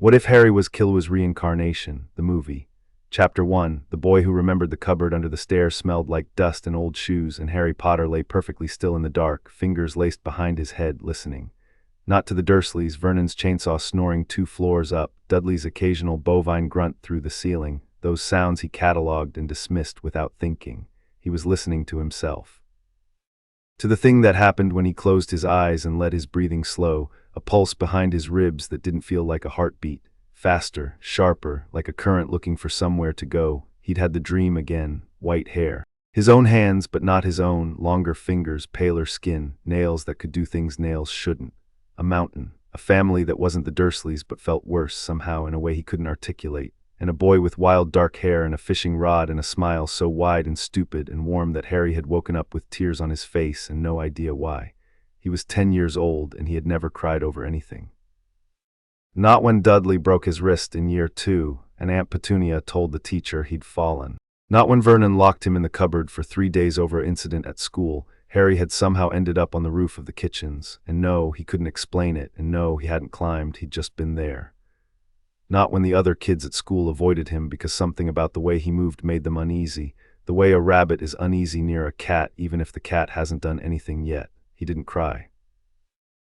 What if Harry was Killua's reincarnation, the movie? Chapter 1. The boy who remembered the cupboard under the stairs smelled like dust and old shoes, and Harry Potter lay perfectly still in the dark, fingers laced behind his head, listening. Not to the Dursleys, Vernon's chainsaw snoring 2 floors up, Dudley's occasional bovine grunt through the ceiling, those sounds he catalogued and dismissed without thinking. He was listening to himself. To the thing that happened when he closed his eyes and let his breathing slow, a pulse behind his ribs that didn't feel like a heartbeat. Faster, sharper, like a current looking for somewhere to go. He'd had the dream again, white hair. His own hands, but not his own, longer fingers, paler skin, nails that could do things nails shouldn't. A mountain, a family that wasn't the Dursleys but felt worse somehow in a way he couldn't articulate, and a boy with wild dark hair and a fishing rod and a smile so wide and stupid and warm that Harry had woken up with tears on his face and no idea why. He was 10 years old and he had never cried over anything. Not when Dudley broke his wrist in year 2, and Aunt Petunia told the teacher he'd fallen. Not when Vernon locked him in the cupboard for 3 days over an incident at school. Harry had somehow ended up on the roof of the kitchens, and no, he couldn't explain it, and no, he hadn't climbed, he'd just been there. Not when the other kids at school avoided him because something about the way he moved made them uneasy, the way a rabbit is uneasy near a cat even if the cat hasn't done anything yet. He didn't cry.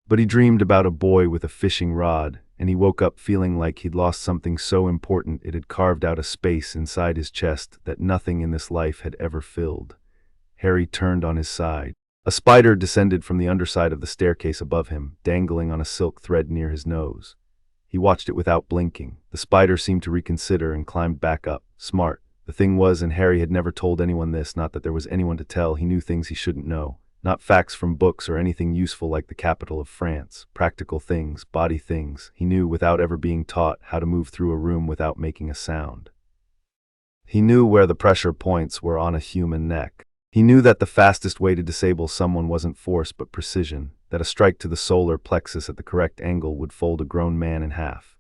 But he dreamed about a boy with a fishing rod, and he woke up feeling like he'd lost something so important it had carved out a space inside his chest that nothing in this life had ever filled. Harry turned on his side. A spider descended from the underside of the staircase above him, dangling on a silk thread near his nose. He watched it without blinking. The spider seemed to reconsider and climbed back up. Smart. The thing was, and Harry had never told anyone this, not that there was anyone to tell, he knew things he shouldn't know. Not facts from books or anything useful like the capital of France. Practical things, body things. He knew without ever being taught how to move through a room without making a sound. He knew where the pressure points were on a human neck. He knew that the fastest way to disable someone wasn't force but precision, that a strike to the solar plexus at the correct angle would fold a grown man in half.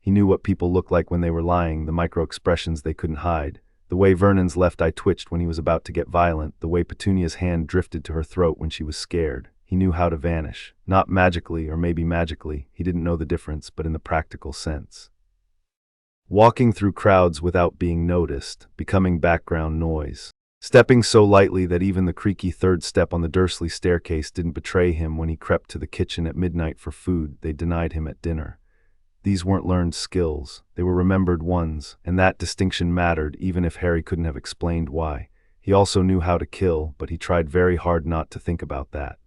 He knew what people looked like when they were lying, the micro-expressions they couldn't hide, the way Vernon's left eye twitched when he was about to get violent, the way Petunia's hand drifted to her throat when she was scared. He knew how to vanish, not magically or maybe magically, he didn't know the difference, but in the practical sense. Walking through crowds without being noticed, becoming background noise. Stepping so lightly that even the creaky third step on the Dursley staircase didn't betray him when he crept to the kitchen at midnight for food they denied him at dinner. These weren't learned skills, they were remembered ones, and that distinction mattered even if Harry couldn't have explained why. He also knew how to kill, but he tried very hard not to think about that.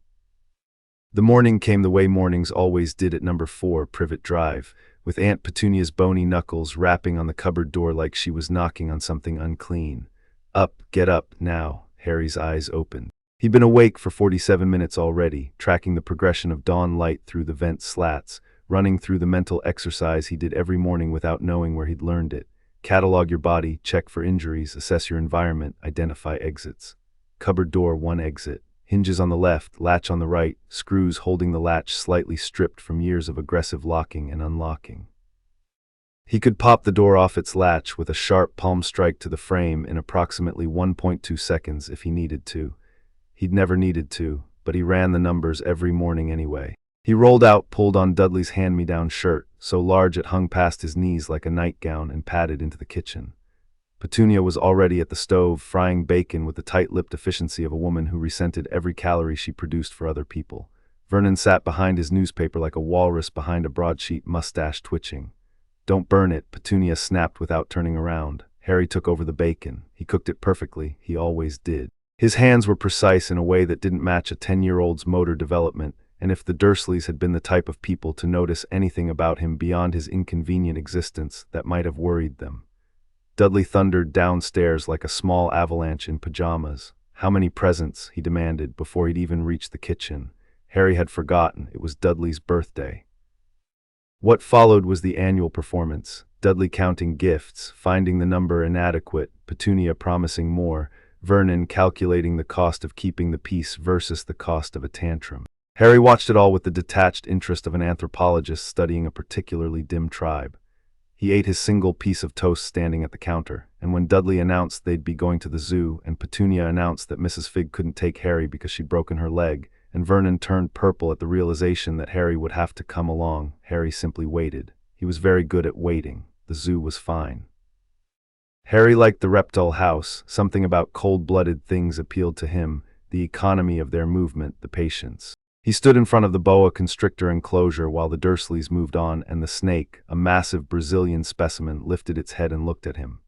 The morning came the way mornings always did at number 4 Privet Drive, with Aunt Petunia's bony knuckles rapping on the cupboard door like she was knocking on something unclean. Up, get up, now. Harry's eyes opened. He'd been awake for 47 minutes already, tracking the progression of dawn light through the vent slats, running through the mental exercise he did every morning without knowing where he'd learned it. Catalog your body, check for injuries, assess your environment, identify exits. Cupboard door, 1 exit. Hinges on the left, latch on the right, screws holding the latch slightly stripped from years of aggressive locking and unlocking. He could pop the door off its latch with a sharp palm strike to the frame in approximately 1.2 seconds if he needed to. He'd never needed to, but he ran the numbers every morning anyway. He rolled out, pulled on Dudley's hand-me-down shirt, so large it hung past his knees like a nightgown, and padded into the kitchen. Petunia was already at the stove, frying bacon with the tight-lipped efficiency of a woman who resented every calorie she produced for other people. Vernon sat behind his newspaper like a walrus behind a broadsheet, mustache twitching. Don't burn it, Petunia snapped without turning around. Harry took over the bacon. He cooked it perfectly. He always did. His hands were precise in a way that didn't match a 10-year-old's motor development, and if the Dursleys had been the type of people to notice anything about him beyond his inconvenient existence, that might have worried them. Dudley thundered downstairs like a small avalanche in pajamas. How many presents? He demanded before he'd even reached the kitchen. Harry had forgotten it was Dudley's birthday. What followed was the annual performance, Dudley counting gifts, finding the number inadequate, Petunia promising more, Vernon calculating the cost of keeping the peace versus the cost of a tantrum. Harry watched it all with the detached interest of an anthropologist studying a particularly dim tribe. He ate his single piece of toast standing at the counter, and when Dudley announced they'd be going to the zoo, and Petunia announced that Mrs. Fig couldn't take Harry because she'd broken her leg, and Vernon turned purple at the realization that Harry would have to come along, Harry simply waited. He was very good at waiting. The zoo was fine. Harry liked the reptile house. Something about cold-blooded things appealed to him, the economy of their movement, the patience. He stood in front of the boa constrictor enclosure while the Dursleys moved on, and the snake, a massive Brazilian specimen, lifted its head and looked at him.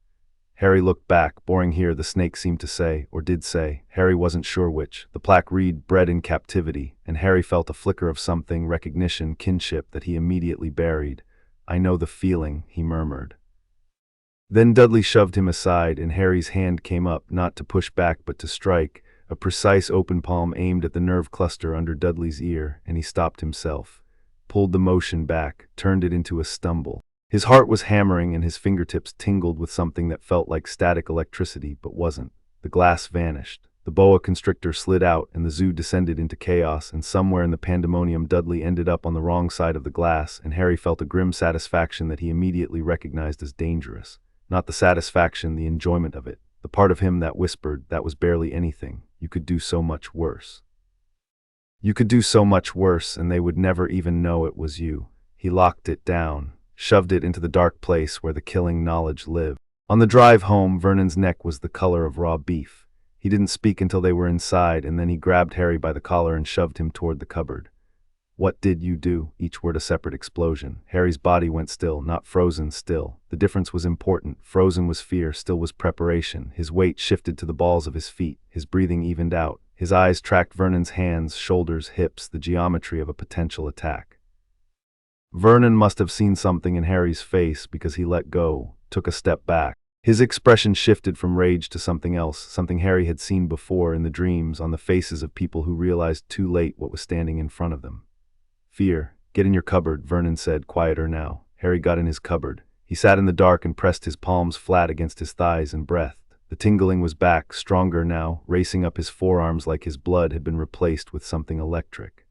Harry looked back. Boring here, the snake seemed to say, or did say. Harry wasn't sure which. The plaque read, bred in captivity, and Harry felt a flicker of something, recognition, kinship, that he immediately buried. "I know the feeling," he murmured. Then Dudley shoved him aside, and Harry's hand came up, not to push back but to strike, a precise open palm aimed at the nerve cluster under Dudley's ear, and he stopped himself, pulled the motion back, turned it into a stumble. His heart was hammering and his fingertips tingled with something that felt like static electricity, but wasn't. The glass vanished. The boa constrictor slid out, and the zoo descended into chaos, and somewhere in the pandemonium Dudley ended up on the wrong side of the glass, and Harry felt a grim satisfaction that he immediately recognized as dangerous. Not the satisfaction, the enjoyment of it. The part of him that whispered, that was barely anything. You could do so much worse. You could do so much worse, and they would never even know it was you. He locked it down, shoved it into the dark place where the killing knowledge lived. On the drive home, Vernon's neck was the color of raw beef. He didn't speak until they were inside, and then he grabbed Harry by the collar and shoved him toward the cupboard. "What did you do?" Each word a separate explosion. Harry's body went still, not frozen, still. The difference was important. Frozen was fear, still was preparation. His weight shifted to the balls of his feet. His breathing evened out. His eyes tracked Vernon's hands, shoulders, hips, the geometry of a potential attack. Vernon must have seen something in Harry's face because he let go, took a step back. His expression shifted from rage to something else, something Harry had seen before in the dreams on the faces of people who realized too late what was standing in front of them. "Fear. Get in your cupboard," Vernon said, quieter now. Harry got in his cupboard. He sat in the dark and pressed his palms flat against his thighs and breathed. The tingling was back, stronger now, racing up his forearms like his blood had been replaced with something electric.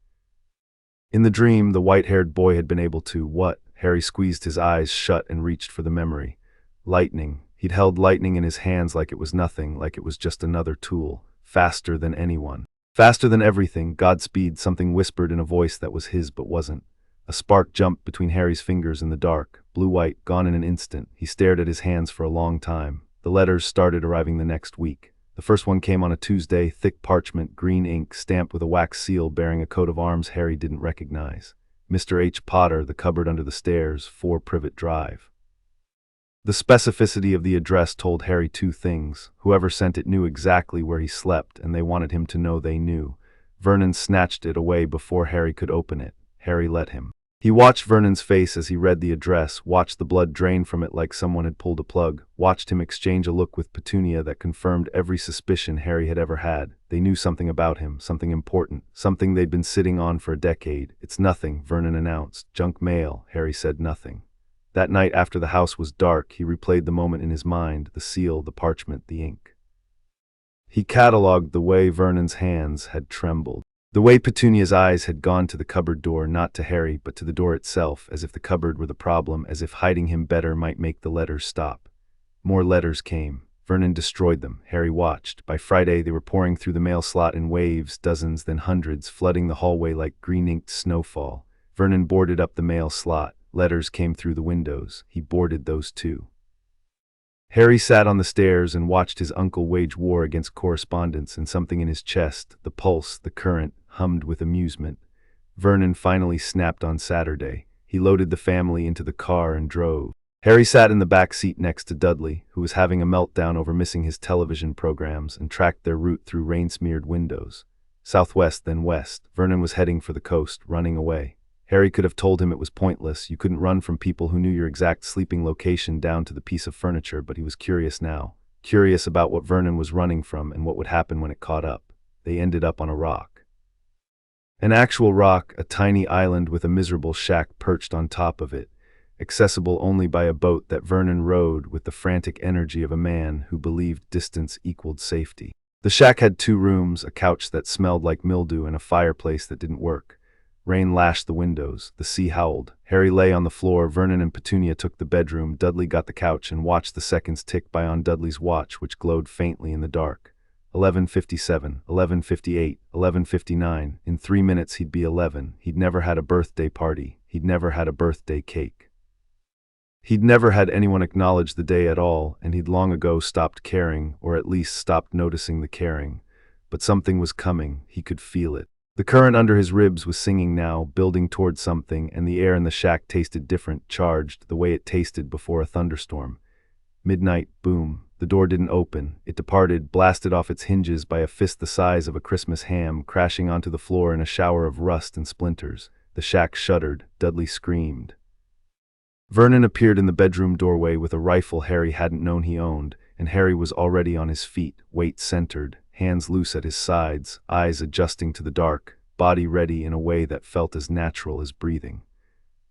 In the dream, the white-haired boy had been able to, what? Harry squeezed his eyes shut and reached for the memory. Lightning. He'd held lightning in his hands like it was nothing, like it was just another tool. Faster than anyone. Faster than everything. Godspeed, something whispered in a voice that was his but wasn't. A spark jumped between Harry's fingers in the dark. Blue-white, gone in an instant. He stared at his hands for a long time. The letters started arriving the next week. The first one came on a Tuesday, thick parchment, green ink, stamped with a wax seal bearing a coat of arms Harry didn't recognize. Mr. H. Potter, the cupboard under the stairs, 4 Privet Drive. The specificity of the address told Harry 2 things. Whoever sent it knew exactly where he slept, and they wanted him to know they knew. Vernon snatched it away before Harry could open it. Harry let him. He watched Vernon's face as he read the address, watched the blood drain from it like someone had pulled a plug, watched him exchange a look with Petunia that confirmed every suspicion Harry had ever had. They knew something about him, something important, something they'd been sitting on for a decade. "It's nothing," Vernon announced. "Junk mail." Harry said nothing. That night after the house was dark, he replayed the moment in his mind, the seal, the parchment, the ink. He catalogued the way Vernon's hands had trembled. The way Petunia's eyes had gone to the cupboard door, not to Harry, but to the door itself, as if the cupboard were the problem, as if hiding him better might make the letters stop. More letters came. Vernon destroyed them. Harry watched. By Friday, they were pouring through the mail slot in waves, dozens, then hundreds, flooding the hallway like green-inked snowfall. Vernon boarded up the mail slot. Letters came through the windows. He boarded those too. Harry sat on the stairs and watched his uncle wage war against correspondence, and something in his chest, the pulse, the current, hummed with amusement. Vernon finally snapped on Saturday. He loaded the family into the car and drove. Harry sat in the back seat next to Dudley, who was having a meltdown over missing his television programs, and tracked their route through rain-smeared windows. Southwest, then west. Vernon was heading for the coast, running away. Harry could have told him it was pointless. You couldn't run from people who knew your exact sleeping location down to the piece of furniture, but he was curious now. Curious about what Vernon was running from and what would happen when it caught up. They ended up on a rock. An actual rock, a tiny island with a miserable shack perched on top of it, accessible only by a boat that Vernon rowed with the frantic energy of a man who believed distance equaled safety. The shack had 2 rooms, a couch that smelled like mildew, and a fireplace that didn't work. Rain lashed the windows. The sea howled. Harry lay on the floor. Vernon and Petunia took the bedroom. Dudley got the couch and watched the seconds tick by on Dudley's watch, which glowed faintly in the dark. 11:57, 11:58, 11:59. In 3 minutes he'd be 11. He'd never had a birthday party. He'd never had a birthday cake. He'd never had anyone acknowledge the day at all, and he'd long ago stopped caring, or at least stopped noticing the caring. But something was coming, he could feel it. The current under his ribs was singing now, building toward something, and the air in the shack tasted different, charged, the way it tasted before a thunderstorm. Midnight, boom. The door didn't open. It departed, blasted off its hinges by a fist the size of a Christmas ham, crashing onto the floor in a shower of rust and splinters. The shack shuddered. Dudley screamed. Vernon appeared in the bedroom doorway with a rifle Harry hadn't known he owned, and Harry was already on his feet, weight centered, hands loose at his sides, eyes adjusting to the dark, body ready in a way that felt as natural as breathing.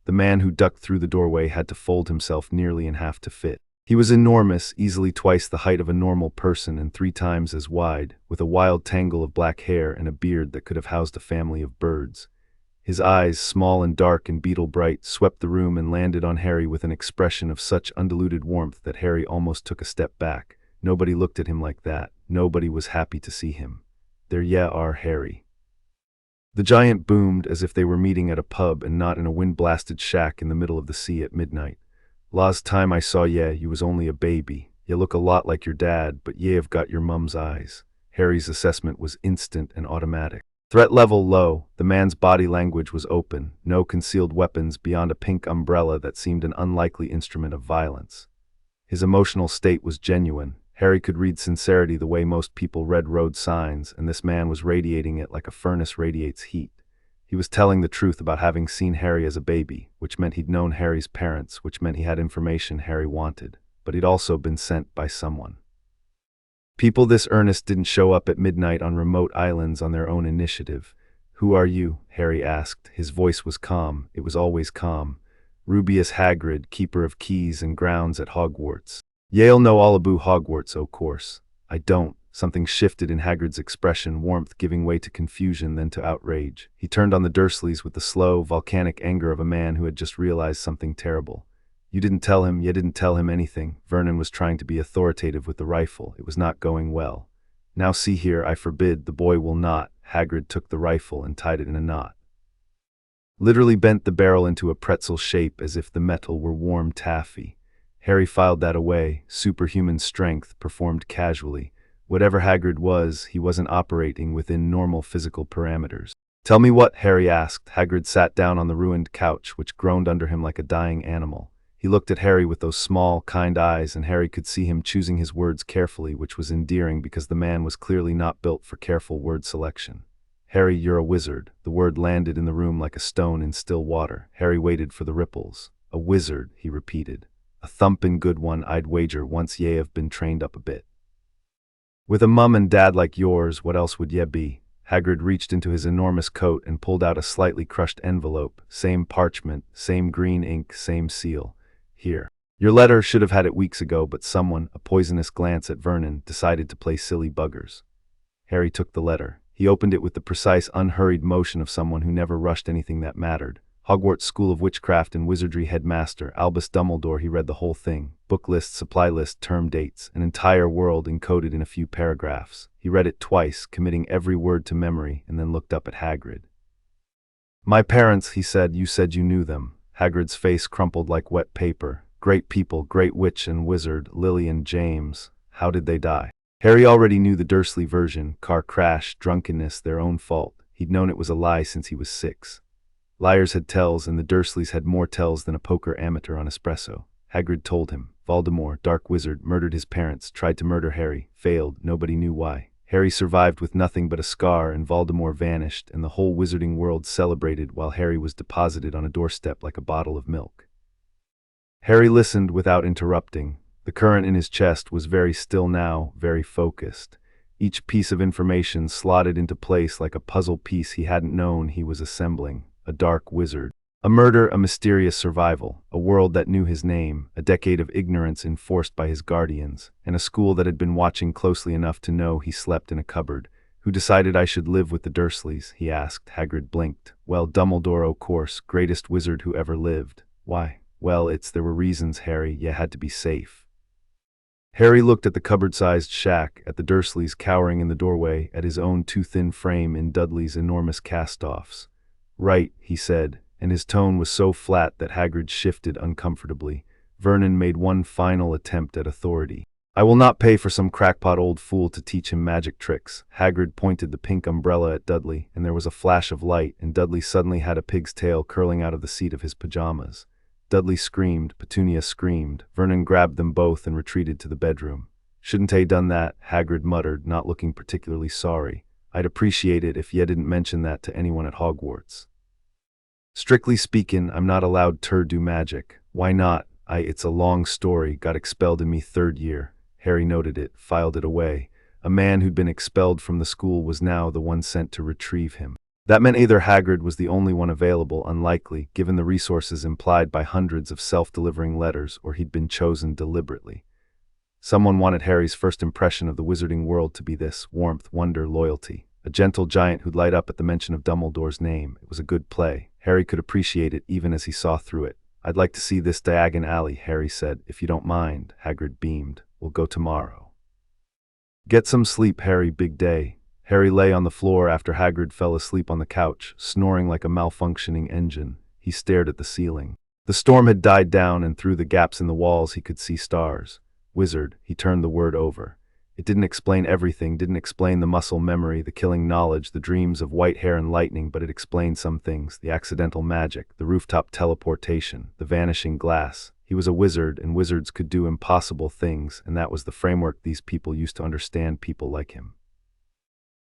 The man who ducked through the doorway had to fold himself nearly in half to fit. He was enormous, easily twice the height of a normal person and 3 times as wide, with a wild tangle of black hair and a beard that could have housed a family of birds. His eyes, small and dark and beetle-bright, swept the room and landed on Harry with an expression of such undiluted warmth that Harry almost took a step back. Nobody looked at him like that. Nobody was happy to see him. There ya are, Harry. The giant boomed as if they were meeting at a pub and not in a wind-blasted shack in the middle of the sea at midnight. Last time I saw ye, you was only a baby. Ye look a lot like your dad, but ye have got your mum's eyes. Harry's assessment was instant and automatic. Threat level low. The man's body language was open. No concealed weapons beyond a pink umbrella that seemed an unlikely instrument of violence. His emotional state was genuine. Harry could read sincerity the way most people read road signs, and this man was radiating it like a furnace radiates heat. He was telling the truth about having seen Harry as a baby, which meant he'd known Harry's parents, which meant he had information Harry wanted, but he'd also been sent by someone. People this earnest didn't show up at midnight on remote islands on their own initiative. "Who are you?" Harry asked. His voice was calm. It was always calm. "Rubius Hagrid, keeper of keys and grounds at Hogwarts." "Ye'll know all about Hogwarts, o' course." "I don't." Something shifted in Hagrid's expression, warmth giving way to confusion, then to outrage. He turned on the Dursleys with the slow, volcanic anger of a man who had just realized something terrible. "You didn't tell him anything." Vernon was trying to be authoritative with the rifle. It was not going well. "Now see here, I forbid, the boy will not." Hagrid took the rifle and tied it in a knot. Literally bent the barrel into a pretzel shape as if the metal were warm taffy. Harry filed that away. Superhuman strength, performed casually. Whatever Hagrid was, he wasn't operating within normal physical parameters. "Tell me what?" Harry asked. Hagrid sat down on the ruined couch, which groaned under him like a dying animal. He looked at Harry with those small, kind eyes, and Harry could see him choosing his words carefully, which was endearing because the man was clearly not built for careful word selection. "Harry, you're a wizard." The word landed in the room like a stone in still water. Harry waited for the ripples. "A wizard," he repeated. "A thumpin' good one, I'd wager, once ye have been trained up a bit. With a mum and dad like yours, what else would ye be?" Hagrid reached into his enormous coat and pulled out a slightly crushed envelope. Same parchment, same green ink, same seal. "Here. Your letter should have had it weeks ago, but someone," a poisonous glance at Vernon, "decided to play silly buggers." Harry took the letter. He opened it with the precise, unhurried motion of someone who never rushed anything that mattered. Hogwarts School of Witchcraft and Wizardry headmaster Albus Dumbledore. He read the whole thing. Book list, supply list, term dates, an entire world encoded in a few paragraphs. He read it twice, committing every word to memory, and then looked up at Hagrid. "My parents," he said. "You said you knew them." Hagrid's face crumpled like wet paper. "Great people, great witch and wizard, Lily and James. How did they die?" Harry already knew the Dursley version. Car crash, drunkenness, their own fault. He'd known it was a lie since he was 6. Liars had tells, and the Dursleys had more tells than a poker amateur on espresso. Hagrid told him. Voldemort, dark wizard, murdered his parents, tried to murder Harry, failed, nobody knew why. Harry survived with nothing but a scar, and Voldemort vanished, and the whole wizarding world celebrated while Harry was deposited on a doorstep like a bottle of milk. Harry listened without interrupting. The current in his chest was very still now, very focused. Each piece of information slotted into place like a puzzle piece he hadn't known he was assembling. A dark wizard. A murder, a mysterious survival, a world that knew his name, a decade of ignorance enforced by his guardians, and a school that had been watching closely enough to know he slept in a cupboard. "Who decided I should live with the Dursleys?" he asked. Hagrid blinked. "Well, Dumbledore, o' course, greatest wizard who ever lived." "Why?" "Well, there were reasons, Harry. You had to be safe." Harry looked at the cupboard-sized shack, at the Dursleys cowering in the doorway, at his own too-thin frame in Dudley's enormous cast-offs. "Right," he said, and his tone was so flat that Hagrid shifted uncomfortably. Vernon made one final attempt at authority. "I will not pay for some crackpot old fool to teach him magic tricks." Hagrid pointed the pink umbrella at Dudley, and there was a flash of light, and Dudley suddenly had a pig's tail curling out of the seat of his pajamas. Dudley screamed, Petunia screamed. Vernon grabbed them both and retreated to the bedroom. "Shouldn't I done that?" Hagrid muttered, not looking particularly sorry. "I'd appreciate it if ye didn't mention that to anyone at Hogwarts." "Strictly speakin', I'm not allowed ter do magic." "Why not?" It's a long story. Got expelled in me 3rd year." Harry noted it, filed it away. A man who'd been expelled from the school was now the one sent to retrieve him. That meant either Hagrid was the only one available, unlikely, given the resources implied by hundreds of self-delivering letters, or he'd been chosen deliberately. Someone wanted Harry's first impression of the wizarding world to be this: warmth, wonder, loyalty. A gentle giant who'd light up at the mention of Dumbledore's name. It was a good play. Harry could appreciate it even as he saw through it. "I'd like to see this Diagon Alley," Harry said. "If you don't mind." Hagrid beamed. "We'll go tomorrow." "Get some sleep, Harry. Big day." Harry lay on the floor after Hagrid fell asleep on the couch, snoring like a malfunctioning engine. He stared at the ceiling. The storm had died down, and through the gaps in the walls he could see stars. Wizard, he turned the word over. It didn't explain everything, didn't explain the muscle memory, the killing knowledge, the dreams of white hair and lightning, but it explained some things: the accidental magic, the rooftop teleportation, the vanishing glass. He was a wizard, and wizards could do impossible things, and that was the framework these people used to understand people like him.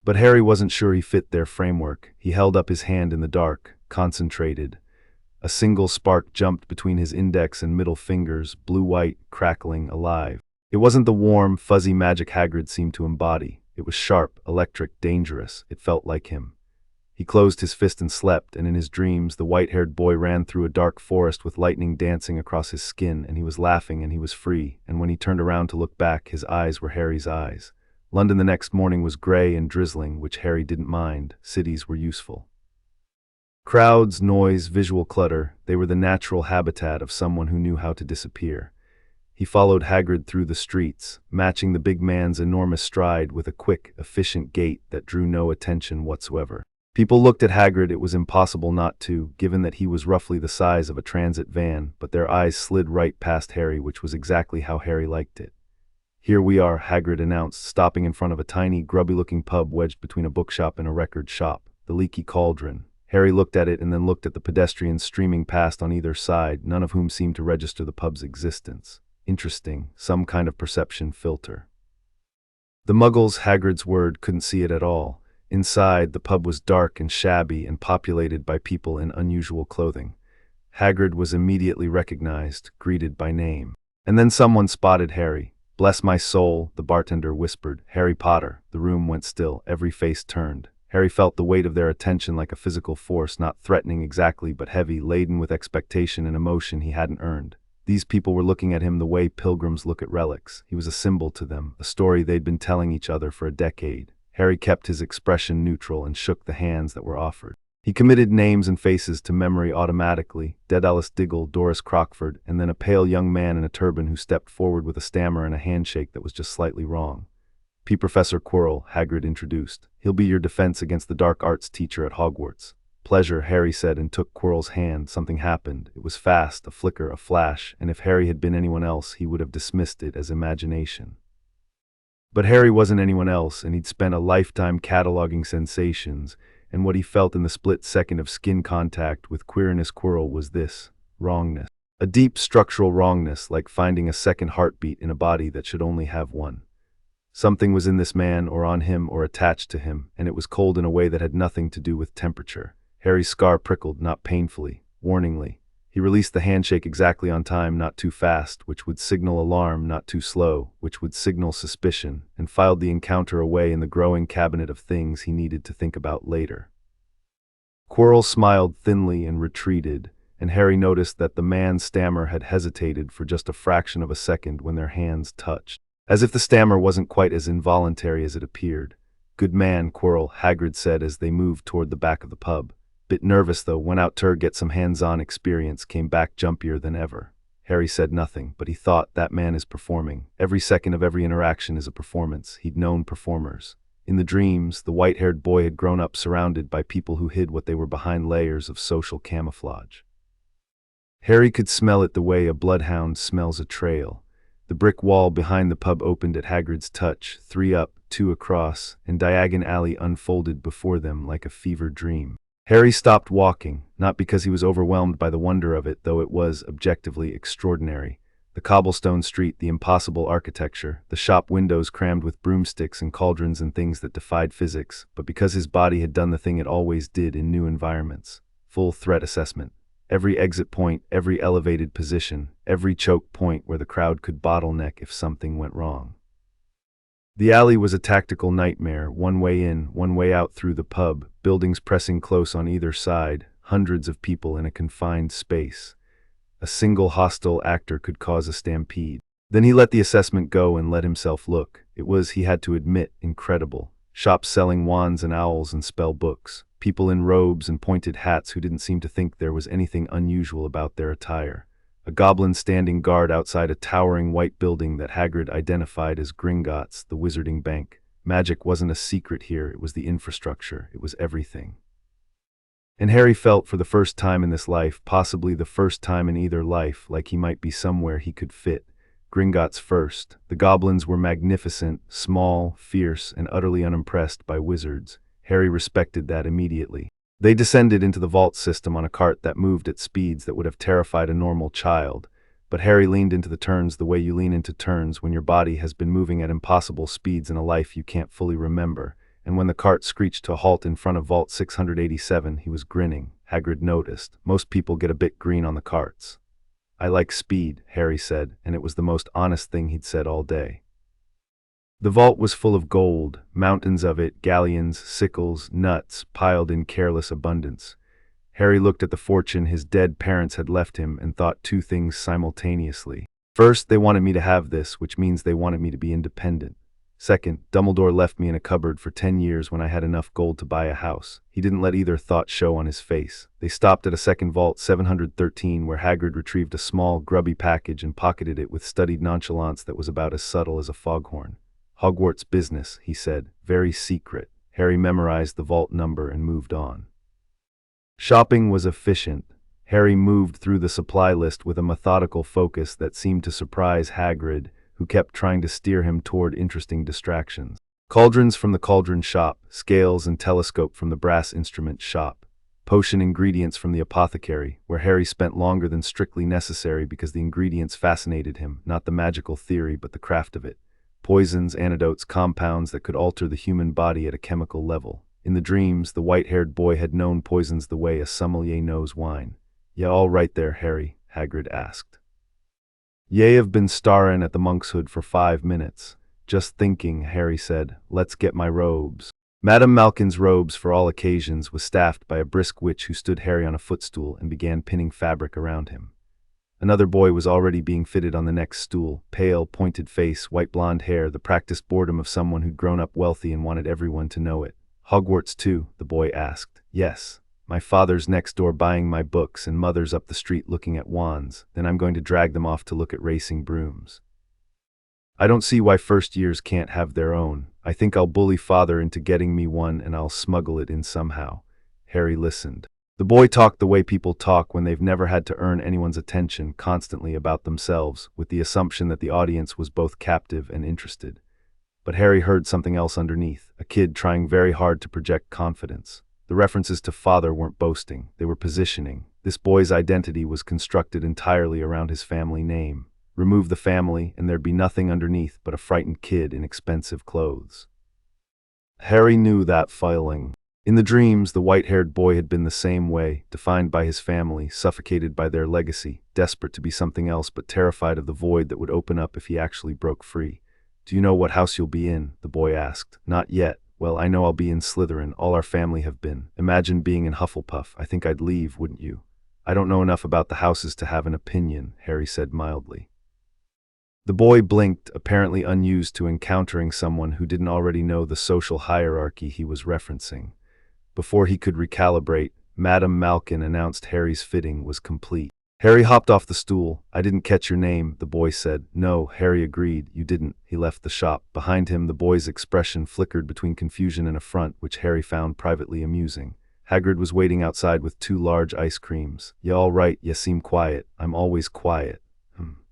But Harry wasn't sure he fit their framework. He held up his hand in the dark, concentrated. A single spark jumped between his index and middle fingers, blue-white, crackling, alive. It wasn't the warm, fuzzy magic Hagrid seemed to embody. It was sharp, electric, dangerous. It felt like him. He closed his fist and slept, and in his dreams the white-haired boy ran through a dark forest with lightning dancing across his skin, and he was laughing and he was free, and when he turned around to look back, his eyes were Harry's eyes. London the next morning was grey and drizzling, which Harry didn't mind. Cities were useful. Crowds, noise, visual clutter, they were the natural habitat of someone who knew how to disappear. He followed Hagrid through the streets, matching the big man's enormous stride with a quick, efficient gait that drew no attention whatsoever. People looked at Hagrid. It was impossible not to, given that he was roughly the size of a transit van, but their eyes slid right past Harry, which was exactly how Harry liked it. "Here we are," Hagrid announced, stopping in front of a tiny, grubby-looking pub wedged between a bookshop and a record shop. The Leaky Cauldron. Harry looked at it and then looked at the pedestrians streaming past on either side, none of whom seemed to register the pub's existence. Interesting, some kind of perception filter. The muggles, Hagrid's word, couldn't see it at all. Inside, the pub was dark and shabby and populated by people in unusual clothing. Hagrid was immediately recognized, greeted by name. And then someone spotted Harry. "Bless my soul," the bartender whispered. "Harry Potter." The room went still, every face turned. Harry felt the weight of their attention like a physical force, not threatening exactly, but heavy, laden with expectation and emotion he hadn't earned. These people were looking at him the way pilgrims look at relics. He was a symbol to them, a story they'd been telling each other for a decade. Harry kept his expression neutral and shook the hands that were offered. He committed names and faces to memory automatically: Daedalus Diggle, Doris Crockford, and then a pale young man in a turban who stepped forward with a stammer and a handshake that was just slightly wrong. "P. Professor Quirrell," Hagrid introduced. "He'll be your defense against the dark arts teacher at Hogwarts." "Pleasure," Harry said, and took Quirrell's hand. Something happened. It was fast, a flicker, a flash, and if Harry had been anyone else, he would have dismissed it as imagination. But Harry wasn't anyone else, and he'd spent a lifetime cataloging sensations, and what he felt in the split second of skin contact with Quirinus Quirrell was this: wrongness. A deep structural wrongness, like finding a second heartbeat in a body that should only have one. Something was in this man, or on him, or attached to him, and it was cold in a way that had nothing to do with temperature. Harry's scar prickled, not painfully, warningly. He released the handshake exactly on time, not too fast, which would signal alarm, not too slow, which would signal suspicion, and filed the encounter away in the growing cabinet of things he needed to think about later. Quirrell smiled thinly and retreated, and Harry noticed that the man's stammer had hesitated for just a fraction of a second when their hands touched. As if the stammer wasn't quite as involuntary as it appeared. "Good man, Quirrell," Hagrid said as they moved toward the back of the pub. "Bit nervous though, went out to get some hands-on experience, came back jumpier than ever." Harry said nothing, but he thought, that man is performing. Every second of every interaction is a performance. He'd known performers. In the dreams, the white-haired boy had grown up surrounded by people who hid what they were behind layers of social camouflage. Harry could smell it the way a bloodhound smells a trail. The brick wall behind the pub opened at Hagrid's touch, 3 up, 2 across, and Diagon Alley unfolded before them like a fever dream. Harry stopped walking, not because he was overwhelmed by the wonder of it, though it was, objectively, extraordinary. The cobblestone street, the impossible architecture, the shop windows crammed with broomsticks and cauldrons and things that defied physics, but because his body had done the thing it always did in new environments. Full threat assessment. Every exit point, every elevated position, every choke point where the crowd could bottleneck if something went wrong. The alley was a tactical nightmare, one way in, one way out through the pub, buildings pressing close on either side, hundreds of people in a confined space. A single hostile actor could cause a stampede. Then he let the assessment go and let himself look. It was, he had to admit, incredible. Shops selling wands and owls and spell books. People in robes and pointed hats who didn't seem to think there was anything unusual about their attire. A goblin standing guard outside a towering white building that Hagrid identified as Gringotts, the Wizarding Bank. Magic wasn't a secret here, it was the infrastructure, it was everything. And Harry felt for the first time in this life, possibly the first time in either life, like he might be somewhere he could fit. Gringotts first. The goblins were magnificent, small, fierce, and utterly unimpressed by wizards. Harry respected that immediately. They descended into the vault system on a cart that moved at speeds that would have terrified a normal child. But Harry leaned into the turns the way you lean into turns when your body has been moving at impossible speeds in a life you can't fully remember. And when the cart screeched to a halt in front of Vault 687, he was grinning. Hagrid noticed. Most people get a bit green on the carts. "I like speed," Harry said, and it was the most honest thing he'd said all day. The vault was full of gold, mountains of it, galleons, sickles, nuts, piled in careless abundance. Harry looked at the fortune his dead parents had left him and thought 2 things simultaneously. First, they wanted me to have this, which means they wanted me to be independent. Second, Dumbledore left me in a cupboard for 10 years when I had enough gold to buy a house. He didn't let either thought show on his face. They stopped at a second vault, 713, where Hagrid retrieved a small, grubby package and pocketed it with studied nonchalance that was about as subtle as a foghorn. "Hogwarts business," he said, "very secret." Harry memorized the vault number and moved on. Shopping was efficient. Harry moved through the supply list with a methodical focus that seemed to surprise Hagrid, who kept trying to steer him toward interesting distractions. Cauldrons from the cauldron shop, scales and telescope from the brass instrument shop, potion ingredients from the apothecary, where Harry spent longer than strictly necessary because the ingredients fascinated him, not the magical theory but the craft of it. Poisons, antidotes, compounds that could alter the human body at a chemical level. In the dreams, the white-haired boy had known poisons the way a sommelier knows wine. "Ya all right there, Harry?" Hagrid asked. "Ye have been starrin' at the monk's hood for 5 minutes. Just thinking," Harry said. "Let's get my robes." Madame Malkin's robes for all occasions was staffed by a brisk witch who stood Harry on a footstool and began pinning fabric around him. Another boy was already being fitted on the next stool, pale, pointed face, white blonde hair, the practiced boredom of someone who'd grown up wealthy and wanted everyone to know it. "Hogwarts too?" the boy asked. "Yes. My father's next door buying my books and mother's up the street looking at wands. Then I'm going to drag them off to look at racing brooms. I don't see why first years can't have their own. I think I'll bully father into getting me one and I'll smuggle it in somehow." Harry listened. The boy talked the way people talk when they've never had to earn anyone's attention, constantly about themselves, with the assumption that the audience was both captive and interested. But Harry heard something else underneath, a kid trying very hard to project confidence. The references to father weren't boasting, they were positioning. This boy's identity was constructed entirely around his family name. Remove the family, and there'd be nothing underneath but a frightened kid in expensive clothes. Harry knew that feeling. In the dreams, the white-haired boy had been the same way, defined by his family, suffocated by their legacy, desperate to be something else but terrified of the void that would open up if he actually broke free. "Do you know what house you'll be in?" the boy asked. "Not yet. Well, I know I'll be in Slytherin. All our family have been. Imagine being in Hufflepuff. I think I'd leave, wouldn't you?" "I don't know enough about the houses to have an opinion," Harry said mildly. The boy blinked, apparently unused to encountering someone who didn't already know the social hierarchy he was referencing. Before he could recalibrate, Madame Malkin announced Harry's fitting was complete. Harry hopped off the stool. "I didn't catch your name," the boy said. "No," Harry agreed, "you didn't." He left the shop. Behind him, the boy's expression flickered between confusion and affront, which Harry found privately amusing. Hagrid was waiting outside with 2 large ice creams. "Ya all right, ya seem quiet. I'm always quiet."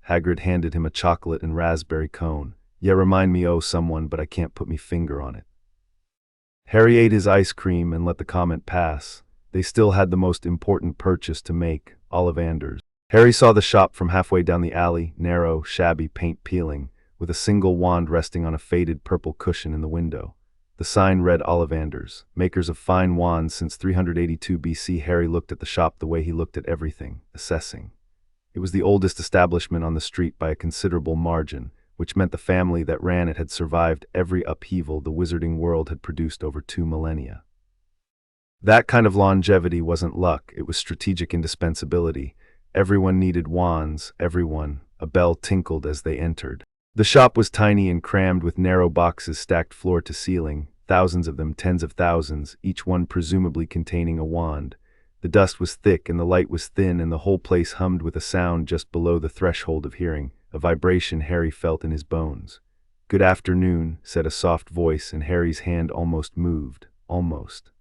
Hagrid handed him a chocolate and raspberry cone. "Ya remind me o' someone, but I can't put me finger on it." Harry ate his ice cream and let the comment pass. They still had the most important purchase to make, Ollivanders. Harry saw the shop from halfway down the alley, narrow, shabby, paint peeling, with a single wand resting on a faded purple cushion in the window. The sign read Ollivanders, makers of fine wands since 382 BC. Harry looked at the shop the way he looked at everything, assessing. It was the oldest establishment on the street by a considerable margin, which meant the family that ran it had survived every upheaval the wizarding world had produced over 2 millennia. That kind of longevity wasn't luck, it was strategic indispensability. Everyone needed wands, everyone. A bell tinkled as they entered. The shop was tiny and crammed with narrow boxes stacked floor to ceiling, thousands of them, tens of thousands, each one presumably containing a wand. The dust was thick and the light was thin, and the whole place hummed with a sound just below the threshold of hearing, a vibration Harry felt in his bones. "Good afternoon," said a soft voice, and Harry's hand almost moved. Almost.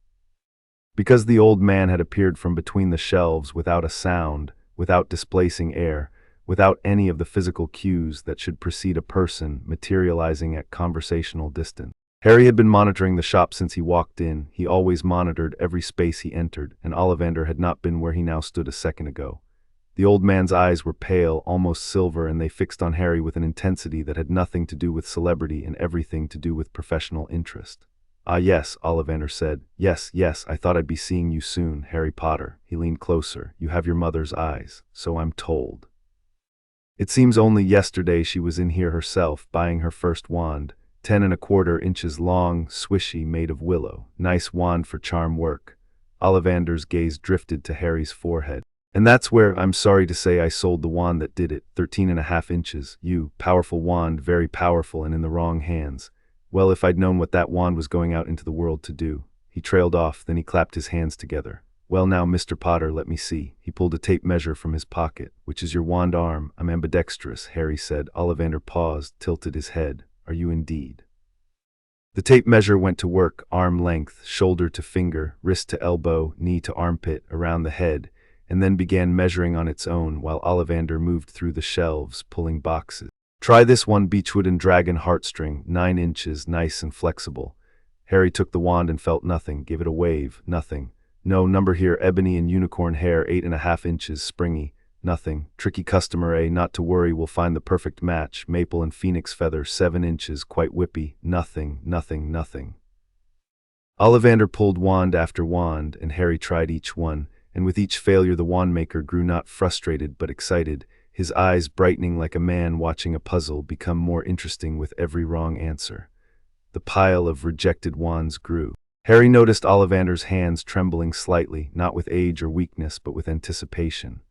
Because the old man had appeared from between the shelves without a sound, without displacing air, without any of the physical cues that should precede a person materializing at conversational distance. Harry had been monitoring the shop since he walked in. He always monitored every space he entered, and Ollivander had not been where he now stood a second ago. The old man's eyes were pale, almost silver, and they fixed on Harry with an intensity that had nothing to do with celebrity and everything to do with professional interest. "Ah yes," Ollivander said. Yes, I thought I'd be seeing you soon, Harry Potter." He leaned closer. "You have your mother's eyes, so I'm told. It seems only yesterday she was in here herself, buying her first wand, 10¼ inches long, swishy, made of willow. Nice wand for charm work." Ollivander's gaze drifted to Harry's forehead. "And that's where, I'm sorry to say, I sold the wand that did it, 13½ inches. Powerful wand, very powerful, and in the wrong hands. Well, if I'd known what that wand was going out into the world to do." He trailed off, then he clapped his hands together. "Well now, Mr. Potter, let me see." He pulled a tape measure from his pocket. "Which is your wand arm?" "I'm ambidextrous," Harry said. Ollivander paused, tilted his head. "Are you indeed?" The tape measure went to work, arm length, shoulder to finger, wrist to elbow, knee to armpit, around the head, and then began measuring on its own while Ollivander moved through the shelves, pulling boxes. "Try this one, beechwood and dragon heartstring, 9 inches, nice and flexible." Harry took the wand and felt nothing, gave it a wave, nothing. "No, number here, ebony and unicorn hair, 8½ inches, springy." "Nothing. Tricky customer, not to worry, we'll find the perfect match. Maple and phoenix feather, 7 inches, quite whippy." "Nothing." Ollivander pulled wand after wand, and Harry tried each one, and with each failure the wand-maker grew not frustrated but excited, his eyes brightening like a man watching a puzzle become more interesting with every wrong answer. The pile of rejected wands grew. Harry noticed Ollivander's hands trembling slightly, not with age or weakness, but with anticipation.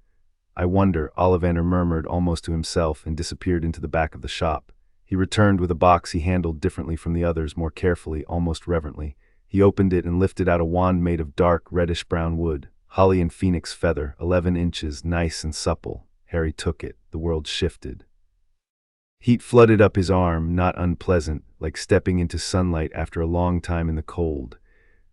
"I wonder," Ollivander murmured almost to himself, and disappeared into the back of the shop. He returned with a box he handled differently from the others, more carefully, almost reverently. He opened it and lifted out a wand made of dark, reddish-brown wood. Holly and phoenix feather, 11 inches, nice and supple. Harry took it. The world shifted. Heat flooded up his arm, not unpleasant, like stepping into sunlight after a long time in the cold.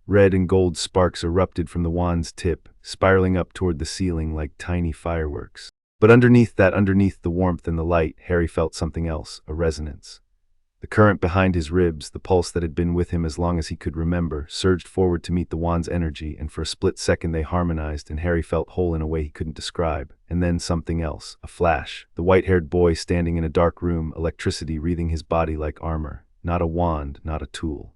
Red and gold sparks erupted from the wand's tip, spiraling up toward the ceiling like tiny fireworks. But underneath the warmth and the light, Harry felt something else, a resonance. The current behind his ribs, the pulse that had been with him as long as he could remember, surged forward to meet the wand's energy, and for a split second they harmonized, and Harry felt whole in a way he couldn't describe. And then something else, a flash. The white-haired boy standing in a dark room, electricity wreathing his body like armor. Not a wand, not a tool.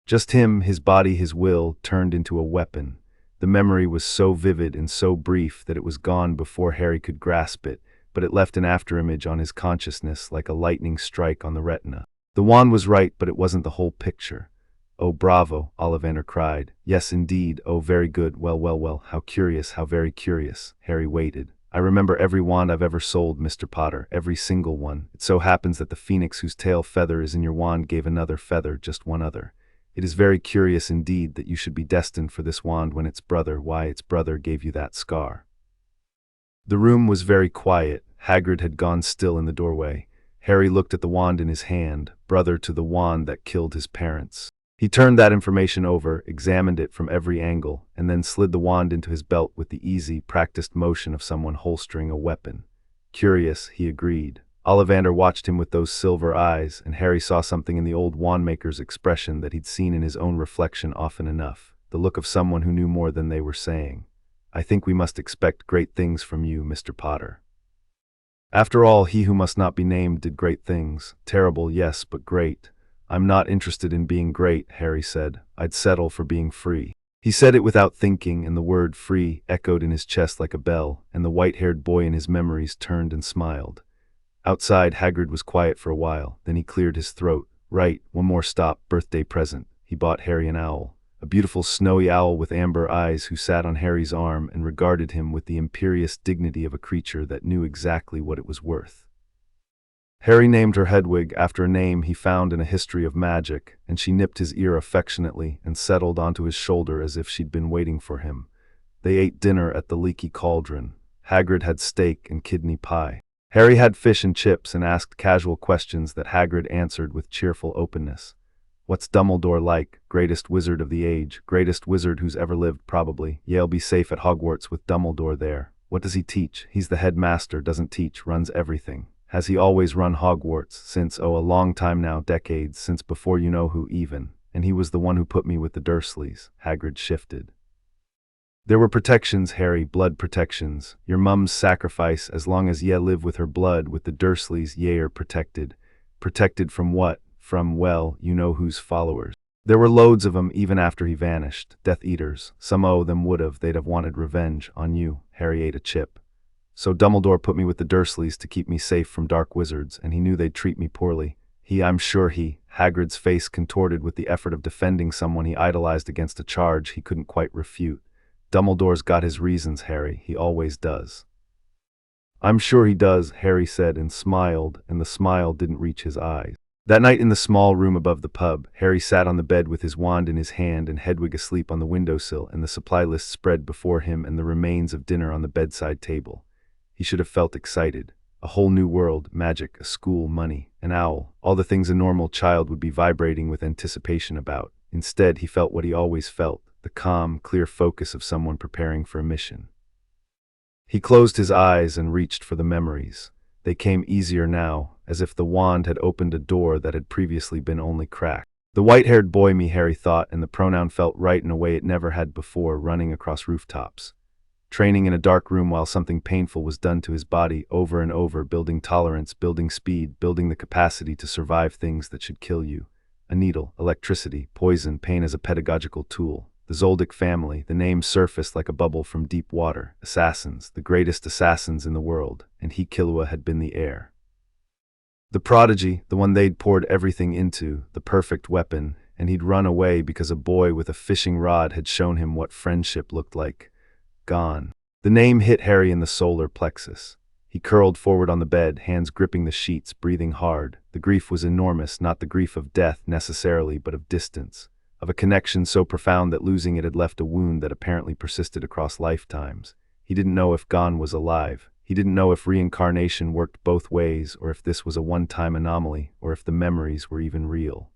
Just him, his body, his will, turned into a weapon. The memory was so vivid and so brief that it was gone before Harry could grasp it, but it left an afterimage on his consciousness like a lightning strike on the retina. The wand was right, but it wasn't the whole picture. "Oh, bravo," Ollivander cried. "Yes, indeed. Oh, very good. Well, how curious, how very curious." Harry waited. "I remember every wand I've ever sold, Mr. Potter, every single one. It so happens that the phoenix whose tail feather is in your wand gave another feather, just one other. It is very curious indeed that you should be destined for this wand when its brother gave you that scar." The room was very quiet. Hagrid had gone still in the doorway. Harry looked at the wand in his hand, brother to the wand that killed his parents. He turned that information over, examined it from every angle, and then slid the wand into his belt with the easy, practiced motion of someone holstering a weapon. Curious, he agreed. Ollivander watched him with those silver eyes, and Harry saw something in the old wandmaker's expression that he'd seen in his own reflection often enough, the look of someone who knew more than they were saying. "I think we must expect great things from you, Mr. Potter." After all, he who must not be named did great things. Terrible, yes, but great. "I'm not interested in being great," Harry said. "I'd settle for being free." He said it without thinking, and the word free echoed in his chest like a bell, and the white-haired boy in his memories turned and smiled. Outside, Hagrid was quiet for a while, then he cleared his throat. "Right, one more stop, birthday present." He bought Harry an owl. A beautiful snowy owl with amber eyes who sat on Harry's arm and regarded him with the imperious dignity of a creature that knew exactly what it was worth. Harry named her Hedwig after a name he found in a history of magic, and she nipped his ear affectionately and settled onto his shoulder as if she'd been waiting for him. They ate dinner at the Leaky Cauldron. Hagrid had steak and kidney pie. Harry had fish and chips and asked casual questions that Hagrid answered with cheerful openness. "What's Dumbledore like? Greatest wizard of the age. Greatest wizard who's ever lived, probably. You'll be safe at Hogwarts with Dumbledore there. What does he teach? He's the headmaster, doesn't teach, runs everything. Has he always run Hogwarts? Since, oh, a long time now, decades, since before you know who even. And he was the one who put me with the Dursleys." Hagrid shifted. "There were protections, Harry, blood protections. Your mum's sacrifice, as long as ye live with her blood, with the Dursleys, ye are protected." "Protected from what?" "From, well, you know whose followers. There were loads of 'em even after he vanished. Death Eaters. Some o' them they'd have wanted revenge on you." Harry ate a chip. "So Dumbledore put me with the Dursleys to keep me safe from dark wizards, and he knew they'd treat me poorly. I'm sure Hagrid's face contorted with the effort of defending someone he idolized against a charge he couldn't quite refute. "Dumbledore's got his reasons, Harry. He always does." "I'm sure he does," Harry said and smiled, and the smile didn't reach his eyes. That night in the small room above the pub, Harry sat on the bed with his wand in his hand and Hedwig asleep on the windowsill and the supply list spread before him and the remains of dinner on the bedside table. He should have felt excited. A whole new world, magic, a school, money, an owl, all the things a normal child would be vibrating with anticipation about. Instead, he felt what he always felt, the calm, clear focus of someone preparing for a mission. He closed his eyes and reached for the memories. They came easier now, as if the wand had opened a door that had previously been only cracked. The white-haired boy me, Harry thought, and the pronoun felt right in a way it never had before, running across rooftops. Training in a dark room while something painful was done to his body over and over, building tolerance, building speed, building the capacity to survive things that should kill you. A needle, electricity, poison, pain as a pedagogical tool. The Zoldyck family, the name surfaced like a bubble from deep water. Assassins, the greatest assassins in the world, and he, Killua, had been the heir. The prodigy, the one they'd poured everything into, the perfect weapon, and he'd run away because a boy with a fishing rod had shown him what friendship looked like. Gone. The name hit Harry in the solar plexus. He curled forward on the bed, hands gripping the sheets, breathing hard. The grief was enormous, not the grief of death necessarily, but of distance. Of a connection so profound that losing it had left a wound that apparently persisted across lifetimes. He didn't know if Gon was alive. He didn't know if reincarnation worked both ways, or if this was a one-time anomaly, or if the memories were even real.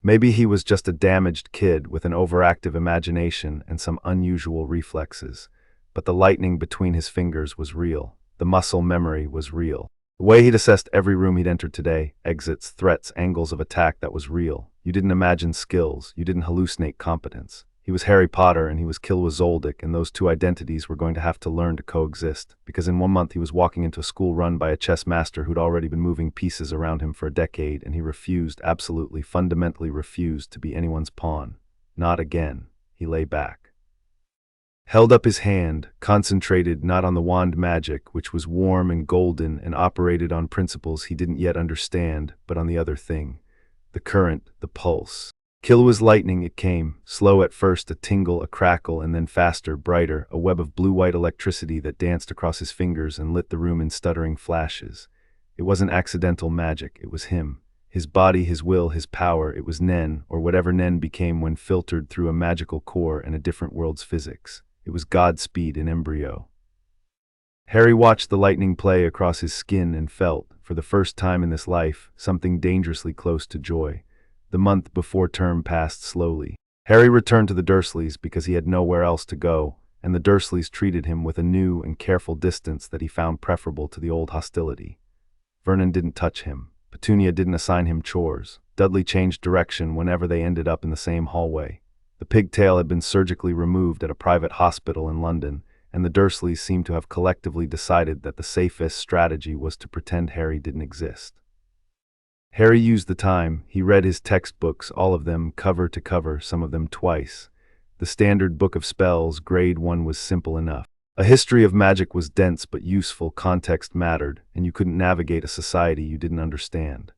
Maybe he was just a damaged kid with an overactive imagination and some unusual reflexes. But the lightning between his fingers was real. The muscle memory was real. The way he'd assessed every room he'd entered today, exits, threats, angles of attack, that was real. You didn't imagine skills, you didn't hallucinate competence. He was Harry Potter and he was Killua Zoldyck, and those two identities were going to have to learn to coexist, because in 1 month he was walking into a school run by a chess master who'd already been moving pieces around him for a decade, and he refused, absolutely, fundamentally refused to be anyone's pawn. Not again. He lay back. Held up his hand, concentrated not on the wand magic, which was warm and golden and operated on principles he didn't yet understand, but on the other thing. The current, the pulse. Killua's lightning, it came, slow at first, a tingle, a crackle, and then faster, brighter, a web of blue-white electricity that danced across his fingers and lit the room in stuttering flashes. It wasn't accidental magic, it was him. His body, his will, his power, it was Nen, or whatever Nen became when filtered through a magical core and a different world's physics. It was Godspeed in embryo. Harry watched the lightning play across his skin and felt, for the first time in this life, something dangerously close to joy. The month before term passed slowly. Harry returned to the Dursleys because he had nowhere else to go, and the Dursleys treated him with a new and careful distance that he found preferable to the old hostility. Vernon didn't touch him. Petunia didn't assign him chores. Dudley changed direction whenever they ended up in the same hallway. The pigtail had been surgically removed at a private hospital in London, and the Dursleys seemed to have collectively decided that the safest strategy was to pretend Harry didn't exist. Harry used the time. He read his textbooks, all of them cover to cover, some of them twice. The standard book of spells, grade 1, was simple enough. A history of magic was dense but useful, context mattered, and you couldn't navigate a society you didn't understand.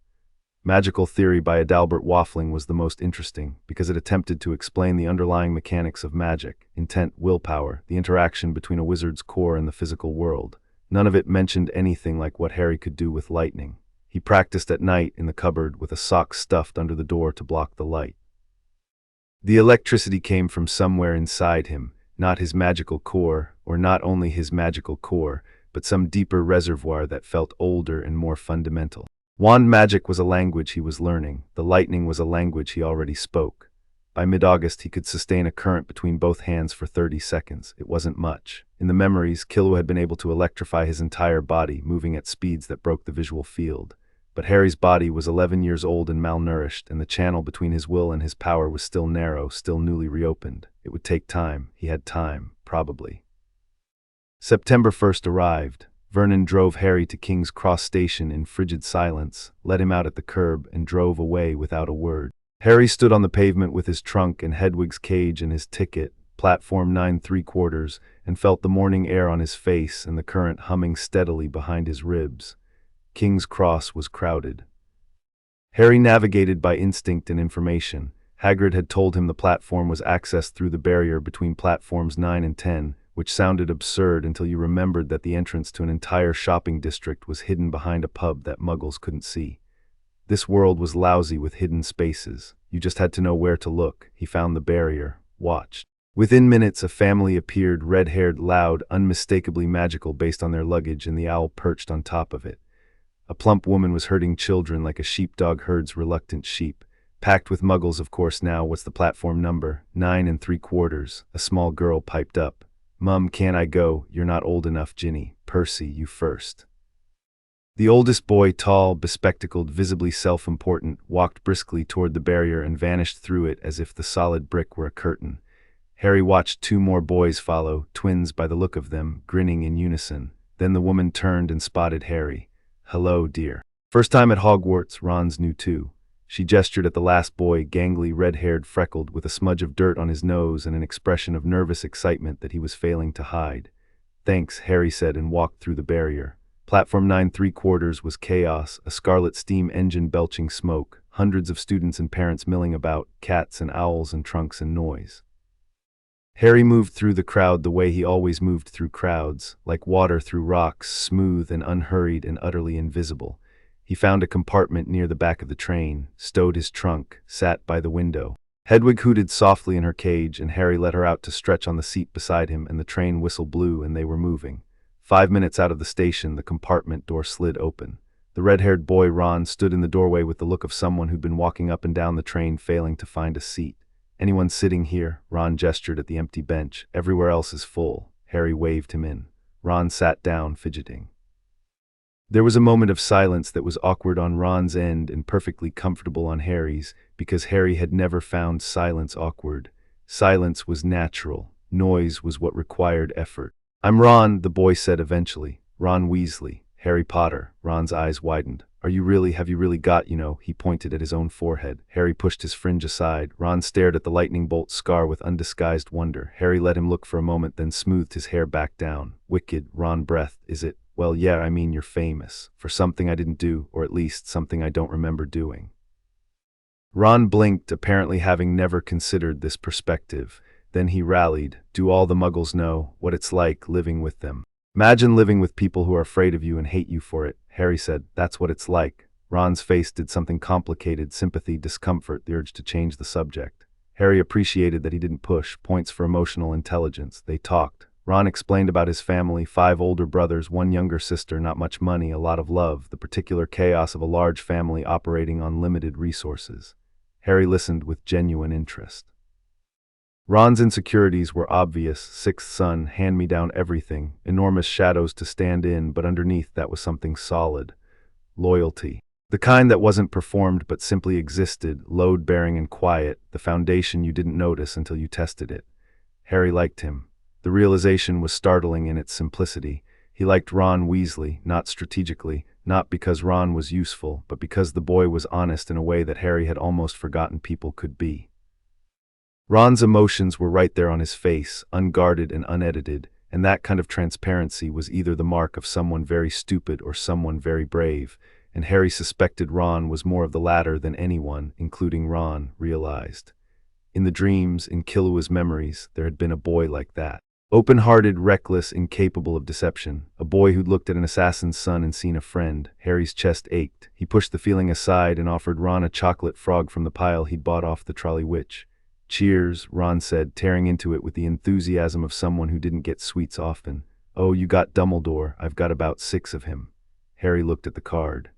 Magical Theory by Adalbert Waffling was the most interesting because it attempted to explain the underlying mechanics of magic, intent, willpower, the interaction between a wizard's core and the physical world. None of it mentioned anything like what Harry could do with lightning. He practiced at night in the cupboard with a sock stuffed under the door to block the light. The electricity came from somewhere inside him, not his magical core, or not only his magical core, but some deeper reservoir that felt older and more fundamental. Wand magic was a language he was learning. The lightning was a language he already spoke. By mid-August, he could sustain a current between both hands for 30 seconds. It wasn't much. In the memories, Killua had been able to electrify his entire body, moving at speeds that broke the visual field. But Harry's body was 11 years old and malnourished, and the channel between his will and his power was still narrow, still newly reopened. It would take time. He had time, probably. September 1st arrived. Vernon drove Harry to King's Cross Station in frigid silence, let him out at the curb, and drove away without a word. Harry stood on the pavement with his trunk and Hedwig's cage and his ticket, platform 9 3/4, and felt the morning air on his face and the current humming steadily behind his ribs. King's Cross was crowded. Harry navigated by instinct and information. Hagrid had told him the platform was accessed through the barrier between platforms 9 and 10, which sounded absurd until you remembered that the entrance to an entire shopping district was hidden behind a pub that Muggles couldn't see. This world was lousy with hidden spaces. You just had to know where to look. He found the barrier, watched. Within minutes, a family appeared, red-haired, loud, unmistakably magical based on their luggage, and the owl perched on top of it. A plump woman was herding children like a sheepdog herds reluctant sheep. Packed with Muggles, of course. Now, what's the platform number? 9 3/4. A small girl piped up. "Mum, can't I go? You're not old enough, Ginny. Percy, you first." The oldest boy, tall, bespectacled, visibly self-important, walked briskly toward the barrier and vanished through it as if the solid brick were a curtain. Harry watched 2 more boys follow, twins by the look of them, grinning in unison. Then the woman turned and spotted Harry. "Hello, dear." First time at Hogwarts, Ron's knew too. She gestured at the last boy, gangly, red-haired, freckled, with a smudge of dirt on his nose and an expression of nervous excitement that he was failing to hide. "Thanks," Harry said and walked through the barrier. Platform 9 3/4 was chaos, a scarlet steam engine belching smoke, hundreds of students and parents milling about, cats and owls and trunks and noise. Harry moved through the crowd the way he always moved through crowds, like water through rocks, smooth and unhurried and utterly invisible. He found a compartment near the back of the train, stowed his trunk, sat by the window. Hedwig hooted softly in her cage, and Harry let her out to stretch on the seat beside him, and the train whistle blew and they were moving. 5 minutes out of the station, the compartment door slid open. The red-haired boy, Ron, stood in the doorway with the look of someone who'd been walking up and down the train failing to find a seat. "Anyone sitting here?" Ron gestured at the empty bench. "Everywhere else is full." Harry waved him in. Ron sat down, fidgeting. There was a moment of silence that was awkward on Ron's end and perfectly comfortable on Harry's, because Harry had never found silence awkward. Silence was natural. Noise was what required effort. "I'm Ron," the boy said eventually. "Ron Weasley. Harry Potter." Ron's eyes widened. Have you really got, He pointed at his own forehead. Harry pushed his fringe aside. Ron stared at the lightning bolt scar with undisguised wonder. Harry let him look for a moment, then smoothed his hair back down. "Wicked," Ron breathed. "Is it?" "Well, yeah, I mean, you're famous. For something I didn't do, or at least something I don't remember doing." Ron blinked, apparently having never considered this perspective. Then he rallied. "Do all the Muggles know what it's like living with them?" "Imagine living with people who are afraid of you and hate you for it," Harry said. "That's what it's like." Ron's face did something complicated, sympathy, discomfort, the urge to change the subject. Harry appreciated that he didn't push, points for emotional intelligence. They talked. Ron explained about his family, 5 older brothers, 1 younger sister, not much money, a lot of love, the particular chaos of a large family operating on limited resources. Harry listened with genuine interest. Ron's insecurities were obvious: sixth son, hand-me-down everything, enormous shadows to stand in, but underneath that was something solid. Loyalty. The kind that wasn't performed but simply existed, load-bearing and quiet, the foundation you didn't notice until you tested it. Harry liked him. The realization was startling in its simplicity. He liked Ron Weasley, not strategically, not because Ron was useful, but because the boy was honest in a way that Harry had almost forgotten people could be. Ron's emotions were right there on his face, unguarded and unedited, and that kind of transparency was either the mark of someone very stupid or someone very brave, and Harry suspected Ron was more of the latter than anyone, including Ron, realized. In the dreams, in Killua's memories, there had been a boy like that. Open-hearted, reckless, incapable of deception. A boy who'd looked at an assassin's son and seen a friend. Harry's chest ached. He pushed the feeling aside and offered Ron a chocolate frog from the pile he'd bought off the trolley witch. "Cheers," Ron said, tearing into it with the enthusiasm of someone who didn't get sweets often. "Oh, you got Dumbledore. I've got about 6 of him." Harry looked at the card.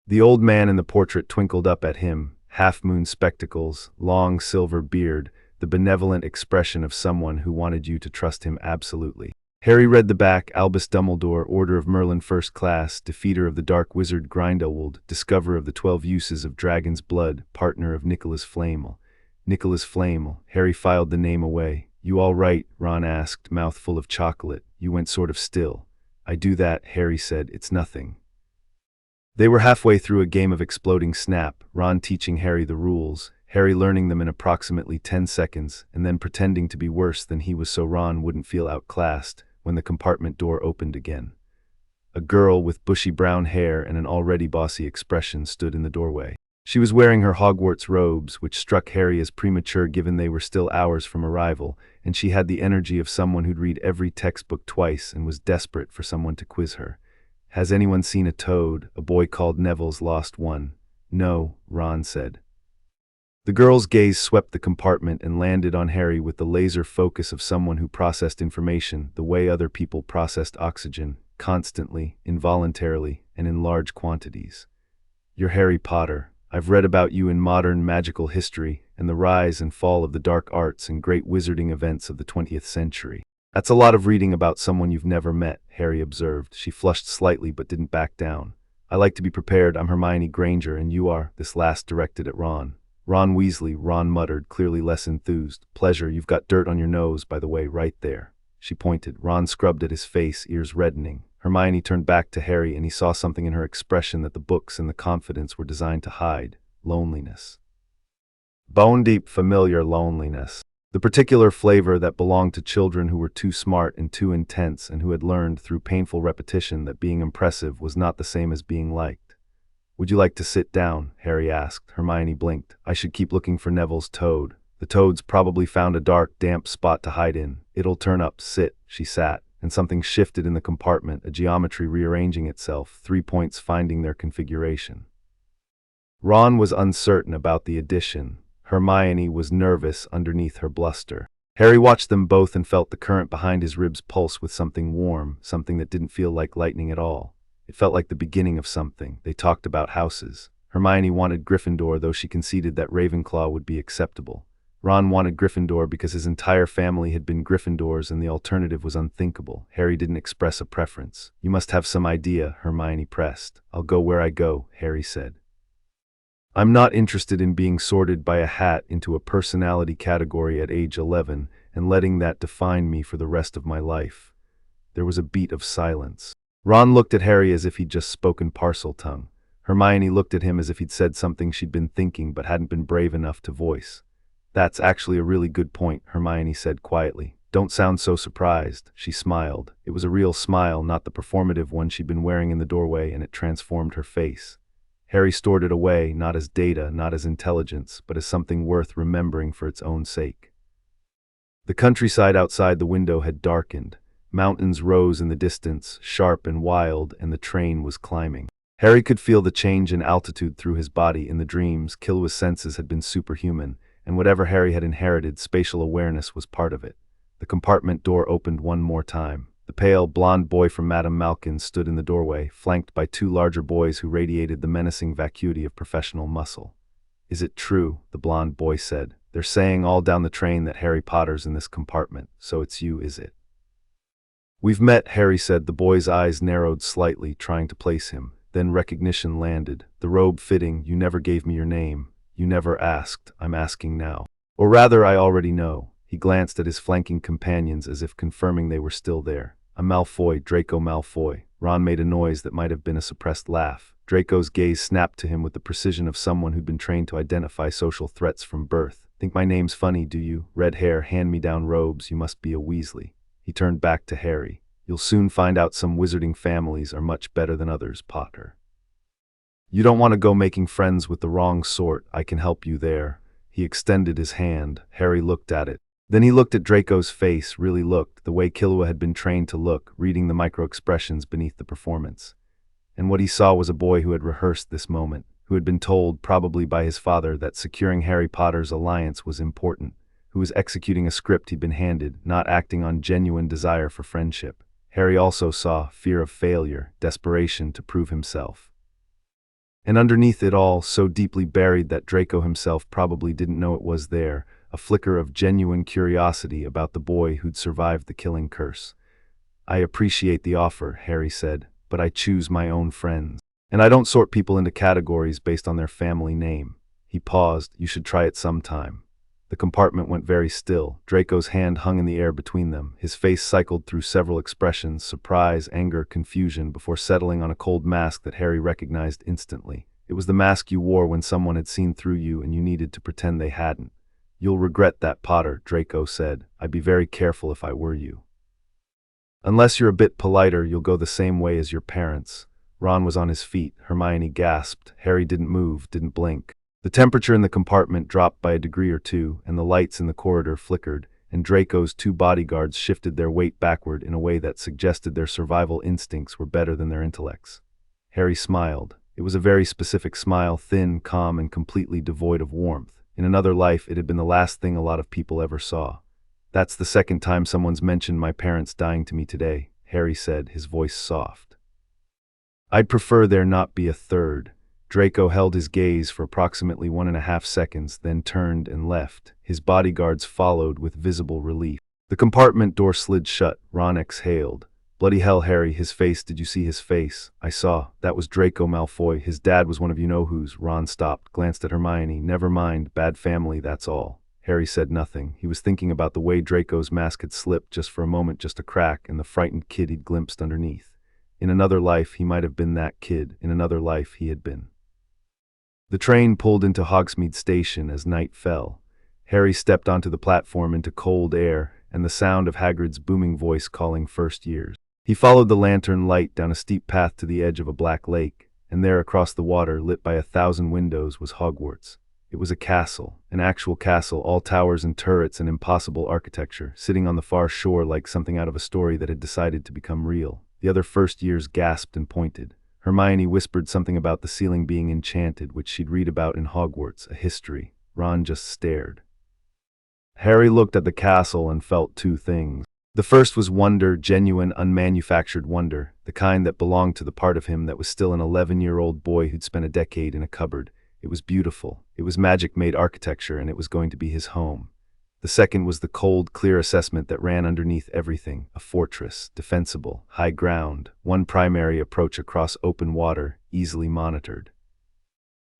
The old man in the portrait twinkled up at him, half-moon spectacles, long silver beard, the benevolent expression of someone who wanted you to trust him absolutely. Harry read the back: Albus Dumbledore, Order of Merlin First Class, Defeater of the Dark Wizard Grindelwald, Discoverer of the 12 Uses of Dragon's Blood, Partner of Nicholas Flamel. Nicholas Flamel. Harry filed the name away. "You all right?" Ron asked, mouth full of chocolate. "You went sort of still." "I do that," Harry said. "It's nothing." They were halfway through a game of exploding snap, Ron teaching Harry the rules, Harry learning them in approximately 10 seconds, and then pretending to be worse than he was so Ron wouldn't feel outclassed, when the compartment door opened again. A girl with bushy brown hair and an already bossy expression stood in the doorway. She was wearing her Hogwarts robes, which struck Harry as premature given they were still hours from arrival, and she had the energy of someone who'd read every textbook twice and was desperate for someone to quiz her. "Has anyone seen a toad?" a boy called Neville's lost one. "No," Ron said. The girl's gaze swept the compartment and landed on Harry with the laser focus of someone who processed information the way other people processed oxygen, constantly, involuntarily, and in large quantities. "You're Harry Potter. I've read about you in modern magical history and the rise and fall of the dark arts and great wizarding events of the 20th century. That's a lot of reading about someone you've never met," Harry observed. She flushed slightly but didn't back down. "I like to be prepared. I'm Hermione Granger and you are," this last directed at Ron. "Ron Weasley," Ron muttered, clearly less enthused. "Pleasure. You've got dirt on your nose, by the way, right there." She pointed. Ron scrubbed at his face, ears reddening. Hermione turned back to Harry and he saw something in her expression that the books and the confidence were designed to hide: loneliness. Bone-deep, familiar loneliness. The particular flavor that belonged to children who were too smart and too intense and who had learned through painful repetition that being impressive was not the same as being liked. "Would you like to sit down?" Harry asked. Hermione blinked. "I should keep looking for Neville's toad. The toad's probably found a dark, damp spot to hide in. It'll turn up. Sit." She sat, and something shifted in the compartment, a geometry rearranging itself, 3 points finding their configuration. Ron was uncertain about the addition. Hermione was nervous underneath her bluster. Harry watched them both and felt the current behind his ribs pulse with something warm, something that didn't feel like lightning at all. It felt like the beginning of something. They talked about houses. Hermione wanted Gryffindor, though she conceded that Ravenclaw would be acceptable. Ron wanted Gryffindor because his entire family had been Gryffindors and the alternative was unthinkable. Harry didn't express a preference. "You must have some idea," Hermione pressed. "I'll go where I go," Harry said. "I'm not interested in being sorted by a hat into a personality category at age 11 and letting that define me for the rest of my life." There was a beat of silence. Ron looked at Harry as if he'd just spoken Parseltongue. Hermione looked at him as if he'd said something she'd been thinking but hadn't been brave enough to voice. "That's actually a really good point," Hermione said quietly. "Don't sound so surprised." She smiled. It was a real smile, not the performative one she'd been wearing in the doorway, and it transformed her face. Harry stored it away, not as data, not as intelligence, but as something worth remembering for its own sake. The countryside outside the window had darkened. Mountains rose in the distance, sharp and wild, and the train was climbing. Harry could feel the change in altitude through his body. In the dreams, Killua's senses had been superhuman, and whatever Harry had inherited, spatial awareness was part of it. The compartment door opened one more time. The pale, blonde boy from Madame Malkin stood in the doorway, flanked by 2 larger boys who radiated the menacing vacuity of professional muscle. Is it true? The blond boy said. They're saying all down the train that Harry Potter's in this compartment, so it's you, is it? We've met, Harry said. The boy's eyes narrowed slightly, trying to place him. Then recognition landed. The robe fitting. You never gave me your name. You never asked. I'm asking now. Or rather, I already know. He glanced at his flanking companions as if confirming they were still there. I'm Malfoy, Draco Malfoy. Ron made a noise that might have been a suppressed laugh. Draco's gaze snapped to him with the precision of someone who'd been trained to identify social threats from birth. Think my name's funny, do you? Red hair, hand-me-down robes, you must be a Weasley. He turned back to Harry. You'll soon find out some wizarding families are much better than others, Potter. You don't want to go making friends with the wrong sort. I can help you there. He extended his hand. Harry looked at it. Then he looked at Draco's face, really looked, the way Killua had been trained to look, reading the micro-expressions beneath the performance. And what he saw was a boy who had rehearsed this moment, who had been told, probably by his father, that securing Harry Potter's alliance was important, who was executing a script he'd been handed, not acting on genuine desire for friendship. Harry also saw fear of failure, desperation to prove himself. And underneath it all, so deeply buried that Draco himself probably didn't know it was there, a flicker of genuine curiosity about the boy who'd survived the killing curse. I appreciate the offer, Harry said, but I choose my own friends. And I don't sort people into categories based on their family name. He paused. You should try it sometime. The compartment went very still. Draco's hand hung in the air between them. His face cycled through several expressions, surprise, anger, confusion, before settling on a cold mask that Harry recognized instantly. It was the mask you wore when someone had seen through you and you needed to pretend they hadn't. You'll regret that, Potter, Draco said. I'd be very careful if I were you. Unless you're a bit politer, you'll go the same way as your parents. Ron was on his feet. Hermione gasped. Harry didn't move, didn't blink. The temperature in the compartment dropped by a degree or two, and the lights in the corridor flickered, and Draco's two bodyguards shifted their weight backward in a way that suggested their survival instincts were better than their intellects. Harry smiled. It was a very specific smile, thin, calm, and completely devoid of warmth. In another life, it had been the last thing a lot of people ever saw. That's the second time someone's mentioned my parents dying to me today, Harry said, his voice soft. I'd prefer there not be a third. Draco held his gaze for approximately 1.5 seconds, then turned and left. His bodyguards followed with visible relief. The compartment door slid shut. Ron exhaled. Bloody hell, Harry, his face, did you see his face? I saw. That was Draco Malfoy. His dad was one of you-know-whos. Ron stopped, glanced at Hermione. Never mind, bad family, that's all. Harry said nothing. He was thinking about the way Draco's mask had slipped just for a moment, just a crack, and the frightened kid he'd glimpsed underneath. In another life, he might have been that kid. In another life, he had been. The train pulled into Hogsmeade Station as night fell. Harry stepped onto the platform into cold air and the sound of Hagrid's booming voice calling first years. He followed the lantern light down a steep path to the edge of a black lake, and there across the water, lit by 1,000 windows, was Hogwarts. It was a castle, an actual castle, all towers and turrets and impossible architecture, sitting on the far shore like something out of a story that had decided to become real. The other first years gasped and pointed. Hermione whispered something about the ceiling being enchanted, which she'd read about in Hogwarts, a history. Ron just stared. Harry looked at the castle and felt two things. The first was wonder, genuine, unmanufactured wonder, the kind that belonged to the part of him that was still an 11-year-old boy who'd spent a decade in a cupboard. It was beautiful. It was magic-made architecture, and it was going to be his home. The second was the cold, clear assessment that ran underneath everything, a fortress, defensible, high ground, one primary approach across open water, easily monitored.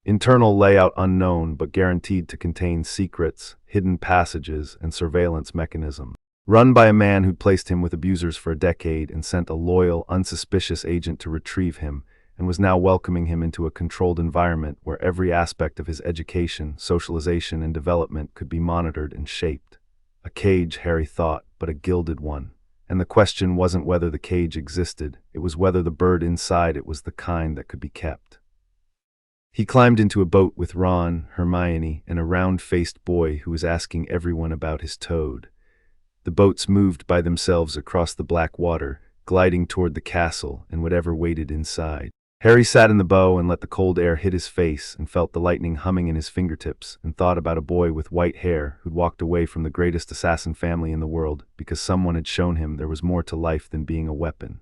Internal layout unknown, but guaranteed to contain secrets, hidden passages, and surveillance mechanisms. Run by a man who'd placed him with abusers for a decade and sent a loyal, unsuspicious agent to retrieve him, and was now welcoming him into a controlled environment where every aspect of his education, socialization, and development could be monitored and shaped. A cage, Harry thought, but a gilded one. And the question wasn't whether the cage existed, it was whether the bird inside it was the kind that could be kept. He climbed into a boat with Ron, Hermione, and a round-faced boy who was asking everyone about his toad. The boats moved by themselves across the black water, gliding toward the castle and whatever waited inside. Harry sat in the bow and let the cold air hit his face and felt the lightning humming in his fingertips and thought about a boy with white hair who'd walked away from the greatest assassin family in the world because someone had shown him there was more to life than being a weapon.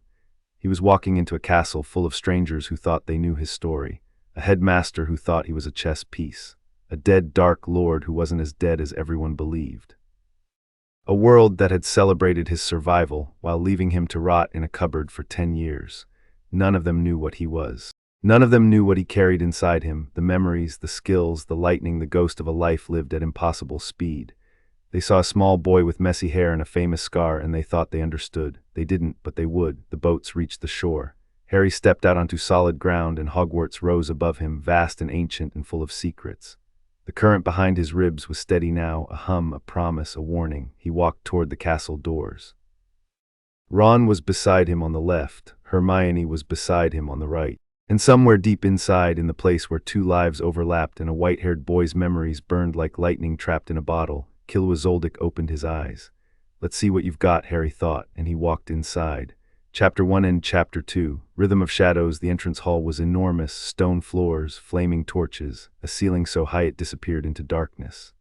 He was walking into a castle full of strangers who thought they knew his story, a headmaster who thought he was a chess piece. a dead dark lord who wasn't as dead as everyone believed. A world that had celebrated his survival while leaving him to rot in a cupboard for 10 years. None of them knew what he was. None of them knew what he carried inside him, the memories, the skills, the lightning, the ghost of a life lived at impossible speed. They saw a small boy with messy hair and a famous scar, and they thought they understood. They didn't, but they would. The boats reached the shore. Harry stepped out onto solid ground, and Hogwarts rose above him, vast and ancient and full of secrets. The current behind his ribs was steady now, a hum, a promise, a warning. He walked toward the castle doors. Ron was beside him on the left. Hermione was beside him on the right. And somewhere deep inside, in the place where two lives overlapped and a white-haired boy's memories burned like lightning trapped in a bottle, Killua Zoldyck opened his eyes. "Let's see what you've got," Harry thought, and he walked inside. Chapter 1 and Chapter 2. Rhythm of Shadows. The entrance hall was enormous, stone floors, flaming torches, a ceiling so high it disappeared into darkness.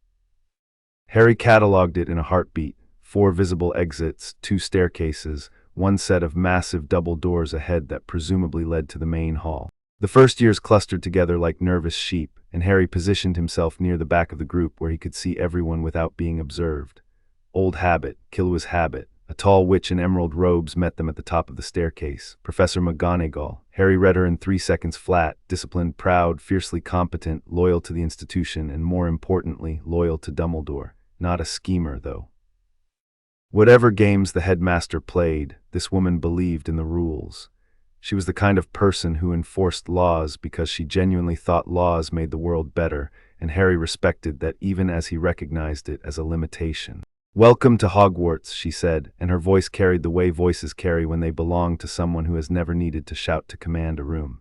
Harry catalogued it in a heartbeat. 4 visible exits, 2 staircases, 1 set of massive double doors ahead that presumably led to the main hall. The first years clustered together like nervous sheep, and Harry positioned himself near the back of the group where he could see everyone without being observed. Old habit, Killua's habit. A tall witch in emerald robes met them at the top of the staircase. Professor McGonagall. Harry read her in 3 seconds flat, disciplined, proud, fiercely competent, loyal to the institution, and more importantly, loyal to Dumbledore. Not a schemer, though. Whatever games the headmaster played, this woman believed in the rules. She was the kind of person who enforced laws because she genuinely thought laws made the world better, and Harry respected that even as he recognized it as a limitation. "Welcome to Hogwarts," she said, and her voice carried the way voices carry when they belong to someone who has never needed to shout to command a room.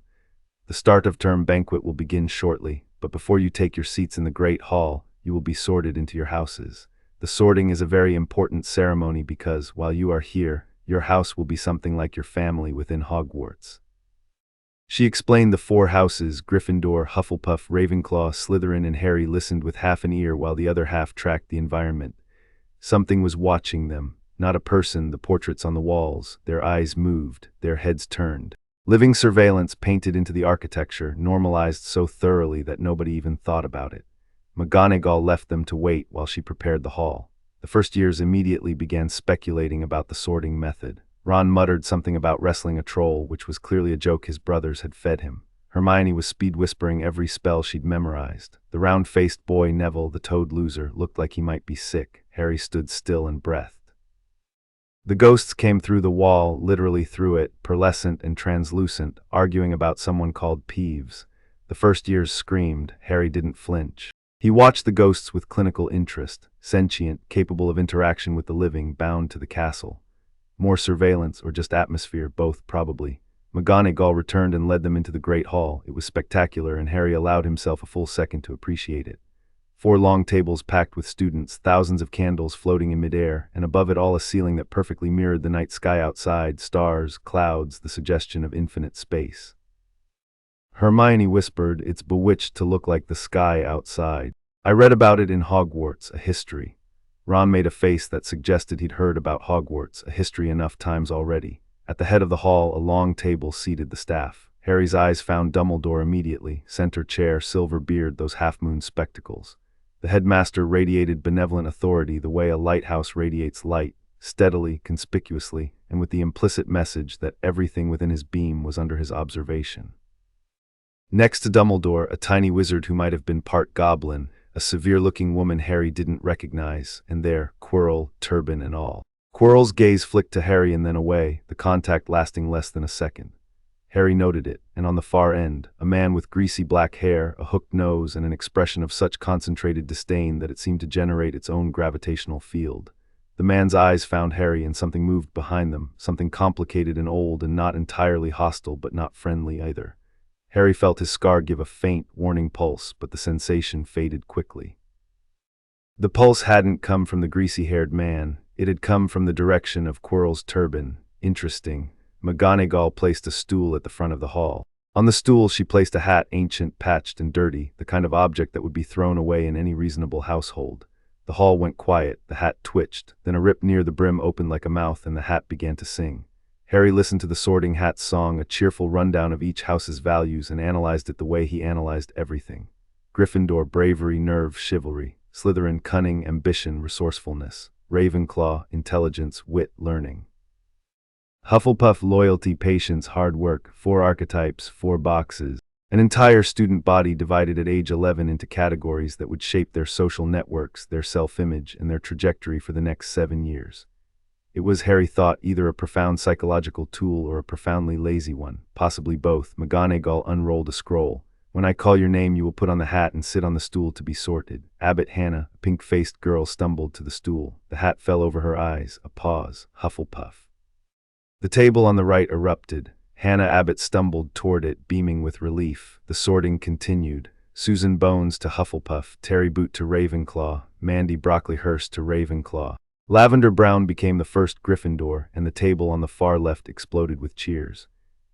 "The start of term banquet will begin shortly, but before you take your seats in the Great Hall, you will be sorted into your houses. The sorting is a very important ceremony because, while you are here, your house will be something like your family within Hogwarts." She explained the 4 houses: Gryffindor, Hufflepuff, Ravenclaw, Slytherin, and Harry listened with half an ear while the other half tracked the environment. Something was watching them. Not a person, the portraits on the walls. Their eyes moved, their heads turned. Living surveillance painted into the architecture, normalized so thoroughly that nobody even thought about it. McGonagall left them to wait while she prepared the hall. The first years immediately began speculating about the sorting method. Ron muttered something about wrestling a troll, which was clearly a joke his brothers had fed him. Hermione was speed-whispering every spell she'd memorized. The round-faced boy, Neville, the toad loser, looked like he might be sick. Harry stood still and breathed. The ghosts came through the wall, literally through it, pearlescent and translucent, arguing about someone called Peeves. The first years screamed. Harry didn't flinch. He watched the ghosts with clinical interest, sentient, capable of interaction with the living, bound to the castle. More surveillance, or just atmosphere, both probably. McGonagall returned and led them into the Great Hall. It was spectacular, and Harry allowed himself a full second to appreciate it. 4 long tables packed with students, thousands of candles floating in midair, and above it all a ceiling that perfectly mirrored the night sky outside, stars, clouds, the suggestion of infinite space. Hermione whispered, "It's bewitched to look like the sky outside. I read about it in Hogwarts, a history." Ron made a face that suggested he'd heard about Hogwarts, a history enough times already. At the head of the hall, a long table seated the staff. Harry's eyes found Dumbledore immediately, center chair, silver beard, those half-moon spectacles. The headmaster radiated benevolent authority the way a lighthouse radiates light, steadily, conspicuously, and with the implicit message that everything within his beam was under his observation. Next to Dumbledore, a tiny wizard who might have been part goblin, a severe-looking woman Harry didn't recognize, and there, Quirrell, turban and all. Quirrell's gaze flicked to Harry and then away, the contact lasting less than a second. Harry noted it, and on the far end, a man with greasy black hair, a hooked nose, and an expression of such concentrated disdain that it seemed to generate its own gravitational field. The man's eyes found Harry, and something moved behind them, something complicated and old and not entirely hostile but not friendly either. Harry felt his scar give a faint, warning pulse, but the sensation faded quickly. The pulse hadn't come from the greasy-haired man. It had come from the direction of Quirrell's turban. Interesting. McGonagall placed a stool at the front of the hall. On the stool she placed a hat, ancient, patched, and dirty, the kind of object that would be thrown away in any reasonable household. The hall went quiet, the hat twitched, then a rip near the brim opened like a mouth and the hat began to sing. Harry listened to the Sorting Hat's song, a cheerful rundown of each house's values, and analyzed it the way he analyzed everything. Gryffindor, bravery, nerve, chivalry. Slytherin, cunning, ambition, resourcefulness. Ravenclaw, intelligence, wit, learning. Hufflepuff, loyalty, patience, hard work. 4 archetypes, 4 boxes. An entire student body divided at age 11 into categories that would shape their social networks, their self-image, and their trajectory for the next 7 years. It was, Harry thought, either a profound psychological tool or a profoundly lazy one, possibly both. McGonagall unrolled a scroll. When I call your name, you will put on the hat and sit on the stool to be sorted. Abbott Hannah, a pink-faced girl, stumbled to the stool. The hat fell over her eyes. A pause. Hufflepuff. The table on the right erupted. Hannah Abbott stumbled toward it, beaming with relief. The sorting continued. Susan Bones to Hufflepuff, Terry Boot to Ravenclaw, Mandy Brocklehurst to Ravenclaw. Lavender Brown became the first Gryffindor, and the table on the far left exploded with cheers.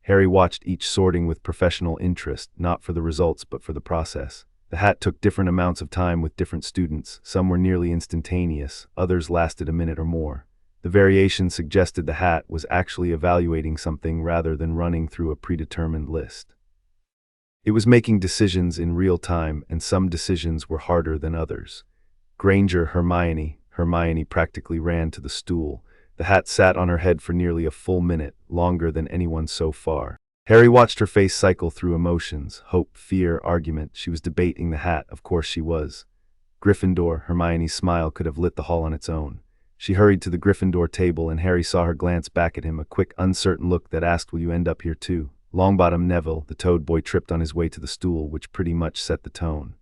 Harry watched each sorting with professional interest, not for the results but for the process. The hat took different amounts of time with different students. Some were nearly instantaneous, others lasted a minute or more. The variation suggested the hat was actually evaluating something rather than running through a predetermined list. It was making decisions in real time, and some decisions were harder than others. Granger, Hermione practically ran to the stool. The hat sat on her head for nearly a full minute, longer than anyone so far. Harry watched her face cycle through emotions, hope, fear, argument. She was debating the hat, of course she was. Gryffindor, Hermione's smile could have lit the hall on its own. She hurried to the Gryffindor table, and Harry saw her glance back at him, a quick, uncertain look that asked, will you end up here too? Longbottom Neville, the Toad Boy, tripped on his way to the stool, which pretty much set the tone.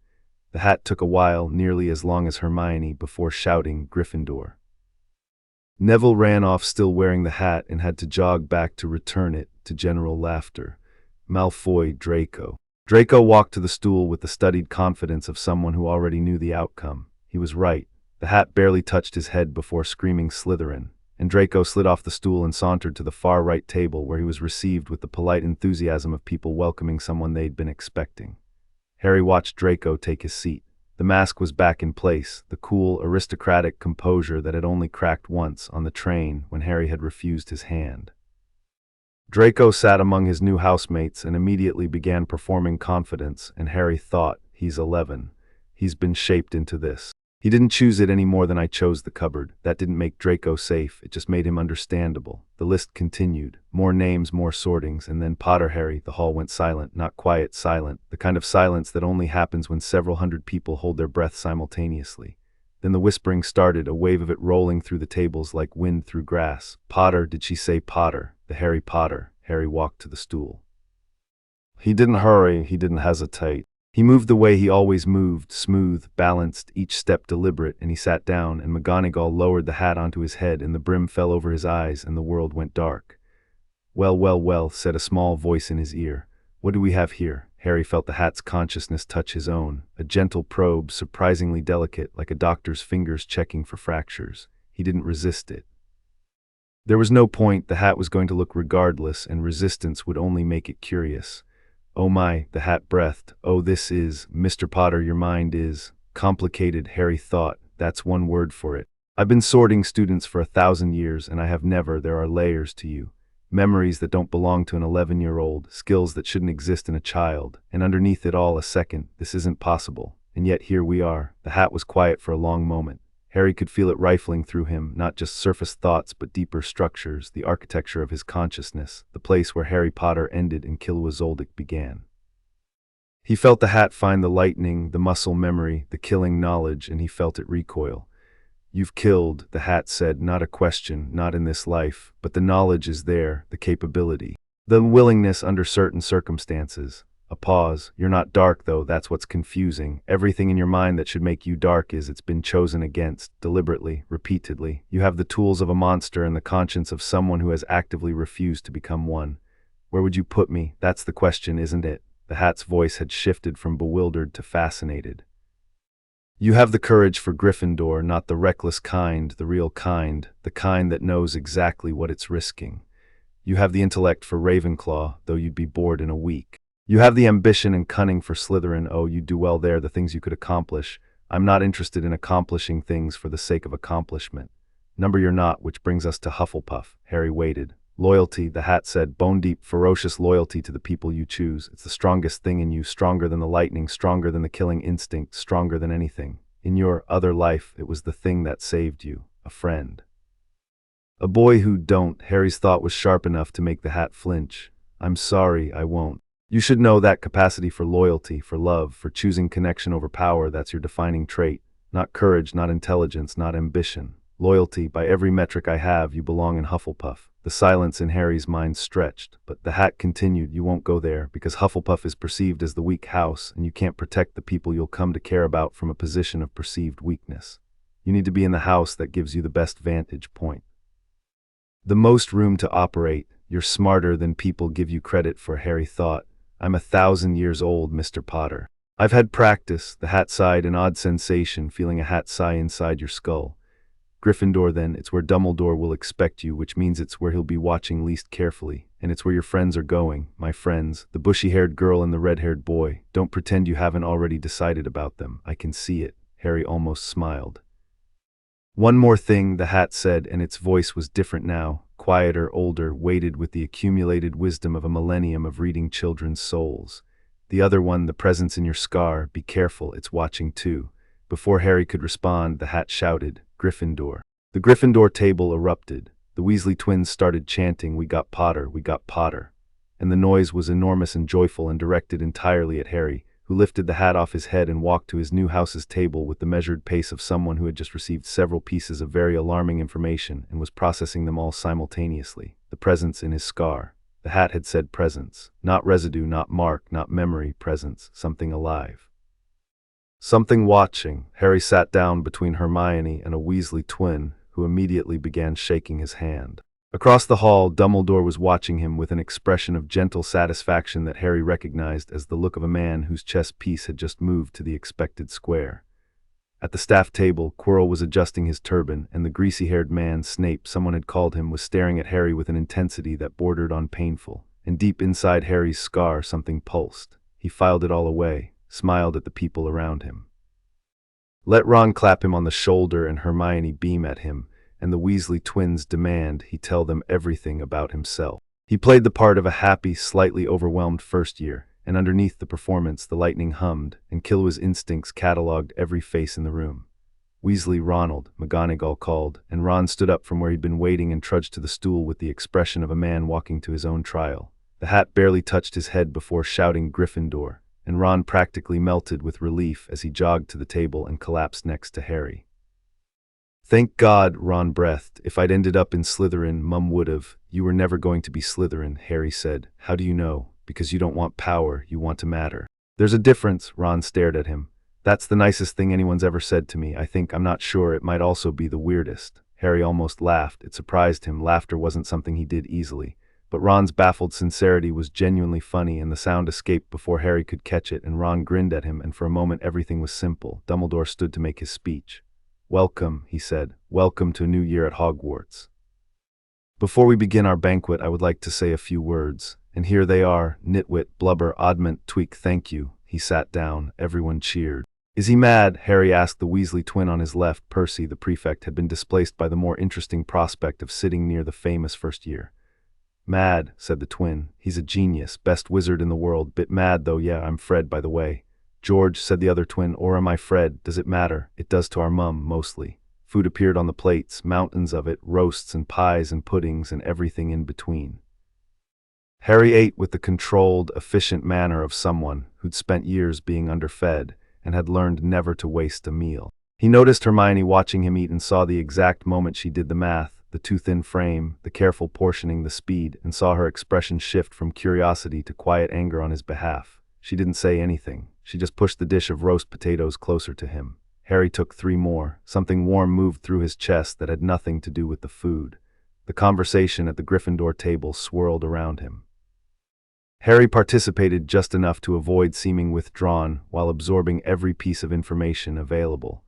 The hat took a while, nearly as long as Hermione, before shouting, Gryffindor. Neville ran off still wearing the hat and had to jog back to return it, to general laughter. Malfoy, Draco. Draco walked to the stool with the studied confidence of someone who already knew the outcome. He was right. The hat barely touched his head before screaming Slytherin, and Draco slid off the stool and sauntered to the far right table, where he was received with the polite enthusiasm of people welcoming someone they'd been expecting. Harry watched Draco take his seat. The mask was back in place, the cool, aristocratic composure that had only cracked once on the train when Harry had refused his hand. Draco sat among his new housemates and immediately began performing confidence, and Harry thought, he's 11. He's been shaped into this. He didn't choose it any more than I chose the cupboard. That didn't make Draco safe, it just made him understandable. The list continued. More names, more sortings, and then Potter Harry. The hall went silent, not quiet, silent, the kind of silence that only happens when several hundred people hold their breath simultaneously. Then the whispering started, a wave of it rolling through the tables like wind through grass. Potter, did she say Potter? The Harry Potter. Harry walked to the stool. He didn't hurry, he didn't hesitate. He moved the way he always moved, smooth, balanced, each step deliberate, and he sat down, and McGonagall lowered the hat onto his head, and the brim fell over his eyes, and the world went dark. Well, well, well, said a small voice in his ear. What do we have here? Harry felt the hat's consciousness touch his own, a gentle probe, surprisingly delicate, like a doctor's fingers checking for fractures. He didn't resist it. There was no point, the hat was going to look regardless, and resistance would only make it curious. Oh my, the hat breathed. Oh, this is, Mr. Potter, your mind is complicated, Harry thought. That's one word for it. I've been sorting students for 1,000 years, and I have never, there are layers to you. Memories that don't belong to an 11-year-old, skills that shouldn't exist in a child, and underneath it all a second, this isn't possible. And yet here we are. The hat was quiet for a long moment. Harry could feel it rifling through him, not just surface thoughts but deeper structures, the architecture of his consciousness, the place where Harry Potter ended and Killua Zoldyck began. He felt the hat find the lightning, the muscle memory, the killing knowledge, and he felt it recoil. You've killed, the hat said, not a question, not in this life, but the knowledge is there, the capability, the willingness under certain circumstances. A pause. You're not dark though, that's what's confusing. Everything in your mind that should make you dark it's been chosen against, deliberately, repeatedly. You have the tools of a monster and the conscience of someone who has actively refused to become one. Where would you put me? That's the question, isn't it? The hat's voice had shifted from bewildered to fascinated. You have the courage for Gryffindor, not the reckless kind, the real kind, the kind that knows exactly what it's risking. You have the intellect for Ravenclaw, though you'd be bored in a week. You have the ambition and cunning for Slytherin. Oh, you'd do well there, the things you could accomplish. I'm not interested in accomplishing things for the sake of accomplishment. Number you're not, which brings us to Hufflepuff. Harry waited. Loyalty, the hat said, bone-deep, ferocious loyalty to the people you choose. It's the strongest thing in you, stronger than the lightning, stronger than the killing instinct, stronger than anything. In your other life, it was the thing that saved you, a friend. A boy who don't, Harry's thought was sharp enough to make the hat flinch. I'm sorry, I won't. You should know that capacity for loyalty, for love, for choosing connection over power, that's your defining trait. Not courage, not intelligence, not ambition. Loyalty, by every metric I have, you belong in Hufflepuff. The silence in Harry's mind stretched, but the hat continued, you won't go there, because Hufflepuff is perceived as the weak house, and you can't protect the people you'll come to care about from a position of perceived weakness. You need to be in the house that gives you the best vantage point. The most room to operate. You're smarter than people give you credit for, Harry thought. I'm 1,000 years old, Mr. Potter. I've had practice, the hat sighed, an odd sensation, feeling a hat sigh inside your skull. Gryffindor then, it's where Dumbledore will expect you, which means it's where he'll be watching least carefully, and it's where your friends are going, my friends, the bushy-haired girl and the red-haired boy. Don't pretend you haven't already decided about them, I can see it. Harry almost smiled. One more thing, the hat said, and its voice was different now, quieter, older, weighted with the accumulated wisdom of a millennium of reading children's souls. The other one, the presence in your scar, be careful, it's watching too. Before Harry could respond, the hat shouted, Gryffindor. The Gryffindor table erupted. The Weasley twins started chanting, we got Potter, we got Potter. And the noise was enormous and joyful and directed entirely at Harry, who lifted the hat off his head and walked to his new house's table with the measured pace of someone who had just received several pieces of very alarming information and was processing them all simultaneously. The presence in his scar. The hat had said presence, not residue, not mark, not memory, presence, something alive. Something watching. Harry sat down between Hermione and a Weasley twin, who immediately began shaking his hand. Across the hall, Dumbledore was watching him with an expression of gentle satisfaction that Harry recognized as the look of a man whose chess piece had just moved to the expected square. At the staff table, Quirrell was adjusting his turban, and the greasy-haired man, Snape, someone had called him, was staring at Harry with an intensity that bordered on painful. And deep inside Harry's scar, something pulsed. He filed it all away, smiled at the people around him. Let Ron clap him on the shoulder and Hermione beam at him, and the Weasley twins demand he tell them everything about himself. He played the part of a happy, slightly overwhelmed first year, and underneath the performance the lightning hummed, and Killua's instincts catalogued every face in the room. Weasley, Ronald, McGonagall called, and Ron stood up from where he'd been waiting and trudged to the stool with the expression of a man walking to his own trial. The hat barely touched his head before shouting Gryffindor, and Ron practically melted with relief as he jogged to the table and collapsed next to Harry. Thank God, Ron breathed. If I'd ended up in Slytherin, Mum would've. You were never going to be Slytherin, Harry said. How do you know? Because you don't want power, you want to matter. There's a difference, Ron stared at him. That's the nicest thing anyone's ever said to me. I'm not sure, it might also be the weirdest. Harry almost laughed. It surprised him. Laughter wasn't something he did easily. But Ron's baffled sincerity was genuinely funny, and the sound escaped before Harry could catch it, and Ron grinned at him, and for a moment everything was simple. Dumbledore stood to make his speech. Welcome, he said. Welcome to a new year at Hogwarts. Before we begin our banquet, I would like to say a few words. And here they are, nitwit, blubber, oddment, tweak, thank you. He sat down. Everyone cheered. Is he mad? Harry asked the Weasley twin on his left. Percy, the prefect, had been displaced by the more interesting prospect of sitting near the famous first year. Mad, said the twin. He's a genius, best wizard in the world. Bit mad though, yeah, I'm Fred, by the way. George, said the other twin, or am I Fred? Does it matter? It does to our mum, mostly. Food appeared on the plates, mountains of it, roasts and pies and puddings and everything in between. Harry ate with the controlled, efficient manner of someone who'd spent years being underfed and had learned never to waste a meal. He noticed Hermione watching him eat and saw the exact moment she did the math, the too thin frame, the careful portioning, the speed, and saw her expression shift from curiosity to quiet anger on his behalf. She didn't say anything. She just pushed the dish of roast potatoes closer to him. Harry took 3 more. Something warm moved through his chest that had nothing to do with the food. The conversation at the Gryffindor table swirled around him. Harry participated just enough to avoid seeming withdrawn while absorbing every piece of information available.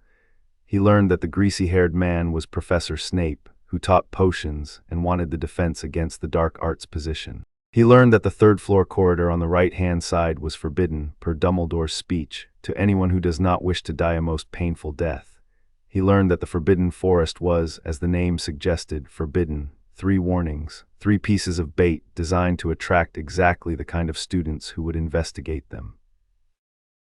He learned that the greasy-haired man was Professor Snape, who taught potions and wanted the defense against the dark arts position. He learned that the third-floor corridor on the right-hand side was forbidden, per Dumbledore's speech, to anyone who does not wish to die a most painful death. He learned that the Forbidden Forest was, as the name suggested, forbidden, 3 warnings, 3 pieces of bait designed to attract exactly the kind of students who would investigate them.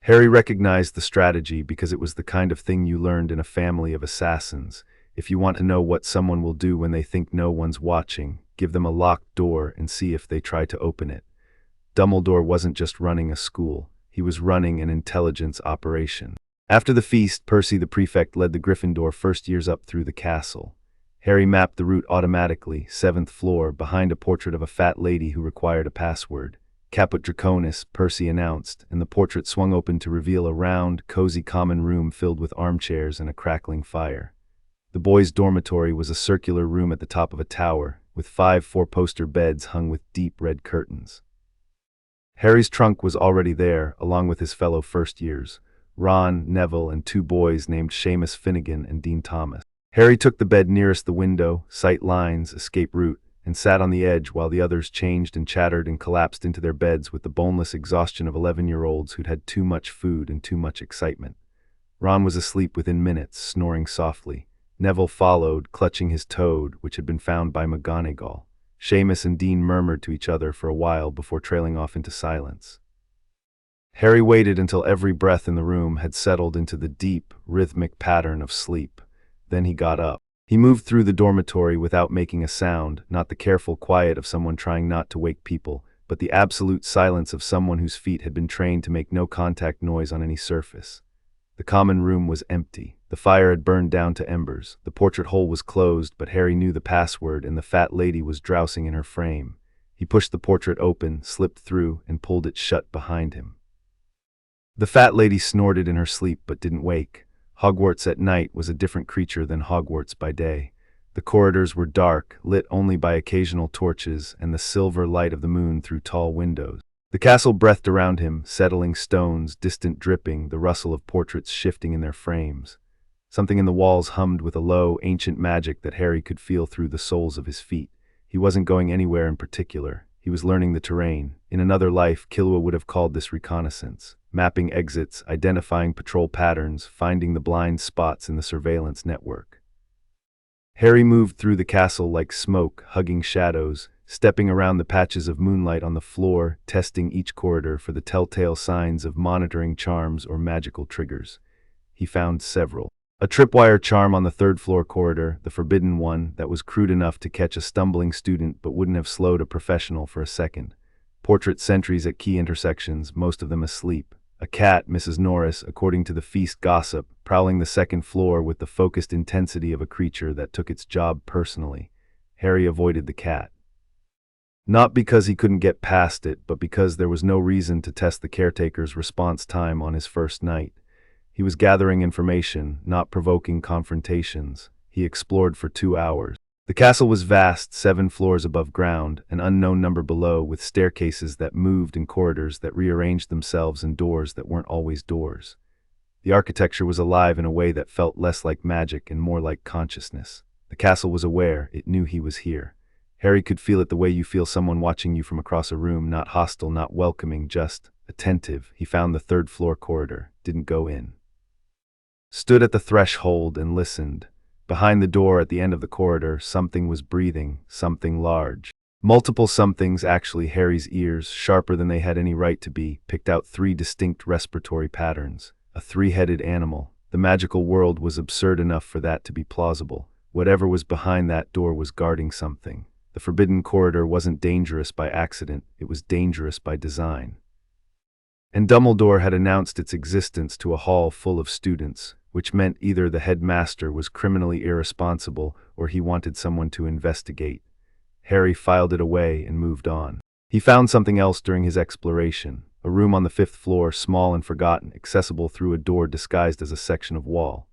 Harry recognized the strategy because it was the kind of thing you learned in a family of assassins. If you want to know what someone will do when they think no one's watching, give them a locked door and see if they try to open it. Dumbledore wasn't just running a school, he was running an intelligence operation. After the feast, Percy the prefect led the Gryffindor first years up through the castle. Harry mapped the route automatically, 7th floor, behind a portrait of a fat lady who required a password. Caput Draconis, Percy announced, and the portrait swung open to reveal a round, cozy common room filled with armchairs and a crackling fire. The boys' dormitory was a circular room at the top of a tower, with 5 4-poster beds hung with deep red curtains. Harry's trunk was already there, along with his fellow first years, Ron, Neville, and 2 boys named Seamus Finnegan and Dean Thomas. Harry took the bed nearest the window, sight lines, escape route, and sat on the edge while the others changed and chattered and collapsed into their beds with the boneless exhaustion of 11-year-olds who'd had too much food and too much excitement. Ron was asleep within minutes, snoring softly. Neville followed, clutching his toad, which had been found by McGonagall. Seamus and Dean murmured to each other for a while before trailing off into silence. Harry waited until every breath in the room had settled into the deep, rhythmic pattern of sleep. Then he got up. He moved through the dormitory without making a sound, not the careful quiet of someone trying not to wake people, but the absolute silence of someone whose feet had been trained to make no contact noise on any surface. The common room was empty. The fire had burned down to embers. The portrait hole was closed, but Harry knew the password, and the fat lady was drowsing in her frame. He pushed the portrait open, slipped through, and pulled it shut behind him. The fat lady snorted in her sleep but didn't wake. Hogwarts at night was a different creature than Hogwarts by day. The corridors were dark, lit only by occasional torches and the silver light of the moon through tall windows. The castle breathed around him, settling stones, distant dripping, the rustle of portraits shifting in their frames. Something in the walls hummed with a low, ancient magic that Harry could feel through the soles of his feet. He wasn't going anywhere in particular. He was learning the terrain. In another life, Killua would have called this reconnaissance. Mapping exits, identifying patrol patterns, finding the blind spots in the surveillance network. Harry moved through the castle like smoke, hugging shadows, stepping around the patches of moonlight on the floor, testing each corridor for the telltale signs of monitoring charms or magical triggers. He found several. A tripwire charm on the 3rd floor corridor, the forbidden one, that was crude enough to catch a stumbling student but wouldn't have slowed a professional for a second. Portrait sentries at key intersections, most of them asleep. A cat, Mrs. Norris, according to the feast gossip, prowling the 2nd floor with the focused intensity of a creature that took its job personally. Harry avoided the cat. Not because he couldn't get past it, but because there was no reason to test the caretaker's response time on his first night. He was gathering information, not provoking confrontations. He explored for 2 hours. The castle was vast, 7 floors above ground, an unknown number below, with staircases that moved and corridors that rearranged themselves and doors that weren't always doors. The architecture was alive in a way that felt less like magic and more like consciousness. The castle was aware, it knew he was here. Harry could feel it the way you feel someone watching you from across a room, not hostile, not welcoming, just attentive. He found the 3rd floor corridor, didn't go in. Stood at the threshold and listened. Behind the door at the end of the corridor, something was breathing, something large. Multiple somethings, actually. Harry's ears, sharper than they had any right to be, picked out 3 distinct respiratory patterns. A 3-headed animal. The magical world was absurd enough for that to be plausible. Whatever was behind that door was guarding something. The forbidden corridor wasn't dangerous by accident, it was dangerous by design. And Dumbledore had announced its existence to a hall full of students, which meant either the headmaster was criminally irresponsible or he wanted someone to investigate. Harry filed it away and moved on. He found something else during his exploration, a room on the 5th floor, small and forgotten, accessible through a door disguised as a section of wall.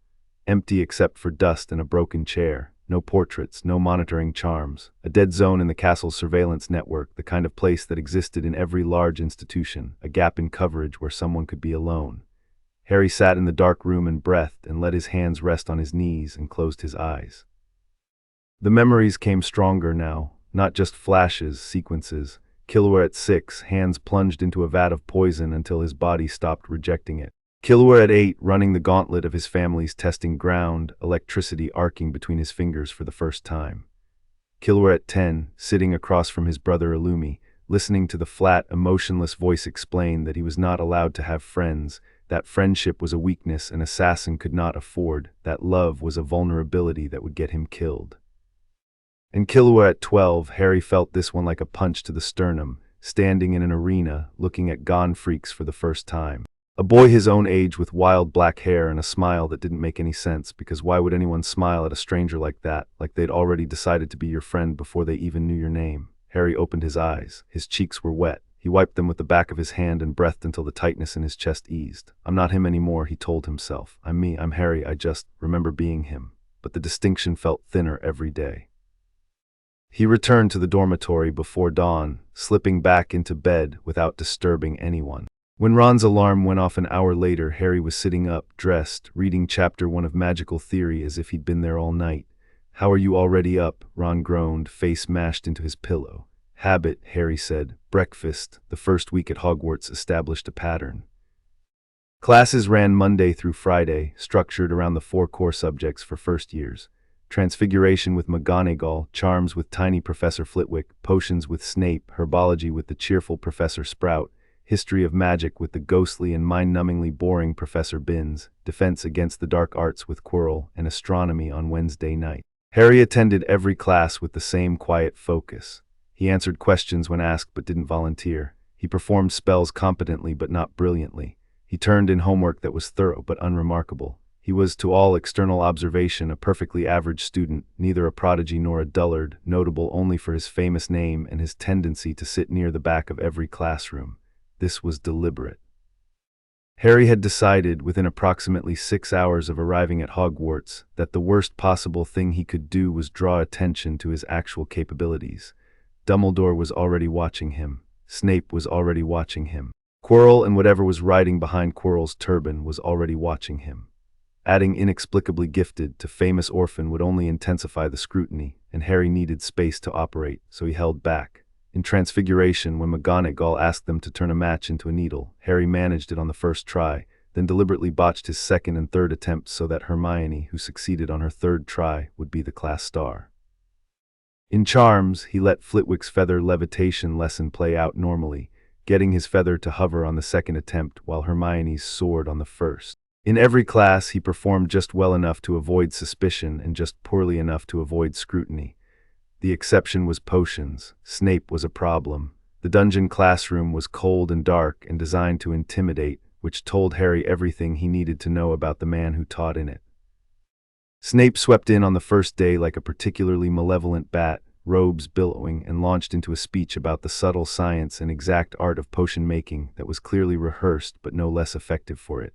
Empty except for dust and a broken chair. No portraits, no monitoring charms. A dead zone in the castle's surveillance network, the kind of place that existed in every large institution, a gap in coverage where someone could be alone. Harry sat in the dark room and breathed and let his hands rest on his knees and closed his eyes. The memories came stronger now, not just flashes, sequences. Killua at 6, hands plunged into a vat of poison until his body stopped rejecting it. Killua at 8, running the gauntlet of his family's testing ground, electricity arcing between his fingers for the first time. Killua at 10, sitting across from his brother Illumi, listening to the flat, emotionless voice explain that he was not allowed to have friends, that friendship was a weakness an assassin could not afford, that love was a vulnerability that would get him killed. And Killua at 12, Harry felt this one like a punch to the sternum, standing in an arena, looking at gone freaks for the first time. A boy his own age with wild black hair and a smile that didn't make any sense, because why would anyone smile at a stranger like that, like they'd already decided to be your friend before they even knew your name? Harry opened his eyes. His cheeks were wet. He wiped them with the back of his hand and breathed until the tightness in his chest eased. I'm not him anymore, he told himself. I'm me, I'm Harry, I just remember being him. But the distinction felt thinner every day. He returned to the dormitory before dawn, slipping back into bed without disturbing anyone. When Ron's alarm went off an hour later, Harry was sitting up, dressed, reading chapter 1 of Magical Theory as if he'd been there all night. How are you already up? Ron groaned, face mashed into his pillow. Habit, Harry said. Breakfast. The first week at Hogwarts established a pattern. Classes ran Monday through Friday, structured around the 4 core subjects for first years. Transfiguration with McGonagall, Charms with tiny Professor Flitwick, Potions with Snape, Herbology with the cheerful Professor Sprout, History of Magic with the ghostly and mind-numbingly boring Professor Binns, Defense Against the Dark Arts with Quirrell, and Astronomy on Wednesday night. Harry attended every class with the same quiet focus. He answered questions when asked but didn't volunteer. He performed spells competently but not brilliantly. He turned in homework that was thorough but unremarkable. He was, to all external observation, a perfectly average student, neither a prodigy nor a dullard, notable only for his famous name and his tendency to sit near the back of every classroom. This was deliberate. Harry had decided, within approximately 6 hours of arriving at Hogwarts, that the worst possible thing he could do was draw attention to his actual capabilities. Dumbledore was already watching him. Snape was already watching him. Quirrell and whatever was riding behind Quirrell's turban was already watching him. Adding inexplicably gifted to famous orphan would only intensify the scrutiny, and Harry needed space to operate, so he held back. In Transfiguration, when McGonagall asked them to turn a match into a needle, Harry managed it on the first try, then deliberately botched his second and third attempts so that Hermione, who succeeded on her third try, would be the class star. In Charms, he let Flitwick's feather levitation lesson play out normally, getting his feather to hover on the second attempt while Hermione's soared on the first. In every class, he performed just well enough to avoid suspicion and just poorly enough to avoid scrutiny. The exception was potions. Snape was a problem. The dungeon classroom was cold and dark and designed to intimidate, which told Harry everything he needed to know about the man who taught in it. Snape swept in on the first day like a particularly malevolent bat, robes billowing, and launched into a speech about the subtle science and exact art of potion making that was clearly rehearsed but no less effective for it.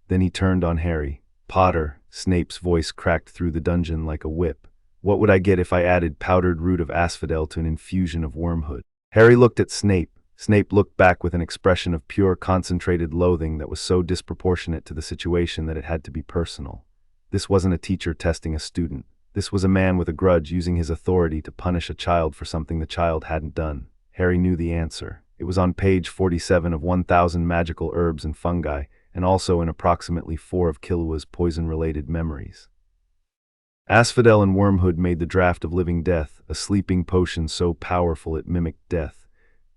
Then he turned on Harry. Potter, Snape's voice cracked through the dungeon like a whip. What would I get if I added powdered root of asphodel to an infusion of wormwood? Harry looked at Snape. Snape looked back with an expression of pure concentrated loathing that was so disproportionate to the situation that it had to be personal. This wasn't a teacher testing a student. This was a man with a grudge using his authority to punish a child for something the child hadn't done. Harry knew the answer. It was on page 47 of 1,000 Magical Herbs and Fungi, and also in approximately 4 of Killua's poison-related memories. Asphodel and wormwood made the draught of living death, a sleeping potion so powerful it mimicked death.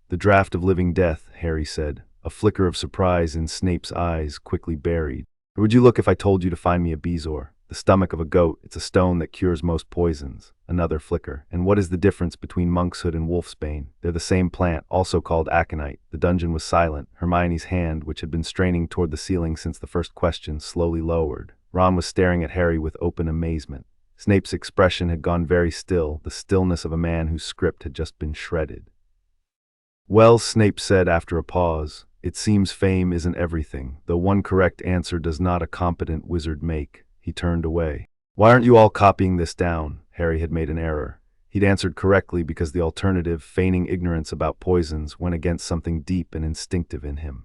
The draught of living death, Harry said, a flicker of surprise in Snape's eyes quickly buried. Or would you look if I told you to find me a bezoar? The stomach of a goat, it's a stone that cures most poisons. Another flicker. And what is the difference between monkshood and wolfsbane? They're the same plant, also called aconite. The dungeon was silent. Hermione's hand, which had been straining toward the ceiling since the first question, slowly lowered. Ron was staring at Harry with open amazement. Snape's expression had gone very still, the stillness of a man whose script had just been shredded. Well, Snape said after a pause, it seems fame isn't everything, though one correct answer does not a competent wizard make. He turned away. Why aren't you all copying this down? Harry had made an error. He'd answered correctly because the alternative, feigning ignorance about poisons, went against something deep and instinctive in him.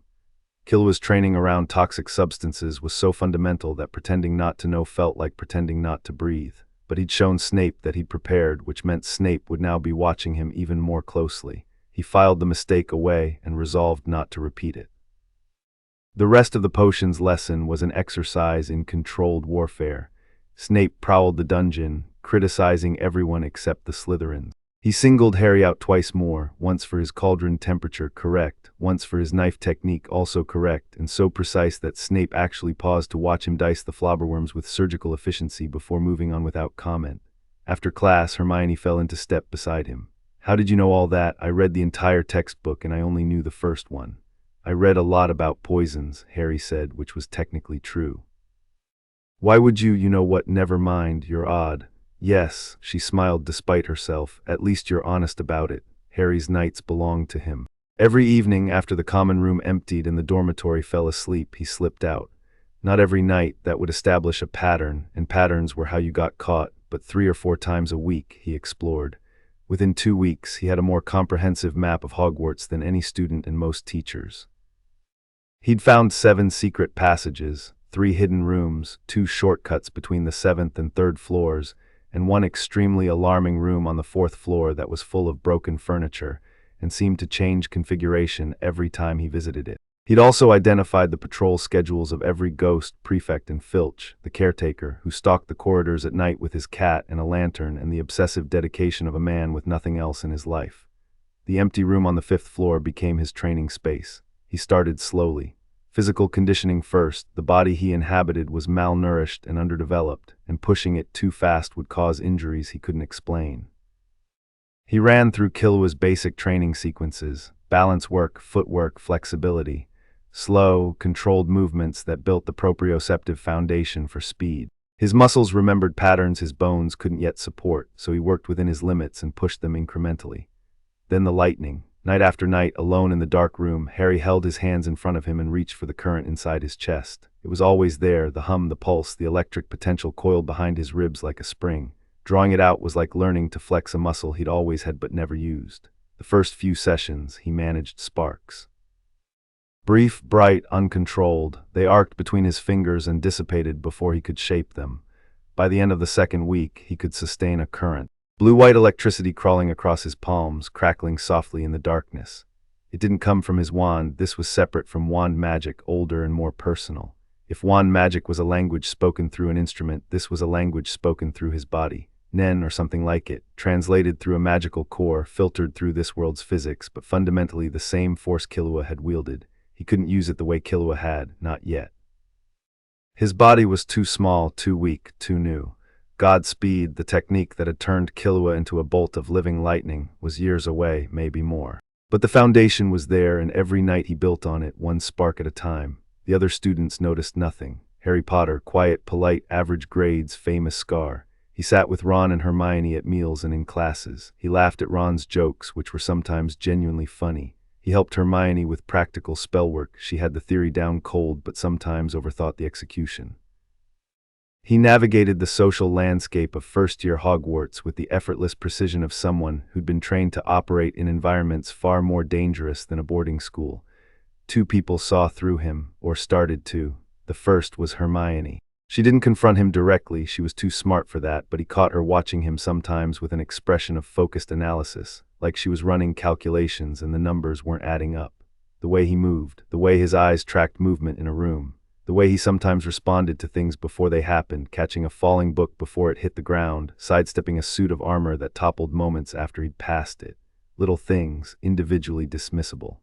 Killua's training around toxic substances was so fundamental that pretending not to know felt like pretending not to breathe. But he'd shown Snape that he'd prepared, which meant Snape would now be watching him even more closely. He filed the mistake away and resolved not to repeat it. The rest of the potions lesson was an exercise in controlled warfare. Snape prowled the dungeon, criticizing everyone except the Slytherins. He singled Harry out twice more, once for his cauldron temperature correct, once for his knife technique also correct, and so precise that Snape actually paused to watch him dice the flobberworms with surgical efficiency before moving on without comment. After class, Hermione fell into step beside him. "How did you know all that? I read the entire textbook and I only knew the first one." "I read a lot about poisons," Harry said, which was technically true. "Why would you? You know what? Never mind, you're odd." "Yes," she smiled despite herself, "at least you're honest about it." Harry's nights belonged to him. Every evening, after the common room emptied and the dormitory fell asleep, he slipped out. Not every night, that would establish a pattern, and patterns were how you got caught, but 3 or 4 times a week, he explored. Within 2 weeks, he had a more comprehensive map of Hogwarts than any student and most teachers. He'd found 7 secret passages, 3 hidden rooms, 2 shortcuts between the 7th and 3rd floors, and one extremely alarming room on the 4th floor that was full of broken furniture and seemed to change configuration every time he visited it. He'd also identified the patrol schedules of every ghost, prefect, and Filch, the caretaker, who stalked the corridors at night with his cat and a lantern, and the obsessive dedication of a man with nothing else in his life. The empty room on the 5th floor became his training space. He started slowly. Physical conditioning first. The body he inhabited was malnourished and underdeveloped, and pushing it too fast would cause injuries he couldn't explain. He ran through Killua's basic training sequences: balance work, footwork, flexibility. Slow, controlled movements that built the proprioceptive foundation for speed. His muscles remembered patterns his bones couldn't yet support, so he worked within his limits and pushed them incrementally. Then the lightning. Night after night, alone in the dark room, Harry held his hands in front of him and reached for the current inside his chest. It was always there, the hum, the pulse, the electric potential coiled behind his ribs like a spring. Drawing it out was like learning to flex a muscle he'd always had but never used. The first few sessions, he managed sparks. Brief, bright, uncontrolled, they arced between his fingers and dissipated before he could shape them. By the end of the 2nd week, he could sustain a current. Blue-white electricity crawling across his palms, crackling softly in the darkness. It didn't come from his wand. This was separate from wand magic, older and more personal. If wand magic was a language spoken through an instrument, this was a language spoken through his body. Nen, or something like it, translated through a magical core, filtered through this world's physics, but fundamentally the same force Killua had wielded. He couldn't use it the way Killua had, not yet. His body was too small, too weak, too new. Godspeed, the technique that had turned Killua into a bolt of living lightning, was years away, maybe more. But the foundation was there, and every night he built on it, one spark at a time. The other students noticed nothing. Harry Potter, quiet, polite, average grades, famous scar. He sat with Ron and Hermione at meals and in classes. He laughed at Ron's jokes, which were sometimes genuinely funny. He helped Hermione with practical spellwork. She had the theory down cold, but sometimes overthought the execution. He navigated the social landscape of first-year Hogwarts with the effortless precision of someone who'd been trained to operate in environments far more dangerous than a boarding school. 2 people saw through him, or started to. The first was Hermione. She didn't confront him directly, she was too smart for that, but he caught her watching him sometimes with an expression of focused analysis, like she was running calculations and the numbers weren't adding up. The way he moved, the way his eyes tracked movement in a room. The way he sometimes responded to things before they happened, catching a falling book before it hit the ground, sidestepping a suit of armor that toppled moments after he'd passed it. Little things, individually dismissible.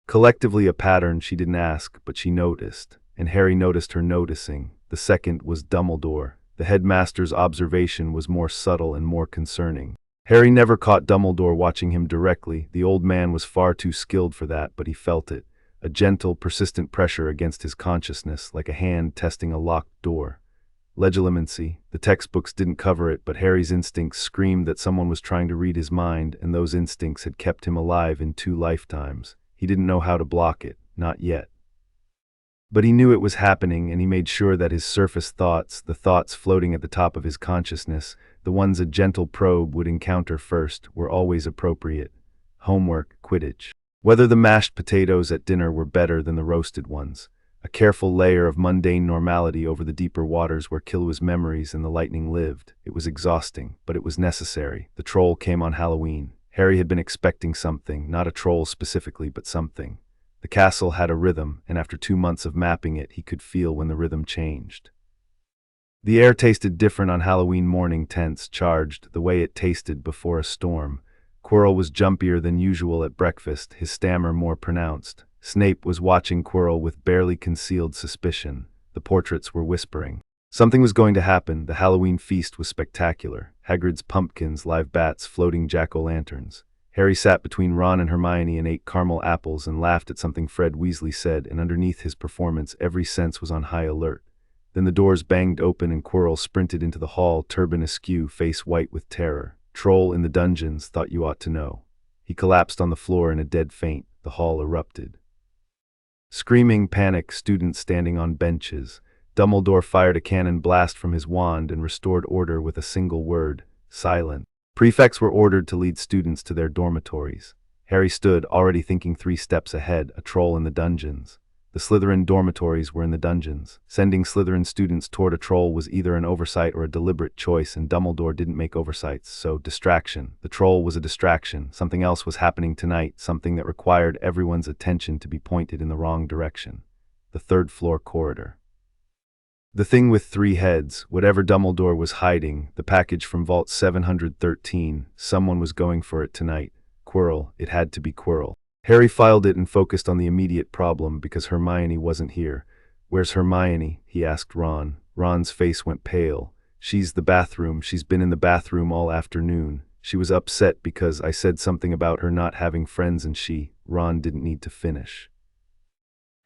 Collectively a pattern she didn't ask, but she noticed, and Harry noticed her noticing. The second was Dumbledore. The headmaster's observation was more subtle and more concerning. Harry never caught Dumbledore watching him directly. The old man was far too skilled for that, but he felt it. A gentle, persistent pressure against his consciousness, like a hand testing a locked door. Legilimency. The textbooks didn't cover it, but Harry's instincts screamed that someone was trying to read his mind, and those instincts had kept him alive in 2 lifetimes. He didn't know how to block it, not yet. But he knew it was happening, and he made sure that his surface thoughts, the thoughts floating at the top of his consciousness, the ones a gentle probe would encounter first, were always appropriate. Homework, Quidditch. Whether the mashed potatoes at dinner were better than the roasted ones. A careful layer of mundane normality over the deeper waters where Killua's memories and the lightning lived. It was exhausting, but it was necessary. The troll came on Halloween. Harry had been expecting something, not a troll specifically, but something. The castle had a rhythm, and after 2 months of mapping it, he could feel when the rhythm changed. The air tasted different on Halloween morning, tense, charged, the way it tasted before a storm. Quirrell was jumpier than usual at breakfast, his stammer more pronounced. Snape was watching Quirrell with barely concealed suspicion. The portraits were whispering. Something was going to happen. The Halloween feast was spectacular. Hagrid's pumpkins, live bats, floating jack-o'-lanterns. Harry sat between Ron and Hermione and ate caramel apples and laughed at something Fred Weasley said, and underneath his performance every sense was on high alert. Then the doors banged open and Quirrell sprinted into the hall, turban askew, face white with terror. "Troll in the dungeons, thought you ought to know." He collapsed on the floor in a dead faint. The hall erupted. Screaming, panic, students standing on benches. Dumbledore fired a cannon blast from his wand and restored order with a single word: silent. Prefects were ordered to lead students to their dormitories. Harry stood, already thinking 3 steps ahead, a troll in the dungeons. The Slytherin dormitories were in the dungeons. Sending Slytherin students toward a troll was either an oversight or a deliberate choice, and Dumbledore didn't make oversights, so distraction. The troll was a distraction. Something else was happening tonight, something that required everyone's attention to be pointed in the wrong direction. The 3rd-floor corridor. The thing with 3 heads, whatever Dumbledore was hiding, the package from Vault 713, someone was going for it tonight. Quirrell, it had to be Quirrell. Harry filed it and focused on the immediate problem because Hermione wasn't here. "Where's Hermione?" he asked Ron. Ron's face went pale. "She's the bathroom. She's been in the bathroom all afternoon. She was upset because I said something about her not having friends and Ron didn't need to finish."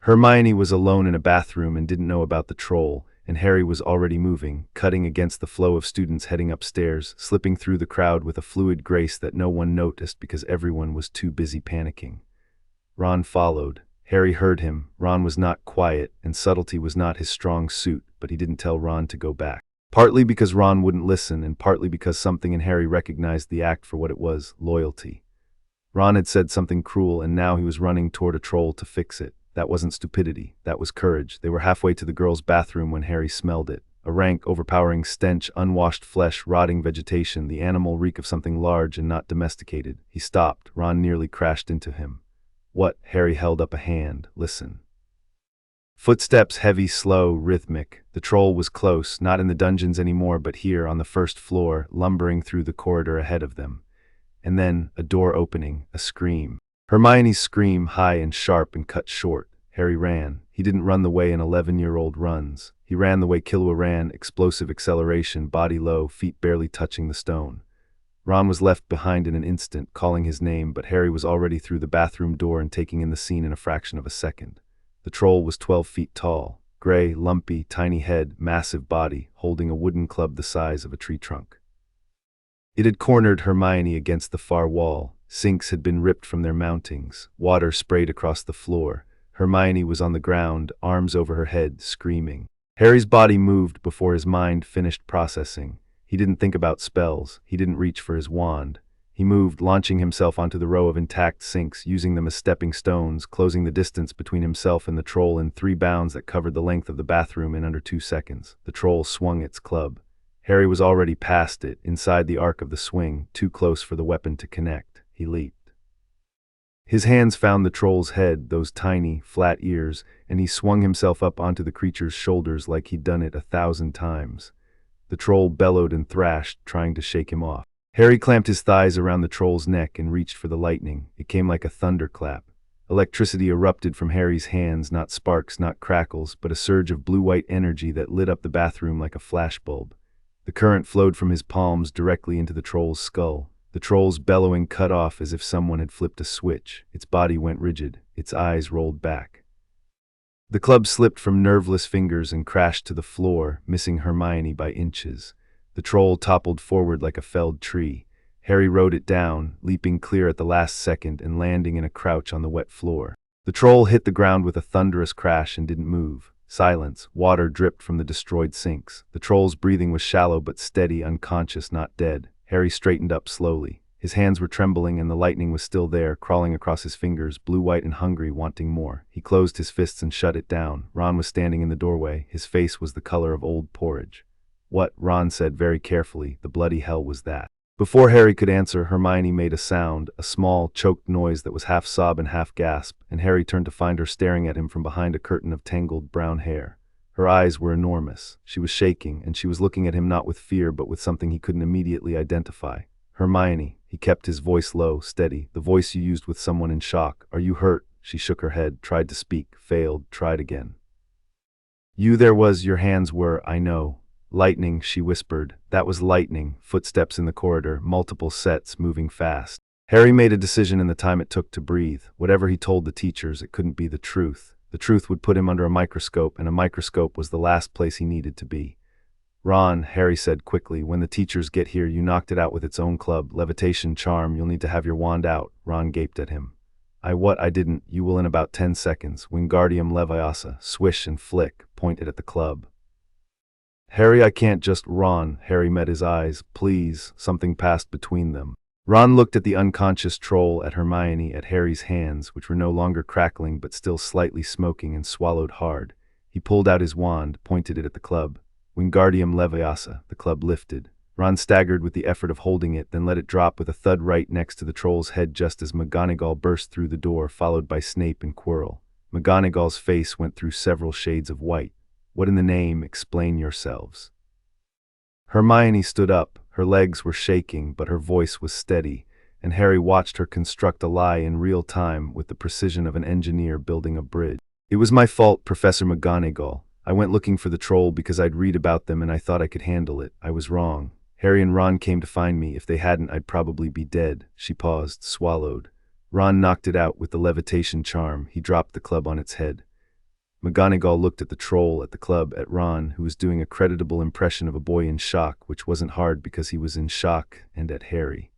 Hermione was alone in a bathroom and didn't know about the troll, and Harry was already moving, cutting against the flow of students heading upstairs, slipping through the crowd with a fluid grace that no one noticed because everyone was too busy panicking. Ron followed. Harry heard him. Ron was not quiet, and subtlety was not his strong suit, but he didn't tell Ron to go back. Partly because Ron wouldn't listen, and partly because something in Harry recognized the act for what it was: loyalty. Ron had said something cruel, and now he was running toward a troll to fix it. That wasn't stupidity. That was courage. They were halfway to the girls' bathroom when Harry smelled it. A rank, overpowering stench, unwashed flesh, rotting vegetation, the animal reek of something large and not domesticated. He stopped. Ron nearly crashed into him. "What?" Harry held up a hand. "Listen." Footsteps, heavy, slow, rhythmic. The troll was close, not in the dungeons anymore, but here on the 1st floor, lumbering through the corridor ahead of them. And then, a door opening, a scream. Hermione's scream, high and sharp and cut short. Harry ran. He didn't run the way an 11-year-old runs. He ran the way Killua ran, explosive acceleration, body low, feet barely touching the stone. Ron was left behind in an instant, calling his name, but Harry was already through the bathroom door and taking in the scene in a fraction of a second. The troll was 12 feet tall, gray, lumpy, tiny head, massive body, holding a wooden club the size of a tree trunk. It had cornered Hermione against the far wall. Sinks had been ripped from their mountings. Water sprayed across the floor. Hermione was on the ground, arms over her head, screaming. Harry's body moved before his mind finished processing. He didn't think about spells. He didn't reach for his wand. He moved, launching himself onto the row of intact sinks, using them as stepping stones, closing the distance between himself and the troll in 3 bounds that covered the length of the bathroom in under 2 seconds. The troll swung its club. Harry was already past it, inside the arc of the swing, too close for the weapon to connect. He leaped. His hands found the troll's head, those tiny, flat ears, and he swung himself up onto the creature's shoulders like he'd done it 1,000 times. The troll bellowed and thrashed, trying to shake him off. Harry clamped his thighs around the troll's neck and reached for the lightning. It came like a thunderclap. Electricity erupted from Harry's hands, not sparks, not crackles, but a surge of blue-white energy that lit up the bathroom like a flashbulb. The current flowed from his palms directly into the troll's skull. The troll's bellowing cut off as if someone had flipped a switch. Its body went rigid. Its eyes rolled back. The club slipped from nerveless fingers and crashed to the floor, missing Hermione by inches. The troll toppled forward like a felled tree. Harry rode it down, leaping clear at the last second and landing in a crouch on the wet floor. The troll hit the ground with a thunderous crash and didn't move. Silence. Water dripped from the destroyed sinks. The troll's breathing was shallow but steady, unconscious, not dead. Harry straightened up slowly. His hands were trembling and the lightning was still there, crawling across his fingers, blue-white and hungry, wanting more. He closed his fists and shut it down. Ron was standing in the doorway. His face was the color of old porridge. "What?" Ron said very carefully. "The bloody hell was that?" Before Harry could answer, Hermione made a sound, a small, choked noise that was half sob and half gasp, and Harry turned to find her staring at him from behind a curtain of tangled brown hair. Her eyes were enormous. She was shaking, and she was looking at him not with fear but with something he couldn't immediately identify. Hermione, he kept his voice low, steady, the voice you used with someone in shock. Are you hurt? She shook her head, tried to speak, failed, tried again. You there was, your hands were, I know. Lightning, she whispered. That was lightning. Footsteps in the corridor, multiple sets, moving fast. Harry made a decision in the time it took to breathe. Whatever he told the teachers, it couldn't be the truth. The truth would put him under a microscope, and a microscope was the last place he needed to be. Ron, Harry said quickly, when the teachers get here, you knocked it out with its own club. Levitation charm, you'll need to have your wand out. Ron gaped at him. I didn't. You will in about 10 seconds. Wingardium Leviosa, swish and flick, pointed at the club. Harry, I can't just. Ron, Harry met his eyes. Please, something passed between them. Ron looked at the unconscious troll, at Hermione, at Harry's hands, which were no longer crackling but still slightly smoking, and swallowed hard. He pulled out his wand, pointed it at the club. Wingardium Leviosa, the club lifted. Ron staggered with the effort of holding it, then let it drop with a thud right next to the troll's head just as McGonagall burst through the door, followed by Snape and Quirrell. McGonagall's face went through several shades of white. What in the name? Explain yourselves. Hermione stood up. Her legs were shaking, but her voice was steady, and Harry watched her construct a lie in real time with the precision of an engineer building a bridge. It was my fault, Professor McGonagall. I went looking for the troll because I'd read about them and I thought I could handle it. I was wrong. Harry and Ron came to find me. If they hadn't, I'd probably be dead. She paused, swallowed. Ron knocked it out with the levitation charm. He dropped the club on its head. McGonagall looked at the troll, at the club, at Ron, who was doing a creditable impression of a boy in shock, which wasn't hard because he was in shock, and at Harry.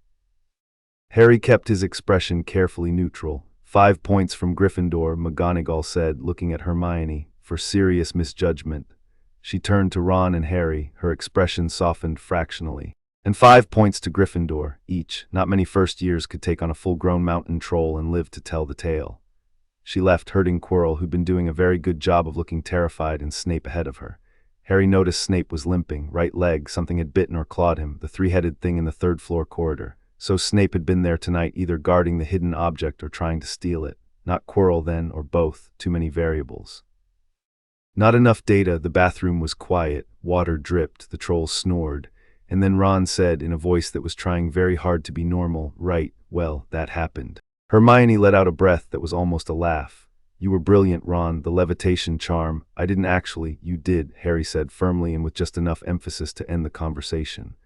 Harry kept his expression carefully neutral. 5 points from Gryffindor, McGonagall said, looking at Hermione, for serious misjudgment. She turned to Ron and Harry, her expression softened fractionally. And 5 points to Gryffindor, each. Not many first years could take on a full-grown mountain troll and live to tell the tale. She left, hurting Quirrell, who'd been doing a very good job of looking terrified, and Snape ahead of her. Harry noticed Snape was limping, right leg, something had bitten or clawed him, the three-headed thing in the third-floor corridor. So Snape had been there tonight, either guarding the hidden object or trying to steal it. Not Quirrell then, or both, too many variables. Not enough data. The bathroom was quiet, water dripped, the troll snored, and then Ron said, in a voice that was trying very hard to be normal, right, well, that happened. Hermione let out a breath that was almost a laugh. You were brilliant, Ron, the levitation charm. I didn't actually. You did, Harry said firmly and with just enough emphasis to end the conversation.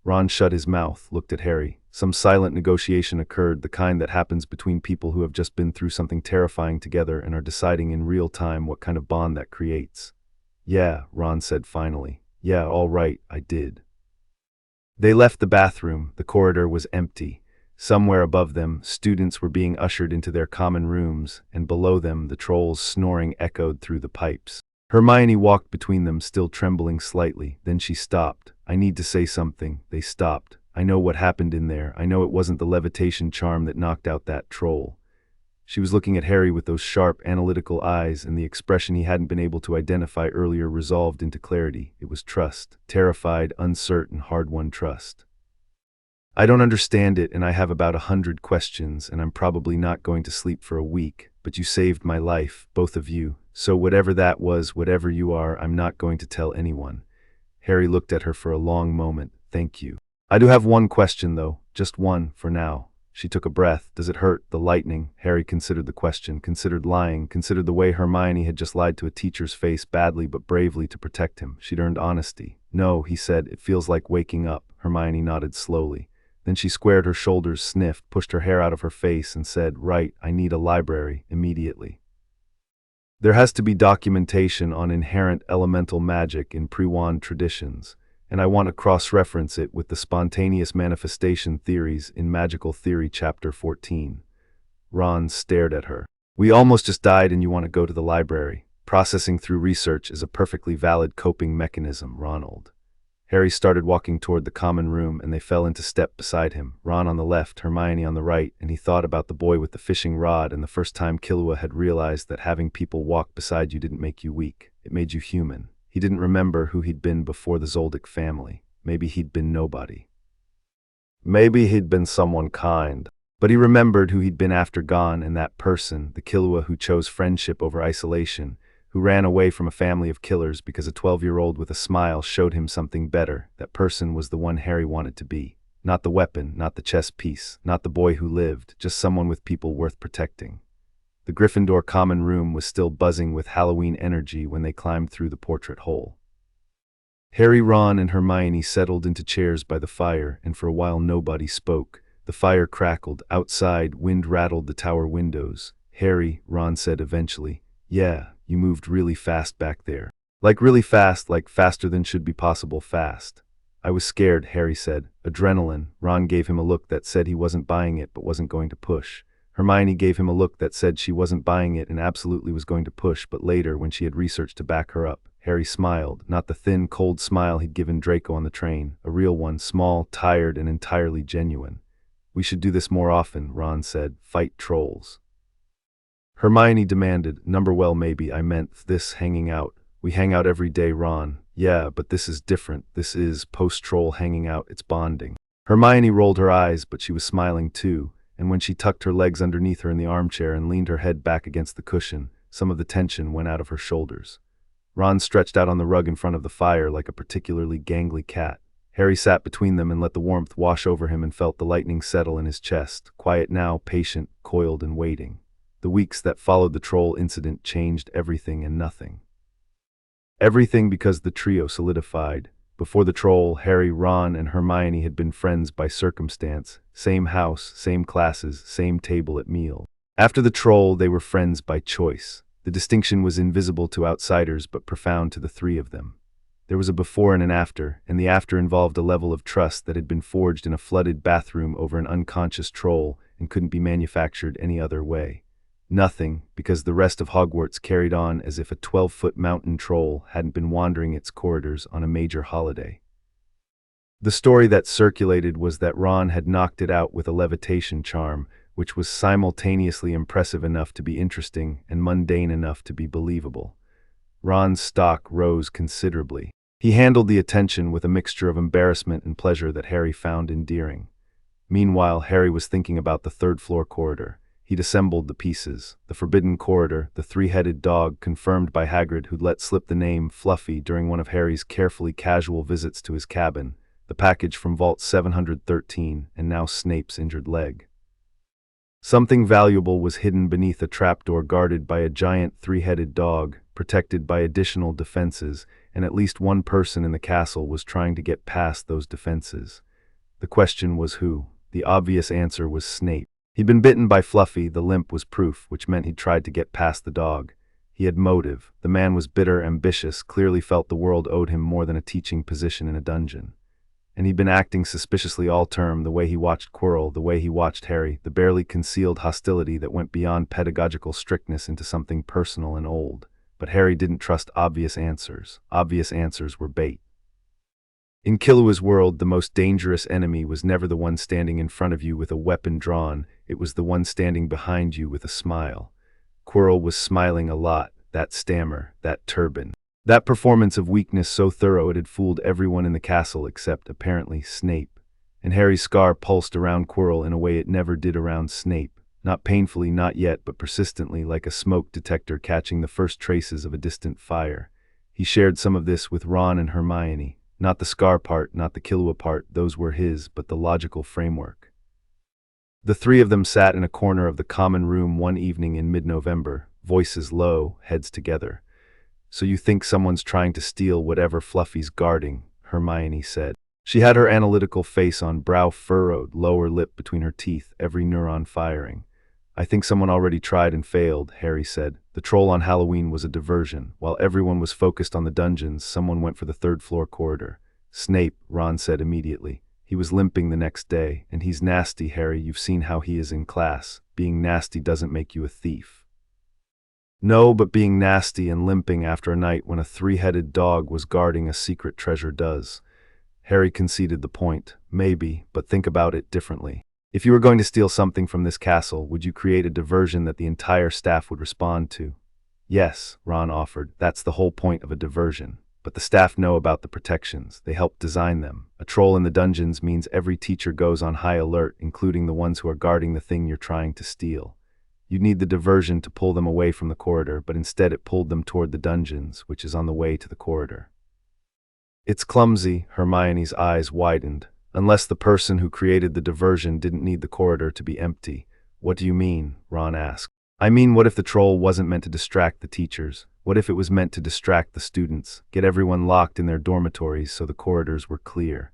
Ron shut his mouth, looked at Harry. Some silent negotiation occurred, the kind that happens between people who have just been through something terrifying together and are deciding in real time what kind of bond that creates. Yeah, Ron said finally. Yeah, all right, I did. They left the bathroom. The corridor was empty. Somewhere above them, students were being ushered into their common rooms, and below them, the troll's snoring echoed through the pipes. Hermione walked between them, still trembling slightly. Then she stopped. I need to say something. They stopped. I know what happened in there. I know it wasn't the levitation charm that knocked out that troll. She was looking at Harry with those sharp, analytical eyes, and the expression he hadn't been able to identify earlier resolved into clarity. It was trust. Terrified, uncertain, hard-won trust. I don't understand it, and I have about 100 questions, and I'm probably not going to sleep for a week, but you saved my life, both of you. So whatever that was, whatever you are, I'm not going to tell anyone. Harry looked at her for a long moment. Thank you. I do have one question, though. Just one, for now. She took a breath. Does it hurt? The lightning? Harry considered the question, considered lying, considered the way Hermione had just lied to a teacher's face badly but bravely to protect him. She'd earned honesty. No, he said, it feels like waking up. Hermione nodded slowly. Then she squared her shoulders, sniffed, pushed her hair out of her face, and said, right, I need a library, immediately. There has to be documentation on inherent elemental magic in pre-wand traditions, and I want to cross-reference it with the spontaneous manifestation theories in Magical Theory Chapter 14. Ron stared at her. We almost just died and you want to go to the library. Processing through research is a perfectly valid coping mechanism, Ronald. Harry started walking toward the common room, and they fell into step beside him, Ron on the left, Hermione on the right, and he thought about the boy with the fishing rod and the first time Killua had realized that having people walk beside you didn't make you weak. It made you human. He didn't remember who he'd been before the Zoldyck family. Maybe he'd been nobody. Maybe he'd been someone kind. But he remembered who he'd been after Gon, and that person, the Killua who chose friendship over isolation, who ran away from a family of killers because a 12-year-old with a smile showed him something better. That person was the one Harry wanted to be. Not the weapon, not the chess piece, not the boy who lived, just someone with people worth protecting. The Gryffindor common room was still buzzing with Halloween energy when they climbed through the portrait hole. Harry, Ron, and Hermione settled into chairs by the fire, and for a while nobody spoke. The fire crackled. Outside, wind rattled the tower windows. "Harry," Ron said eventually, "Yeah, you moved really fast back there. Like really fast, like faster than should be possible fast." "I was scared," Harry said. "Adrenaline." Ron gave him a look that said he wasn't buying it but wasn't going to push. Hermione gave him a look that said she wasn't buying it and absolutely was going to push, but later, when she had research to back her up, Harry smiled, not the thin, cold smile he'd given Draco on the train, a real one, small, tired, and entirely genuine. "We should do this more often," Ron said. "Fight trolls." Hermione demanded. "Well, maybe I meant this hanging out. We hang out every day, Ron." "Yeah, but this is different. This is post-troll hanging out. It's bonding." Hermione rolled her eyes, but she was smiling too, and when she tucked her legs underneath her in the armchair and leaned her head back against the cushion, some of the tension went out of her shoulders. Ron stretched out on the rug in front of the fire like a particularly gangly cat. Harry sat between them and let the warmth wash over him and felt the lightning settle in his chest, quiet now, patient, coiled and waiting. The weeks that followed the troll incident changed everything and nothing. Everything because the trio solidified. Before the troll, Harry, Ron, and Hermione had been friends by circumstance, same house, same classes, same table at meal. After the troll, they were friends by choice. The distinction was invisible to outsiders but profound to the three of them. There was a before and an after, and the after involved a level of trust that had been forged in a flooded bathroom over an unconscious troll and couldn't be manufactured any other way. Nothing, because the rest of Hogwarts carried on as if a 12-foot mountain troll hadn't been wandering its corridors on a major holiday. The story that circulated was that Ron had knocked it out with a levitation charm, which was simultaneously impressive enough to be interesting and mundane enough to be believable. Ron's stock rose considerably. He handled the attention with a mixture of embarrassment and pleasure that Harry found endearing. Meanwhile, Harry was thinking about the third-floor corridor. He'd assembled the pieces. The forbidden corridor, the three-headed dog confirmed by Hagrid who'd let slip the name Fluffy during one of Harry's carefully casual visits to his cabin, the package from Vault 713, and now Snape's injured leg. Something valuable was hidden beneath a trapdoor guarded by a giant three-headed dog, protected by additional defenses, and at least one person in the castle was trying to get past those defenses. The question was who. The obvious answer was Snape. He'd been bitten by Fluffy, the limp was proof, which meant he'd tried to get past the dog. He had motive. The man was bitter, ambitious, clearly felt the world owed him more than a teaching position in a dungeon. And he'd been acting suspiciously all term, the way he watched Quirrell, the way he watched Harry, the barely concealed hostility that went beyond pedagogical strictness into something personal and old. But Harry didn't trust obvious answers. Obvious answers were bait. In Killua's world, the most dangerous enemy was never the one standing in front of you with a weapon drawn, it was the one standing behind you with a smile. Quirrell was smiling a lot, that stammer, that turban. That performance of weakness so thorough it had fooled everyone in the castle except, apparently, Snape. And Harry's scar pulsed around Quirrell in a way it never did around Snape. Not painfully, not yet, but persistently, like a smoke detector catching the first traces of a distant fire. He shared some of this with Ron and Hermione. Not the scar part, not the Killua part, those were his, but the logical framework. The three of them sat in a corner of the common room one evening in mid-November, voices low, heads together. "So you think someone's trying to steal whatever Fluffy's guarding," Hermione said. She had her analytical face on, brow furrowed, lower lip between her teeth, every neuron firing. "I think someone already tried and failed," Harry said. "The troll on Halloween was a diversion. While everyone was focused on the dungeons, someone went for the third-floor corridor." "Snape," Ron said immediately. "He was limping the next day, and he's nasty, Harry. You've seen how he is in class. Being nasty doesn't make you a thief." "No, but being nasty and limping after a night when a three-headed dog was guarding a secret treasure does." Harry conceded the point. "Maybe, but think about it differently. If you were going to steal something from this castle, would you create a diversion that the entire staff would respond to?" "Yes," Ron offered. "That's the whole point of a diversion. But the staff know about the protections. They help design them. A troll in the dungeons means every teacher goes on high alert, including the ones who are guarding the thing you're trying to steal. You'd need the diversion to pull them away from the corridor, but instead it pulled them toward the dungeons, which is on the way to the corridor. It's clumsy, Hermione's eyes widened. Unless the person who created the diversion didn't need the corridor to be empty. What do you mean? Ron asked. I mean, what if the troll wasn't meant to distract the teachers? What if it was meant to distract the students, get everyone locked in their dormitories so the corridors were clear?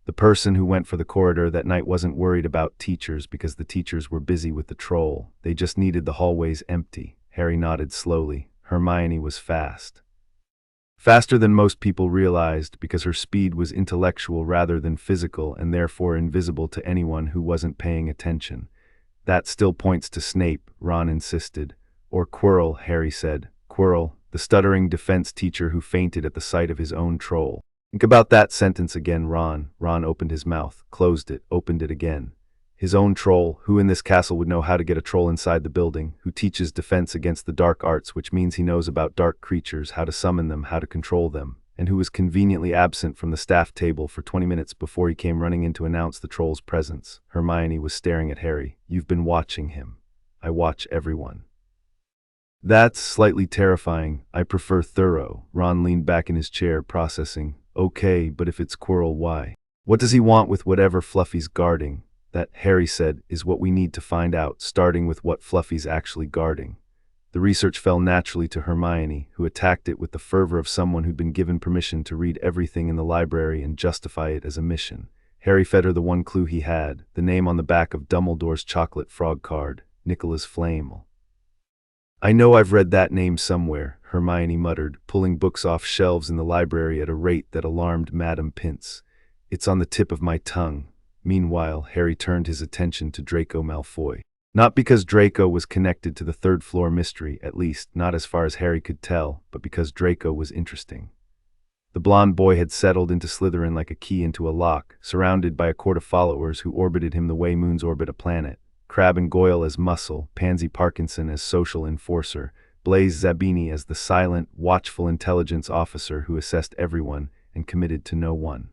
The person who went for the corridor that night wasn't worried about teachers because the teachers were busy with the troll. They just needed the hallways empty. Harry nodded slowly. Hermione was fast. Faster than most people realized because her speed was intellectual rather than physical and therefore invisible to anyone who wasn't paying attention. That still points to Snape, Ron insisted. Or Quirrell, Harry said. Quirrell, the stuttering defense teacher who fainted at the sight of his own troll. Think about that sentence again, Ron. Ron opened his mouth, closed it, opened it again. His own troll, who in this castle would know how to get a troll inside the building, who teaches defense against the dark arts, which means he knows about dark creatures, how to summon them, how to control them, and who was conveniently absent from the staff table for 20 minutes before he came running in to announce the troll's presence. Hermione was staring at Harry. You've been watching him. I watch everyone. That's slightly terrifying. I prefer thorough. Ron leaned back in his chair, processing. Okay, but if it's Quirrell, why? What does he want with whatever Fluffy's guarding? That, Harry said, is what we need to find out, starting with what Fluffy's actually guarding. The research fell naturally to Hermione, who attacked it with the fervor of someone who'd been given permission to read everything in the library and justify it as a mission. Harry fed her the one clue he had, the name on the back of Dumbledore's chocolate frog card, Nicholas Flamel. I know I've read that name somewhere, Hermione muttered, pulling books off shelves in the library at a rate that alarmed Madame Pince. It's on the tip of my tongue. Meanwhile, Harry turned his attention to Draco Malfoy. Not because Draco was connected to the third-floor mystery, at least, not as far as Harry could tell, but because Draco was interesting. The blonde boy had settled into Slytherin like a key into a lock, surrounded by a court of followers who orbited him the way moons orbit a planet. Crabbe and Goyle as muscle, Pansy Parkinson as social enforcer, Blaise Zabini as the silent, watchful intelligence officer who assessed everyone and committed to no one.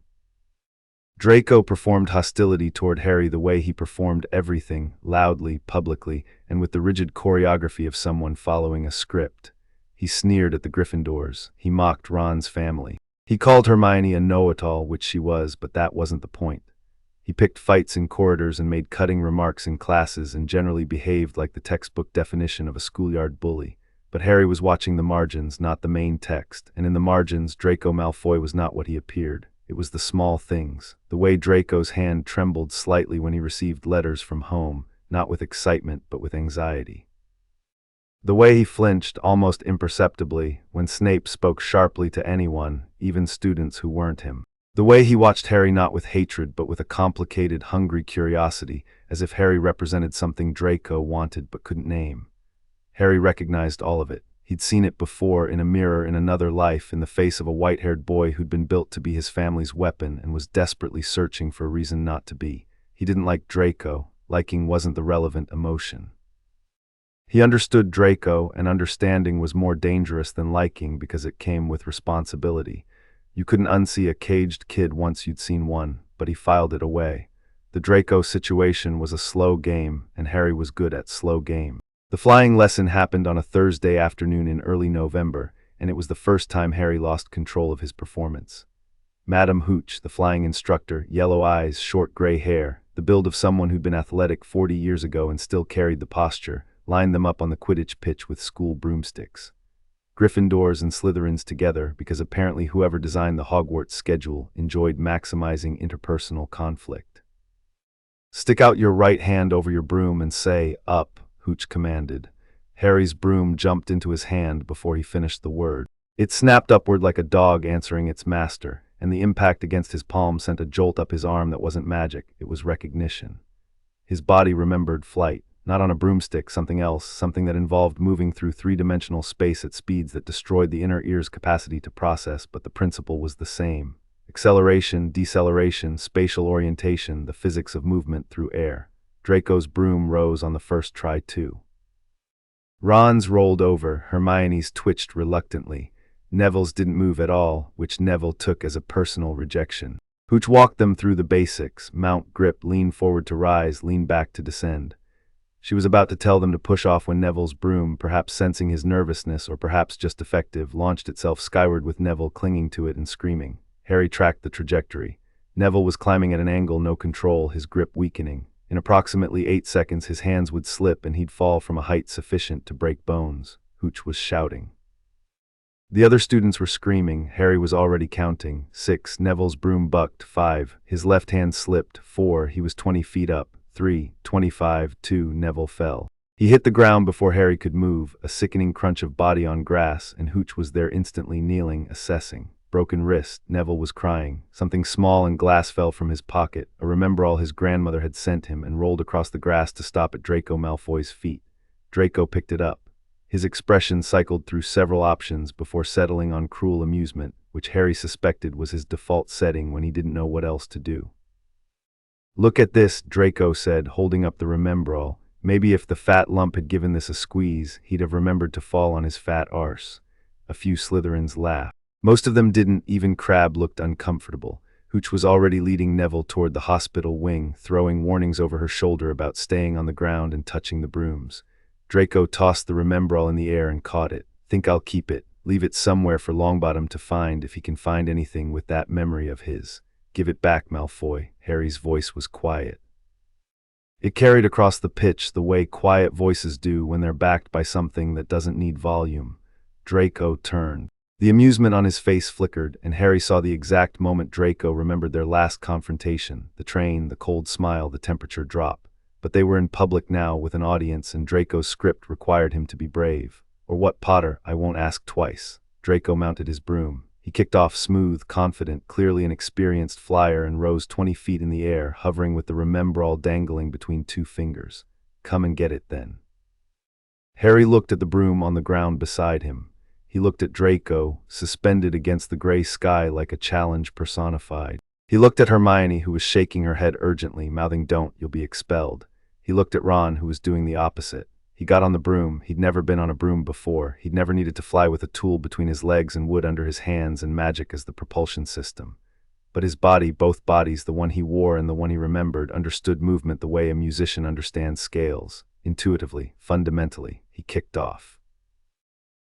Draco performed hostility toward Harry the way he performed everything, loudly, publicly, and with the rigid choreography of someone following a script. He sneered at the Gryffindors. He mocked Ron's family. He called Hermione a know-it-all, which she was, but that wasn't the point. He picked fights in corridors and made cutting remarks in classes and generally behaved like the textbook definition of a schoolyard bully. But Harry was watching the margins, not the main text, and in the margins, Draco Malfoy was not what he appeared. It was the small things, the way Draco's hand trembled slightly when he received letters from home, not with excitement but with anxiety. The way he flinched, almost imperceptibly, when Snape spoke sharply to anyone, even students who weren't him. The way he watched Harry not with hatred but with a complicated, hungry curiosity, as if Harry represented something Draco wanted but couldn't name. Harry recognized all of it. He'd seen it before in a mirror in another life, in the face of a white-haired boy who'd been built to be his family's weapon and was desperately searching for a reason not to be. He didn't like Draco. Liking wasn't the relevant emotion. He understood Draco, and understanding was more dangerous than liking because it came with responsibility. You couldn't unsee a caged kid once you'd seen one, but he filed it away. The Draco situation was a slow game, and Harry was good at slow game. The flying lesson happened on a Thursday afternoon in early November, and it was the first time Harry lost control of his performance. Madame Hooch, the flying instructor, yellow eyes, short gray hair, the build of someone who'd been athletic 40 years ago and still carried the posture, lined them up on the Quidditch pitch with school broomsticks. Gryffindors and Slytherins together, because apparently whoever designed the Hogwarts schedule enjoyed maximizing interpersonal conflict. Stick out your right hand over your broom and say, "Up," Hooch commanded. Harry's broom jumped into his hand before he finished the word. It snapped upward like a dog answering its master, and the impact against his palm sent a jolt up his arm that wasn't magic, it was recognition. His body remembered flight, not on a broomstick, something else, something that involved moving through three-dimensional space at speeds that destroyed the inner ear's capacity to process, but the principle was the same. Acceleration, deceleration, spatial orientation, the physics of movement through air. Draco's broom rose on the first try too. Ron's rolled over, Hermione's twitched reluctantly. Neville's didn't move at all, which Neville took as a personal rejection. Hooch walked them through the basics: mount, grip, lean forward to rise, lean back to descend. She was about to tell them to push off when Neville's broom, perhaps sensing his nervousness or perhaps just defective, launched itself skyward with Neville clinging to it and screaming. Harry tracked the trajectory. Neville was climbing at an angle, no control, his grip weakening. In approximately 8 seconds, his hands would slip and he'd fall from a height sufficient to break bones. Hooch was shouting. The other students were screaming. Harry was already counting. 6. Neville's broom bucked. 5. His left hand slipped. 4. He was 20 feet up. 3. 25. 2. Neville fell. He hit the ground before Harry could move, a sickening crunch of body on grass, and Hooch was there instantly, kneeling, assessing. Broken wrist. Neville was crying. Something small and glass fell from his pocket, a remembrall his grandmother had sent him, and rolled across the grass to stop at Draco Malfoy's feet. Draco picked it up. His expression cycled through several options before settling on cruel amusement, which Harry suspected was his default setting when he didn't know what else to do. "Look at this," Draco said, holding up the remembrall. Maybe if the fat lump had given this a squeeze, he'd have remembered to fall on his fat arse. A few Slytherins laughed. Most of them didn't. Even Crabbe looked uncomfortable. Hooch was already leading Neville toward the hospital wing, throwing warnings over her shoulder about staying on the ground and touching the brooms. Draco tossed the remembrall in the air and caught it. "Think I'll keep it. Leave it somewhere for Longbottom to find if he can find anything with that memory of his. Give it back, Malfoy." Harry's voice was quiet. It carried across the pitch the way quiet voices do when they're backed by something that doesn't need volume. Draco turned. The amusement on his face flickered, and Harry saw the exact moment Draco remembered their last confrontation, the train, the cold smile, the temperature drop. But they were in public now with an audience, and Draco's script required him to be brave. Or what, Potter? I won't ask twice. Draco mounted his broom. He kicked off smooth, confident, clearly an experienced flyer, and rose 20 feet in the air, hovering with the remembrall dangling between 2 fingers. "Come and get it, then." Harry looked at the broom on the ground beside him. He looked at Draco, suspended against the gray sky like a challenge personified. He looked at Hermione, who was shaking her head urgently, mouthing, "Don't, you'll be expelled." He looked at Ron, who was doing the opposite. He got on the broom. He'd never been on a broom before. He'd never needed to fly with a tool between his legs and wood under his hands and magic as the propulsion system. But his body, both bodies, the one he wore and the one he remembered, understood movement the way a musician understands scales. Intuitively, fundamentally, he kicked off.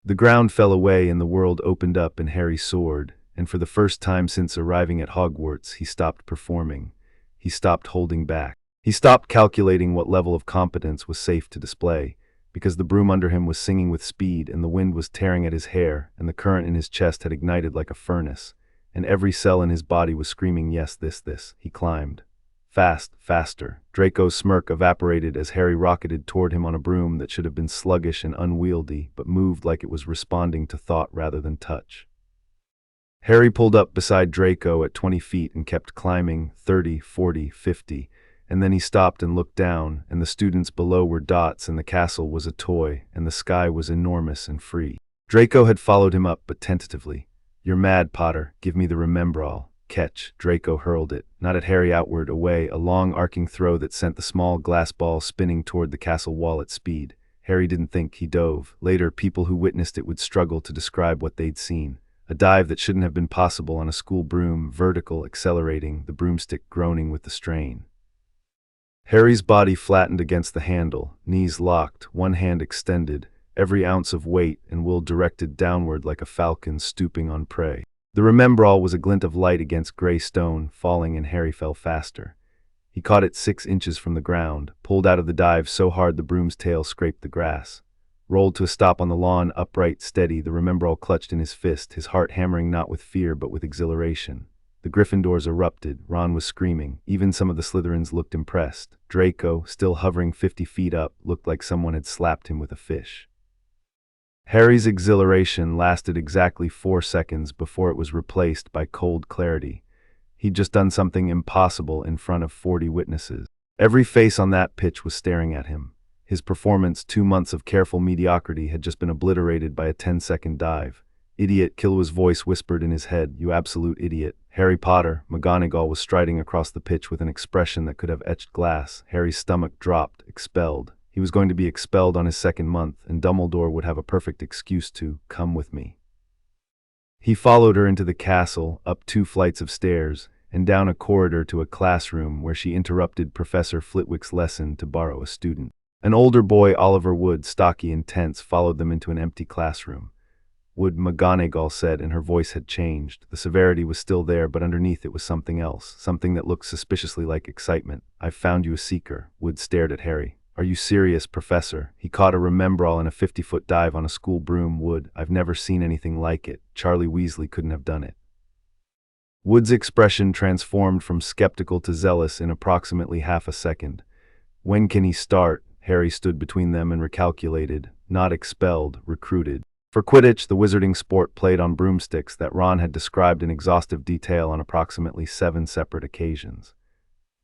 The ground fell away and the world opened up, and Harry soared. And for the first time since arriving at Hogwarts, he stopped performing. He stopped holding back. He stopped calculating what level of competence was safe to display, because the broom under him was singing with speed, and the wind was tearing at his hair, and the current in his chest had ignited like a furnace, and every cell in his body was screaming, "Yes, this." He climbed. Fast, faster. Draco's smirk evaporated as Harry rocketed toward him on a broom that should have been sluggish and unwieldy, but moved like it was responding to thought rather than touch. Harry pulled up beside Draco at 20 feet and kept climbing, 30, 40, 50, and then he stopped and looked down, and the students below were dots, and the castle was a toy, and the sky was enormous and free. Draco had followed him up, but tentatively. "You're mad, Potter. Give me the remembrall." "Catch." Draco hurled it, not at Harry, outward, away, a long arcing throw that sent the small glass ball spinning toward the castle wall at speed. Harry didn't think, he dove. Later, people who witnessed it would struggle to describe what they'd seen. A dive that shouldn't have been possible on a school broom, vertical, accelerating, the broomstick groaning with the strain. Harry's body flattened against the handle, knees locked, one hand extended, every ounce of weight and will directed downward like a falcon stooping on prey. The remembrall was a glint of light against gray stone, falling, and Harry fell faster. He caught it 6 inches from the ground, pulled out of the dive so hard the broom's tail scraped the grass. Rolled to a stop on the lawn, upright, steady, the remembrall clutched in his fist, his heart hammering not with fear but with exhilaration. The Gryffindors erupted. Ron was screaming. Even some of the Slytherins looked impressed. Draco, still hovering 50 feet up, looked like someone had slapped him with a fish. Harry's exhilaration lasted exactly 4 seconds before it was replaced by cold clarity. He'd just done something impossible in front of 40 witnesses. Every face on that pitch was staring at him. His performance, 2 months of careful mediocrity, had just been obliterated by a 10-second dive. "Idiot," Killua's voice whispered in his head. "You absolute idiot." Harry Potter. McGonagall was striding across the pitch with an expression that could have etched glass. Harry's stomach dropped. Expelled. He was going to be expelled on his 2nd month, and Dumbledore would have a perfect excuse to "come with me." He followed her into the castle, up 2 flights of stairs, and down a corridor to a classroom where she interrupted Professor Flitwick's lesson to borrow a student. An older boy, Oliver Wood, stocky and tense, followed them into an empty classroom. Wood, McGonagall said, and her voice had changed. The severity was still there, but underneath it was something else, something that looked suspiciously like excitement. "I've found you a seeker." Wood stared at Harry. "Are you serious, Professor?" "He caught a Remembrall in a 50-foot dive on a school broom, Wood. I've never seen anything like it. Charlie Weasley couldn't have done it." Wood's expression transformed from skeptical to zealous in approximately half a second. "When can he start?" Harry stood between them and recalculated. "Not expelled, recruited." For Quidditch, the wizarding sport played on broomsticks that Ron had described in exhaustive detail on approximately 7 separate occasions.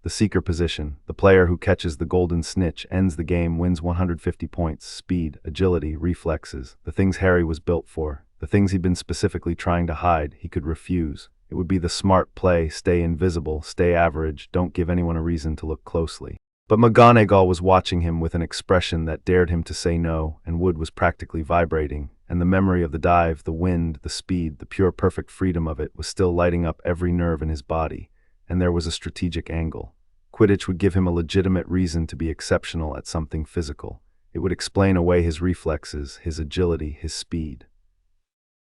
The seeker position, the player who catches the golden snitch, ends the game, wins 150 points, speed, agility, reflexes, the things Harry was built for, the things he'd been specifically trying to hide, he could refuse. It would be the smart play: stay invisible, stay average, don't give anyone a reason to look closely. But McGonagall was watching him with an expression that dared him to say no, and Wood was practically vibrating, and the memory of the dive, the wind, the speed, the pure perfect freedom of it was still lighting up every nerve in his body. And there was a strategic angle. Quidditch would give him a legitimate reason to be exceptional at something physical. It would explain away his reflexes, his agility, his speed.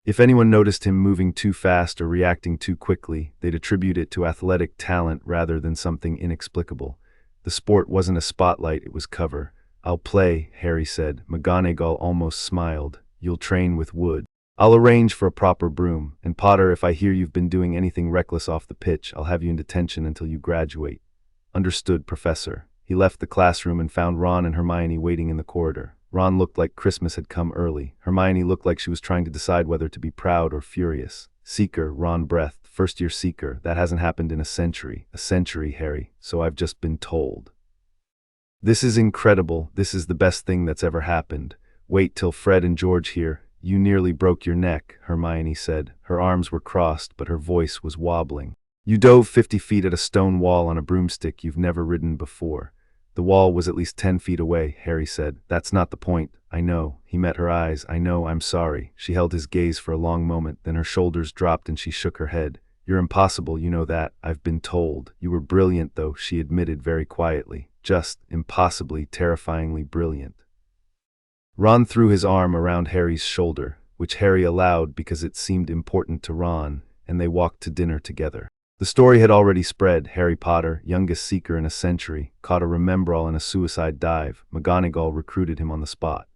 If anyone noticed him moving too fast or reacting too quickly, they'd attribute it to athletic talent rather than something inexplicable. The sport wasn't a spotlight, it was cover. "I'll play," Harry said. McGonagall almost smiled. "You'll train with Wood. I'll arrange for a proper broom. And Potter, if I hear you've been doing anything reckless off the pitch, I'll have you in detention until you graduate." "Understood, Professor." He left the classroom and found Ron and Hermione waiting in the corridor. Ron looked like Christmas had come early. Hermione looked like she was trying to decide whether to be proud or furious. "Seeker," Ron breathed. "First-year seeker. That hasn't happened in a century." "A century, Harry. So I've just been told." "This is incredible. This is the best thing that's ever happened. Wait till Fred and George hear." "You nearly broke your neck," Hermione said. Her arms were crossed, but her voice was wobbling. "You dove 50 feet at a stone wall on a broomstick you've never ridden before." "The wall was at least 10 feet away," Harry said. "That's not the point." "I know." He met her eyes. "I know, I'm sorry." She held his gaze for a long moment, then her shoulders dropped and she shook her head. "You're impossible, you know that. I've been told. You were brilliant, though," she admitted very quietly. "Just impossibly, terrifyingly brilliant." Ron threw his arm around Harry's shoulder, which Harry allowed because it seemed important to Ron, and they walked to dinner together. The story had already spread. Harry Potter, youngest seeker in a century, caught a Remembrall in a suicide dive. McGonagall recruited him on the spot.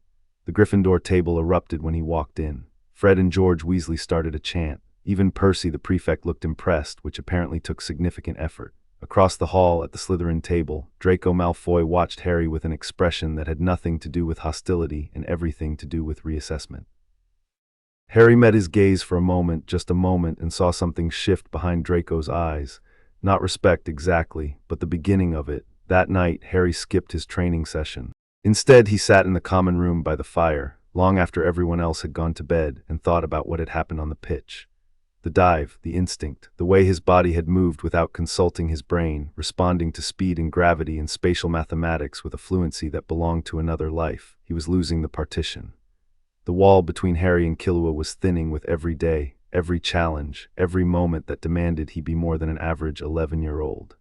The Gryffindor table erupted when he walked in. Fred and George Weasley started a chant. Even Percy the prefect looked impressed, which apparently took significant effort. Across the hall, at the Slytherin table, Draco Malfoy watched Harry with an expression that had nothing to do with hostility and everything to do with reassessment. Harry met his gaze for a moment, just a moment, and saw something shift behind Draco's eyes. Not respect exactly, but the beginning of it. That night, Harry skipped his training session. Instead, he sat in the common room by the fire, long after everyone else had gone to bed, and thought about what had happened on the pitch. The dive, the instinct, the way his body had moved without consulting his brain, responding to speed and gravity and spatial mathematics with a fluency that belonged to another life. He was losing the partition. The wall between Harry and Killua was thinning with every day, every challenge, every moment that demanded he be more than an average 11-year-old.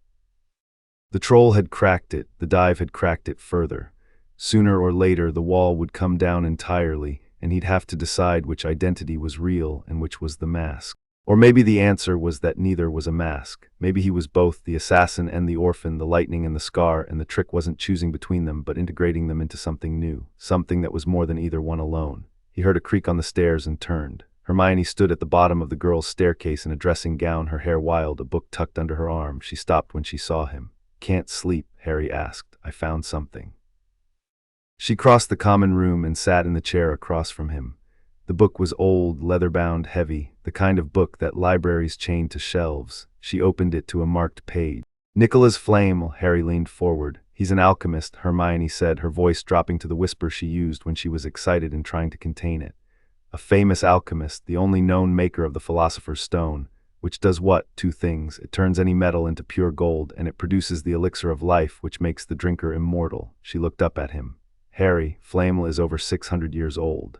The troll had cracked it, the dive had cracked it further. Sooner or later, the wall would come down entirely, and he'd have to decide which identity was real and which was the mask. Or maybe the answer was that neither was a mask. Maybe he was both, the assassin and the orphan, the lightning and the scar, and the trick wasn't choosing between them but integrating them into something new, something that was more than either one alone. He heard a creak on the stairs and turned. Hermione stood at the bottom of the girls' staircase in a dressing gown, her hair wild, a book tucked under her arm. She stopped when she saw him. "Can't sleep?" Harry asked. "I found something." She crossed the common room and sat in the chair across from him. The book was old, leather-bound, heavy, the kind of book that libraries chain to shelves. She opened it to a marked page. "Nicholas Flamel." Harry leaned forward. "He's an alchemist," Hermione said, her voice dropping to the whisper she used when she was excited and trying to contain it. "A famous alchemist, the only known maker of the Philosopher's Stone, which does what? 2 things. It turns any metal into pure gold, and it produces the elixir of life, which makes the drinker immortal." She looked up at him. "Harry, Flamel is over 600 years old.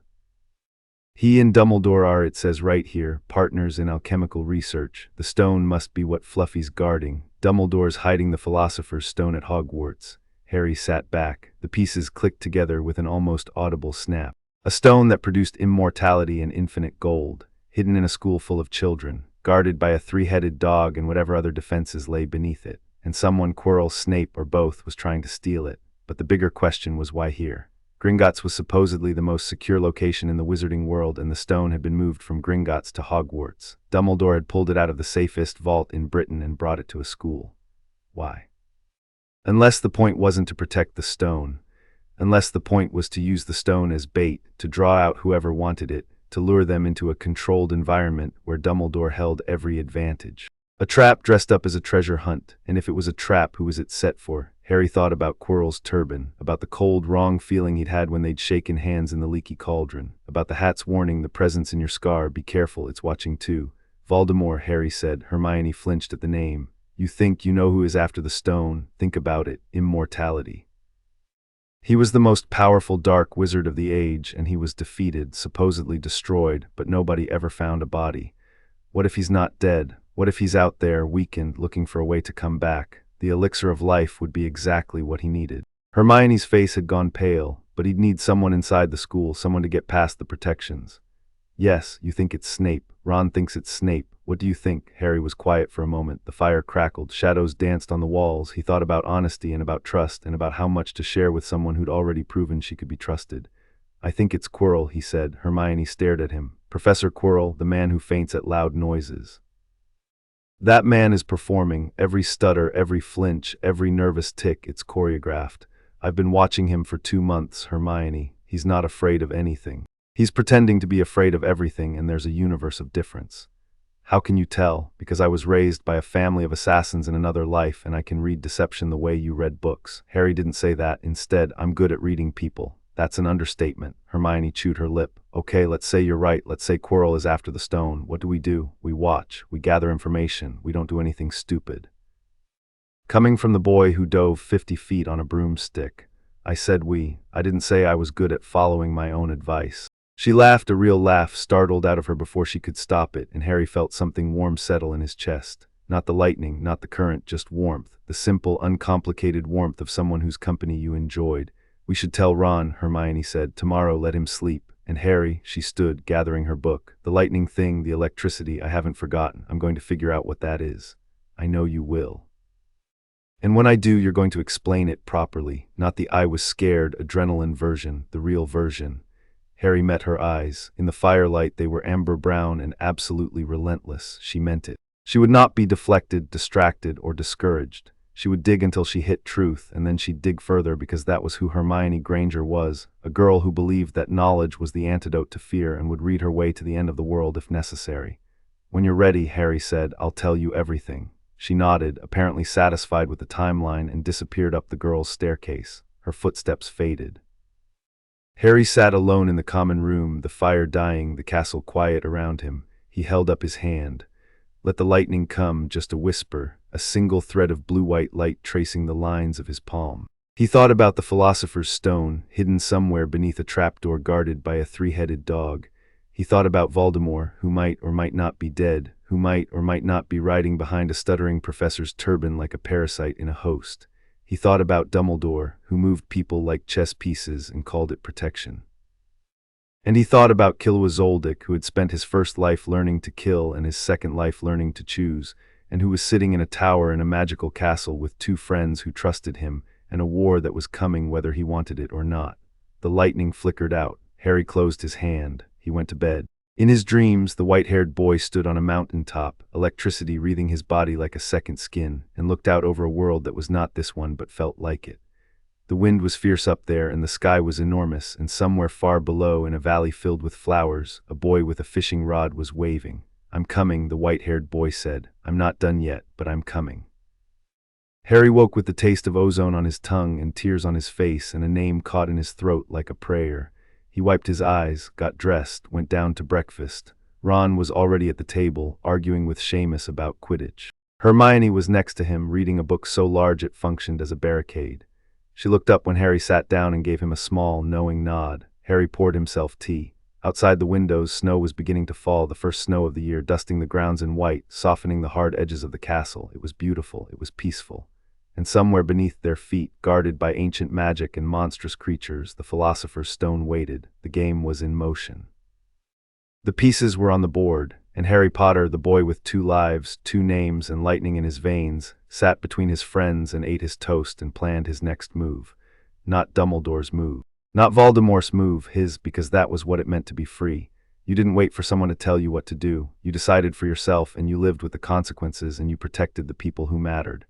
He and Dumbledore are, it says right here, partners in alchemical research. The stone must be what Fluffy's guarding. Dumbledore's hiding the Philosopher's Stone at Hogwarts." Harry sat back. The pieces clicked together with an almost audible snap. A stone that produced immortality and infinite gold, hidden in a school full of children, guarded by a three-headed dog and whatever other defenses lay beneath it. And someone, Quirrell, Snape, or both, was trying to steal it. But the bigger question was why here? Gringotts was supposedly the most secure location in the wizarding world, and the stone had been moved from Gringotts to Hogwarts. Dumbledore had pulled it out of the safest vault in Britain and brought it to a school. Why? Unless the point wasn't to protect the stone. Unless the point was to use the stone as bait, to draw out whoever wanted it, to lure them into a controlled environment where Dumbledore held every advantage. A trap dressed up as a treasure hunt, and if it was a trap, who was it set for? Harry thought about Quirrell's turban, about the cold, wrong feeling he'd had when they'd shaken hands in the Leaky Cauldron, about the hat's warning, the presence in your scar, be careful, it's watching too. Voldemort, Harry said. Hermione flinched at the name. You think you know who is after the stone? Think about it. Immortality. He was the most powerful dark wizard of the age, and he was defeated, supposedly destroyed, but nobody ever found a body. What if he's not dead? What if he's out there, weakened, looking for a way to come back? The elixir of life would be exactly what he needed. Hermione's face had gone pale, but he'd need someone inside the school, someone to get past the protections. Yes, you think it's Snape. Ron thinks it's Snape. What do you think? Harry was quiet for a moment. The fire crackled. Shadows danced on the walls. He thought about honesty and about trust and about how much to share with someone who'd already proven she could be trusted. I think it's Quirrell, he said. Hermione stared at him. Professor Quirrell, the man who faints at loud noises. That man is performing. Every stutter, every flinch, every nervous tick, it's choreographed. I've been watching him for 2 months, Hermione. He's not afraid of anything. He's pretending to be afraid of everything, and there's a universe of difference. How can you tell? Because I was raised by a family of assassins in another life, and I can read deception the way you read books. Harry didn't say that. Instead, I'm good at reading people. That's an understatement. Hermione chewed her lip. Okay, let's say you're right. Let's say Quirrell is after the stone. What do? We watch. We gather information. We don't do anything stupid. Coming from the boy who dove 50 feet on a broomstick, I said we. I didn't say I was good at following my own advice. She laughed, a real laugh, startled out of her before she could stop it, and Harry felt something warm settle in his chest. Not the lightning, not the current, just warmth. The simple, uncomplicated warmth of someone whose company you enjoyed. We should tell Ron, Hermione said. Tomorrow, let him sleep. And Harry, she stood, gathering her book. The lightning thing, the electricity, I haven't forgotten. I'm going to figure out what that is. I know you will. And when I do, you're going to explain it properly. Not the I was scared, adrenaline version, the real version. Harry met her eyes. In the firelight, they were amber brown and absolutely relentless. She meant it. She would not be deflected, distracted, or discouraged. She would dig until she hit truth, and then she'd dig further because that was who Hermione Granger was, a girl who believed that knowledge was the antidote to fear and would read her way to the end of the world if necessary. When you're ready, Harry said, I'll tell you everything. She nodded, apparently satisfied with the timeline, and disappeared up the girl's staircase. Her footsteps faded. Harry sat alone in the common room, the fire dying, the castle quiet around him. He held up his hand. Let the lightning come, just a whisper, a single thread of blue-white light tracing the lines of his palm. He thought about the Philosopher's Stone, hidden somewhere beneath a trapdoor guarded by a three-headed dog. He thought about Voldemort, who might or might not be dead, who might or might not be riding behind a stuttering professor's turban like a parasite in a host. He thought about Dumbledore, who moved people like chess pieces and called it protection. And he thought about Killua Zoldyck, who had spent his first life learning to kill and his second life learning to choose, and who was sitting in a tower in a magical castle with 2 friends who trusted him, and a war that was coming whether he wanted it or not. The lightning flickered out. Harry closed his hand. He went to bed. In his dreams, the white-haired boy stood on a mountain top, electricity wreathing his body like a second skin, and looked out over a world that was not this one but felt like it. The wind was fierce up there, and the sky was enormous, and somewhere far below, in a valley filled with flowers, a boy with a fishing rod was waving. I'm coming, the white-haired boy said. I'm not done yet, but I'm coming. Harry woke with the taste of ozone on his tongue and tears on his face and a name caught in his throat like a prayer. He wiped his eyes, got dressed, went down to breakfast. Ron was already at the table, arguing with Seamus about Quidditch. Hermione was next to him, reading a book so large it functioned as a barricade. She looked up when Harry sat down and gave him a small, knowing nod. Harry poured himself tea. Outside the windows, snow was beginning to fall, the first snow of the year, dusting the grounds in white, softening the hard edges of the castle. It was beautiful. It was peaceful. and somewhere beneath their feet, guarded by ancient magic and monstrous creatures, the philosopher's stone waited. The game was in motion. The pieces were on the board, and Harry Potter, the boy with 2 lives, 2 names, and lightning in his veins, sat between his friends and ate his toast and planned his next move. Not Dumbledore's move. Not Voldemort's move, his, because that was what it meant to be free. You didn't wait for someone to tell you what to do. You decided for yourself, and you lived with the consequences, and you protected the people who mattered.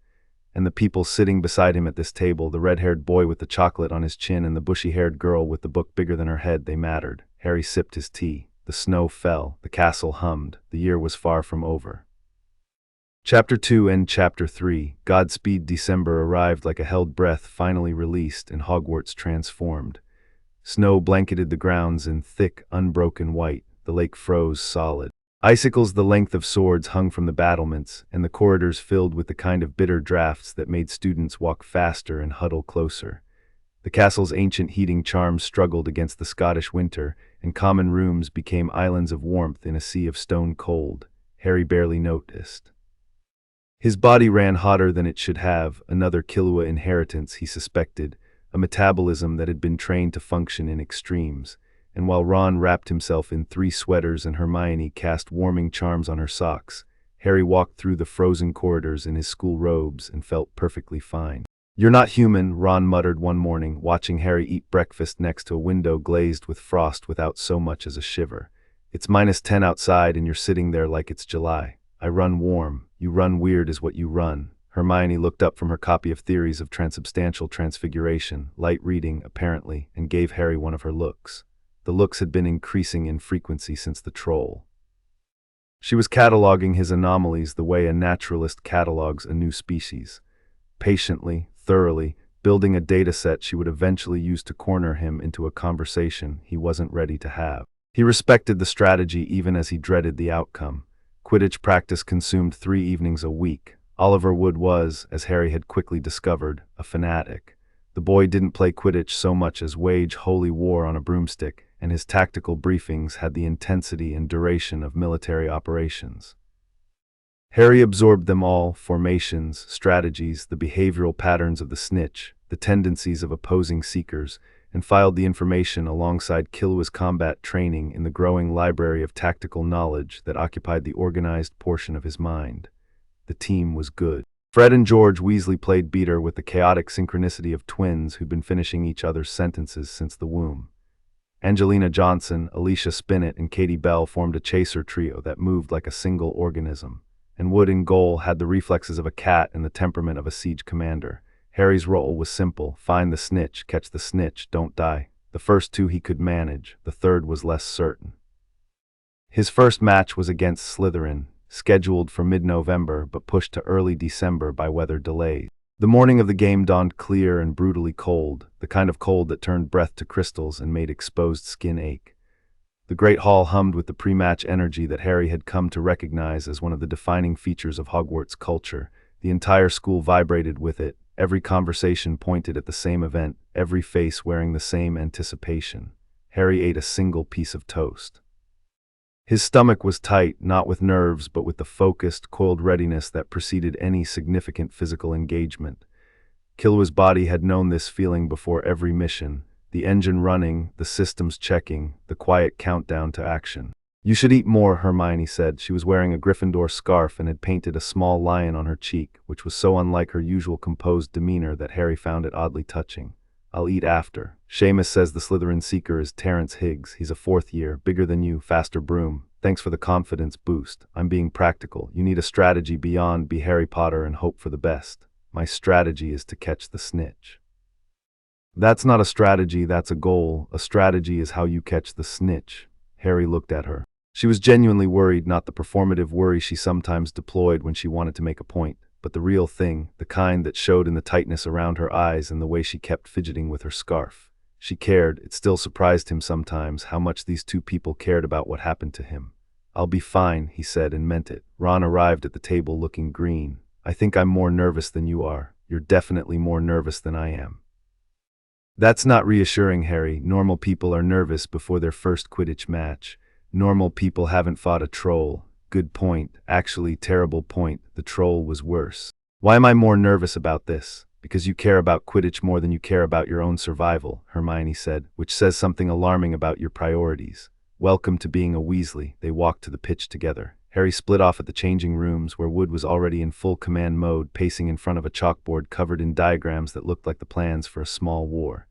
And the people sitting beside him at this table, the red-haired boy with the chocolate on his chin and the bushy-haired girl with the book bigger than her head, they mattered. Harry sipped his tea. The snow fell. The castle hummed. The year was far from over. Chapter 2 and Chapter 3. Godspeed. December arrived like a held breath finally released, and Hogwarts transformed. Snow blanketed the grounds in thick, unbroken white. The lake froze solid. Icicles the length of swords hung from the battlements, and the corridors filled with the kind of bitter drafts that made students walk faster and huddle closer. The castle's ancient heating charms struggled against the Scottish winter, and common rooms became islands of warmth in a sea of stone cold. Harry barely noticed. His body ran hotter than it should have, another Killua inheritance, he suspected, a metabolism that had been trained to function in extremes. And while Ron wrapped himself in 3 sweaters and Hermione cast warming charms on her socks, Harry walked through the frozen corridors in his school robes and felt perfectly fine. "You're not human," Ron muttered one morning, watching Harry eat breakfast next to a window glazed with frost without so much as a shiver. "It's -10 outside and you're sitting there like it's July. I run warm. You run weird is what you run." Hermione looked up from her copy of Theories of Transubstantial Transfiguration, light reading, apparently, and gave Harry one of her looks. The looks had been increasing in frequency since the troll. She was cataloging his anomalies the way a naturalist catalogs a new species. Patiently, thoroughly, building a data set she would eventually use to corner him into a conversation he wasn't ready to have. He respected the strategy even as he dreaded the outcome. Quidditch practice consumed 3 evenings a week. Oliver Wood was, as Harry had quickly discovered, a fanatic. The boy didn't play Quidditch so much as wage holy war on a broomstick, and his tactical briefings had the intensity and duration of military operations. Harry absorbed them all: formations, strategies, the behavioral patterns of the snitch, the tendencies of opposing seekers, and filed the information alongside Killua's combat training in the growing library of tactical knowledge that occupied the organized portion of his mind. The team was good. Fred and George Weasley played beater with the chaotic synchronicity of twins who'd been finishing each other's sentences since the womb. Angelina Johnson, Alicia Spinnet, and Katie Bell formed a chaser trio that moved like a single organism. And Wood in goal had the reflexes of a cat and the temperament of a siege commander. Harry's role was simple: find the snitch, catch the snitch, don't die. The first 2 he could manage, the third was less certain. His first match was against Slytherin, scheduled for mid-November but pushed to early December by weather delays. The morning of the game dawned clear and brutally cold, the kind of cold that turned breath to crystals and made exposed skin ache. The Great Hall hummed with the pre-match energy that Harry had come to recognize as one of the defining features of Hogwarts culture. The entire school vibrated with it, every conversation pointed at the same event, every face wearing the same anticipation. Harry ate a single piece of toast. His stomach was tight, not with nerves, but with the focused, coiled readiness that preceded any significant physical engagement. Killua's body had known this feeling before every mission, the engine running, the systems checking, the quiet countdown to action. "You should eat more," Hermione said. She was wearing a Gryffindor scarf and had painted a small lion on her cheek, which was so unlike her usual composed demeanor that Harry found it oddly touching. "I'll eat after. Seamus says the Slytherin Seeker is Terrence Higgs. He's a 4th year, bigger than you, faster broom. Thanks for the confidence boost. I'm being practical. You need a strategy beyond be Harry Potter and hope for the best. My strategy is to catch the snitch." "That's not a strategy, that's a goal. A strategy is how you catch the snitch." Harry looked at her. She was genuinely worried, not the performative worry she sometimes deployed when she wanted to make a point, but the real thing, the kind that showed in the tightness around her eyes and the way she kept fidgeting with her scarf. She cared. It still surprised him sometimes how much these 2 people cared about what happened to him. "I'll be fine," he said, and meant it. Ron arrived at the table looking green. "I think I'm more nervous than you are. You're definitely more nervous than I am." "That's not reassuring, Harry. Normal people are nervous before their first Quidditch match. Normal people haven't fought a troll." "Good point. Actually, terrible point. The troll was worse." Why am I more nervous about this? Because you care about Quidditch more than you care about your own survival, Hermione said, which says something alarming about your priorities. Welcome to being a Weasley. They walked to the pitch together. Harry split off at the changing rooms, where Wood was already in full command mode, pacing in front of a chalkboard covered in diagrams that looked like the plans for a small war.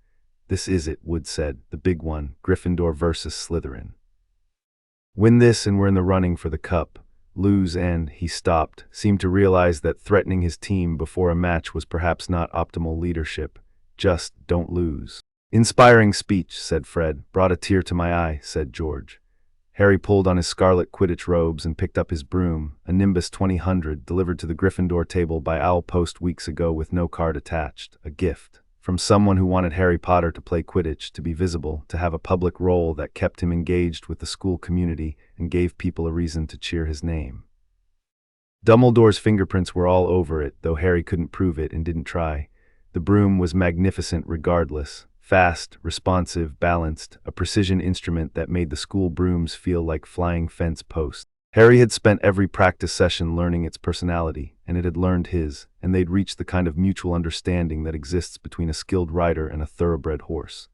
This is it, Wood said, the big one, Gryffindor versus Slytherin. Win this and we're in the running for the cup. Lose and, he stopped, seemed to realize that threatening his team before a match was perhaps not optimal leadership. Just don't lose. Inspiring speech, said Fred. Brought a tear to my eye, said George. Harry pulled on his scarlet Quidditch robes and picked up his broom, a Nimbus 2000 delivered to the Gryffindor table by Owl Post weeks ago with no card attached, a gift. From someone who wanted Harry Potter to play Quidditch, to be visible, to have a public role that kept him engaged with the school community and gave people a reason to cheer his name. Dumbledore's fingerprints were all over it, though Harry couldn't prove it and didn't try. The broom was magnificent regardless. Fast, responsive, balanced, a precision instrument that made the school brooms feel like flying fence posts. Harry had spent every practice session learning its personality, and it had learned his, and they'd reached the kind of mutual understanding that exists between a skilled rider and a thoroughbred horse.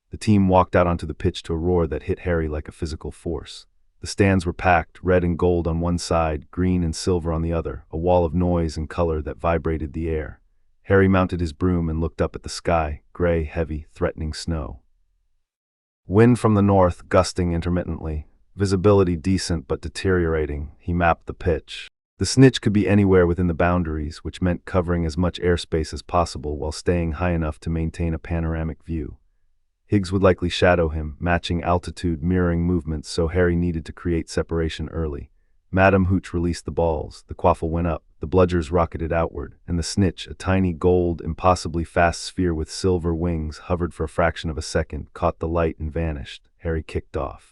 The team walked out onto the pitch to a roar that hit Harry like a physical force. The stands were packed, red and gold on one side, green and silver on the other, a wall of noise and color that vibrated the air. Harry mounted his broom and looked up at the sky, gray, heavy, threatening snow. Wind from the north, gusting intermittently. Visibility decent but deteriorating. He mapped the pitch. The snitch could be anywhere within the boundaries, which meant covering as much airspace as possible while staying high enough to maintain a panoramic view. Higgs would likely shadow him, matching altitude, mirroring movements, so Harry needed to create separation early. Madam Hooch released the balls, the quaffle went up, the bludgers rocketed outward, and the snitch, a tiny gold, impossibly fast sphere with silver wings, hovered for a fraction of a second, caught the light and vanished. Harry kicked off.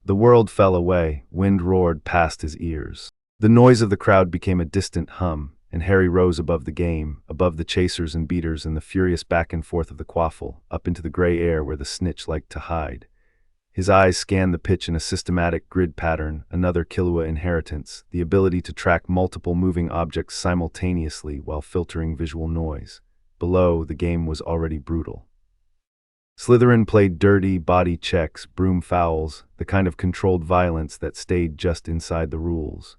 The world fell away, wind roared past his ears. The noise of the crowd became a distant hum, and Harry rose above the game, above the chasers and beaters and the furious back and forth of the quaffle, up into the gray air where the snitch liked to hide. His eyes scanned the pitch in a systematic grid pattern, another Killua inheritance, the ability to track multiple moving objects simultaneously while filtering visual noise. Below, the game was already brutal. Slytherin played dirty, body checks, broom fouls, the kind of controlled violence that stayed just inside the rules.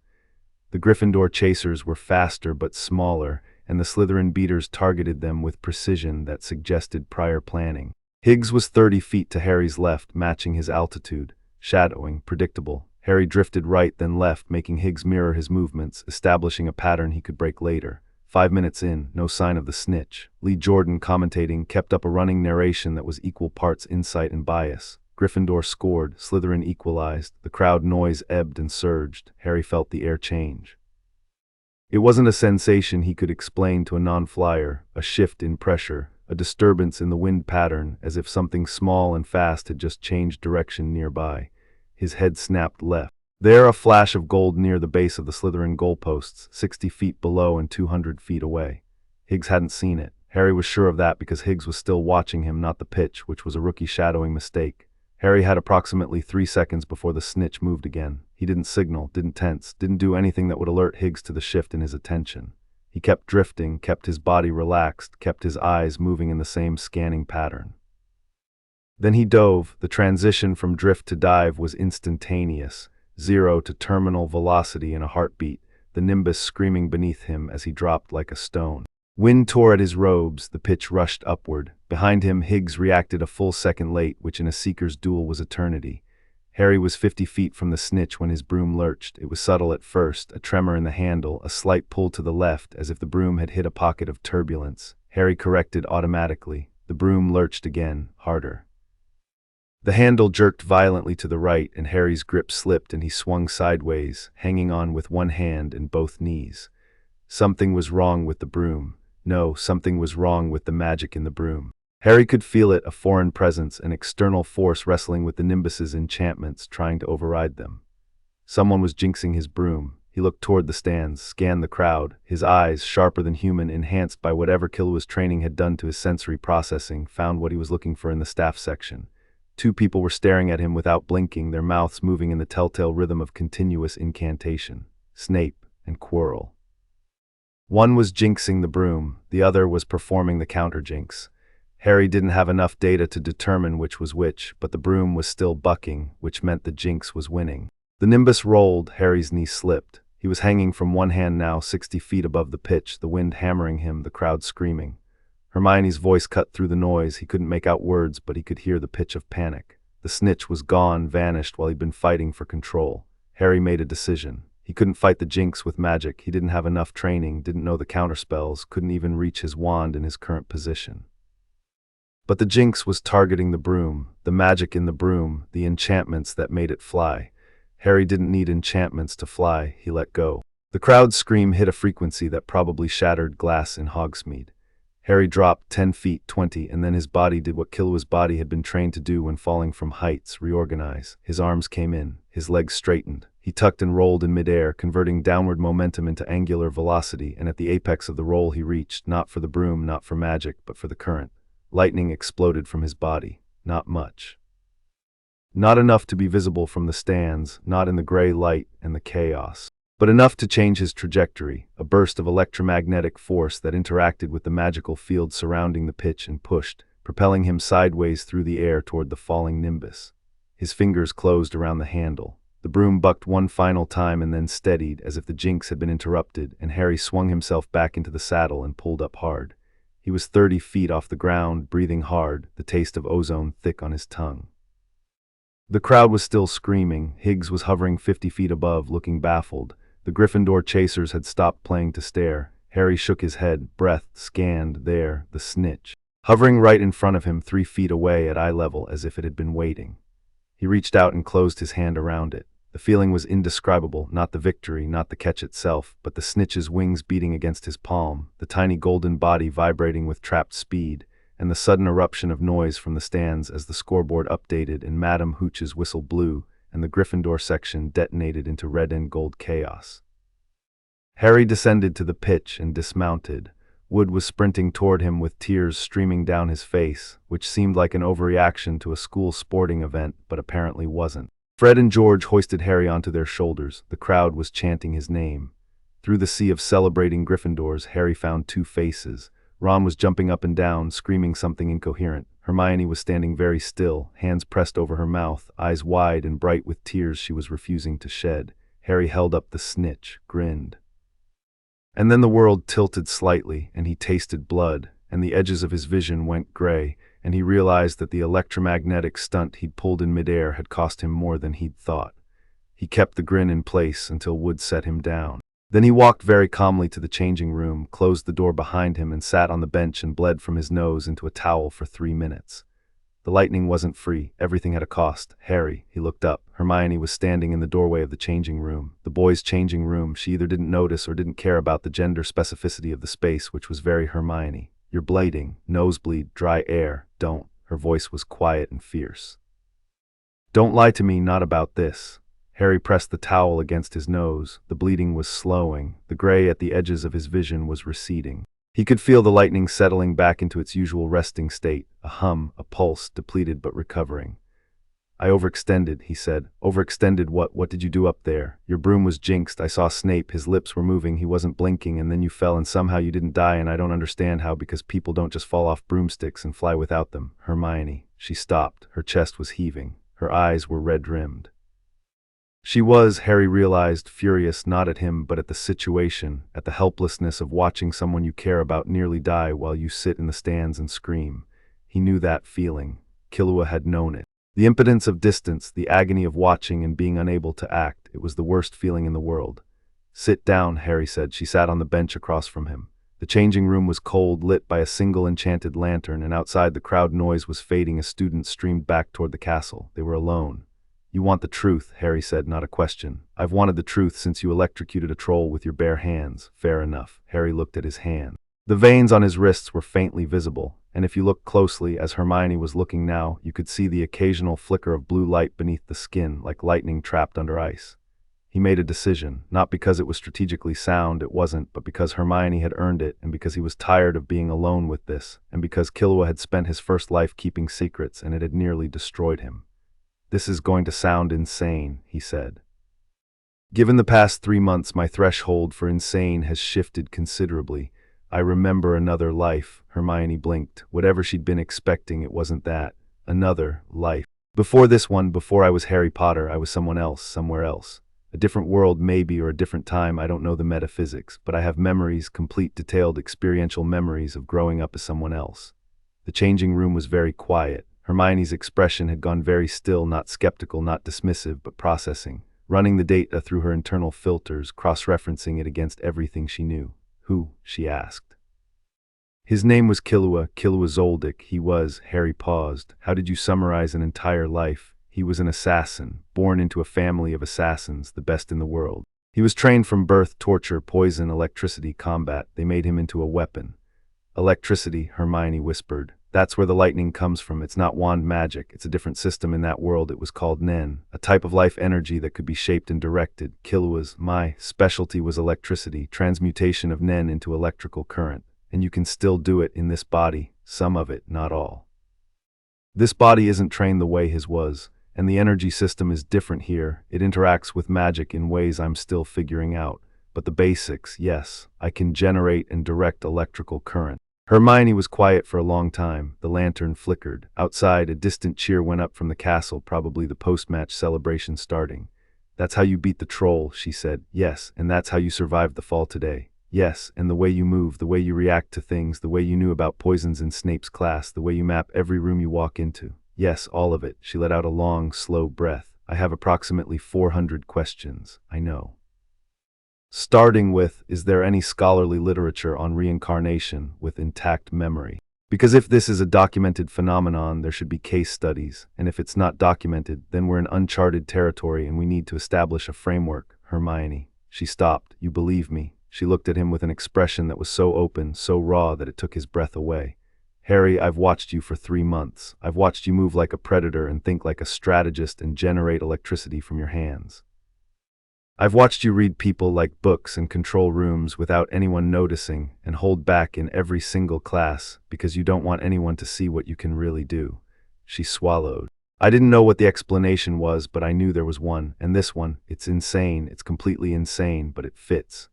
The Gryffindor chasers were faster but smaller, and the Slytherin beaters targeted them with precision that suggested prior planning. Higgs was 30 feet to Harry's left, matching his altitude. Shadowing, predictable. Harry drifted right then left, making Higgs mirror his movements, establishing a pattern he could break later. 5 minutes in, no sign of the snitch. Lee Jordan, commentating, kept up a running narration that was equal parts insight and bias. Gryffindor scored, Slytherin equalized, the crowd noise ebbed and surged. Harry felt the air change. It wasn't a sensation he could explain to a non-flyer, a shift in pressure, a disturbance in the wind pattern, as if something small and fast had just changed direction nearby. His head snapped left. There, a flash of gold near the base of the Slytherin goalposts, 60 feet below and 200 feet away. Higgs hadn't seen it. Harry was sure of that because Higgs was still watching him, not the pitch, which was a rookie shadowing mistake. Harry had approximately 3 seconds before the snitch moved again. He didn't signal, didn't tense, didn't do anything that would alert Higgs to the shift in his attention. He kept drifting, kept his body relaxed, kept his eyes moving in the same scanning pattern. Then he dove. The transition from drift to dive was instantaneous. 0 to terminal velocity in a heartbeat, the nimbus screaming beneath him as he dropped like a stone. Wind tore at his robes, the pitch rushed upward. Behind him, Higgs reacted a full second late, which in a seeker's duel was eternity. Harry was 50 feet from the snitch when his broom lurched. It was subtle at first, a tremor in the handle, a slight pull to the left, as if the broom had hit a pocket of turbulence. Harry corrected automatically. The broom lurched again, harder. The handle jerked violently to the right, and Harry's grip slipped and he swung sideways, hanging on with one hand and both knees. Something was wrong with the broom. No, something was wrong with the magic in the broom. Harry could feel it, a foreign presence, an external force wrestling with the Nimbus's enchantments, trying to override them. Someone was jinxing his broom. He looked toward the stands, scanned the crowd, his eyes, sharper than human, enhanced by whatever Killua's training had done to his sensory processing, found what he was looking for in the staff section. 2 people were staring at him without blinking, their mouths moving in the telltale rhythm of continuous incantation. Snape and Quirrell. One was jinxing the broom, the other was performing the counter-jinx. Harry didn't have enough data to determine which was which, but the broom was still bucking, which meant the jinx was winning. The nimbus rolled, Harry's knee slipped. He was hanging from one hand now 60 feet above the pitch, the wind hammering him, the crowd screaming. Hermione's voice cut through the noise. He couldn't make out words, but he could hear the pitch of panic. The snitch was gone, vanished while he'd been fighting for control. Harry made a decision. He couldn't fight the jinx with magic. He didn't have enough training, didn't know the counterspells, couldn't even reach his wand in his current position. But the jinx was targeting the broom, the magic in the broom, the enchantments that made it fly. Harry didn't need enchantments to fly, he let go. The crowd's scream hit a frequency that probably shattered glass in Hogsmeade. Harry dropped 10 feet, 20, and then his body did what Killua's body had been trained to do when falling from heights, reorganize. His arms came in, his legs straightened. He tucked and rolled in midair, converting downward momentum into angular velocity, and at the apex of the roll he reached, not for the broom, not for magic, but for the current. Lightning exploded from his body. Not much. Not enough to be visible from the stands, not in the gray light and the chaos. But enough to change his trajectory, a burst of electromagnetic force that interacted with the magical field surrounding the pitch and pushed, propelling him sideways through the air toward the falling nimbus. His fingers closed around the handle. The broom bucked one final time and then steadied, as if the jinx had been interrupted, and Harry swung himself back into the saddle and pulled up hard. He was 30 feet off the ground, breathing hard, the taste of ozone thick on his tongue. The crowd was still screaming. Higgs was hovering 50 feet above, looking baffled. The Gryffindor chasers had stopped playing to stare. Harry shook his head, breath scanned. There, the snitch, hovering right in front of him, 3 feet away at eye level, as if it had been waiting. He reached out and closed his hand around it. The feeling was indescribable, not the victory, not the catch itself, but the snitch's wings beating against his palm, the tiny golden body vibrating with trapped speed, and the sudden eruption of noise from the stands as the scoreboard updated and Madame Hooch's whistle blew, and the Gryffindor section detonated into red and gold chaos. Harry descended to the pitch and dismounted. Wood was sprinting toward him with tears streaming down his face, which seemed like an overreaction to a school sporting event, but apparently wasn't. Fred and George hoisted Harry onto their shoulders. The crowd was chanting his name. Through the sea of celebrating Gryffindors, Harry found 2 faces. Ron was jumping up and down, screaming something incoherent. Hermione was standing very still, hands pressed over her mouth, eyes wide and bright with tears she was refusing to shed. Harry held up the snitch, grinned. And then the world tilted slightly, and he tasted blood, and the edges of his vision went gray, and he realized that the electromagnetic stunt he'd pulled in midair had cost him more than he'd thought. He kept the grin in place until Wood set him down. Then he walked very calmly to the changing room, closed the door behind him, and sat on the bench and bled from his nose into a towel for 3 minutes. The lightning wasn't free. Everything had a cost. Harry, he looked up. Hermione was standing in the doorway of the changing room. The boys' changing room. She either didn't notice or didn't care about the gender specificity of the space, which was very Hermione. You're blading. Nosebleed. Dry air. Don't. Her voice was quiet and fierce. Don't lie to me, not about this. Harry pressed the towel against his nose. The bleeding was slowing. The gray at the edges of his vision was receding. He could feel the lightning settling back into its usual resting state, a hum, a pulse, depleted but recovering. I overextended, he said. Overextended what? What did you do up there? Your broom was jinxed. I saw Snape. His lips were moving. He wasn't blinking, and then you fell and somehow you didn't die, and I don't understand how, because people don't just fall off broomsticks and fly without them. Hermione. She stopped. Her chest was heaving. Her eyes were red-rimmed. She was, Harry realized, furious not at him but at the situation, at the helplessness of watching someone you care about nearly die while you sit in the stands and scream. He knew that feeling. Killua had known it. The impotence of distance, the agony of watching and being unable to act, it was the worst feeling in the world. Sit down, Harry said. She sat on the bench across from him. The changing room was cold, lit by a single enchanted lantern, and outside the crowd noise was fading as students streamed back toward the castle. They were alone. You want the truth, Harry said, not a question. I've wanted the truth since you electrocuted a troll with your bare hands. Fair enough. Harry looked at his hand. The veins on his wrists were faintly visible, and if you looked closely, as Hermione was looking now, you could see the occasional flicker of blue light beneath the skin, like lightning trapped under ice. He made a decision, not because it was strategically sound, it wasn't, but because Hermione had earned it, and because he was tired of being alone with this, and because Killua had spent his first life keeping secrets, and it had nearly destroyed him. This is going to sound insane, he said. Given the past 3 months, my threshold for insane has shifted considerably. I remember another life. Hermione blinked. Whatever she'd been expecting, it wasn't that. Another life. Before this one, before I was Harry Potter, I was someone else, somewhere else. A different world maybe, or a different time, I don't know the metaphysics, but I have memories, complete, detailed, experiential memories of growing up as someone else. The changing room was very quiet. Hermione's expression had gone very still, not skeptical, not dismissive, but processing, running the data through her internal filters, cross-referencing it against everything she knew. Who? She asked. His name was Killua, Killua Zoldyck. He was. Harry paused. How did you summarize an entire life? He was an assassin, born into a family of assassins, the best in the world. He was trained from birth, torture, poison, electricity, combat. They made him into a weapon. Electricity, Hermione whispered. That's where the lightning comes from. It's not wand magic. It's a different system in that world. It was called Nen, a type of life energy that could be shaped and directed. My specialty was electricity, transmutation of Nen into electrical current. And you can still do it in this body, some of it, not all. This body isn't trained the way his was, and the energy system is different here. It interacts with magic in ways I'm still figuring out. But the basics, yes, I can generate and direct electrical current. Hermione was quiet for a long time. The lantern flickered. Outside, a distant cheer went up from the castle, probably the post-match celebration starting. That's how you beat the troll, she said. Yes, and that's how you survived the fall today. Yes, and the way you move, the way you react to things, the way you knew about poisons in Snape's class, the way you map every room you walk into. Yes, all of it. She let out a long, slow breath. I have approximately 400 questions. I know. Starting with, is there any scholarly literature on reincarnation with intact memory? Because if this is a documented phenomenon, there should be case studies, and if it's not documented, then we're in uncharted territory and we need to establish a framework. Hermione. She stopped. You believe me? She looked at him with an expression that was so open, so raw that it took his breath away. Harry, I've watched you for 3 months. I've watched you move like a predator and think like a strategist and generate electricity from your hands. I've watched you read people like books and control rooms without anyone noticing and hold back in every single class because you don't want anyone to see what you can really do. She swallowed. I didn't know what the explanation was, but I knew there was one, and this one, it's insane, it's completely insane, but it fits.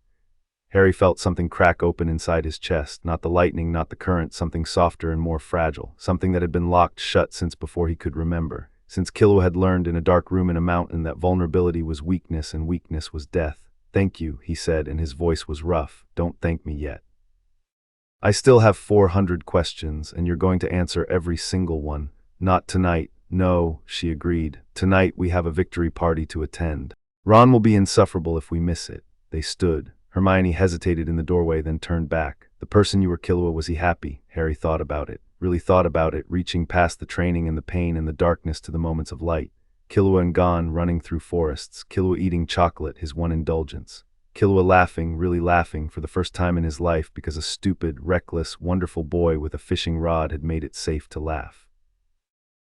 Harry felt something crack open inside his chest, not the lightning, not the current, something softer and more fragile, something that had been locked shut since before he could remember. Since Killua had learned in a dark room in a mountain that vulnerability was weakness and weakness was death. Thank you, he said, and his voice was rough. Don't thank me yet. I still have 400 questions, and you're going to answer every single one. Not tonight. No, she agreed. Tonight we have a victory party to attend. Ron will be insufferable if we miss it. They stood. Hermione hesitated in the doorway, then turned back. The person you were, Killua, was he happy? Harry thought about it. Really thought about it, reaching past the training and the pain and the darkness to the moments of light. Killua and Gon running through forests. Killua eating chocolate, his one indulgence. Killua laughing, really laughing, for the first time in his life because a stupid, reckless, wonderful boy with a fishing rod had made it safe to laugh.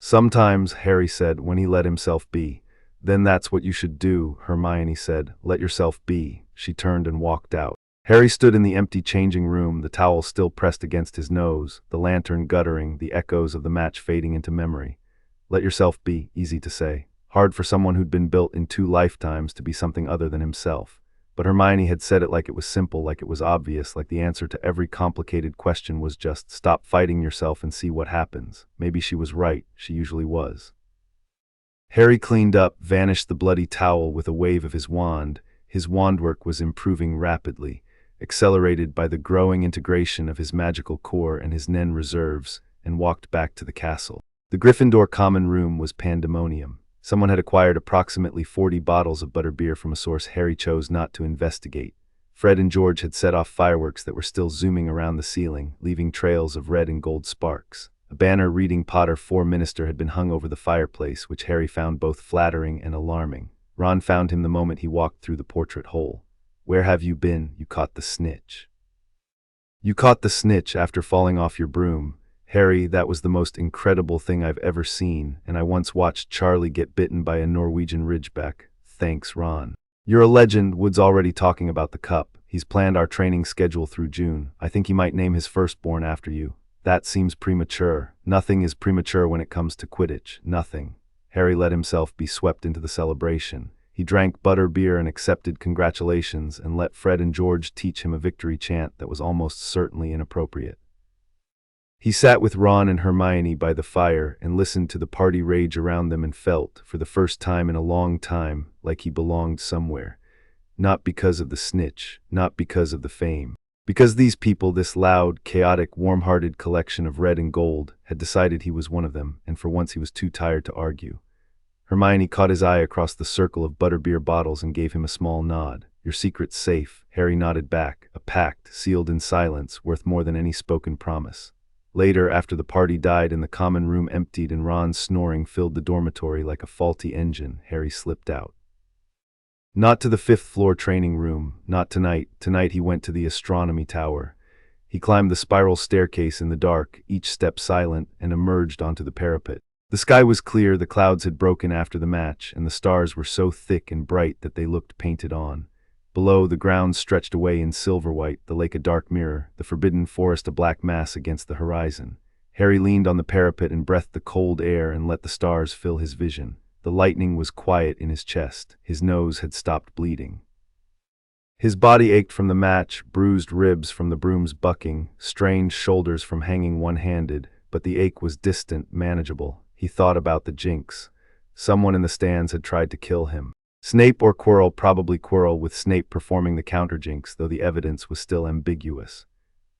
Sometimes, Harry said, when he let himself be. Then that's what you should do, Hermione said. Let yourself be. She turned and walked out. Harry stood in the empty changing room, the towel still pressed against his nose, the lantern guttering, the echoes of the match fading into memory. Let yourself be, easy to say. Hard for someone who'd been built in 2 lifetimes to be something other than himself. But Hermione had said it like it was simple, like it was obvious, like the answer to every complicated question was just, stop fighting yourself and see what happens. Maybe she was right, she usually was. Harry cleaned up, vanished the bloody towel with a wave of his wand. His wandwork was improving rapidly, accelerated by the growing integration of his magical core and his Nen reserves, and walked back to the castle. The Gryffindor common room was pandemonium. Someone had acquired approximately 40 bottles of butterbeer from a source Harry chose not to investigate. Fred and George had set off fireworks that were still zooming around the ceiling, leaving trails of red and gold sparks. A banner reading Potter 4 Minister had been hung over the fireplace, which Harry found both flattering and alarming. Ron found him the moment he walked through the portrait hole. Where have you been? You caught the snitch. You caught the snitch after falling off your broom. Harry, that was the most incredible thing I've ever seen, and I once watched Charlie get bitten by a Norwegian ridgeback. Thanks, Ron. You're a legend. Wood's already talking about the cup. He's planned our training schedule through June. I think he might name his firstborn after you. That seems premature. Nothing is premature when it comes to Quidditch. Nothing. Harry let himself be swept into the celebration. He drank butterbeer and accepted congratulations and let Fred and George teach him a victory chant that was almost certainly inappropriate. He sat with Ron and Hermione by the fire and listened to the party rage around them and felt, for the first time in a long time, like he belonged somewhere. Not because of the snitch, not because of the fame. Because these people, this loud, chaotic, warm-hearted collection of red and gold, had decided he was one of them, and for once he was too tired to argue. Hermione caught his eye across the circle of butterbeer bottles and gave him a small nod. "Your secret's safe," Harry nodded back, a pact, sealed in silence, worth more than any spoken promise. Later, after the party died and the common room emptied and Ron's snoring filled the dormitory like a faulty engine, Harry slipped out. Not to the fifth-floor training room, not tonight. Tonight he went to the astronomy tower. He climbed the spiral staircase in the dark, each step silent, and emerged onto the parapet. The sky was clear, the clouds had broken after the match, and the stars were so thick and bright that they looked painted on. Below, the ground stretched away in silver white, the lake a dark mirror, the forbidden forest a black mass against the horizon. Harry leaned on the parapet and breathed the cold air and let the stars fill his vision. The lightning was quiet in his chest. His nose had stopped bleeding. His body ached from the match, bruised ribs from the broom's bucking, strained shoulders from hanging one-handed, but the ache was distant, manageable. He thought about the jinx. Someone in the stands had tried to kill him. Snape or Quirrell, probably Quirrell, with Snape performing the counter-jinx, though the evidence was still ambiguous.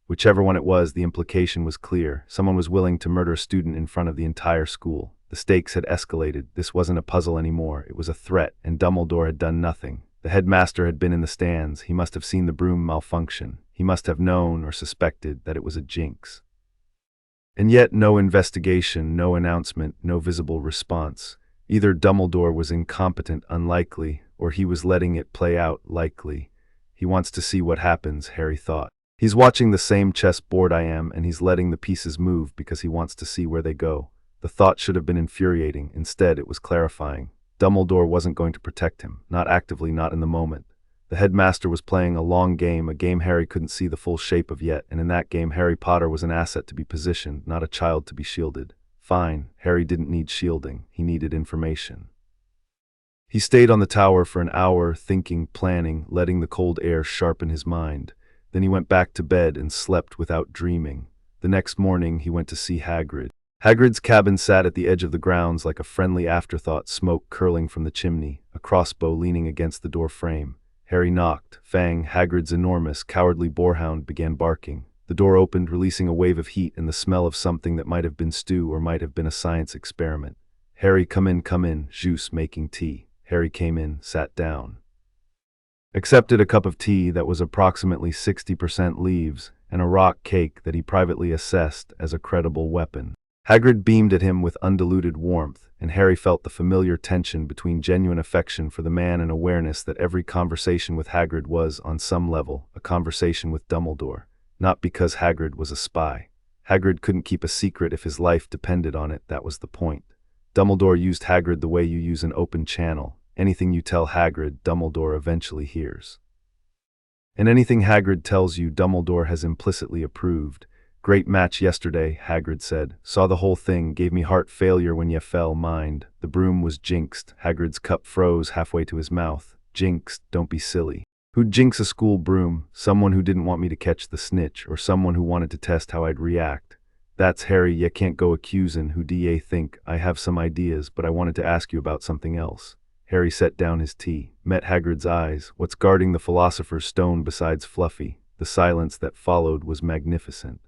Whichever one it was, the implication was clear. Someone was willing to murder a student in front of the entire school. The stakes had escalated. This wasn't a puzzle anymore. It was a threat, and Dumbledore had done nothing. The headmaster had been in the stands. He must have seen the broom malfunction. He must have known or suspected that it was a jinx. And yet no investigation, no announcement, no visible response. Either Dumbledore was incompetent, unlikely, or he was letting it play out, likely. He wants to see what happens, Harry thought. He's watching the same chessboard I am, and he's letting the pieces move because he wants to see where they go. The thought should have been infuriating. Instead, it was clarifying. Dumbledore wasn't going to protect him, not actively, not in the moment. The headmaster was playing a long game, a game Harry couldn't see the full shape of yet, and in that game Harry Potter was an asset to be positioned, not a child to be shielded. Fine, Harry didn't need shielding, he needed information. He stayed on the tower for an hour, thinking, planning, letting the cold air sharpen his mind. Then he went back to bed and slept without dreaming. The next morning he went to see Hagrid. Hagrid's cabin sat at the edge of the grounds like a friendly afterthought, smoke curling from the chimney, a crossbow leaning against the door frame. Harry knocked. Fang, Hagrid's enormous, cowardly boarhound, began barking. The door opened, releasing a wave of heat and the smell of something that might have been stew or might have been a science experiment. "Harry, come in, Juice making tea." Harry came in, sat down. Accepted a cup of tea that was approximately 60% leaves and a rock cake that he privately assessed as a credible weapon. Hagrid beamed at him with undiluted warmth, and Harry felt the familiar tension between genuine affection for the man and awareness that every conversation with Hagrid was, on some level, a conversation with Dumbledore. Not because Hagrid was a spy. Hagrid couldn't keep a secret if his life depended on it, that was the point. Dumbledore used Hagrid the way you use an open channel. Anything you tell Hagrid, Dumbledore eventually hears. And anything Hagrid tells you, Dumbledore has implicitly approved. "Great match yesterday," Hagrid said. "Saw the whole thing, gave me heart failure when you fell, mind. The broom was jinxed." Hagrid's cup froze halfway to his mouth. "Jinxed, don't be silly. Who'd jinx a school broom? Someone who didn't want me to catch the snitch, or someone who wanted to test how I'd react. That's Harry, you can't go accusin' who d'ye think. I have some ideas, but I wanted to ask you about something else." Harry set down his tea, met Hagrid's eyes. What's guarding the Philosopher's Stone besides Fluffy? The silence that followed was magnificent.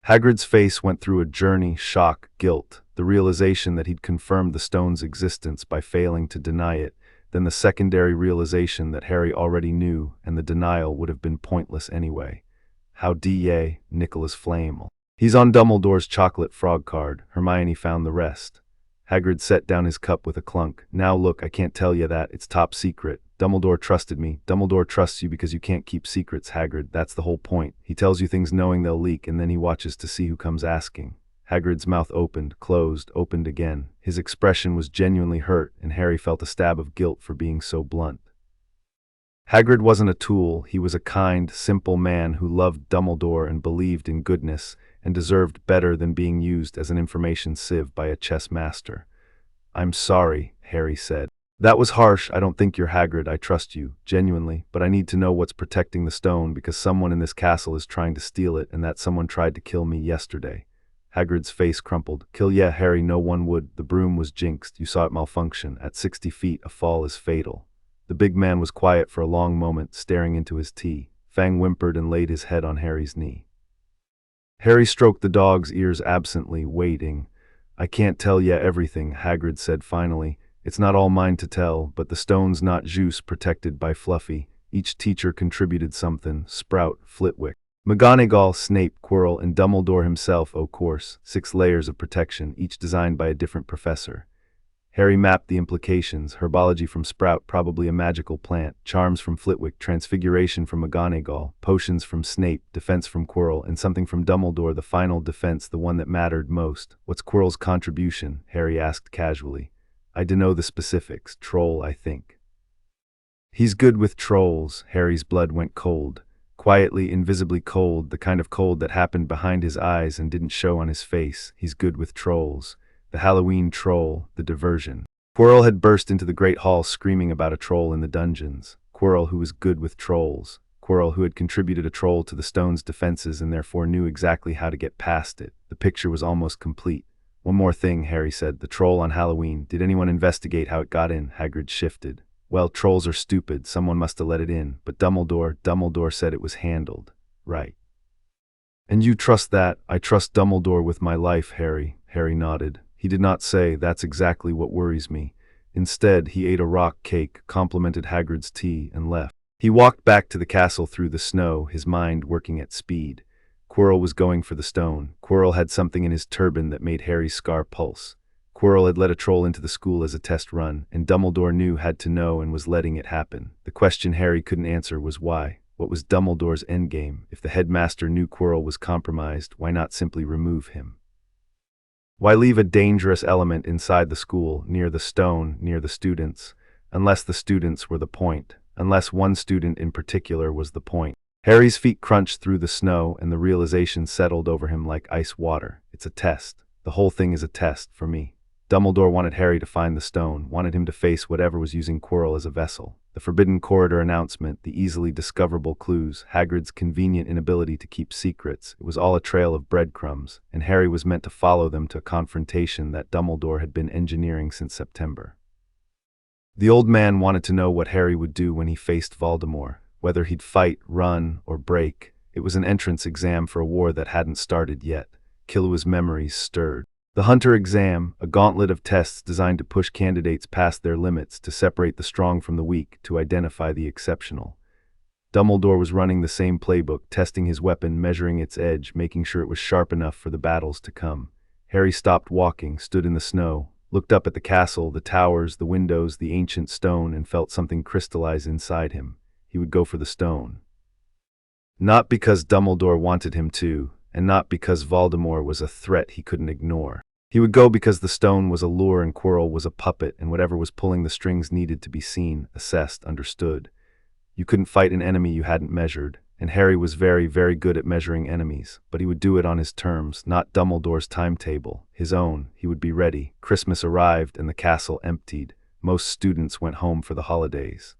Hagrid's face went through a journey, shock, guilt, the realization that he'd confirmed the stone's existence by failing to deny it, then the secondary realization that Harry already knew, and the denial would have been pointless anyway. "How d'ye, Nicholas Flamel?" "He's on Dumbledore's chocolate frog card." Hermione found the rest. Hagrid set down his cup with a clunk. "Now look, I can't tell you that. It's top secret. Dumbledore trusted me. Dumbledore trusts you because you can't keep secrets, Hagrid. That's the whole point. He tells you things knowing they'll leak, and then he watches to see who comes asking." Hagrid's mouth opened, closed, opened again. His expression was genuinely hurt, and Harry felt a stab of guilt for being so blunt. Hagrid wasn't a tool. He was a kind, simple man who loved Dumbledore and believed in goodness, and deserved better than being used as an information sieve by a chess master. "I'm sorry," Harry said. That was harsh. I don't think you're Hagrid. I trust you, genuinely, but I need to know what's protecting the stone because someone in this castle is trying to steal it and that someone tried to kill me yesterday. Hagrid's face crumpled. Kill, yeah, Harry, no one would. The broom was jinxed. You saw it malfunction. At 60 feet, a fall is fatal. The big man was quiet for a long moment, staring into his tea. Fang whimpered and laid his head on Harry's knee. Harry stroked the dog's ears absently, waiting. I can't tell ya everything, Hagrid said finally. It's not all mine to tell, but the stone's not juice protected by Fluffy. Each teacher contributed something. Sprout, Flitwick, McGonagall, Snape, Quirrell, and Dumbledore himself, of course. 6 layers of protection, each designed by a different professor. Harry mapped the implications. Herbology from Sprout, probably a magical plant. Charms from Flitwick, transfiguration from McGonagall. Potions from Snape, defense from Quirrell, and something from Dumbledore, the final defense, the one that mattered most. What's Quirrell's contribution? Harry asked casually. I dunno the specifics. Troll, I think. He's good with trolls. Harry's blood went cold. Quietly, invisibly cold, the kind of cold that happened behind his eyes and didn't show on his face. He's good with trolls. The Halloween troll, the diversion. Quirrell had burst into the Great Hall screaming about a troll in the dungeons. Quirrell, who was good with trolls. Quirrell, who had contributed a troll to the stone's defenses and therefore knew exactly how to get past it. The picture was almost complete. One more thing, Harry said. The troll on Halloween. Did anyone investigate how it got in? Hagrid shifted. Well, trolls are stupid. Someone must have let it in. But Dumbledore said it was handled. Right. And you trust that? I trust Dumbledore with my life, Harry. Harry nodded. He did not say, that's exactly what worries me. Instead, he ate a rock cake, complimented Hagrid's tea, and left. He walked back to the castle through the snow, his mind working at speed. Quirrell was going for the stone. Quirrell had something in his turban that made Harry's scar pulse. Quirrell had let a troll into the school as a test run, and Dumbledore knew had to know and was letting it happen. The question Harry couldn't answer was why. What was Dumbledore's endgame? If the headmaster knew Quirrell was compromised, why not simply remove him? Why leave a dangerous element inside the school, near the stone, near the students? Unless the students were the point. Unless one student in particular was the point. Harry's feet crunched through the snow, and the realization settled over him like ice water. It's a test. The whole thing is a test, for me. Dumbledore wanted Harry to find the stone, wanted him to face whatever was using Quirrell as a vessel. The forbidden corridor announcement, the easily discoverable clues, Hagrid's convenient inability to keep secrets. It was all a trail of breadcrumbs, and Harry was meant to follow them to a confrontation that Dumbledore had been engineering since September. The old man wanted to know what Harry would do when he faced Voldemort, whether he'd fight, run, or break. It was an entrance exam for a war that hadn't started yet. Killua's memories stirred. The Hunter exam, a gauntlet of tests designed to push candidates past their limits, to separate the strong from the weak, to identify the exceptional. Dumbledore was running the same playbook, testing his weapon, measuring its edge, making sure it was sharp enough for the battles to come. Harry stopped walking, stood in the snow, looked up at the castle, the towers, the windows, the ancient stone, and felt something crystallize inside him. He would go for the stone. Not because Dumbledore wanted him to, and not because Voldemort was a threat he couldn't ignore. He would go because the stone was a lure and Quirrell was a puppet, and whatever was pulling the strings needed to be seen, assessed, understood. You couldn't fight an enemy you hadn't measured, and Harry was very, very good at measuring enemies, but he would do it on his terms, not Dumbledore's timetable, his own. He would be ready. Christmas arrived and the castle emptied. Most students went home for the holidays.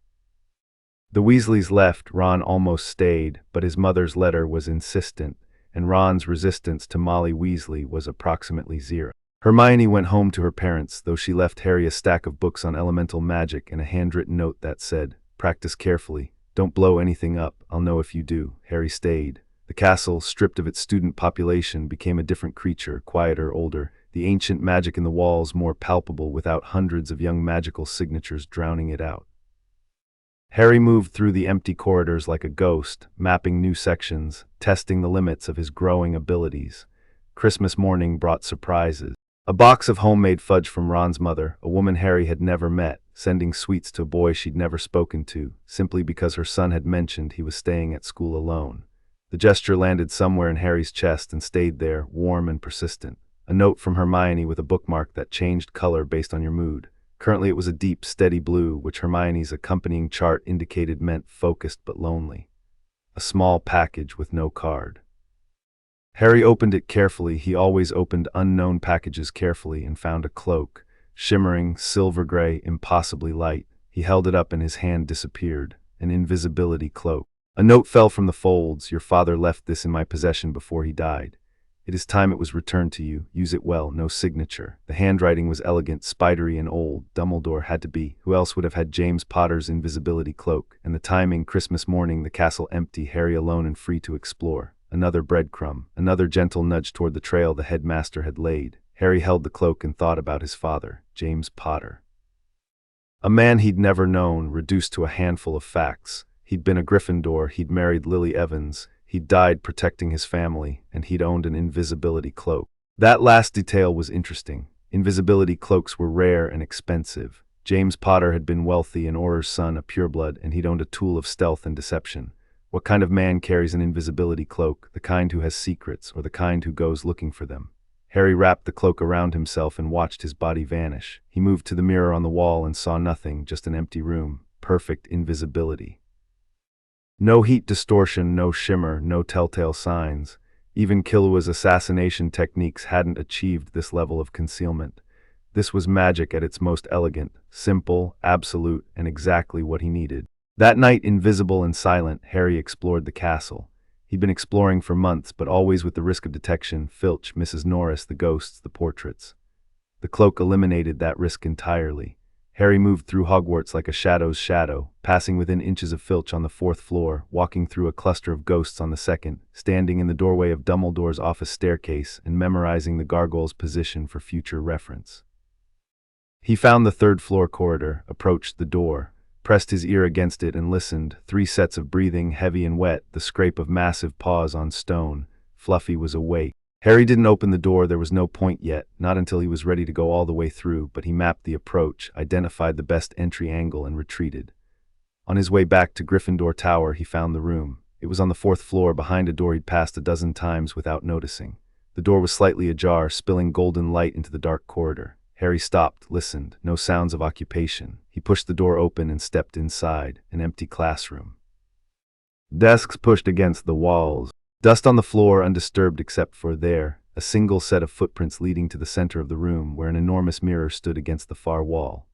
The Weasleys left. Ron almost stayed, but his mother's letter was insistent, and Ron's resistance to Molly Weasley was approximately 0. Hermione went home to her parents, though she left Harry a stack of books on elemental magic and a handwritten note that said, "Practice carefully. Don't blow anything up. I'll know if you do." Harry stayed. The castle, stripped of its student population, became a different creature, quieter, older, the ancient magic in the walls more palpable without hundreds of young magical signatures drowning it out. Harry moved through the empty corridors like a ghost, mapping new sections, testing the limits of his growing abilities. Christmas morning brought surprises. A box of homemade fudge from Ron's mother, a woman Harry had never met, sending sweets to a boy she'd never spoken to, simply because her son had mentioned he was staying at school alone. The gesture landed somewhere in Harry's chest and stayed there, warm and persistent. A note from Hermione with a bookmark that changed color based on your mood. Currently it was a deep, steady blue, which Hermione's accompanying chart indicated meant focused but lonely. A small package with no card. Harry opened it carefully. He always opened unknown packages carefully, and found a cloak. shimmering, silver gray, impossibly light. He held it up and his hand disappeared. An invisibility cloak. A note fell from the folds. Your father left this in my possession before he died. It is time it was returned to you. Use it well. No signature. The handwriting was elegant, spidery, and old. Dumbledore had to be. Who else would have had James Potter's invisibility cloak? And the timing, Christmas morning, the castle empty, Harry alone and free to explore. Another breadcrumb, another gentle nudge toward the trail the headmaster had laid. Harry held the cloak and thought about his father, James Potter. A man he'd never known, reduced to a handful of facts. He'd been a Gryffindor, he'd married Lily Evans, he'd died protecting his family, and he'd owned an invisibility cloak. That last detail was interesting. Invisibility cloaks were rare and expensive. James Potter had been wealthy, an Auror's son, a pureblood, and he'd owned a tool of stealth and deception. What kind of man carries an invisibility cloak? The kind who has secrets, or the kind who goes looking for them? Harry wrapped the cloak around himself and watched his body vanish. He moved to the mirror on the wall and saw nothing, just an empty room. Perfect invisibility. No heat distortion, no shimmer, no telltale signs. Even Killua's assassination techniques hadn't achieved this level of concealment. This was magic at its most elegant, simple, absolute, and exactly what he needed. That night, invisible and silent, Harry explored the castle. He'd been exploring for months, but always with the risk of detection: Filch, Mrs. Norris, the ghosts, the portraits. The cloak eliminated that risk entirely. Harry moved through Hogwarts like a shadow's shadow, passing within inches of Filch on the 4th floor, walking through a cluster of ghosts on the 2nd, standing in the doorway of Dumbledore's office staircase, and memorizing the gargoyle's position for future reference. He found the 3rd floor corridor, approached the door, pressed his ear against it and listened. 3 sets of breathing, heavy and wet, the scrape of massive paws on stone. Fluffy was awake. Harry didn't open the door, there was no point yet, not until he was ready to go all the way through, but he mapped the approach, identified the best entry angle, and retreated. On his way back to Gryffindor Tower, he found the room. It was on the 4th floor, behind a door he'd passed a dozen times without noticing. The door was slightly ajar, spilling golden light into the dark corridor. Harry stopped, listened, no sounds of occupation. He pushed the door open and stepped inside, an empty classroom. Desks pushed against the walls. Dust on the floor, undisturbed except for a single set of footprints leading to the center of the room, where an enormous mirror stood against the far wall.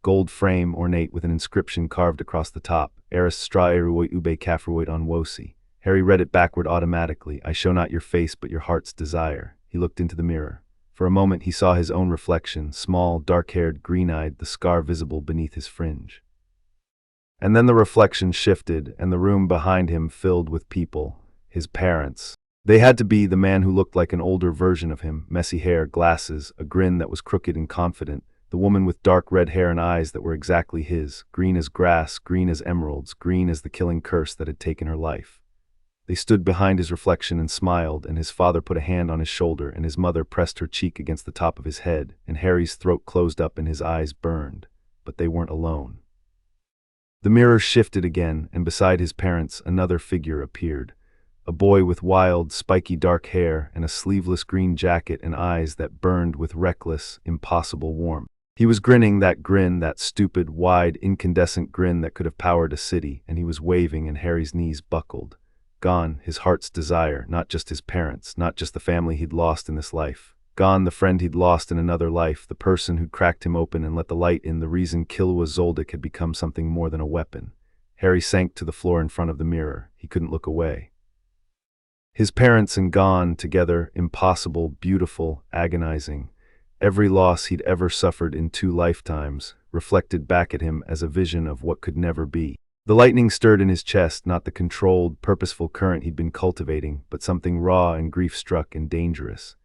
Gold frame, ornate with an inscription carved across the top, Eris stra eruoit ube kafruoit on wosi. Harry read it backward automatically. I show not your face, but your heart's desire. He looked into the mirror. For a moment he saw his own reflection, small, dark-haired, green-eyed, the scar visible beneath his fringe. And then the reflection shifted, and the room behind him filled with people. His parents. They had to be. The man who looked like an older version of him, messy hair, glasses, a grin that was crooked and confident. The woman with dark red hair and eyes that were exactly his, green as grass, green as emeralds, green as the killing curse that had taken her life. They stood behind his reflection and smiled, and his father put a hand on his shoulder, and his mother pressed her cheek against the top of his head, and Harry's throat closed up and his eyes burned. But they weren't alone. The mirror shifted again, and beside his parents another figure appeared. A boy with wild, spiky dark hair and a sleeveless green jacket and eyes that burned with reckless, impossible warmth. He was grinning, that grin, that stupid, wide, incandescent grin that could have powered a city, and he was waving, and Harry's knees buckled. Gone, his heart's desire, not just his parents, not just the family he'd lost in this life. Gone, the friend he'd lost in another life, the person who'd cracked him open and let the light in, the reason Killua Zoldyck had become something more than a weapon. Harry sank to the floor in front of the mirror. He couldn't look away. His parents and gone, together, impossible, beautiful, agonizing. Every loss he'd ever suffered in 2 lifetimes reflected back at him as a vision of what could never be. The lightning stirred in his chest, not the controlled, purposeful current he'd been cultivating, but something raw and grief-struck and dangerous.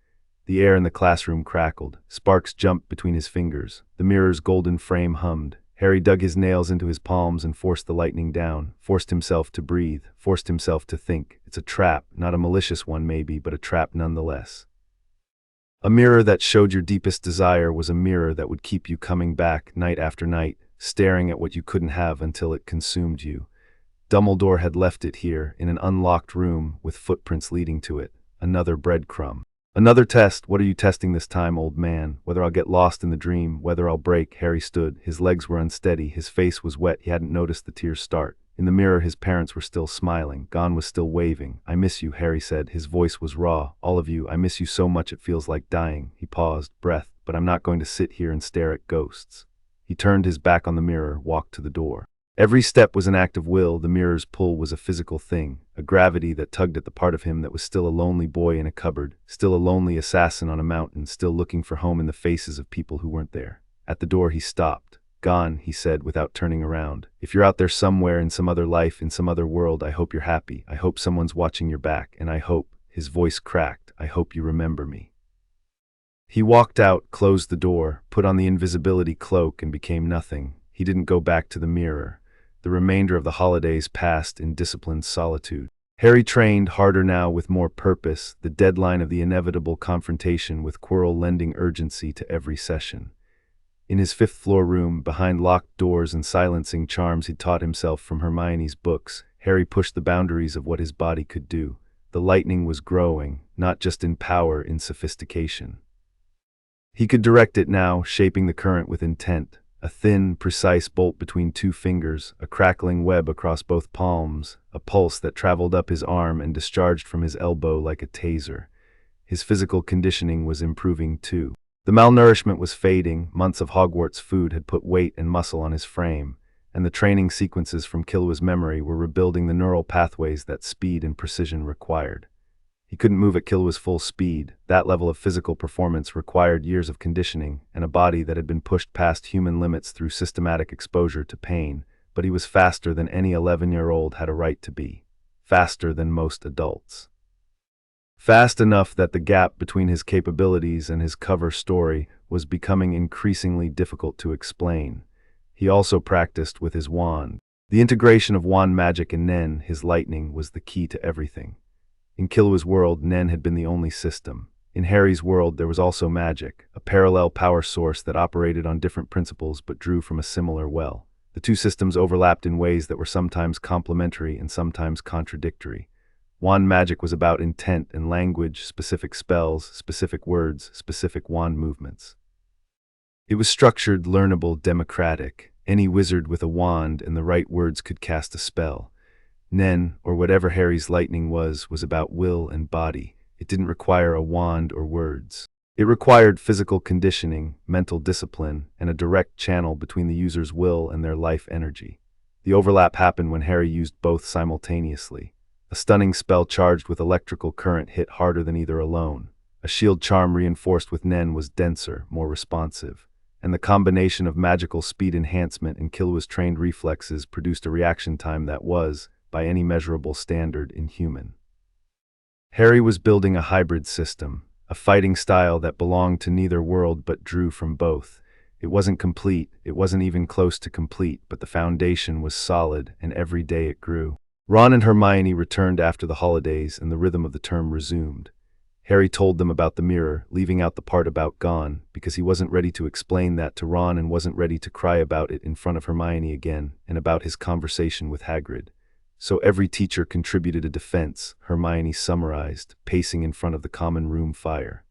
The air in the classroom crackled. Sparks jumped between his fingers. The mirror's golden frame hummed. Harry dug his nails into his palms and forced the lightning down, forced himself to breathe, forced himself to think. It's a trap, not a malicious one maybe, but a trap nonetheless. A mirror that showed your deepest desire was a mirror that would keep you coming back night after night, staring at what you couldn't have until it consumed you. Dumbledore had left it here, in an unlocked room, with footprints leading to it. Another breadcrumb. Another test. What are you testing this time, old man? Whether I'll get lost in the dream, whether I'll break. Harry stood. His legs were unsteady. His face was wet. He hadn't noticed the tears start. In the mirror, his parents were still smiling. Gon was still waving. I miss you, Harry said. His voice was raw. All of you. I miss you so much it feels like dying. He paused, breath but I'm not going to sit here and stare at ghosts. He turned his back on the mirror, walked to the door. Every step was an act of will. The mirror's pull was a physical thing, a gravity that tugged at the part of him that was still a lonely boy in a cupboard, still a lonely assassin on a mountain, still looking for home in the faces of people who weren't there. At the door he stopped. "Gone," he said without turning around. "If you're out there somewhere in some other life, in some other world, I hope you're happy. I hope someone's watching your back, and I hope," his voice cracked, "I hope you remember me." He walked out, closed the door, put on the invisibility cloak, and became nothing. He didn't go back to the mirror. The remainder of the holidays passed in disciplined solitude. Harry trained harder now, with more purpose, the deadline of the inevitable confrontation with Quirrell lending urgency to every session. In his fifth-floor room, behind locked doors and silencing charms he'd taught himself from Hermione's books, Harry pushed the boundaries of what his body could do. The lightning was growing, not just in power, in sophistication. He could direct it now, shaping the current with intent. A thin, precise bolt between two fingers, a crackling web across both palms, a pulse that traveled up his arm and discharged from his elbow like a taser. His physical conditioning was improving too. The malnourishment was fading. Months of Hogwarts food had put weight and muscle on his frame, and the training sequences from Killua's memory were rebuilding the neural pathways that speed and precision required. He couldn't move at Killua's full speed. That level of physical performance required years of conditioning and a body that had been pushed past human limits through systematic exposure to pain, but he was faster than any 11-year-old had a right to be. Faster than most adults. Fast enough that the gap between his capabilities and his cover story was becoming increasingly difficult to explain. He also practiced with his wand. The integration of wand magic and Nen, his lightning, was the key to everything. In Killua's world, Nen had been the only system. In Harry's world, there was also magic, a parallel power source that operated on different principles but drew from a similar well. The two systems overlapped in ways that were sometimes complementary and sometimes contradictory. Wand magic was about intent and language, specific spells, specific words, specific wand movements. It was structured, learnable, democratic. Any wizard with a wand and the right words could cast a spell. Nen, or whatever Harry's lightning was about will and body. It didn't require a wand or words. It required physical conditioning, mental discipline, and a direct channel between the user's will and their life energy. The overlap happened when Harry used both simultaneously. A stunning spell charged with electrical current hit harder than either alone. A shield charm reinforced with Nen was denser, more responsive. And the combination of magical speed enhancement and Killua's trained reflexes produced a reaction time that was, by any measurable standard, inhuman. Harry was building a hybrid system, a fighting style that belonged to neither world but drew from both. It wasn't complete, it wasn't even close to complete, but the foundation was solid, and every day it grew. Ron and Hermione returned after the holidays, and the rhythm of the term resumed. Harry told them about the mirror, leaving out the part about gone, because he wasn't ready to explain that to Ron and wasn't ready to cry about it in front of Hermione again, and about his conversation with Hagrid. So every teacher contributed a defense, Hermione summarized, pacing in front of the common room fire.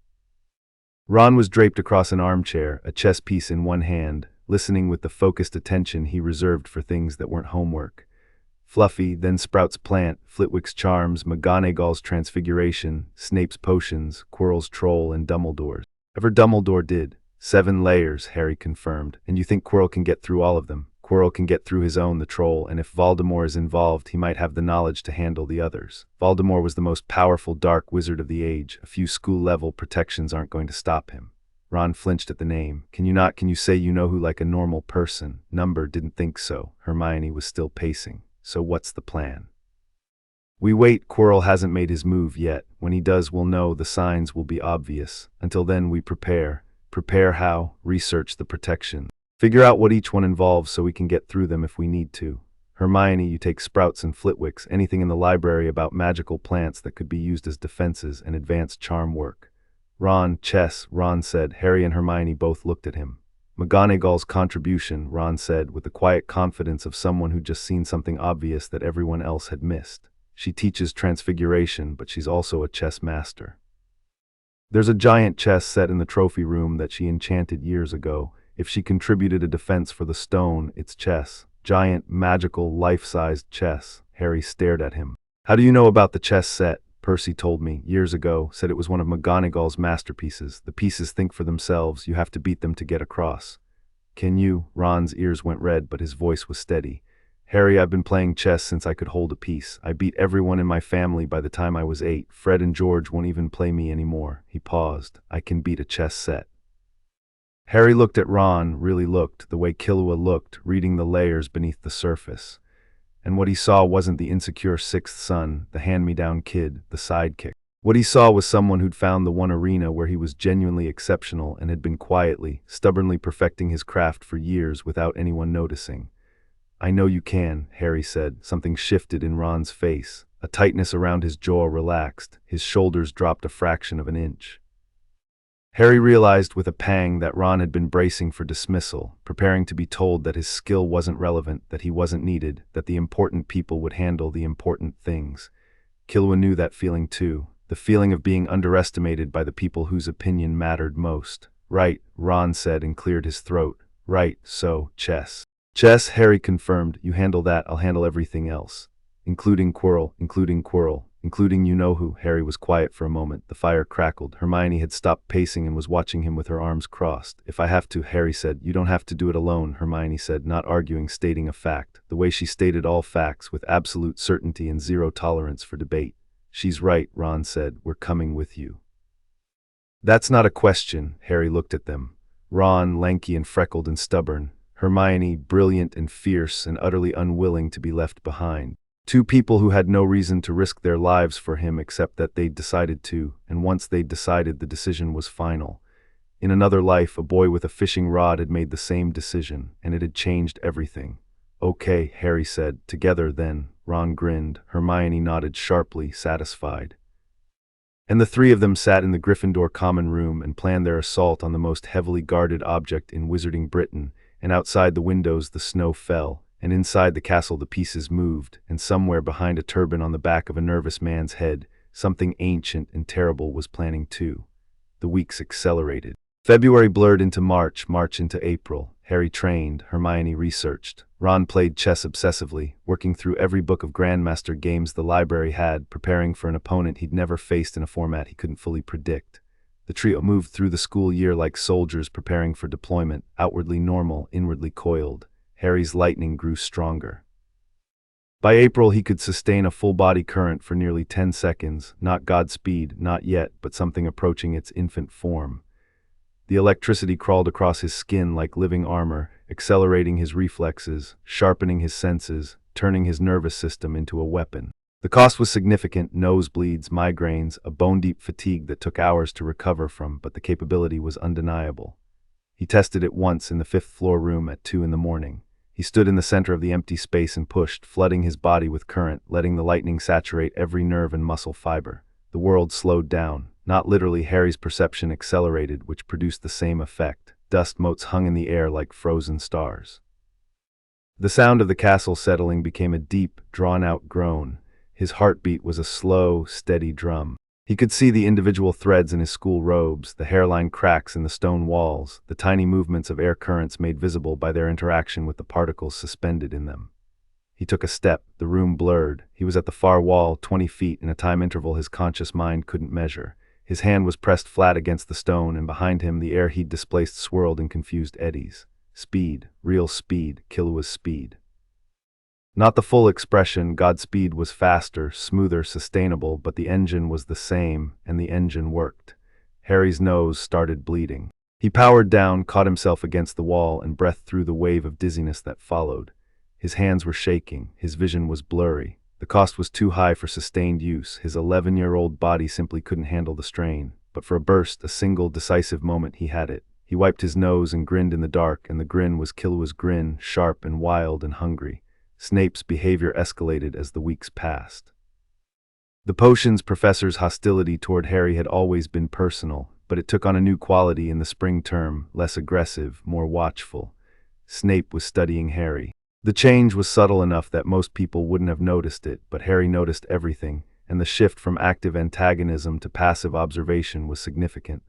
Ron was draped across an armchair, a chess piece in one hand, listening with the focused attention he reserved for things that weren't homework. Fluffy, then Sprout's plant, Flitwick's charms, McGonagall's transfiguration, Snape's potions, Quirrell's troll, and Dumbledore's. Whatever Dumbledore did. 7 layers, Harry confirmed, and you think Quirrell can get through all of them? Quirrell can get through his own, the troll, and if Voldemort is involved, he might have the knowledge to handle the others. Voldemort was the most powerful dark wizard of the age. A few school-level protections aren't going to stop him. Ron flinched at the name. Can you say you know who, like a normal person? Number didn't think so. Hermione was still pacing. So what's the plan? We wait. Quirrell hasn't made his move yet. When he does, we'll know. The signs will be obvious. Until then, we prepare. Prepare how? Research the protection. Figure out what each one involves so we can get through them if we need to. Hermione, you take Sprouts and Flitwicks, anything in the library about magical plants that could be used as defenses and advanced charm work. Ron, chess, Ron said. Harry and Hermione both looked at him. McGonagall's contribution, Ron said, with the quiet confidence of someone who'd just seen something obvious that everyone else had missed. She teaches transfiguration, but she's also a chess master. There's a giant chess set in the trophy room that she enchanted years ago. If she contributed a defense for the stone, it's chess. Giant, magical, life-sized chess. Harry stared at him. How do you know about the chess set? Percy told me, years ago, said it was one of McGonagall's masterpieces. The pieces think for themselves, you have to beat them to get across. Can you? Ron's ears went red, but his voice was steady. Harry, I've been playing chess since I could hold a piece. I beat everyone in my family by the time I was 8. Fred and George won't even play me anymore. He paused. I can beat a chess set. Harry looked at Ron, really looked, the way Killua looked, reading the layers beneath the surface. And what he saw wasn't the insecure sixth son, the hand-me-down kid, the sidekick. What he saw was someone who'd found the one arena where he was genuinely exceptional and had been quietly, stubbornly perfecting his craft for years without anyone noticing. I know you can, Harry said. Something shifted in Ron's face. A tightness around his jaw relaxed. His shoulders dropped a fraction of an inch. Harry realized with a pang that Ron had been bracing for dismissal, preparing to be told that his skill wasn't relevant, that he wasn't needed, that the important people would handle the important things. Killua knew that feeling too, the feeling of being underestimated by the people whose opinion mattered most. Right, Ron said and cleared his throat. Right, so, chess. Chess, Harry confirmed. You handle that, I'll handle everything else. Including Quirrell, including you-know-who. Harry was quiet for a moment. The fire crackled. Hermione had stopped pacing and was watching him with her arms crossed. If I have to, Harry said. You don't have to do it alone, Hermione said, not arguing, stating a fact. The way she stated all facts, with absolute certainty and zero tolerance for debate. She's right, Ron said. We're coming with you. That's not a question. Harry looked at them. Ron, lanky and freckled and stubborn. Hermione, brilliant and fierce and utterly unwilling to be left behind. Two people who had no reason to risk their lives for him except that they'd decided to, and once they'd decided, the decision was final. In another life, a boy with a fishing rod had made the same decision, and it had changed everything. Okay, Harry said. Together, then. Ron grinned. Hermione nodded sharply, satisfied. And the three of them sat in the Gryffindor common room and planned their assault on the most heavily guarded object in Wizarding Britain, and outside the windows the snow fell, and inside the castle the pieces moved, and somewhere behind a turban on the back of a nervous man's head, something ancient and terrible was planning too. The weeks accelerated. February blurred into March, March into April. Harry trained, Hermione researched. Ron played chess obsessively, working through every book of Grandmaster games the library had, preparing for an opponent he'd never faced in a format he couldn't fully predict. The trio moved through the school year like soldiers preparing for deployment, outwardly normal, inwardly coiled. Harry's lightning grew stronger. By April, he could sustain a full-body current for nearly 10 seconds, not Godspeed, not yet, but something approaching its infant form. The electricity crawled across his skin like living armor, accelerating his reflexes, sharpening his senses, turning his nervous system into a weapon. The cost was significant: nosebleeds, migraines, a bone-deep fatigue that took hours to recover from, but the capability was undeniable. He tested it once in the 5th-floor room at 2 in the morning. He stood in the center of the empty space and pushed, flooding his body with current, letting the lightning saturate every nerve and muscle fiber. The world slowed down. Not literally, Harry's perception accelerated, which produced the same effect. Dust motes hung in the air like frozen stars. The sound of the castle settling became a deep, drawn-out groan. His heartbeat was a slow, steady drum. He could see the individual threads in his school robes, the hairline cracks in the stone walls, the tiny movements of air currents made visible by their interaction with the particles suspended in them. He took a step. The room blurred. He was at the far wall, 20 feet, in a time interval his conscious mind couldn't measure. His hand was pressed flat against the stone, and behind him the air he'd displaced swirled in confused eddies. Speed. Real speed. Killua's speed. Not the full expression. Godspeed was faster, smoother, sustainable, but the engine was the same, and the engine worked. Harry's nose started bleeding. He powered down, caught himself against the wall, and breathed through the wave of dizziness that followed. His hands were shaking. His vision was blurry. The cost was too high for sustained use. His 11-year-old body simply couldn't handle the strain. But for a burst, a single, decisive moment, he had it. He wiped his nose and grinned in the dark, and the grin was Killua's grin, sharp and wild and hungry. Snape's behavior escalated as the weeks passed. The potions professor's hostility toward Harry had always been personal, but it took on a new quality in the spring term, less aggressive, more watchful. Snape was studying Harry. The change was subtle enough that most people wouldn't have noticed it, but Harry noticed everything, and the shift from active antagonism to passive observation was significant.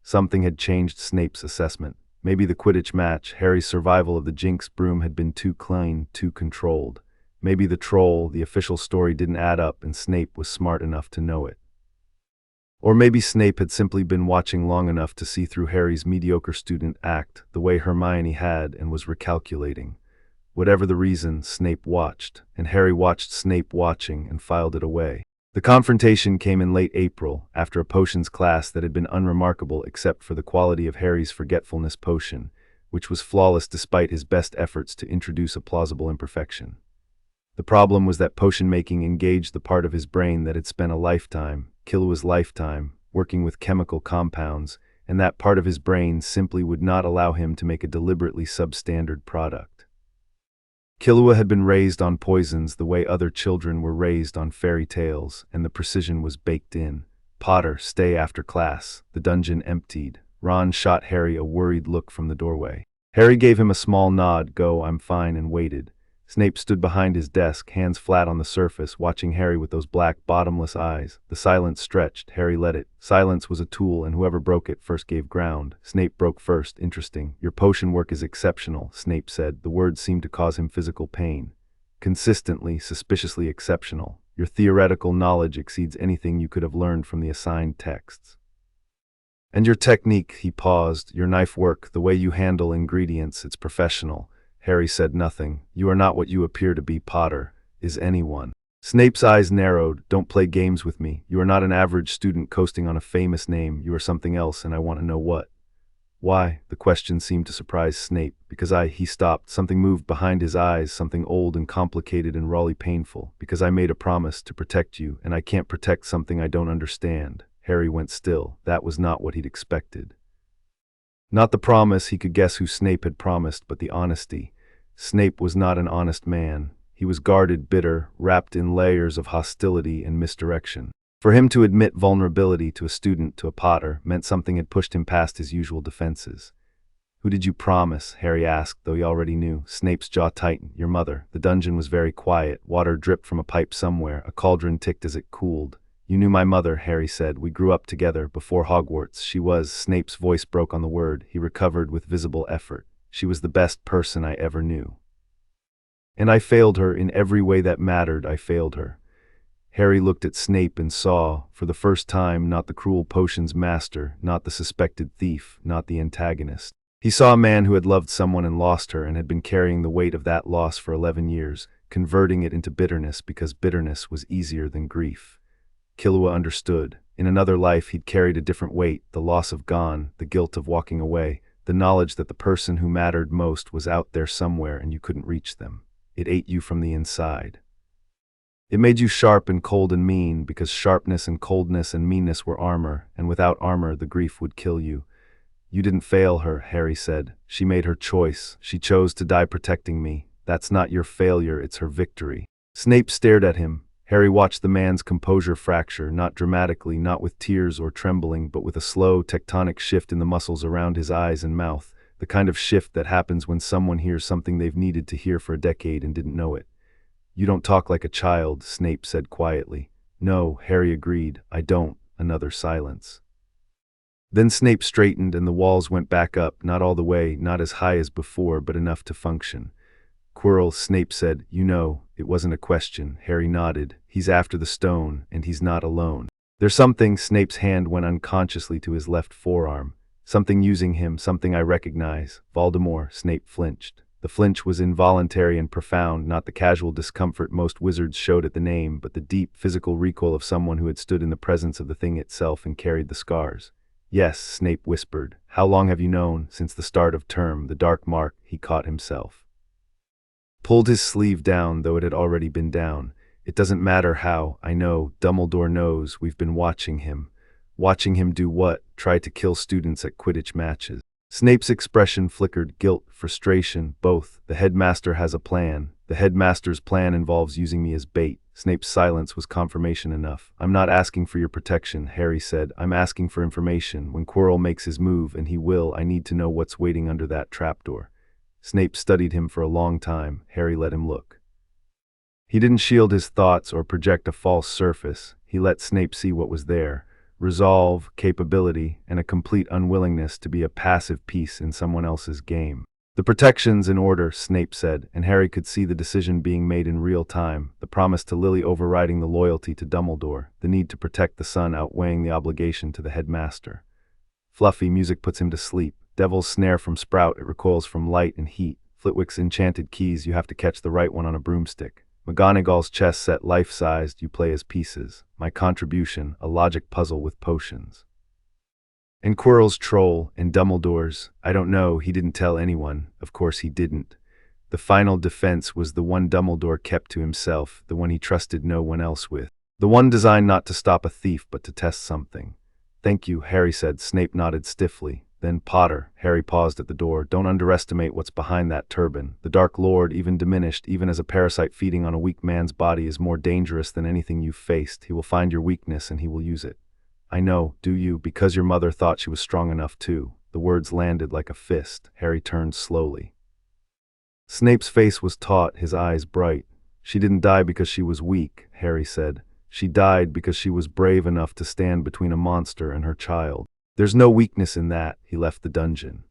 Something had changed Snape's assessment. Maybe the Quidditch match, Harry's survival of the Jinx broom, had been too clean, too controlled. Maybe the troll, the official story, didn't add up, and Snape was smart enough to know it. Or maybe Snape had simply been watching long enough to see through Harry's mediocre student act the way Hermione had and was recalculating. Whatever the reason, Snape watched, and Harry watched Snape watching and filed it away. The confrontation came in late April, after a potions class that had been unremarkable except for the quality of Harry's forgetfulness potion, which was flawless despite his best efforts to introduce a plausible imperfection. The problem was that potion making engaged the part of his brain that had spent a lifetime, Killua's lifetime, working with chemical compounds, and that part of his brain simply would not allow him to make a deliberately substandard product. Killua had been raised on poisons the way other children were raised on fairy tales, and the precision was baked in. Potter, stay after class. The dungeon emptied. Ron shot Harry a worried look from the doorway. Harry gave him a small nod, "Go, I'm fine," and waited. Snape stood behind his desk, hands flat on the surface, watching Harry with those black, bottomless eyes. The silence stretched. Harry let it. Silence was a tool, and whoever broke it first gave ground. Snape broke first. "Interesting. Your potion work is exceptional," Snape said. The words seemed to cause him physical pain. "Consistently, suspiciously exceptional. Your theoretical knowledge exceeds anything you could have learned from the assigned texts. And your technique," he paused, "your knife work, the way you handle ingredients, it's professional." Harry said nothing. "You are not what you appear to be, Potter. Is anyone?" Snape's eyes narrowed. "Don't play games with me. You are not an average student coasting on a famous name. You are something else, and I want to know what." "Why?" The question seemed to surprise Snape. "Because he stopped. Something moved behind his eyes, something old and complicated and rawly painful. "Because I made a promise to protect you, and I can't protect something I don't understand." Harry went still. That was not what he'd expected. Not the promise. He could guess who Snape had promised, but the honesty. Snape was not an honest man. He was guarded, bitter, wrapped in layers of hostility and misdirection. For him to admit vulnerability to a student, to a Potter, meant something had pushed him past his usual defenses. "Who did you promise?" Harry asked, though he already knew. Snape's jaw tightened. "Your mother." The dungeon was very quiet. Water dripped from a pipe somewhere. A cauldron ticked as it cooled. "You knew my mother," Harry said. "We grew up together, before Hogwarts. She was—" Snape's voice broke on the word. He recovered with visible effort. "She was the best person I ever knew. And I failed her in every way that mattered. I failed her." Harry looked at Snape and saw, for the first time, not the cruel potions master, not the suspected thief, not the antagonist. He saw a man who had loved someone and lost her and had been carrying the weight of that loss for 11 years, converting it into bitterness because bitterness was easier than grief. Killua understood. In another life he'd carried a different weight, the loss of gone, the guilt of walking away, the knowledge that the person who mattered most was out there somewhere and you couldn't reach them. It ate you from the inside. It made you sharp and cold and mean, because sharpness and coldness and meanness were armor, and without armor the grief would kill you. "You didn't fail her," Harry said. "She made her choice. She chose to die protecting me. That's not your failure, it's her victory." Snape stared at him. Harry watched the man's composure fracture, not dramatically, not with tears or trembling, but with a slow, tectonic shift in the muscles around his eyes and mouth, the kind of shift that happens when someone hears something they've needed to hear for a decade and didn't know it. "You don't talk like a child," Snape said quietly. "No," Harry agreed, "I don't." Another silence. Then Snape straightened and the walls went back up, not all the way, not as high as before, but enough to function. "Quirrell," Snape said, "you know." It wasn't a question. Harry nodded. "He's after the stone, and he's not alone. There's something." Snape's hand went unconsciously to his left forearm. "Something using him, something I recognize." "Voldemort." Snape flinched. The flinch was involuntary and profound, not the casual discomfort most wizards showed at the name, but the deep, physical recoil of someone who had stood in the presence of the thing itself and carried the scars. "Yes," Snape whispered. "How long have you known?" "Since the start of term." The dark mark. He caught himself. Pulled his sleeve down, though it had already been down. "It doesn't matter how. I know. Dumbledore knows. We've been watching him." "Watching him do what?" "Try to kill students at Quidditch matches." Snape's expression flickered. Guilt, frustration, both. "The headmaster has a plan. The headmaster's plan involves using me as bait." Snape's silence was confirmation enough. "I'm not asking for your protection," Harry said. "I'm asking for information. When Quirrell makes his move, and he will, I need to know what's waiting under that trapdoor." Snape studied him for a long time. Harry let him look. He didn't shield his thoughts or project a false surface. He let Snape see what was there. Resolve, capability, and a complete unwillingness to be a passive piece in someone else's game. "The protection's in order," Snape said, and Harry could see the decision being made in real time, the promise to Lily overriding the loyalty to Dumbledore, the need to protect the son outweighing the obligation to the headmaster. Fluffy music puts him to sleep. Devil's snare from Sprout, it recoils from light and heat. Flitwick's enchanted keys, you have to catch the right one on a broomstick. McGonagall's chess set life-sized, you play as pieces. My contribution, a logic puzzle with potions. And Quirrell's troll, and Dumbledore's, I don't know, he didn't tell anyone, of course he didn't. The final defense was the one Dumbledore kept to himself, the one he trusted no one else with. The one designed not to stop a thief but to test something. "Thank you," Harry said. Snape nodded stiffly. "Then Potter," Harry paused at the door, "don't underestimate what's behind that turban. The Dark Lord, even diminished, even as a parasite feeding on a weak man's body, is more dangerous than anything you've faced. He will find your weakness and he will use it." "I know, do you? Because your mother thought she was strong enough too." The words landed like a fist. Harry turned slowly. Snape's face was taut, his eyes bright. "She didn't die because she was weak," Harry said. "She died because she was brave enough to stand between a monster and her child. There's no weakness in that." He left the dungeon.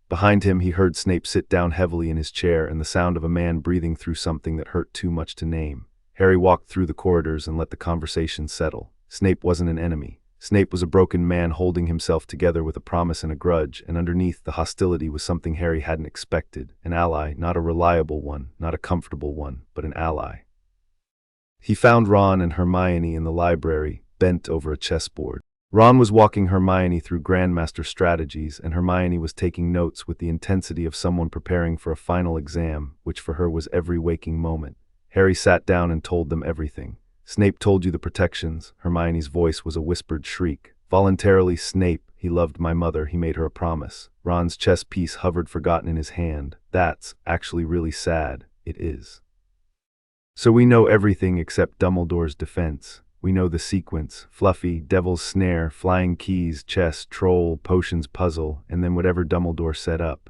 Behind him, he heard Snape sit down heavily in his chair and the sound of a man breathing through something that hurt too much to name. Harry walked through the corridors and let the conversation settle. Snape wasn't an enemy. Snape was a broken man holding himself together with a promise and a grudge, and underneath the hostility was something Harry hadn't expected. An ally, not a reliable one, not a comfortable one, but an ally. He found Ron and Hermione in the library, bent over a chessboard. Ron was walking Hermione through Grandmaster strategies, and Hermione was taking notes with the intensity of someone preparing for a final exam, which for her was every waking moment. Harry sat down and told them everything. "Snape told you the protections." Hermione's voice was a whispered shriek. "Voluntarily, Snape. He loved my mother. He made her a promise." Ron's chess piece hovered forgotten in his hand. "That's actually really sad." "It is." "So we know everything except Dumbledore's defense. We know the sequence: Fluffy, Devil's Snare, Flying Keys, Chess, Troll, Potions, Puzzle, and then whatever Dumbledore set up."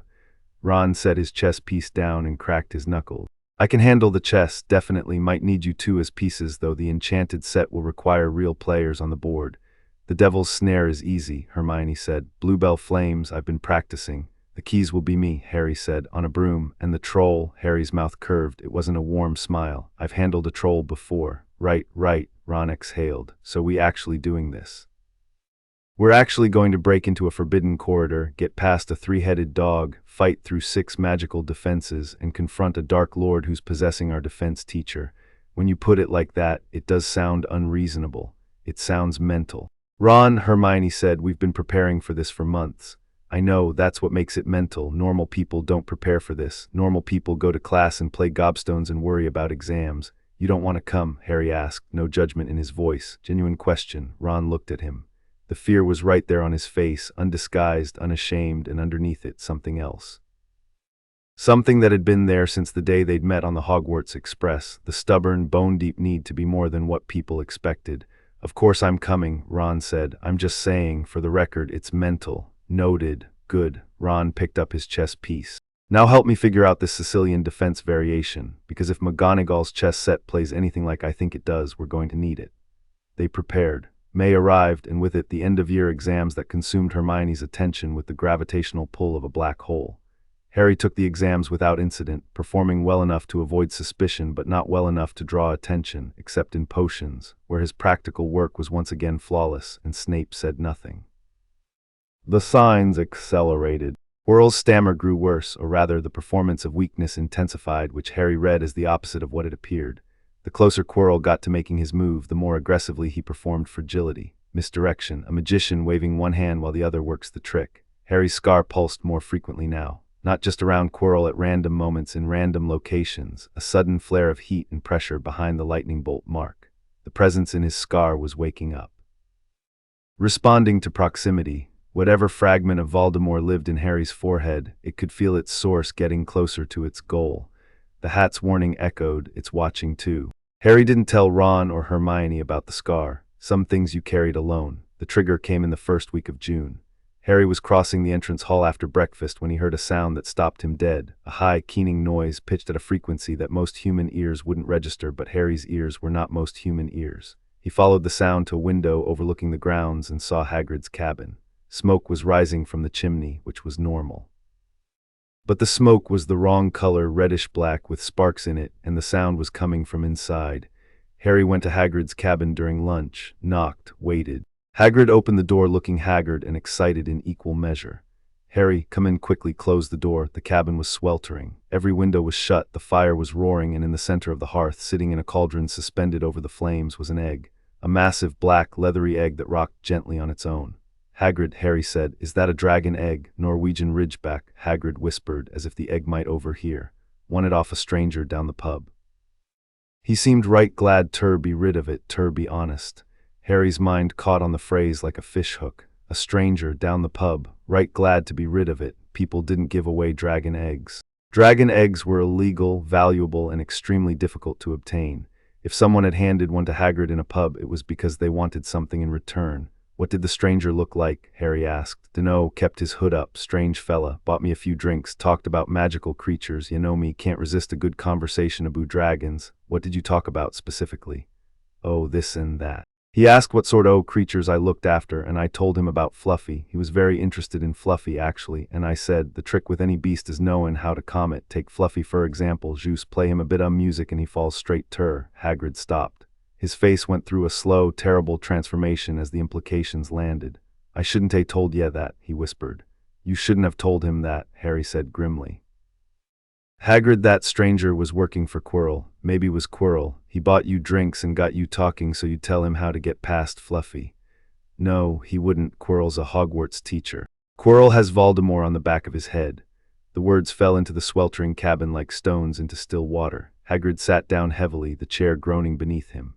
Ron set his chess piece down and cracked his knuckles. "I can handle the chess, definitely. Might need you two as pieces, though. The enchanted set will require real players on the board." "The Devil's Snare is easy," Hermione said. "Bluebell Flames, I've been practicing." "The keys will be me," Harry said, "on a broom." "And the troll," Harry's mouth curved. It wasn't a warm smile. "I've handled a troll before." Right, Ron exhaled. "So we actually doing this? We're actually going to break into a forbidden corridor, get past a three-headed dog, fight through 6 magical defenses, and confront a Dark Lord who's possessing our defense teacher. When you put it like that, it does sound unreasonable. It sounds mental." "Ron," Hermione said, "we've been preparing for this for months." "I know, that's what makes it mental. Normal people don't prepare for this. Normal people go to class and play gobstones and worry about exams." "You don't want to come?" Harry asked, no judgment in his voice. Genuine question. Ron looked at him. The fear was right there on his face, undisguised, unashamed, and underneath it, something else. Something that had been there since the day they'd met on the Hogwarts Express, the stubborn, bone-deep need to be more than what people expected. "Of course I'm coming," Ron said. "I'm just saying, for the record, it's mental." "Noted. Good." Ron picked up his chess piece. "Now help me figure out this Sicilian defense variation, because if McGonagall's chess set plays anything like I think it does, we're going to need it." They prepared. May arrived, and with it the end-of-year exams that consumed Hermione's attention with the gravitational pull of a black hole. Harry took the exams without incident, performing well enough to avoid suspicion but not well enough to draw attention, except in potions, where his practical work was once again flawless, and Snape said nothing. The signs accelerated. Quirrell's stammer grew worse, or rather the performance of weakness intensified, which Harry read as the opposite of what it appeared. The closer Quirrell got to making his move, the more aggressively he performed fragility. Misdirection, a magician waving one hand while the other works the trick. Harry's scar pulsed more frequently now. Not just around Quirrell, at random moments in random locations, a sudden flare of heat and pressure behind the lightning bolt mark. The presence in his scar was waking up. Responding to proximity, whatever fragment of Voldemort lived in Harry's forehead, it could feel its source getting closer to its goal. The hat's warning echoed, "It's watching too." Harry didn't tell Ron or Hermione about the scar. Some things you carried alone. The trigger came in the first week of June. Harry was crossing the entrance hall after breakfast when he heard a sound that stopped him dead, a high, keening noise pitched at a frequency that most human ears wouldn't register, but Harry's ears were not most human ears. He followed the sound to a window overlooking the grounds and saw Hagrid's cabin. Smoke was rising from the chimney, which was normal. But the smoke was the wrong color, reddish-black with sparks in it, and the sound was coming from inside. Harry went to Hagrid's cabin during lunch, knocked, waited. Hagrid opened the door looking haggard and excited in equal measure. "Harry, come in quickly," closed the door. The cabin was sweltering. Every window was shut, the fire was roaring, and in the center of the hearth, sitting in a cauldron suspended over the flames, was an egg. A massive, black, leathery egg that rocked gently on its own. "Hagrid," Harry said, "is that a dragon egg? Norwegian Ridgeback," Hagrid whispered, as if the egg might overhear. "Won it off a stranger down the pub." He seemed right glad be rid of it, be honest. Harry's mind caught on the phrase like a fishhook. A stranger down the pub, right glad to be rid of it. People didn't give away dragon eggs. Dragon eggs were illegal, valuable, and extremely difficult to obtain. If someone had handed one to Hagrid in a pub, it was because they wanted something in return. "What did the stranger look like?" Harry asked. "Dunno, kept his hood up, strange fella, bought me a few drinks, talked about magical creatures, you know me, can't resist a good conversation about dragons." "What did you talk about specifically?" "Oh, this and that." He asked what sort of creatures I looked after, and I told him about Fluffy. He was very interested in Fluffy, actually, and I said, "The trick with any beast is knowing how to calm it. Take Fluffy for example, Juice, play him a bit of music and he falls straight tur." Hagrid stopped. His face went through a slow, terrible transformation as the implications landed. "I shouldn't have told ye that," he whispered. "You shouldn't have told him that," Harry said grimly. "Hagrid, that stranger was working for Quirrell. Maybe was Quirrell. He bought you drinks and got you talking so you'd tell him how to get past Fluffy." "No, he wouldn't. Quirrell's a Hogwarts teacher. Quirrell has Voldemort on the back of his head." The words fell into the sweltering cabin like stones into still water. Hagrid sat down heavily, the chair groaning beneath him.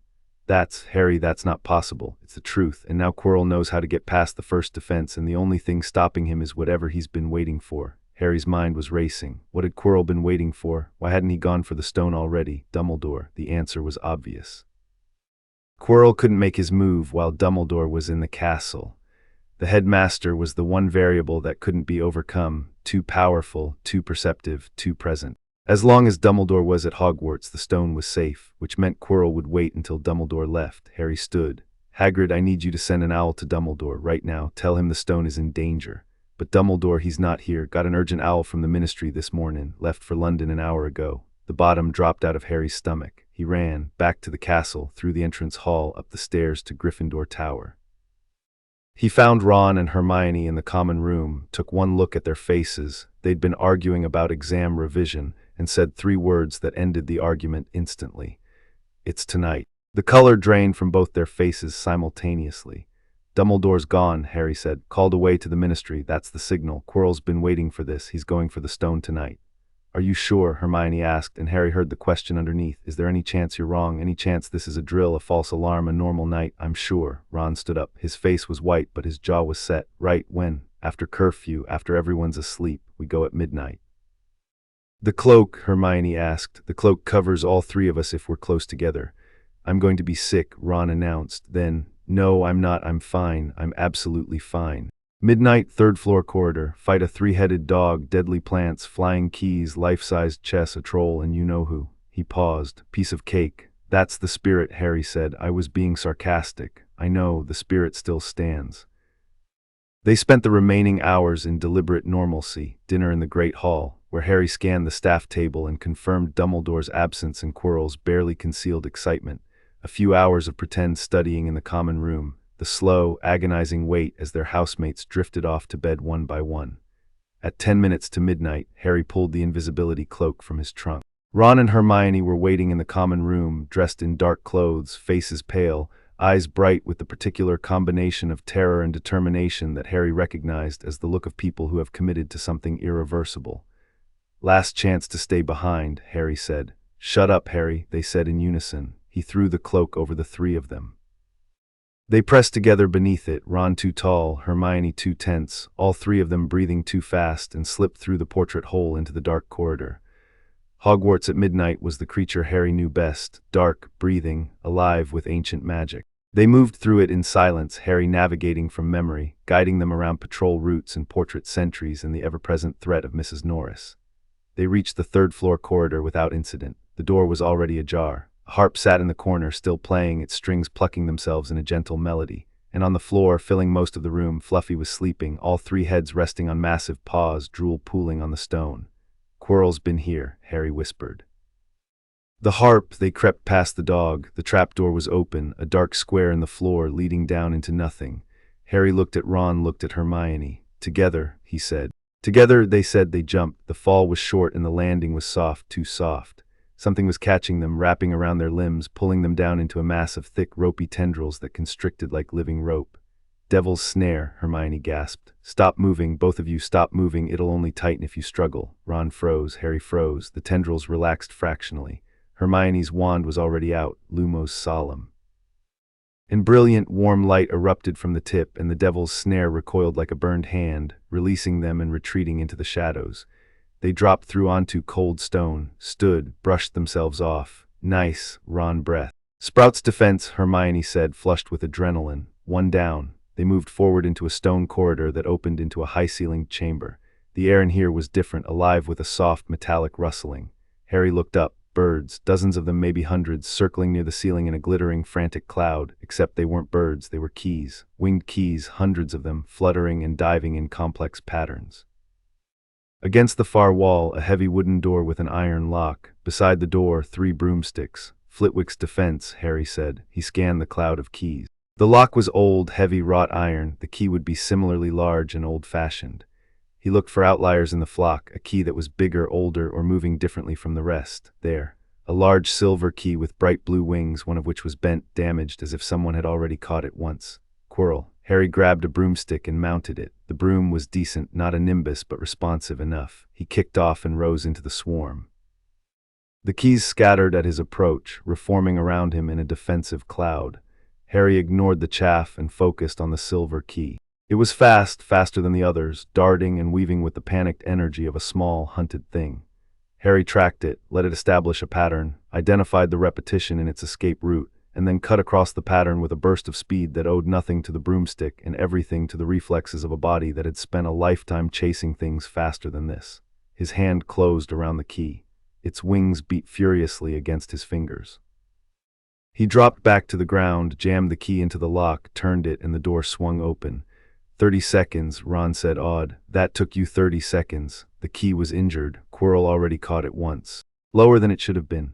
Harry, that's not possible. It's the truth, and now Quirrell knows how to get past the first defense, and the only thing stopping him is whatever he's been waiting for." Harry's mind was racing. What had Quirrell been waiting for? Why hadn't he gone for the stone already? Dumbledore. The answer was obvious. Quirrell couldn't make his move while Dumbledore was in the castle. The headmaster was the one variable that couldn't be overcome, too powerful, too perceptive, too present. As long as Dumbledore was at Hogwarts, the stone was safe, which meant Quirrell would wait until Dumbledore left. Harry stood. "Hagrid, I need you to send an owl to Dumbledore right now. Tell him the stone is in danger." "But Dumbledore, he's not here. Got an urgent owl from the ministry this morning. Left for London an hour ago." The bottom dropped out of Harry's stomach. He ran, back to the castle, through the entrance hall, up the stairs to Gryffindor Tower. He found Ron and Hermione in the common room, took one look at their faces. They'd been arguing about exam revision, and said 3 words that ended the argument instantly. "It's tonight." The color drained from both their faces simultaneously. "Dumbledore's gone," Harry said. "Called away to the ministry. That's the signal. Quirrell's been waiting for this. He's going for the stone tonight." "Are you sure?" Hermione asked, and Harry heard the question underneath. "Is there any chance you're wrong? Any chance this is a drill, a false alarm, a normal night?" "I'm sure." Ron stood up. His face was white, but his jaw was set. "Right, when?" "After curfew, after everyone's asleep. We go at midnight." "The cloak?" Hermione asked. "The cloak covers all 3 of us if we're close together." "I'm going to be sick," Ron announced. Then, "No, I'm not. I'm fine. I'm absolutely fine." "Midnight, 3rd floor corridor. Fight a 3-headed dog, deadly plants, flying keys, life-sized chess, a troll, and you know who." He paused. "Piece of cake." "That's the spirit," Harry said. "I was being sarcastic. I know, the spirit still stands." They spent the remaining hours in deliberate normalcy. Dinner in the Great Hall, where Harry scanned the staff table and confirmed Dumbledore's absence and Quirrell's barely concealed excitement. A few hours of pretend studying in the common room, the slow, agonizing wait as their housemates drifted off to bed one by one. At 10 minutes to midnight, Harry pulled the invisibility cloak from his trunk. Ron and Hermione were waiting in the common room, dressed in dark clothes, faces pale, eyes bright with the particular combination of terror and determination that Harry recognized as the look of people who have committed to something irreversible. "Last chance to stay behind," Harry said. "Shut up, Harry," they said in unison. He threw the cloak over the 3 of them. They pressed together beneath it, Ron too tall, Hermione too tense, all 3 of them breathing too fast, and slipped through the portrait hole into the dark corridor. Hogwarts at midnight was the creature Harry knew best, dark, breathing, alive with ancient magic. They moved through it in silence, Harry navigating from memory, guiding them around patrol routes and portrait sentries and the ever-present threat of Mrs. Norris. They reached the 3rd floor corridor without incident. The door was already ajar. A harp sat in the corner, still playing, its strings plucking themselves in a gentle melody. And on the floor, filling most of the room, Fluffy was sleeping, all 3 heads resting on massive paws, drool pooling on the stone. Quirrell's been here, Harry whispered. The harp, they crept past the dog. The trapdoor was open, a dark square in the floor leading down into nothing. Harry looked at Ron, looked at Hermione. Together, he said. Together, they said. They jumped. The fall was short and the landing was soft, too soft. Something was catching them, wrapping around their limbs, pulling them down into a mass of thick, ropey tendrils that constricted like living rope. Devil's snare, Hermione gasped. Stop moving, both of you, stop moving. It'll only tighten if you struggle. Ron froze, Harry froze. The tendrils relaxed fractionally. Hermione's wand was already out, Lumos solemn. And brilliant, warm light erupted from the tip, and the devil's snare recoiled like a burned hand, releasing them and retreating into the shadows. They dropped through onto cold stone, stood, brushed themselves off. Nice, Ron breathed. Sprout's defense, Hermione said, flushed with adrenaline. One down. They moved forward into a stone corridor that opened into a high-ceilinged chamber. The air in here was different, alive with a soft, metallic rustling. Harry looked up. Birds, dozens of them, maybe hundreds, circling near the ceiling in a glittering, frantic cloud, except they weren't birds, they were keys, winged keys, hundreds of them, fluttering and diving in complex patterns. Against the far wall, a heavy wooden door with an iron lock. Beside the door, 3 broomsticks. Flitwick's defense, Harry said. He scanned the cloud of keys. The lock was old, heavy wrought iron. The key would be similarly large and old-fashioned. He looked for outliers in the flock, a key that was bigger, older, or moving differently from the rest. There, a large silver key with bright blue wings, one of which was bent, damaged, as if someone had already caught it once. Quirrell. Harry grabbed a broomstick and mounted it. The broom was decent, not a nimbus, but responsive enough. He kicked off and rose into the swarm. The keys scattered at his approach, reforming around him in a defensive cloud. Harry ignored the chaff and focused on the silver key. It was fast, faster than the others, darting and weaving with the panicked energy of a small, hunted thing. Harry tracked it, let it establish a pattern, identified the repetition in its escape route, and then cut across the pattern with a burst of speed that owed nothing to the broomstick and everything to the reflexes of a body that had spent a lifetime chasing things faster than this. His hand closed around the key. Its wings beat furiously against his fingers. He dropped back to the ground, jammed the key into the lock, turned it, and the door swung open. 30 seconds, Ron said, awed. That took you 30 seconds. The key was injured. Quirrell already caught it once. Lower than it should have been.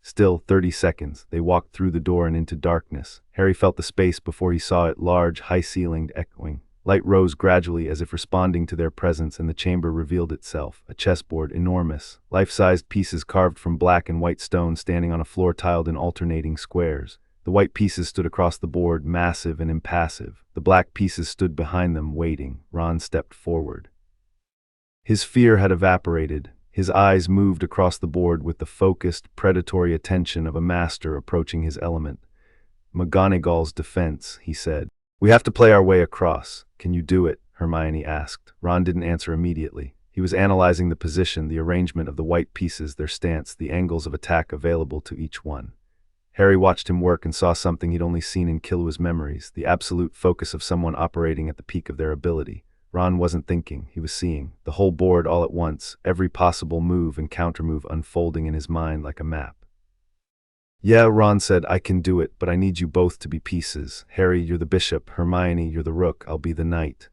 Still, 30 seconds. They walked through the door and into darkness. Harry felt the space before he saw it, large, high-ceilinged, echoing. Light rose gradually as if responding to their presence, and the chamber revealed itself. A chessboard, enormous. Life-sized pieces carved from black and white stone standing on a floor tiled in alternating squares. The white pieces stood across the board, massive and impassive. The black pieces stood behind them, waiting. Ron stepped forward. His fear had evaporated. His eyes moved across the board with the focused, predatory attention of a master approaching his element. McGonagall's defense, he said. We have to play our way across. Can you do it? Hermione asked. Ron didn't answer immediately. He was analyzing the position, the arrangement of the white pieces, their stance, the angles of attack available to each one. Harry watched him work and saw something he'd only seen in Killua's memories, the absolute focus of someone operating at the peak of their ability. Ron wasn't thinking, he was seeing. The whole board all at once, every possible move and countermove unfolding in his mind like a map. Yeah, Ron said, I can do it, but I need you both to be pieces. Harry, you're the bishop. Hermione, you're the rook. I'll be the knight.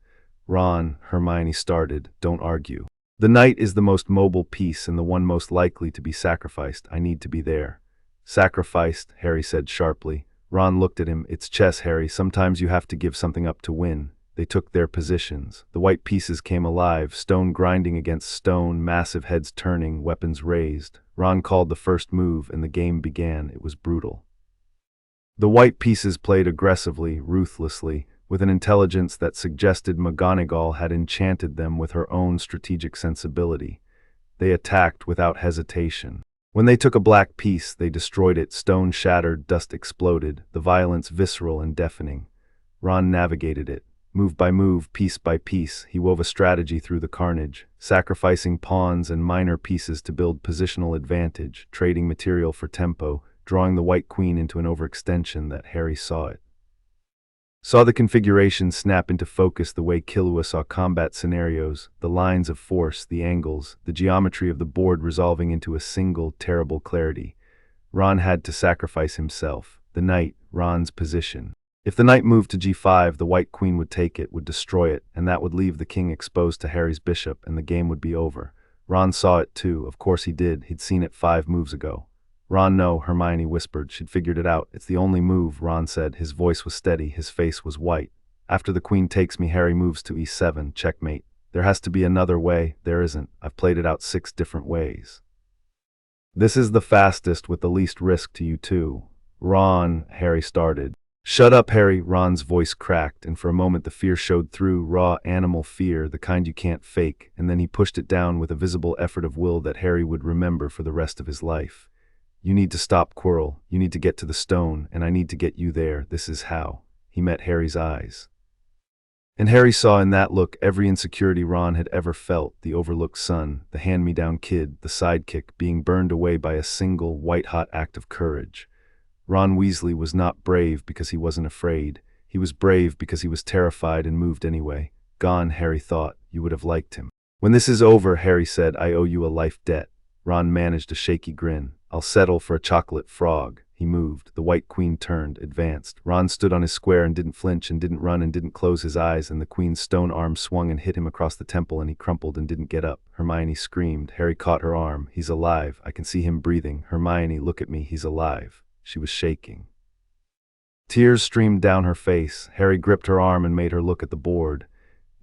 Ron, Hermione started, don't argue. The knight is the most mobile piece and the one most likely to be sacrificed. I need to be there. Sacrificed, Harry said sharply. Ron looked at him. It's chess, Harry. Sometimes you have to give something up to win. They took their positions. The white pieces came alive, stone grinding against stone, massive heads turning, weapons raised. Ron called the first move, and the game began. It was brutal. The white pieces played aggressively, ruthlessly, with an intelligence that suggested McGonagall had enchanted them with her own strategic sensibility. They attacked without hesitation. When they took a black piece, they destroyed it. Stone shattered, dust exploded, the violence visceral and deafening. Ron navigated it. Move by move, piece by piece, he wove a strategy through the carnage, sacrificing pawns and minor pieces to build positional advantage, trading material for tempo, drawing the White Queen into an overextension that Harry saw it. Saw the configuration snap into focus the way Killua saw combat scenarios, the lines of force, the angles, the geometry of the board resolving into a single, terrible clarity. Ron had to sacrifice himself, the knight, Ron's position. If the knight moved to g5, the White Queen would take it, would destroy it, and that would leave the king exposed to Harry's bishop, and the game would be over. Ron saw it too, of course he did, he'd seen it 5 moves ago. Ron, no, Hermione whispered, she'd figured it out. It's the only move, Ron said, his voice was steady, his face was white. After the queen takes me, Harry moves to e7, checkmate. There has to be another way, there isn't, I've played it out 6 different ways. This is the fastest with the least risk to you too. Ron, Harry started. Shut up, Harry, Ron's voice cracked, and for a moment the fear showed through, raw animal fear, the kind you can't fake, and then he pushed it down with a visible effort of will that Harry would remember for the rest of his life. You need to stop Quirrell, you need to get to the stone, and I need to get you there, this is how. He met Harry's eyes. And Harry saw in that look every insecurity Ron had ever felt, the overlooked son, the hand-me-down kid, the sidekick, being burned away by a single, white-hot act of courage. Ron Weasley was not brave because he wasn't afraid. He was brave because he was terrified and moved anyway. Gone, Harry thought, you would have liked him. When this is over, Harry said, I owe you a life debt. Ron managed a shaky grin. I'll settle for a chocolate frog. He moved. The White Queen turned, advanced. Ron stood on his square and didn't flinch and didn't run and didn't close his eyes, and the Queen's stone arm swung and hit him across the temple, and he crumpled and didn't get up. Hermione screamed. Harry caught her arm. He's alive. I can see him breathing. Hermione, look at me. He's alive. She was shaking. Tears streamed down her face. Harry gripped her arm and made her look at the board.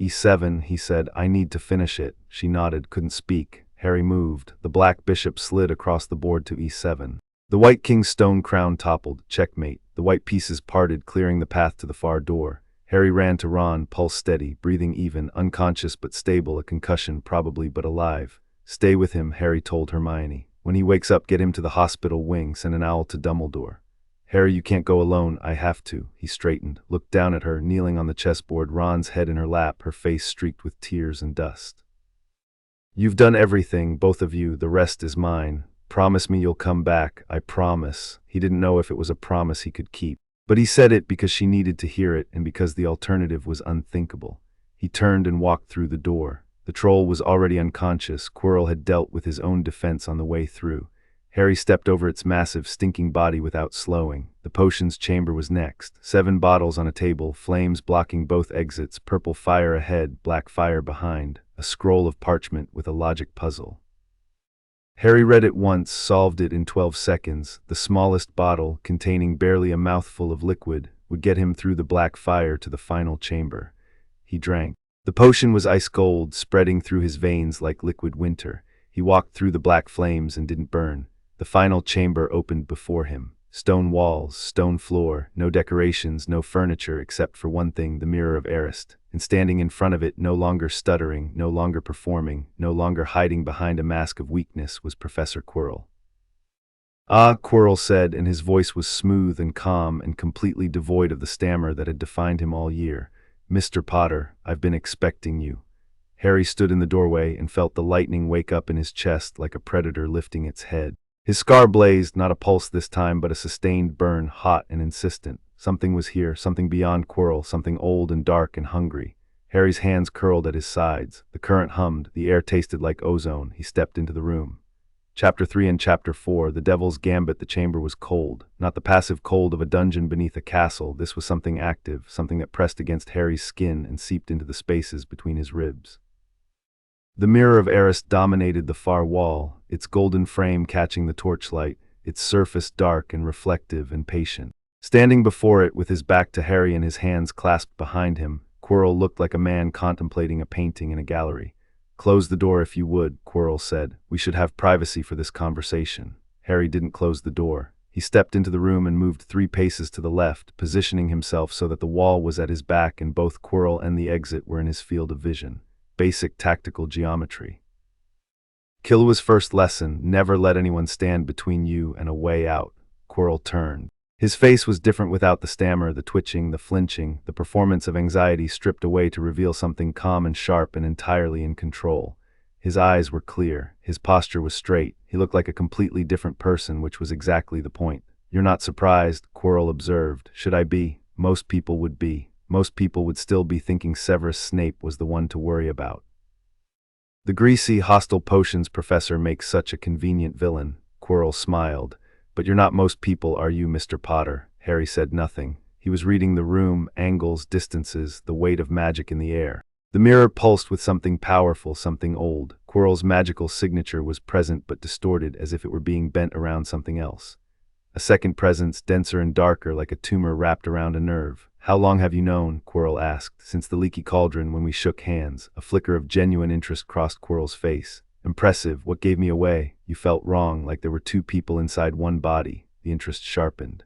E7, he said, I need to finish it. She nodded, couldn't speak. Harry moved. The black bishop slid across the board to e7. The white king's stone crown toppled. Checkmate. The white pieces parted, clearing the path to the far door. Harry ran to Ron, pulse steady, breathing even, unconscious but stable, a concussion probably, but alive. Stay with him, Harry told Hermione. When he wakes up, get him to the hospital wing, send an owl to Dumbledore. Harry, you can't go alone, I have to. He straightened, looked down at her, kneeling on the chessboard, Ron's head in her lap, her face streaked with tears and dust. You've done everything, both of you, the rest is mine. Promise me you'll come back, I promise. He didn't know if it was a promise he could keep. But he said it because she needed to hear it and because the alternative was unthinkable. He turned and walked through the door. The troll was already unconscious. Quirrell had dealt with his own defense on the way through. Harry stepped over its massive, stinking body without slowing. The potions chamber was next. 7 bottles on a table, flames blocking both exits, purple fire ahead, black fire behind. A scroll of parchment with a logic puzzle. Harry read it once, solved it in 12 seconds. The smallest bottle, containing barely a mouthful of liquid, would get him through the black fire to the final chamber. He drank. The potion was ice cold, spreading through his veins like liquid winter. He walked through the black flames and didn't burn. The final chamber opened before him. Stone walls, stone floor, no decorations, no furniture except for one thing, the mirror of Arist. And standing in front of it, no longer stuttering, no longer performing, no longer hiding behind a mask of weakness, was Professor Quirrell. Ah, Quirrell said, and his voice was smooth and calm and completely devoid of the stammer that had defined him all year. Mr. Potter, I've been expecting you. Harry stood in the doorway and felt the lightning wake up in his chest like a predator lifting its head. His scar blazed, not a pulse this time, but a sustained burn, hot and insistent. Something was here, something beyond Quirrell, something old and dark and hungry. Harry's hands curled at his sides. The current hummed, the air tasted like ozone. He stepped into the room. Chapter 3 and Chapter 4, The Devil's Gambit. The chamber was cold. Not the passive cold of a dungeon beneath a castle. This was something active, something that pressed against Harry's skin and seeped into the spaces between his ribs. The mirror of Arist dominated the far wall, its golden frame catching the torchlight, its surface dark and reflective and patient. Standing before it with his back to Harry and his hands clasped behind him, Quirrell looked like a man contemplating a painting in a gallery. Close the door if you would, Quirrell said. We should have privacy for this conversation. Harry didn't close the door. He stepped into the room and moved 3 paces to the left, positioning himself so that the wall was at his back and both Quirrell and the exit were in his field of vision. Basic tactical geometry. Killua's first lesson, never let anyone stand between you and a way out. Quirrell turned. His face was different without the stammer, the twitching, the flinching, the performance of anxiety stripped away to reveal something calm and sharp and entirely in control. His eyes were clear, his posture was straight, he looked like a completely different person, which was exactly the point. You're not surprised, Quirrell observed. Should I be? Most people would be. Most people would still be thinking Severus Snape was the one to worry about. The greasy, hostile potions professor makes such a convenient villain. Quirrell smiled. But you're not most people, are you, Mr. Potter? Harry said nothing. He was reading the room, angles, distances, the weight of magic in the air. The mirror pulsed with something powerful, something old. Quirrell's magical signature was present but distorted as if it were being bent around something else. A second presence, denser and darker, like a tumor wrapped around a nerve. "How long have you known?" Quirrell asked. "Since the Leaky Cauldron, when we shook hands." A flicker of genuine interest crossed Quirrell's face. "Impressive. What gave me away?" "You felt wrong, like there were two people inside one body." The interest sharpened.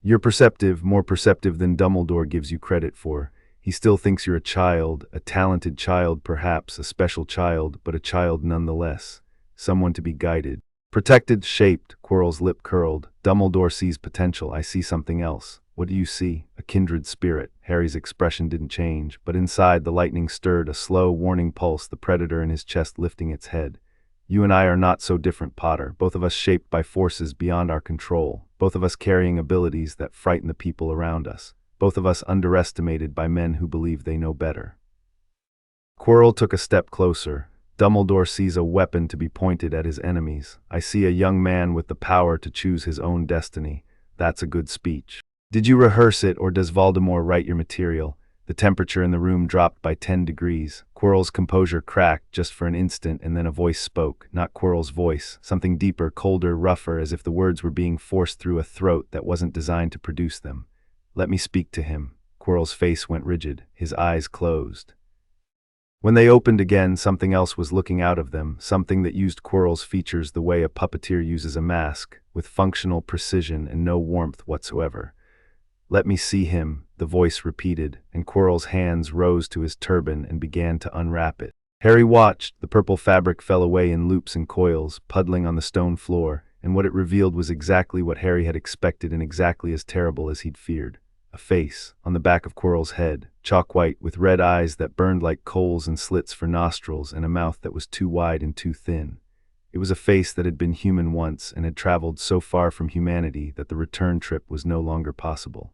"You're perceptive, more perceptive than Dumbledore gives you credit for. He still thinks you're a child, a talented child perhaps, a special child, but a child nonetheless. Someone to be guided. Protected, shaped." Quirrell's lip curled. "Dumbledore sees potential. I see something else." "What do you see?" "A kindred spirit." Harry's expression didn't change, but inside the lightning stirred a slow, warning pulse, the predator in his chest lifting its head. "You and I are not so different, Potter. Both of us shaped by forces beyond our control. Both of us carrying abilities that frighten the people around us. Both of us underestimated by men who believe they know better." Quirrell took a step closer. "Dumbledore sees a weapon to be pointed at his enemies. I see a young man with the power to choose his own destiny. That's a good speech." "Did you rehearse it, or does Voldemort write your material?" The temperature in the room dropped by 10 degrees. Quirrell's composure cracked just for an instant, and then a voice spoke. Not Quirrell's voice, something deeper, colder, rougher, as if the words were being forced through a throat that wasn't designed to produce them. "Let me speak to him." Quirrell's face went rigid, his eyes closed. When they opened again, something else was looking out of them, something that used Quirrell's features the way a puppeteer uses a mask, with functional precision and no warmth whatsoever. "Let me see him," the voice repeated, and Quirrell's hands rose to his turban and began to unwrap it. Harry watched. The purple fabric fell away in loops and coils, puddling on the stone floor, and what it revealed was exactly what Harry had expected and exactly as terrible as he'd feared. A face, on the back of Quirrell's head, chalk-white, with red eyes that burned like coals and slits for nostrils, and a mouth that was too wide and too thin. It was a face that had been human once and had traveled so far from humanity that the return trip was no longer possible.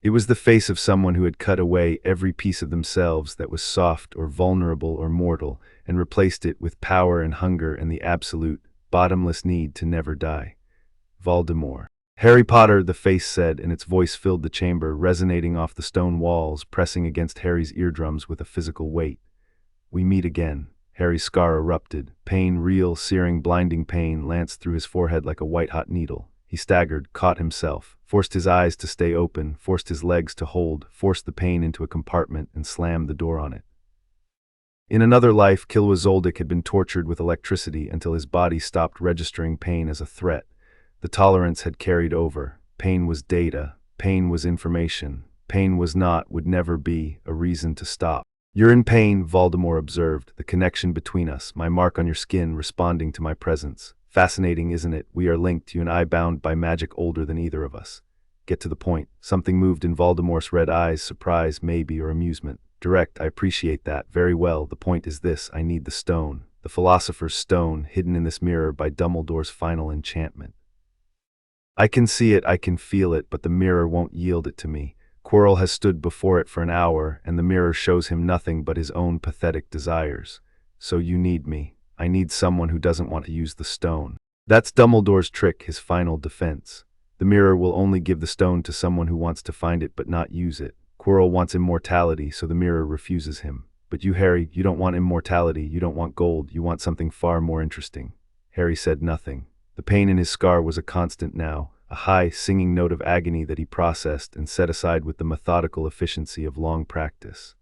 It was the face of someone who had cut away every piece of themselves that was soft or vulnerable or mortal, and replaced it with power and hunger and the absolute, bottomless need to never die. Voldemort. "Harry Potter," the face said, and its voice filled the chamber, resonating off the stone walls, pressing against Harry's eardrums with a physical weight. "We meet again." Harry's scar erupted. Pain, real, searing, blinding pain, lanced through his forehead like a white-hot needle. He staggered, caught himself, forced his eyes to stay open, forced his legs to hold, forced the pain into a compartment, and slammed the door on it. In another life, Killua Zoldyck had been tortured with electricity until his body stopped registering pain as a threat. The tolerance had carried over. Pain was data. Pain was information. Pain was not, would never be, a reason to stop. "You're in pain," Voldemort observed, "the connection between us, my mark on your skin responding to my presence. Fascinating, isn't it? We are linked, you and I, bound by magic older than either of us." "Get to the point." Something moved in Voldemort's red eyes, surprise, maybe, or amusement. "Direct, I appreciate that. Very well, the point is this: I need the stone. The Philosopher's Stone, hidden in this mirror by Dumbledore's final enchantment. I can see it, I can feel it, but the mirror won't yield it to me. Quirrell has stood before it for an hour, and the mirror shows him nothing but his own pathetic desires. So you need me. I need someone who doesn't want to use the stone. That's Dumbledore's trick, his final defense. The mirror will only give the stone to someone who wants to find it but not use it. Quirrell wants immortality, so the mirror refuses him. But you, Harry, you don't want immortality, you don't want gold, you want something far more interesting." Harry said nothing. The pain in his scar was a constant now, a high, singing note of agony that he processed and set aside with the methodical efficiency of long practice.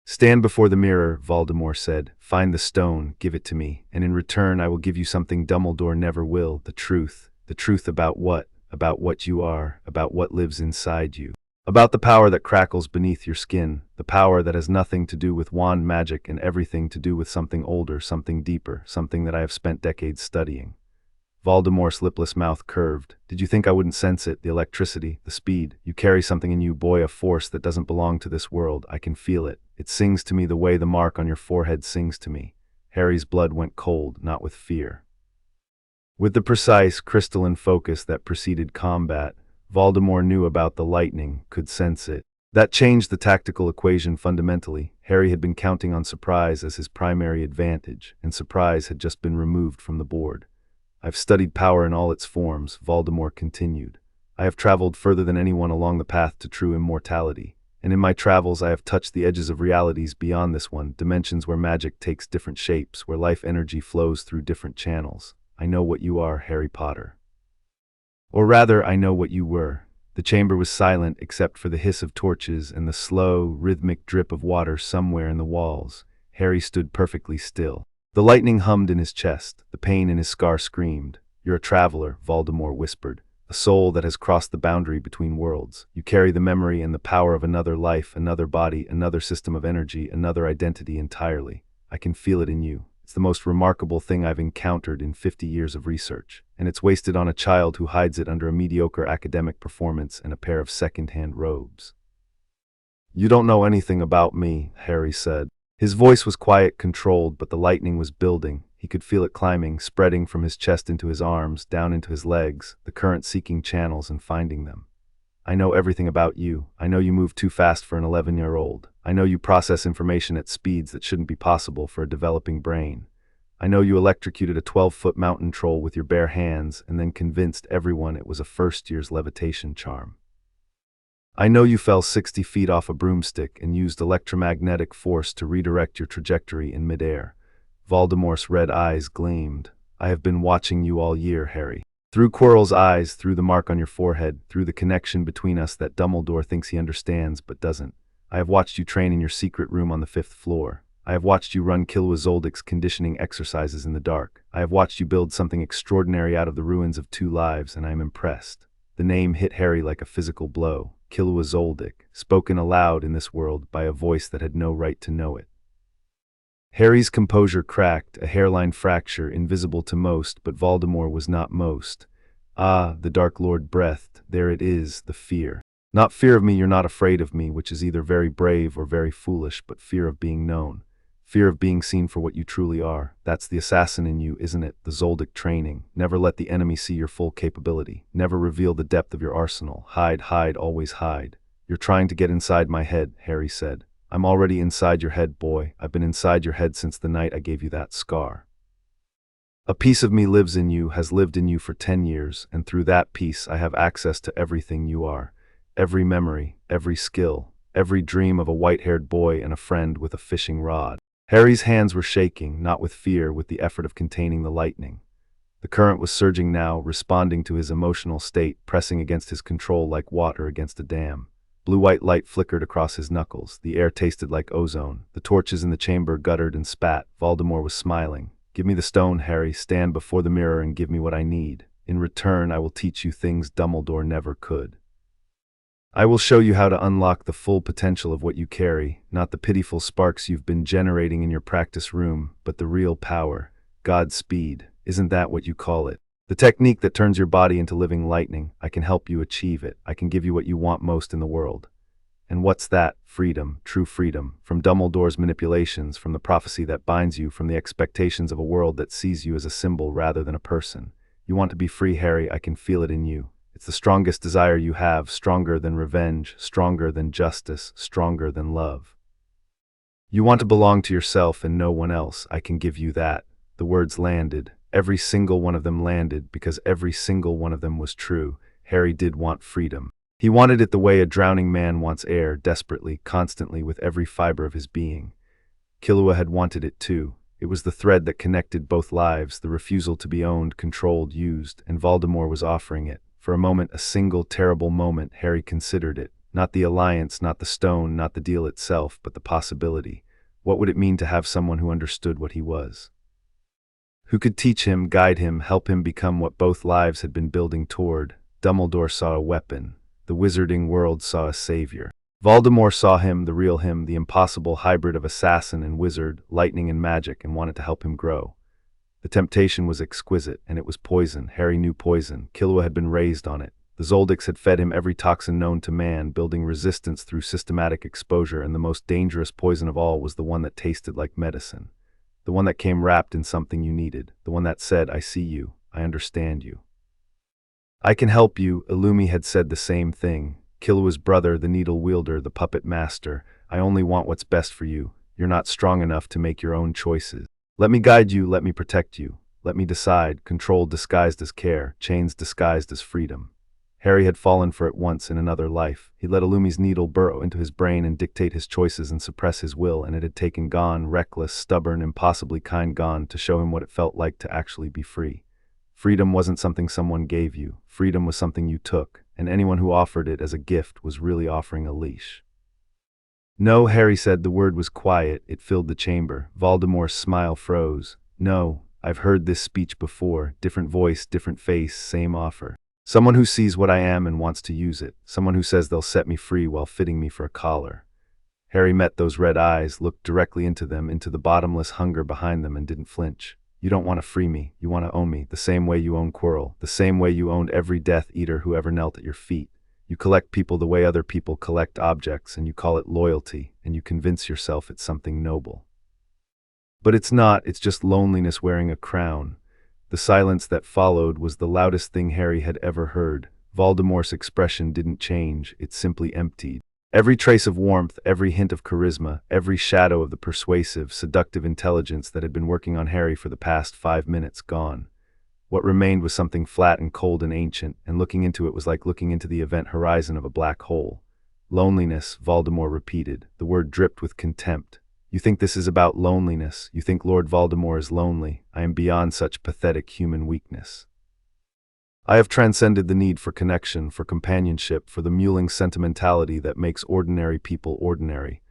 "Stand before the mirror," Voldemort said. "Find the stone, give it to me, and in return I will give you something Dumbledore never will, the truth. The truth about what? About what you are, about what lives inside you. About the power that crackles beneath your skin, the power that has nothing to do with wand magic and everything to do with something older, something deeper, something that I have spent decades studying." Voldemort's lipless mouth curved. "Did you think I wouldn't sense it? The electricity, the speed. You carry something in you, boy, a force that doesn't belong to this world. I can feel it. It sings to me the way the mark on your forehead sings to me." Harry's blood went cold, not with fear. With the precise, crystalline focus that preceded combat, Voldemort knew about the lightning, could sense it. That changed the tactical equation fundamentally. Harry had been counting on surprise as his primary advantage, and surprise had just been removed from the board. "I've studied power in all its forms," Voldemort continued. "I have traveled further than anyone along the path to true immortality. And in my travels I have touched the edges of realities beyond this one, dimensions where magic takes different shapes, where life energy flows through different channels. I know what you are, Harry Potter. Or rather, I know what you were. The chamber was silent except for the hiss of torches and the slow, rhythmic drip of water somewhere in the walls. Harry stood perfectly still. The lightning hummed in his chest. The pain in his scar screamed. You're a traveler, Voldemort whispered. A soul that has crossed the boundary between worlds. You carry the memory and the power of another life, another body, another system of energy, another identity entirely. I can feel it in you. It's the most remarkable thing I've encountered in 50 years of research, and it's wasted on a child who hides it under a mediocre academic performance and a pair of second-hand robes. You don't know anything about me, Harry said. His voice was quiet, controlled, but the lightning was building. He could feel it climbing, spreading from his chest into his arms, down into his legs, the current seeking channels and finding them. I know everything about you. I know you move too fast for an 11-year-old. I know you process information at speeds that shouldn't be possible for a developing brain. I know you electrocuted a 12-foot mountain troll with your bare hands and then convinced everyone it was a first-year's levitation charm. I know you fell 60 feet off a broomstick and used electromagnetic force to redirect your trajectory in midair. Voldemort's red eyes gleamed. I have been watching you all year, Harry. Through Quirrell's eyes, through the mark on your forehead, through the connection between us that Dumbledore thinks he understands but doesn't. I have watched you train in your secret room on the 5th floor. I have watched you run Killua Zoldic's conditioning exercises in the dark. I have watched you build something extraordinary out of the ruins of 2 lives, and I am impressed. The name hit Harry like a physical blow. Killua Zoldyck, spoken aloud in this world by a voice that had no right to know it. Harry's composure cracked, a hairline fracture invisible to most, but Voldemort was not most. Ah, the Dark Lord breathed, there it is, the fear. Not fear of me, you're not afraid of me, which is either very brave or very foolish, but fear of being known. Fear of being seen for what you truly are. That's the assassin in you, isn't it? The Zoldyck training. Never let the enemy see your full capability. Never reveal the depth of your arsenal. Hide, hide, always hide. You're trying to get inside my head, Harry said. I'm already inside your head, boy. I've been inside your head since the night I gave you that scar. A piece of me lives in you, has lived in you for 10 years, and through that piece I have access to everything you are. Every memory, every skill, every dream of a white-haired boy and a friend with a fishing rod. Harry's hands were shaking, not with fear, with the effort of containing the lightning. The current was surging now, responding to his emotional state, pressing against his control like water against a dam. Blue-white light flickered across his knuckles. The air tasted like ozone. The torches in the chamber guttered and spat. Voldemort was smiling. Give me the stone, Harry. Stand before the mirror and give me what I need. In return, I will teach you things Dumbledore never could. I will show you how to unlock the full potential of what you carry, not the pitiful sparks you've been generating in your practice room, but the real power. Godspeed. Isn't that what you call it? The technique that turns your body into living lightning. I can help you achieve it. I can give you what you want most in the world. And what's that? Freedom, true freedom, from Dumbledore's manipulations, from the prophecy that binds you, from the expectations of a world that sees you as a symbol rather than a person. You want to be free, Harry. I can feel it in you. It's the strongest desire you have, stronger than revenge, stronger than justice, stronger than love. You want to belong to yourself and no one else. I can give you that. The words landed. Every single one of them landed because every single one of them was true. Harry did want freedom. He wanted it the way a drowning man wants air, desperately, constantly, with every fiber of his being. Killua had wanted it too. It was the thread that connected both lives, the refusal to be owned, controlled, used, and Voldemort was offering it. For a moment, a single terrible moment, Harry considered it. Not the alliance, not the stone, not the deal itself, but the possibility. What would it mean to have someone who understood what he was? Who could teach him, guide him, help him become what both lives had been building toward? Dumbledore saw a weapon. The wizarding world saw a savior. Voldemort saw him, the real him, the impossible hybrid of assassin and wizard, lightning and magic, and wanted to help him grow. The temptation was exquisite, and it was poison. Harry knew poison. Killua had been raised on it. The Zoldicks had fed him every toxin known to man, building resistance through systematic exposure, and the most dangerous poison of all was the one that tasted like medicine. The one that came wrapped in something you needed. The one that said, I see you. I understand you. I can help you. Illumi had said the same thing. Killua's brother, the needle wielder, the puppet master. I only want what's best for you. You're not strong enough to make your own choices. Let me guide you, let me protect you. Let me decide, control disguised as care, chains disguised as freedom. Harry had fallen for it once in another life. He let Illumi's needle burrow into his brain and dictate his choices and suppress his will, and it had taken Gon, reckless, stubborn, impossibly kind Gon, to show him what it felt like to actually be free. Freedom wasn't something someone gave you. Freedom was something you took, and anyone who offered it as a gift was really offering a leash. No, Harry said. The word was quiet. It filled the chamber. Voldemort's smile froze. No, I've heard this speech before. Different voice, different face, same offer. Someone who sees what I am and wants to use it. Someone who says they'll set me free while fitting me for a collar. Harry met those red eyes, looked directly into them, into the bottomless hunger behind them, and didn't flinch. You don't want to free me. You want to own me, the same way you own Quirrell, the same way you owned every Death Eater who ever knelt at your feet. You collect people the way other people collect objects, and you call it loyalty, and you convince yourself it's something noble. But it's not. It's just loneliness wearing a crown. The silence that followed was the loudest thing Harry had ever heard. Voldemort's expression didn't change. It simply emptied. Every trace of warmth, every hint of charisma, every shadow of the persuasive, seductive intelligence that had been working on Harry for the past 5 minutes gone. What remained was something flat and cold and ancient, and looking into it was like looking into the event horizon of a black hole. Loneliness, Voldemort repeated. The word dripped with contempt. You think this is about loneliness? You think Lord Voldemort is lonely? I am beyond such pathetic human weakness. I have transcended the need for connection, for companionship, for the mewling sentimentality that makes ordinary people ordinary.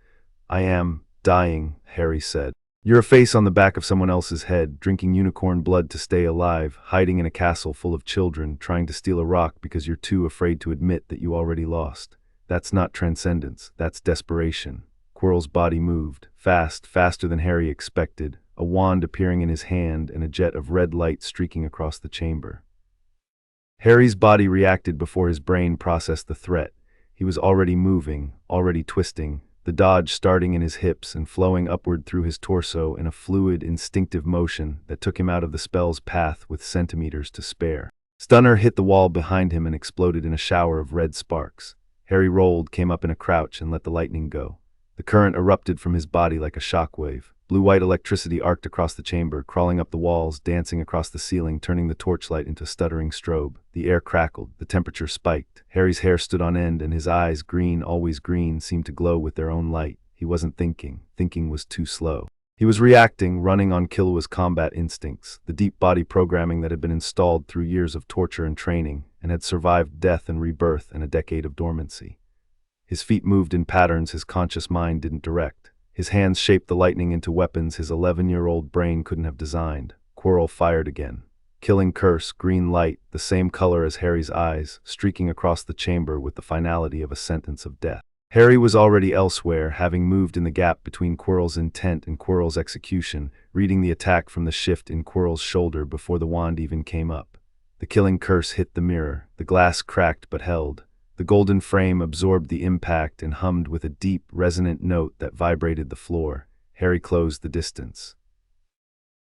I am dying, Harry said. You're a face on the back of someone else's head, drinking unicorn blood to stay alive, hiding in a castle full of children, trying to steal a rock because you're too afraid to admit that you already lost. That's not transcendence, that's desperation. Quirrell's body moved, fast, faster than Harry expected, a wand appearing in his hand and a jet of red light streaking across the chamber. Harry's body reacted before his brain processed the threat. He was already moving, already twisting, the dodge starting in his hips and flowing upward through his torso in a fluid, instinctive motion that took him out of the spell's path with centimeters to spare. Stunner hit the wall behind him and exploded in a shower of red sparks. Harry rolled, came up in a crouch, and let the lightning go. The current erupted from his body like a shockwave. Blue-white electricity arced across the chamber, crawling up the walls, dancing across the ceiling, turning the torchlight into a stuttering strobe. The air crackled, the temperature spiked. Harry's hair stood on end, and his eyes, green, always green, seemed to glow with their own light. He wasn't thinking. Thinking was too slow. He was reacting, running on Killua's combat instincts, the deep body programming that had been installed through years of torture and training, and had survived death and rebirth and a decade of dormancy. His feet moved in patterns his conscious mind didn't direct. His hands shaped the lightning into weapons his 11-year-old brain couldn't have designed. Quirrell fired again. Killing curse, green light, the same color as Harry's eyes, streaking across the chamber with the finality of a sentence of death. Harry was already elsewhere, having moved in the gap between Quirrell's intent and Quirrell's execution, reading the attack from the shift in Quirrell's shoulder before the wand even came up. The killing curse hit the mirror. The glass cracked but held. The golden frame absorbed the impact and hummed with a deep, resonant note that vibrated the floor. Harry closed the distance.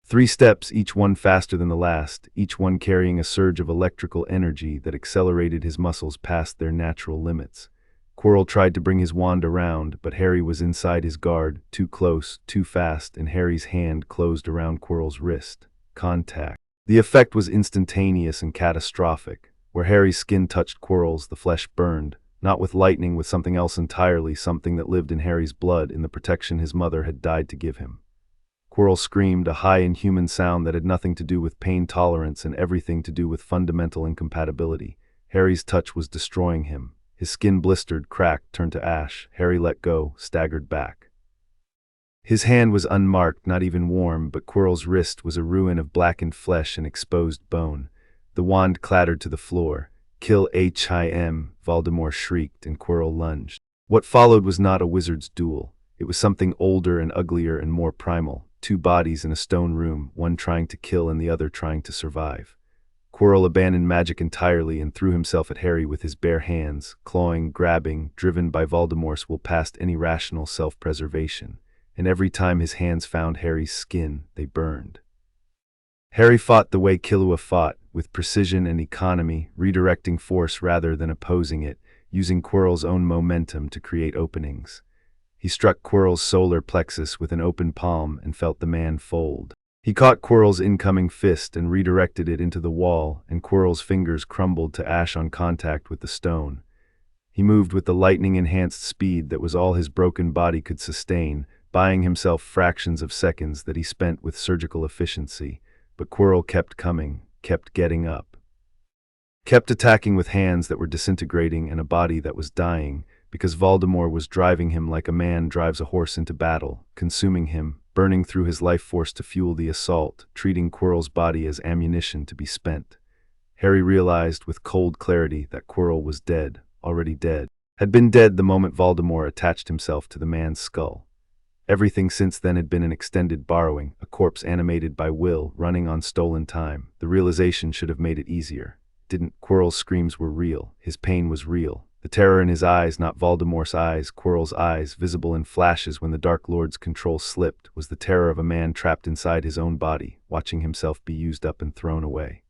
3 steps, each one faster than the last, each one carrying a surge of electrical energy that accelerated his muscles past their natural limits. Quirrell tried to bring his wand around, but Harry was inside his guard, too close, too fast, and Harry's hand closed around Quirrell's wrist. Contact. The effect was instantaneous and catastrophic. Where Harry's skin touched Quirrell's, the flesh burned, not with lightning, with something else entirely, something that lived in Harry's blood, in the protection his mother had died to give him. Quirrell screamed, a high inhuman sound that had nothing to do with pain tolerance and everything to do with fundamental incompatibility. Harry's touch was destroying him. His skin blistered, cracked, turned to ash. Harry let go, staggered back. His hand was unmarked, not even warm, but Quirrell's wrist was a ruin of blackened flesh and exposed bone. The wand clattered to the floor. Kill him, Voldemort shrieked, and Quirrell lunged. What followed was not a wizard's duel. It was something older and uglier and more primal. 2 bodies in a stone room, one trying to kill and the other trying to survive. Quirrell abandoned magic entirely and threw himself at Harry with his bare hands, clawing, grabbing, driven by Voldemort's will past any rational self-preservation. And every time his hands found Harry's skin, they burned. Harry fought the way Killua fought, with precision and economy, redirecting force rather than opposing it, using Quirrell's own momentum to create openings. He struck Quirrell's solar plexus with an open palm and felt the man fold. He caught Quirrell's incoming fist and redirected it into the wall, and Quirrell's fingers crumbled to ash on contact with the stone. He moved with the lightning-enhanced speed that was all his broken body could sustain, buying himself fractions of seconds that he spent with surgical efficiency. But Quirrell kept coming, kept getting up. Kept attacking with hands that were disintegrating and a body that was dying, because Voldemort was driving him like a man drives a horse into battle, consuming him, burning through his life force to fuel the assault, treating Quirrell's body as ammunition to be spent. Harry realized with cold clarity that Quirrell was dead, already dead. Had been dead the moment Voldemort attached himself to the man's skull. Everything since then had been an extended borrowing, a corpse animated by will, running on stolen time. The realization should have made it easier. Didn't. Quirrell's screams were real. His pain was real. The terror in his eyes, not Voldemort's eyes, Quirrell's eyes, visible in flashes when the Dark Lord's control slipped, was the terror of a man trapped inside his own body, watching himself be used up and thrown away.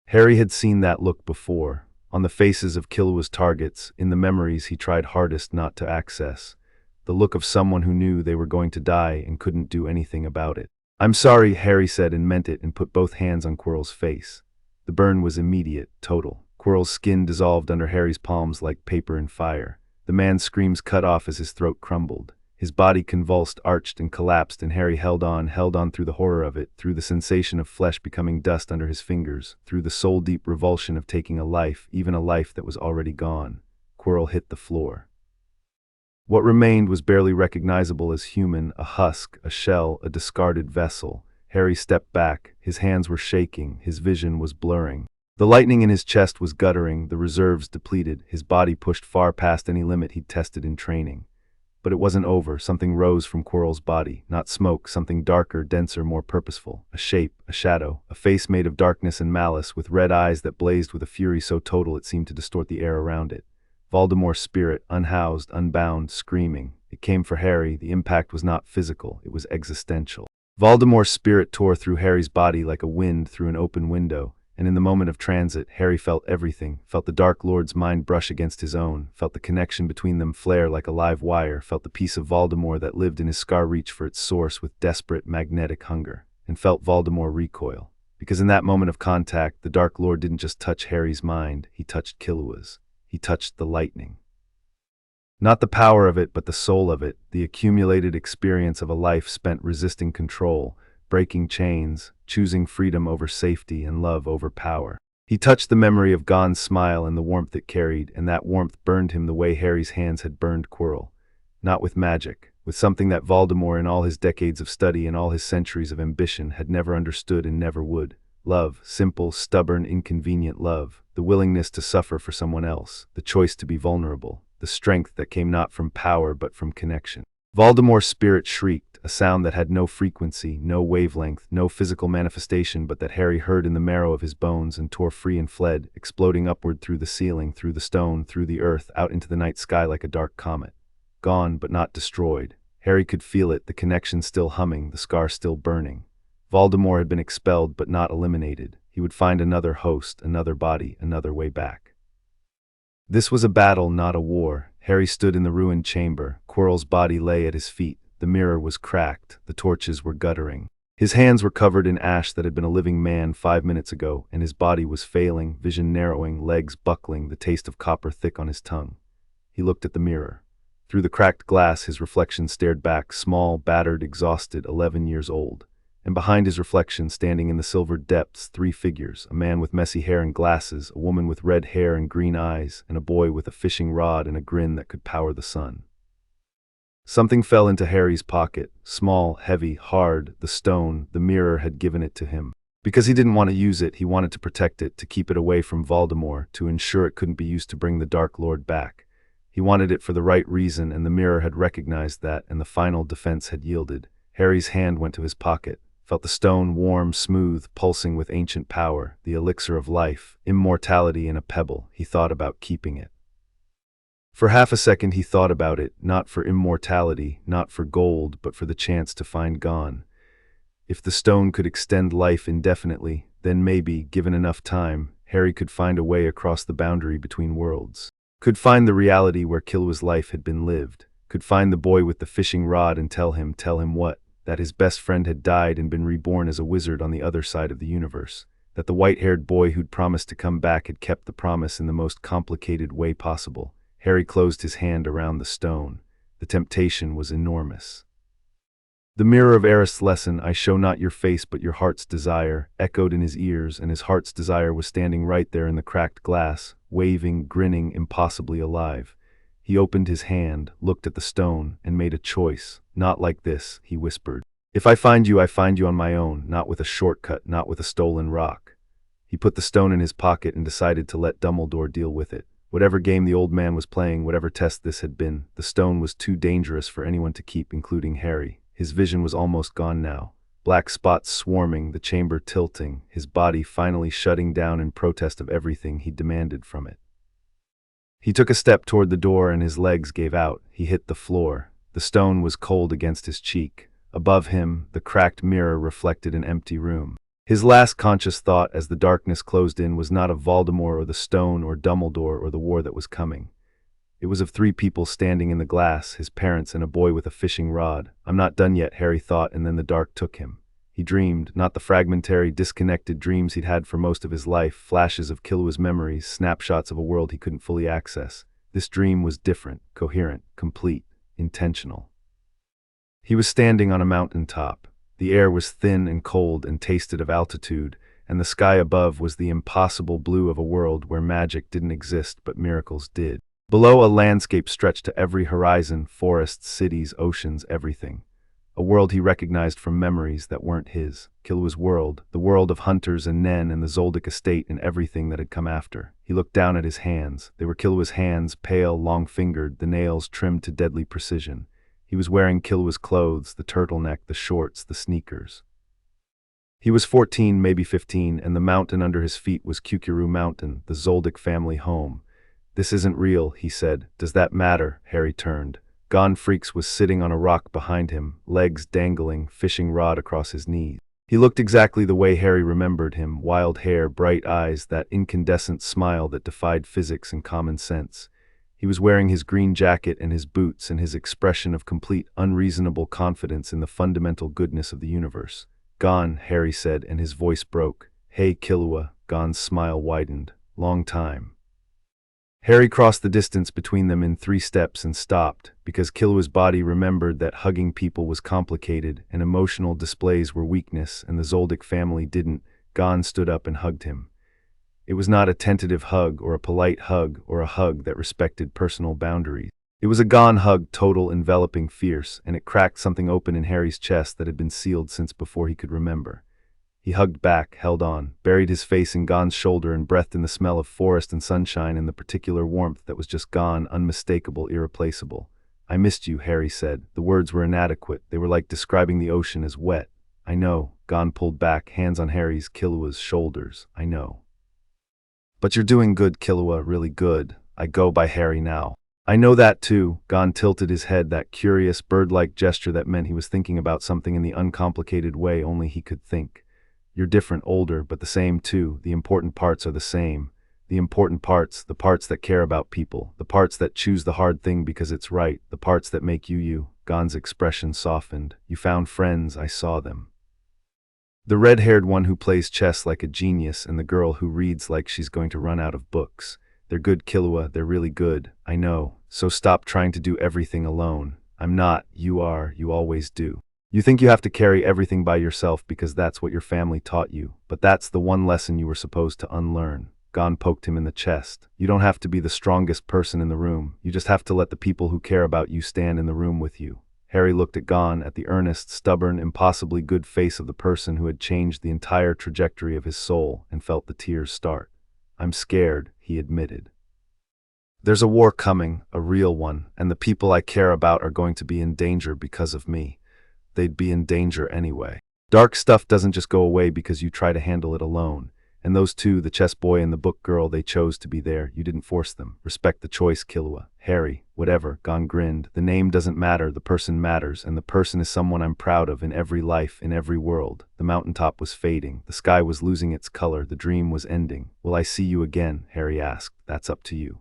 Harry had seen that look before, on the faces of Killua's targets, in the memories he tried hardest not to access. The look of someone who knew they were going to die and couldn't do anything about it. "I'm sorry," Harry said, and meant it, and put both hands on Quirrell's face. The burn was immediate, total. Quirrell's skin dissolved under Harry's palms like paper in fire. The man's screams cut off as his throat crumbled. His body convulsed, arched, and collapsed, and Harry held on through the horror of it, through the sensation of flesh becoming dust under his fingers, through the soul-deep revulsion of taking a life, even a life that was already gone. Quirrell hit the floor. What remained was barely recognizable as human, a husk, a shell, a discarded vessel. Harry stepped back. His hands were shaking, his vision was blurring. The lightning in his chest was guttering, the reserves depleted, his body pushed far past any limit he'd tested in training. But it wasn't over. Something rose from Quirrell's body, not smoke, something darker, denser, more purposeful. A shape, a shadow, a face made of darkness and malice, with red eyes that blazed with a fury so total it seemed to distort the air around it. Voldemort's spirit, unhoused, unbound, screaming. It came for Harry. The impact was not physical, it was existential. Voldemort's spirit tore through Harry's body like a wind through an open window, and in the moment of transit, Harry felt everything, felt the Dark Lord's mind brush against his own, felt the connection between them flare like a live wire, felt the piece of Voldemort that lived in his scar reach for its source with desperate, magnetic hunger, and felt Voldemort recoil. Because in that moment of contact, the Dark Lord didn't just touch Harry's mind, he touched Killua's. He touched the lightning. Not the power of it, but the soul of it, the accumulated experience of a life spent resisting control, breaking chains, choosing freedom over safety and love over power. He touched the memory of Gon's smile and the warmth it carried, and that warmth burned him the way Harry's hands had burned Quirrell. Not with magic, with something that Voldemort in all his decades of study and all his centuries of ambition had never understood and never would. Love, simple, stubborn, inconvenient love, the willingness to suffer for someone else, the choice to be vulnerable, the strength that came not from power but from connection. Voldemort's spirit shrieked, a sound that had no frequency, no wavelength, no physical manifestation, but that Harry heard in the marrow of his bones and tore free and fled, exploding upward through the ceiling, through the stone, through the earth, out into the night sky like a dark comet. Gone, but not destroyed. Harry could feel it, the connection still humming, the scar still burning. Voldemort had been expelled but not eliminated. He would find another host, another body, another way back. This was a battle, not a war. Harry stood in the ruined chamber. Quirrell's body lay at his feet. The mirror was cracked. The torches were guttering. His hands were covered in ash that had been a living man 5 minutes ago, and his body was failing, vision narrowing, legs buckling, the taste of copper thick on his tongue. He looked at the mirror. Through the cracked glass, his reflection stared back, small, battered, exhausted, 11 years old. And behind his reflection, standing in the silvered depths, 3 figures, a man with messy hair and glasses, a woman with red hair and green eyes, and a boy with a fishing rod and a grin that could power the sun. Something fell into Harry's pocket, small, heavy, hard, the stone, the mirror had given it to him. Because he didn't want to use it, he wanted to protect it, to keep it away from Voldemort, to ensure it couldn't be used to bring the Dark Lord back. He wanted it for the right reason, and the mirror had recognized that, and the final defense had yielded. Harry's hand went to his pocket. Felt the stone warm, smooth, pulsing with ancient power, the elixir of life, immortality in a pebble. He thought about keeping it. For half a second he thought about it, not for immortality, not for gold, but for the chance to find Gon. If the stone could extend life indefinitely, then maybe, given enough time, Harry could find a way across the boundary between worlds. Could find the reality where Killua's life had been lived. Could find the boy with the fishing rod and tell him what? that his best friend had died and been reborn as a wizard on the other side of the universe, that the white-haired boy who'd promised to come back had kept the promise in the most complicated way possible. Harry closed his hand around the stone. The temptation was enormous. The mirror of Eris's lesson, "I show not your face but your heart's desire," echoed in his ears, and his heart's desire was standing right there in the cracked glass, waving, grinning, impossibly alive. He opened his hand, looked at the stone, and made a choice. "Not like this," he whispered. "If I find you on my own, not with a shortcut, not with a stolen rock." He put the stone in his pocket and decided to let Dumbledore deal with it. Whatever game the old man was playing, whatever test this had been, the stone was too dangerous for anyone to keep, including Harry. His vision was almost gone now. Black spots swarming, the chamber tilting, his body finally shutting down in protest of everything he demanded from it. He took a step toward the door and his legs gave out. He hit the floor. The stone was cold against his cheek. Above him, the cracked mirror reflected an empty room. His last conscious thought as the darkness closed in was not of Voldemort or the stone or Dumbledore or the war that was coming. It was of three people standing in the glass, his parents and a boy with a fishing rod. "I'm not done yet," Harry thought, and then the dark took him. He dreamed, not the fragmentary, disconnected dreams he'd had for most of his life, flashes of Killua's memories, snapshots of a world he couldn't fully access. This dream was different, coherent, complete, intentional. He was standing on a mountain top. The air was thin and cold and tasted of altitude, and the sky above was the impossible blue of a world where magic didn't exist but miracles did. Below, a landscape stretched to every horizon, forests, cities, oceans, everything. A world he recognized from memories that weren't his. Killua's world, the world of hunters and Nen and the Zoldyck estate and everything that had come after. He looked down at his hands. They were Killua's hands, pale, long-fingered, the nails trimmed to deadly precision. He was wearing Killua's clothes, the turtleneck, the shorts, the sneakers. He was 14, maybe 15, and the mountain under his feet was Kukuru Mountain, the Zoldyck family home. "This isn't real," he said. "Does that matter?" Harry turned. Gon Freaks was sitting on a rock behind him, legs dangling, fishing rod across his knees. He looked exactly the way Harry remembered him, wild hair, bright eyes, that incandescent smile that defied physics and common sense. He was wearing his green jacket and his boots and his expression of complete, unreasonable confidence in the fundamental goodness of the universe. "Gon," Harry said, and his voice broke. "Hey, Killua." Gon's smile widened. "Long time." Harry crossed the distance between them in 3 steps and stopped, because Killua's body remembered that hugging people was complicated and emotional displays were weakness, and the Zoldyck family didn't. Gon stood up and hugged him. It was not a tentative hug or a polite hug or a hug that respected personal boundaries. It was a Gon hug, total, enveloping, fierce, and it cracked something open in Harry's chest that had been sealed since before he could remember. He hugged back, held on, buried his face in Gon's shoulder and breathed in the smell of forest and sunshine and the particular warmth that was just Gon, unmistakable, irreplaceable. "I missed you," Harry said. The words were inadequate. They were like describing the ocean as wet. "I know." Gon pulled back, hands on Harry's, Killua's shoulders. "I know. But you're doing good, Killua, really good. I go by Harry now." "I know that too." Gon tilted his head, that curious, bird-like gesture that meant he was thinking about something in the uncomplicated way only he could think. "You're different, older, but the same too. The important parts are the same. The important parts, the parts that care about people, the parts that choose the hard thing because it's right, the parts that make you you." Gon's expression softened. "You found friends, I saw them. The red-haired one who plays chess like a genius and the girl who reads like she's going to run out of books. They're good, Killua, they're really good. I know. So stop trying to do everything alone. I'm not, you are, you always do. You think you have to carry everything by yourself because that's what your family taught you, but that's the one lesson you were supposed to unlearn." Gon poked him in the chest. "You don't have to be the strongest person in the room. You just have to let the people who care about you stand in the room with you." Harry looked at Gon, at the earnest, stubborn, impossibly good face of the person who had changed the entire trajectory of his soul, and felt the tears start. "I'm scared," he admitted. "There's a war coming, a real one, and the people I care about are going to be in danger because of me. They'd be in danger anyway. Dark stuff doesn't just go away because you try to handle it alone. And those two, the chess boy and the book girl, they chose to be there. You didn't force them. Respect the choice, Killua." "Harry, whatever." Gon grinned. "The name doesn't matter, the person matters, and the person is someone I'm proud of in every life, in every world." The mountaintop was fading. The sky was losing its color. The dream was ending. "Will I see you again?" Harry asked. "That's up to you."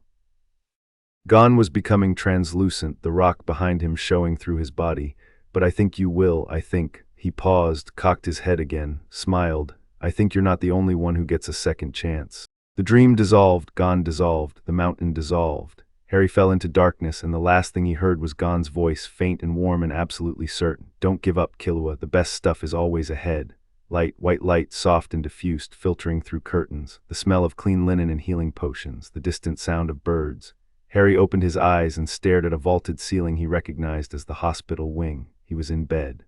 Gon was becoming translucent, the rock behind him showing through his body. But I think you will, I think. He paused, cocked his head again, smiled. I think you're not the only one who gets a second chance. The dream dissolved, Gon dissolved, the mountain dissolved. Harry fell into darkness, and the last thing he heard was Gon's voice, faint and warm and absolutely certain. Don't give up, Killua. The best stuff is always ahead. Light, white light, soft and diffused, filtering through curtains. The smell of clean linen and healing potions. The distant sound of birds. Harry opened his eyes and stared at a vaulted ceiling he recognized as the hospital wing. He was in bed.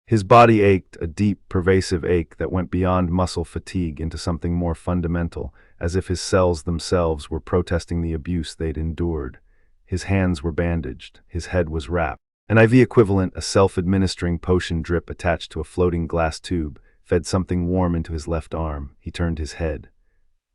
His body ached, a deep, pervasive ache that went beyond muscle fatigue into something more fundamental, as if his cells themselves were protesting the abuse they'd endured. His hands were bandaged. His head was wrapped. An IV equivalent, a self-administering potion drip attached to a floating glass tube, fed something warm into his left arm. He turned his head.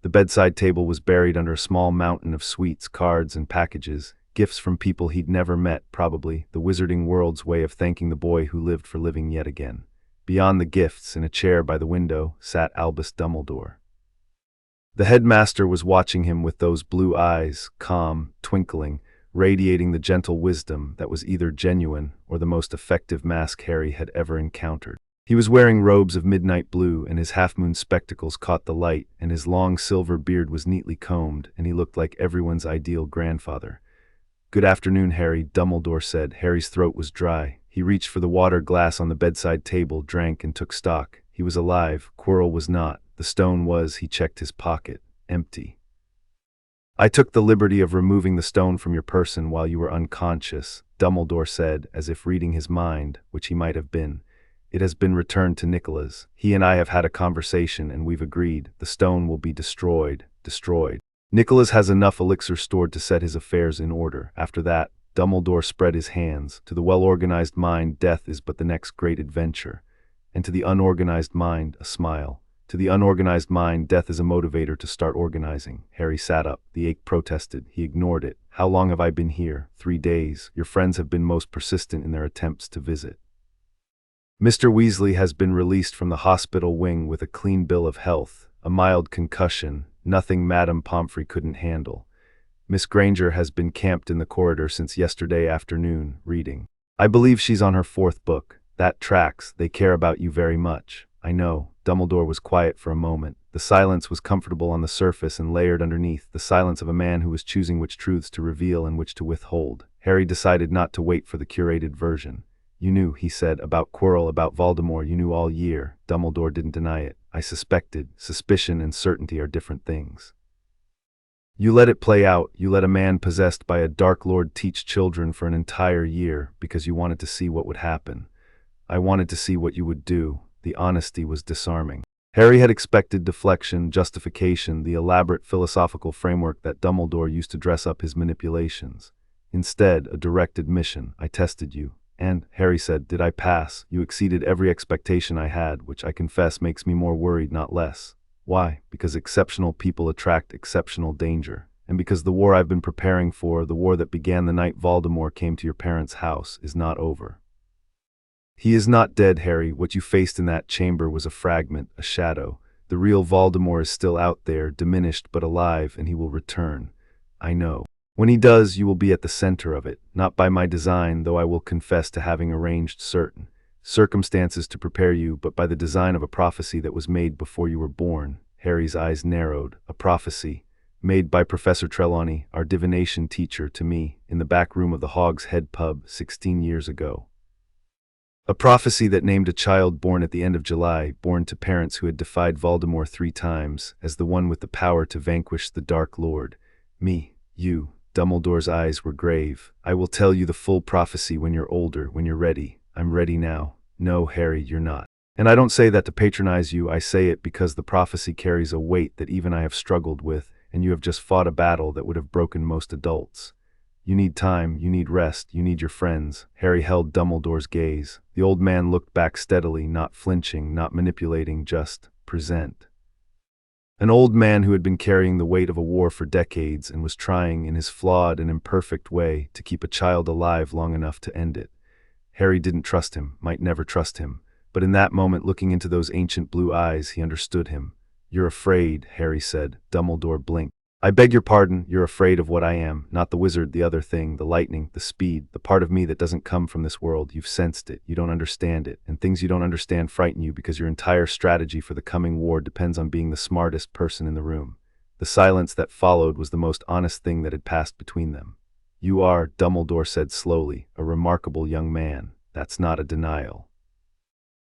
The bedside table was buried under a small mountain of sweets, cards, and packages. Gifts from people he'd never met, probably, the wizarding world's way of thanking the boy who lived for living yet again. Beyond the gifts, in a chair by the window, sat Albus Dumbledore. The headmaster was watching him with those blue eyes, calm, twinkling, radiating the gentle wisdom that was either genuine or the most effective mask Harry had ever encountered. He was wearing robes of midnight blue, and his half-moon spectacles caught the light, and his long silver beard was neatly combed, and he looked like everyone's ideal grandfather. "Good afternoon, Harry," Dumbledore said. Harry's throat was dry. He reached for the water glass on the bedside table, drank, and took stock. He was alive. Quirrell was not. The stone was, he checked his pocket, empty. "I took the liberty of removing the stone from your person while you were unconscious," Dumbledore said, as if reading his mind, which he might have been. "It has been returned to Nicholas. He and I have had a conversation, and we've agreed. The stone will be destroyed. Nicholas has enough elixir stored to set his affairs in order. After that," Dumbledore spread his hands, "to the well-organized mind, death is but the next great adventure. And to the unorganized mind, a smile. To the unorganized mind, death is a motivator to start organizing." Harry sat up. The ache protested. He ignored it. "How long have I been here?" 3 days. Your friends have been most persistent in their attempts to visit. Mr. Weasley has been released from the hospital wing with a clean bill of health, a mild concussion, nothing Madame Pomfrey couldn't handle. Miss Granger has been camped in the corridor since yesterday afternoon, reading. I believe she's on her 4th book. That tracks. They care about you very much. I know. Dumbledore was quiet for a moment. The silence was comfortable on the surface and layered underneath, the silence of a man who was choosing which truths to reveal and which to withhold. Harry decided not to wait for the curated version. "You knew," he said, "about Quirrell, about Voldemort. You knew all year." Dumbledore didn't deny it. "I suspected. Suspicion and certainty are different things. You let it play out. You let a man possessed by a Dark Lord teach children for an entire year because you wanted to see what would happen. I wanted to see what you would do." The honesty was disarming. Harry had expected deflection, justification, the elaborate philosophical framework that Dumbledore used to dress up his manipulations. Instead, a direct admission. "I tested you. And," Harry said, "did I pass? You exceeded every expectation I had, which I confess makes me more worried, not less. Why? Because exceptional people attract exceptional danger. And because the war I've been preparing for, the war that began the night Voldemort came to your parents' house, is not over. He is not dead, Harry. What you faced in that chamber was a fragment, a shadow. The real Voldemort is still out there, diminished but alive, and he will return. I know. When he does, you will be at the center of it, not by my design, though I will confess to having arranged certain circumstances to prepare you, but by the design of a prophecy that was made before you were born." Harry's eyes narrowed. "A prophecy made by Professor Trelawney, our divination teacher, to me, in the back room of the Hog's Head pub 16 years ago. A prophecy that named a child born at the end of July, born to parents who had defied Voldemort 3 times, as the one with the power to vanquish the Dark Lord. Me, you." Dumbledore's eyes were grave. "I will tell you the full prophecy when you're older, when you're ready. I'm ready now." "No, Harry, you're not. And I don't say that to patronize you. I say it because the prophecy carries a weight that even I have struggled with, and you have just fought a battle that would have broken most adults. You need time, you need rest, you need your friends." Harry held Dumbledore's gaze. The old man looked back steadily, not flinching, not manipulating, just present. An old man who had been carrying the weight of a war for decades and was trying, in his flawed and imperfect way, to keep a child alive long enough to end it. Harry didn't trust him, might never trust him, but in that moment, looking into those ancient blue eyes, he understood him. "You're afraid," Harry said. Dumbledore blinked. I beg your pardon, you're afraid of what I am, not the wizard, the other thing, the lightning, the speed, the part of me that doesn't come from this world. You've sensed it, you don't understand it, and things you don't understand frighten you because your entire strategy for the coming war depends on being the smartest person in the room. The silence that followed was the most honest thing that had passed between them. You are, Dumbledore said slowly, a remarkable young man. That's not a denial.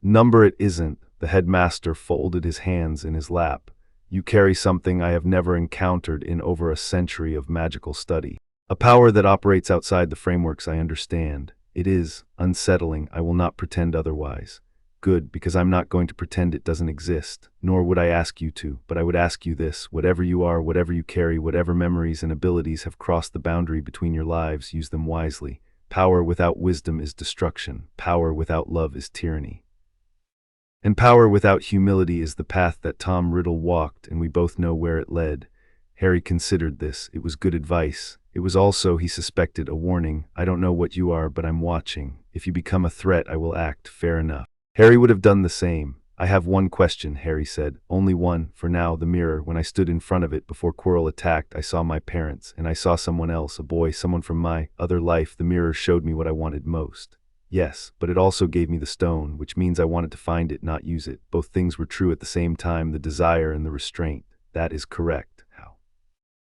Number it isn't, the headmaster folded his hands in his lap. You carry something I have never encountered in over a century of magical study. A power that operates outside the frameworks I understand. It is unsettling, I will not pretend otherwise. Good, because I'm not going to pretend it doesn't exist, nor would I ask you to, but I would ask you this, whatever you are, whatever you carry, whatever memories and abilities have crossed the boundary between your lives, use them wisely. Power without wisdom is destruction. Power without love is tyranny. And power without humility is the path that Tom Riddle walked, and we both know where it led. Harry considered this. It was good advice. It was also, he suspected, a warning. I don't know what you are, but I'm watching. If you become a threat, I will act. Fair enough. Harry would have done the same. I have one question, Harry said. Only one, for now, the mirror. When I stood in front of it before Quirrell attacked, I saw my parents, and I saw someone else, a boy, someone from my other life. The mirror showed me what I wanted most. Yes, but it also gave me the stone, which means I wanted to find it, not use it. Both things were true at the same time, the desire and the restraint. That is correct.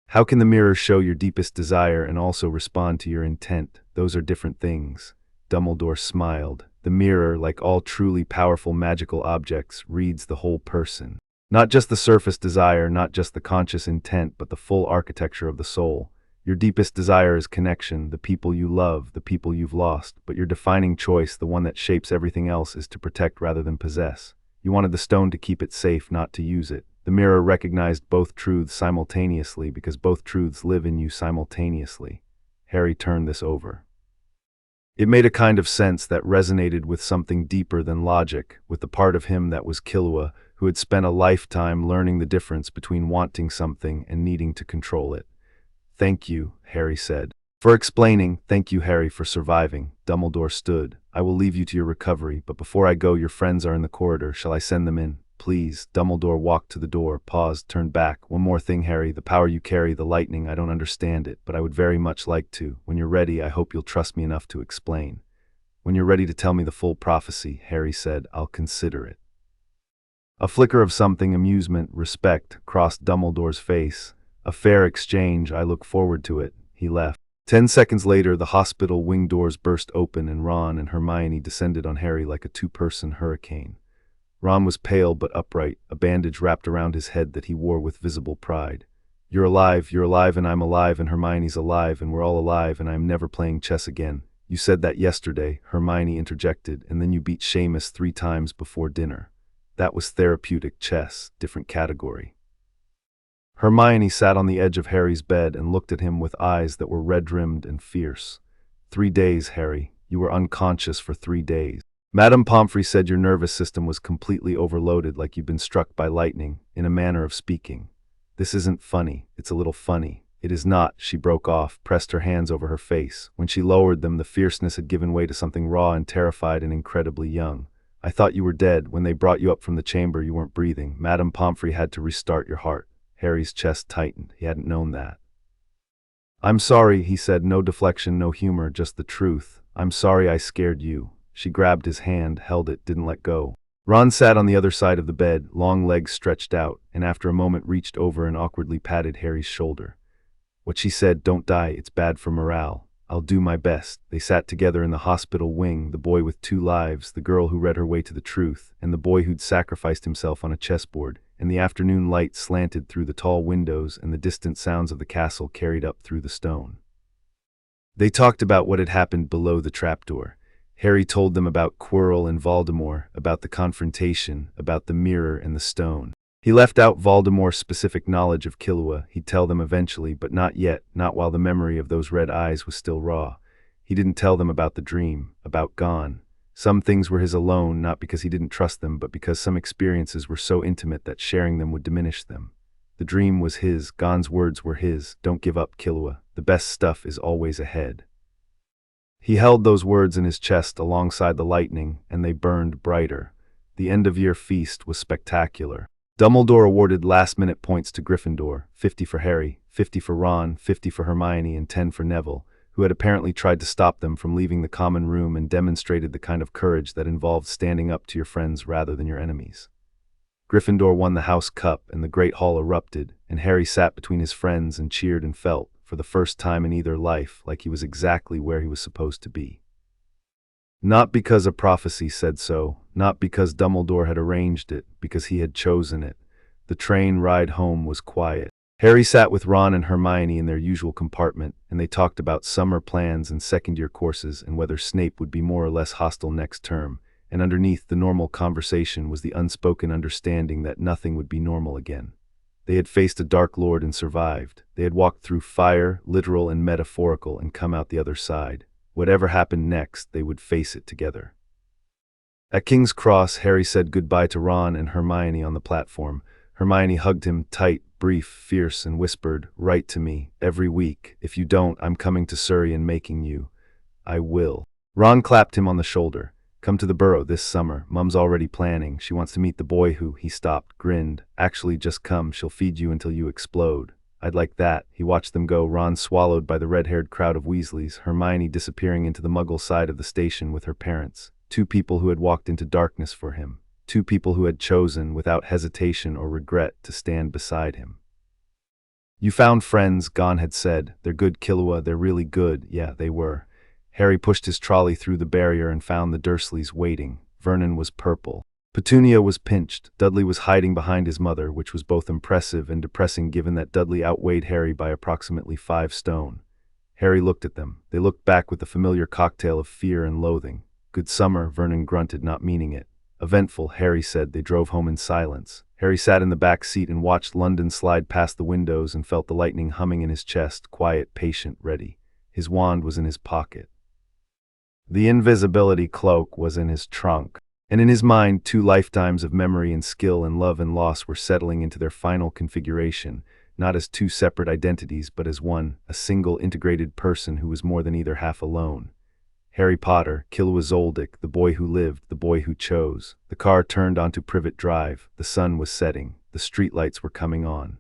How can the mirror show your deepest desire and also respond to your intent? Those are different things. Dumbledore smiled. The mirror, like all truly powerful magical objects, reads the whole person. Not just the surface desire, not just the conscious intent, but the full architecture of the soul. Your deepest desire is connection, the people you love, the people you've lost, but your defining choice, the one that shapes everything else, is to protect rather than possess. You wanted the stone to keep it safe, not to use it. The mirror recognized both truths simultaneously because both truths live in you simultaneously. Harry turned this over. It made a kind of sense that resonated with something deeper than logic, with the part of him that was Killua, who had spent a lifetime learning the difference between wanting something and needing to control it. Thank you, Harry said. For explaining. Thank you, Harry, for surviving. Dumbledore stood. I will leave you to your recovery, but before I go, your friends are in the corridor. Shall I send them in? Please. Dumbledore walked to the door, paused, turned back. One more thing, Harry. The power you carry, the lightning, I don't understand it, but I would very much like to. When you're ready, I hope you'll trust me enough to explain. When you're ready to tell me the full prophecy, Harry said, I'll consider it. A flicker of something, amusement, respect, crossed Dumbledore's face. A fair exchange, I look forward to it. He left. 10 seconds later, the hospital wing doors burst open and Ron and Hermione descended on Harry like a two-person hurricane. Ron was pale but upright, a bandage wrapped around his head that he wore with visible pride. You're alive, and I'm alive, and Hermione's alive, and we're all alive, and I'm never playing chess again. You said that yesterday, Hermione interjected, and then you beat Seamus 3 times before dinner. That was therapeutic chess, different category. Hermione sat on the edge of Harry's bed and looked at him with eyes that were red-rimmed and fierce. 3 days, Harry. You were unconscious for 3 days. Madame Pomfrey said your nervous system was completely overloaded, like you'd been struck by lightning, in a manner of speaking. This isn't funny. It's a little funny. It is not, she broke off, pressed her hands over her face. When she lowered them, the fierceness had given way to something raw and terrified and incredibly young. I thought you were dead. When they brought you up from the chamber, you weren't breathing. Madame Pomfrey had to restart your heart. Harry's chest tightened. He hadn't known that. I'm sorry, he said, no deflection, no humor, just the truth. I'm sorry I scared you. She grabbed his hand, held it, didn't let go. Ron sat on the other side of the bed, long legs stretched out, and after a moment reached over and awkwardly patted Harry's shoulder. What she said, don't die, it's bad for morale. I'll do my best. They sat together in the hospital wing, the boy with 2 lives, the girl who read her way to the truth, and the boy who'd sacrificed himself on a chessboard, and the afternoon light slanted through the tall windows and the distant sounds of the castle carried up through the stone. They talked about what had happened below the trapdoor. Harry told them about Quirrell and Voldemort, about the confrontation, about the mirror and the stone. He left out Voldemort's specific knowledge of Killua. He'd tell them eventually, but not yet, not while the memory of those red eyes was still raw. He didn't tell them about the dream, about Gon. Some things were his alone, not because he didn't trust them, but because some experiences were so intimate that sharing them would diminish them. The dream was his, Gon's words were his. Don't give up, Killua. The best stuff is always ahead. He held those words in his chest alongside the lightning, and they burned brighter. The end-of-year feast was spectacular. Dumbledore awarded last-minute points to Gryffindor, 50 for Harry, 50 for Ron, 50 for Hermione, and 10 for Neville, who had apparently tried to stop them from leaving the common room and demonstrated the kind of courage that involved standing up to your friends rather than your enemies. Gryffindor won the House Cup, and the Great Hall erupted, and Harry sat between his friends and cheered and felt, for the first time in either life, like he was exactly where he was supposed to be. Not because a prophecy said so, not because Dumbledore had arranged it, because he had chosen it. The train ride home was quiet. Harry sat with Ron and Hermione in their usual compartment, and they talked about summer plans and second-year courses and whether Snape would be more or less hostile next term, and underneath the normal conversation was the unspoken understanding that nothing would be normal again. They had faced a Dark Lord and survived. They had walked through fire, literal and metaphorical, and come out the other side. Whatever happened next, they would face it together. At King's Cross, Harry said goodbye to Ron and Hermione on the platform. Hermione hugged him tight, brief, fierce, and whispered, "Write to me, every week. If you don't, I'm coming to Surrey and making you. I will." Ron clapped him on the shoulder. "Come to the Burrow this summer. Mum's already planning. She wants to meet the boy who," he stopped, grinned. "Actually, just come. She'll feed you until you explode." "I'd like that." He watched them go, Ron swallowed by the red-haired crowd of Weasleys, Hermione disappearing into the Muggle side of the station with her parents. Two people who had walked into darkness for him. Two people who had chosen, without hesitation or regret, to stand beside him. "You found friends," Gon had said. "They're good, Killua. They're really good." Yeah, they were. Harry pushed his trolley through the barrier and found the Dursleys waiting. Vernon was purple. Petunia was pinched. Dudley was hiding behind his mother, which was both impressive and depressing given that Dudley outweighed Harry by approximately 5 stone. Harry looked at them. They looked back with the familiar cocktail of fear and loathing. "Good summer," Vernon grunted, not meaning it. "Eventful," Harry said. They drove home in silence. Harry sat in the back seat and watched London slide past the windows and felt the lightning humming in his chest, quiet, patient, ready. His wand was in his pocket. The invisibility cloak was in his trunk. And in his mind, 2 lifetimes of memory and skill and love and loss were settling into their final configuration, not as 2 separate identities, but as one, a single integrated person who was more than either half alone. Harry Potter, Killua Zoldyck, the boy who lived, the boy who chose. The car turned onto Privet Drive. The sun was setting. The streetlights were coming on.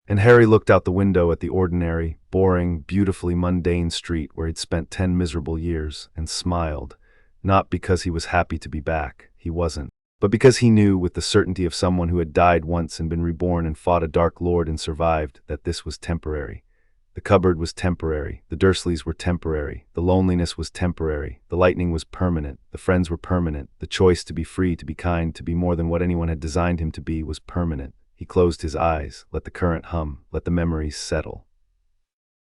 And Harry looked out the window at the ordinary, boring, beautifully mundane street where he'd spent 10 miserable years, and smiled. Not because he was happy to be back, he wasn't, but because he knew, with the certainty of someone who had died once and been reborn and fought a Dark Lord and survived, that this was temporary. The cupboard was temporary, the Dursleys were temporary, the loneliness was temporary, the lightning was permanent, the friends were permanent, the choice to be free, to be kind, to be more than what anyone had designed him to be was permanent. He closed his eyes, let the current hum, let the memories settle.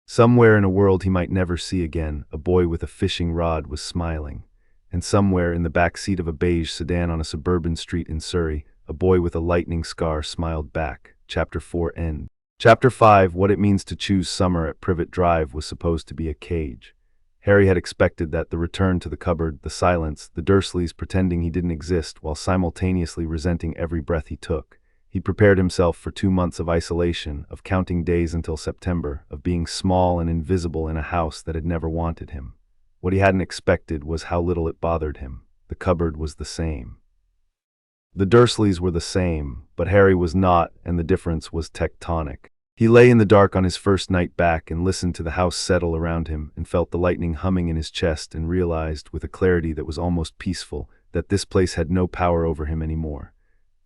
Somewhere in a world he might never see again, a boy with a fishing rod was smiling. And somewhere in the back seat of a beige sedan on a suburban street in Surrey, a boy with a lightning scar smiled back. Chapter 4 end. Chapter 5, What It Means to Choose Summer at Privet Drive was supposed to be a cage. Harry had expected that, the return to the cupboard, the silence, the Dursleys pretending he didn't exist while simultaneously resenting every breath he took. He'd prepared himself for 2 months of isolation, of counting days until September, of being small and invisible in a house that had never wanted him. What he hadn't expected was how little it bothered him. The cupboard was the same. The Dursleys were the same, but Harry was not, and the difference was tectonic. He lay in the dark on his first night back and listened to the house settle around him and felt the lightning humming in his chest and realized, with a clarity that was almost peaceful, that this place had no power over him anymore.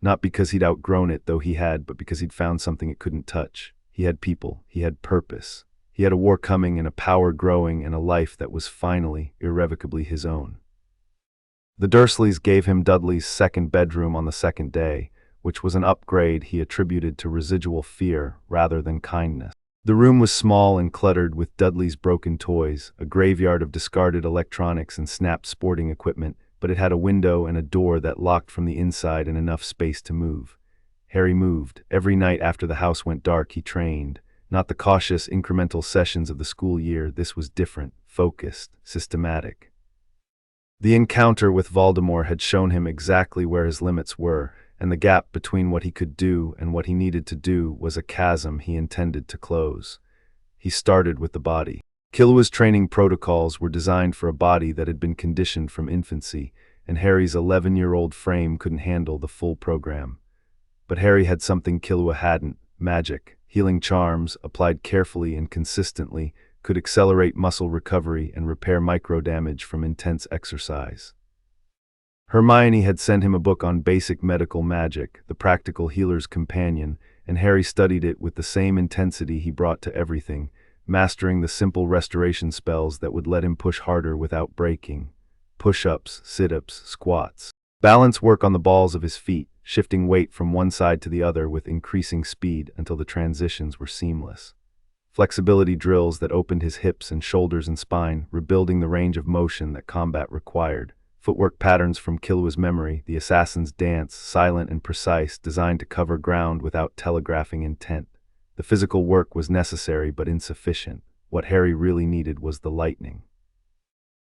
Not because he'd outgrown it, though he had, but because he'd found something it couldn't touch. He had people. He had purpose. He had a war coming and a power growing and a life that was finally, irrevocably his own. The Dursleys gave him Dudley's second bedroom on the second day, which was an upgrade he attributed to residual fear rather than kindness. The room was small and cluttered with Dudley's broken toys, a graveyard of discarded electronics and snapped sporting equipment, but it had a window and a door that locked from the inside and enough space to move. Harry moved. Every night after the house went dark, he trained. Not the cautious, incremental sessions of the school year. This was different, focused, systematic. The encounter with Voldemort had shown him exactly where his limits were, and the gap between what he could do and what he needed to do was a chasm he intended to close. He started with the body. Killua's training protocols were designed for a body that had been conditioned from infancy, and Harry's 11-year-old frame couldn't handle the full program. But Harry had something Killua hadn't: magic. Healing charms, applied carefully and consistently, could accelerate muscle recovery and repair micro-damage from intense exercise. Hermione had sent him a book on basic medical magic, The Practical Healer's Companion, and Harry studied it with the same intensity he brought to everything, mastering the simple restoration spells that would let him push harder without breaking. Push-ups, sit-ups, squats. Balance work on the balls of his feet, shifting weight from one side to the other with increasing speed until the transitions were seamless. Flexibility drills that opened his hips and shoulders and spine, rebuilding the range of motion that combat required. Footwork patterns from Killua's memory, the assassin's dance, silent and precise, designed to cover ground without telegraphing intent. The physical work was necessary but insufficient. What Harry really needed was the lightning.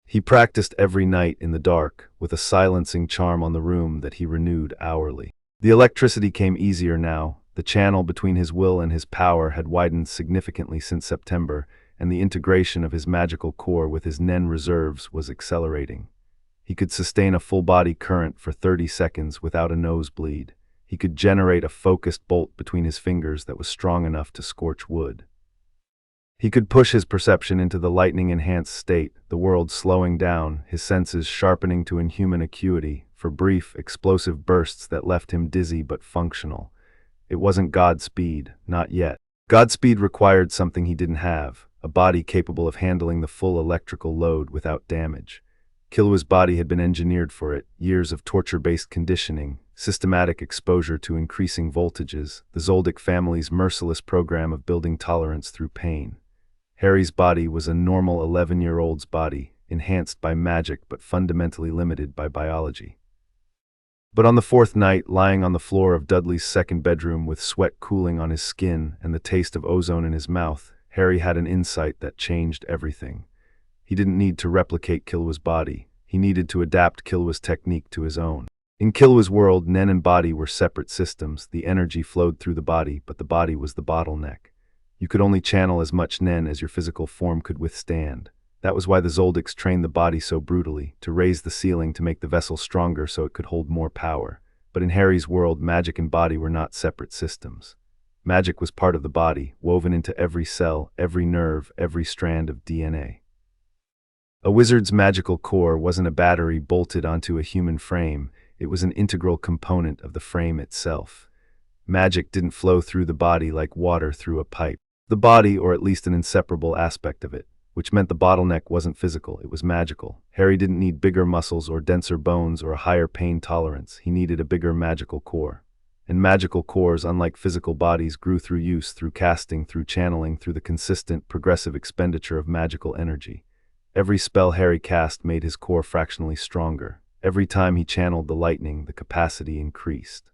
He practiced every night in the dark, with a silencing charm on the room that he renewed hourly. The electricity came easier now. The channel between his will and his power had widened significantly since September, and the integration of his magical core with his Nen reserves was accelerating. He could sustain a full-body current for 30 seconds without a nosebleed. He could generate a focused bolt between his fingers that was strong enough to scorch wood. He could push his perception into the lightning-enhanced state, the world slowing down, his senses sharpening to inhuman acuity, for brief, explosive bursts that left him dizzy but functional. It wasn't Godspeed, not yet. Godspeed required something he didn't have, a body capable of handling the full electrical load without damage. Killua's body had been engineered for it: years of torture-based conditioning, systematic exposure to increasing voltages, the Zoldyck family's merciless program of building tolerance through pain. Harry's body was a normal 11-year-old's body, enhanced by magic but fundamentally limited by biology. But on the fourth night, lying on the floor of Dudley's second bedroom with sweat cooling on his skin and the taste of ozone in his mouth, Harry had an insight that changed everything. He didn't need to replicate Killua's body. He needed to adapt Killua's technique to his own. In Killua's world, Nen and body were separate systems. The energy flowed through the body, but the body was the bottleneck. You could only channel as much Nen as your physical form could withstand. That was why the Zoldicks trained the body so brutally, to raise the ceiling to make the vessel stronger so it could hold more power. But in Harry's world, magic and body were not separate systems. Magic was part of the body, woven into every cell, every nerve, every strand of DNA. A wizard's magical core wasn't a battery bolted onto a human frame. It was an integral component of the frame itself. Magic didn't flow through the body like water through a pipe. The body, or at least an inseparable aspect of it, which meant the bottleneck wasn't physical, it was magical. Harry didn't need bigger muscles or denser bones or a higher pain tolerance. He needed a bigger magical core. And magical cores, unlike physical bodies, grew through use, through casting, through channeling, through the consistent, progressive expenditure of magical energy. Every spell Harry cast made his core fractionally stronger. Every time he channeled the lightning, the capacity increased.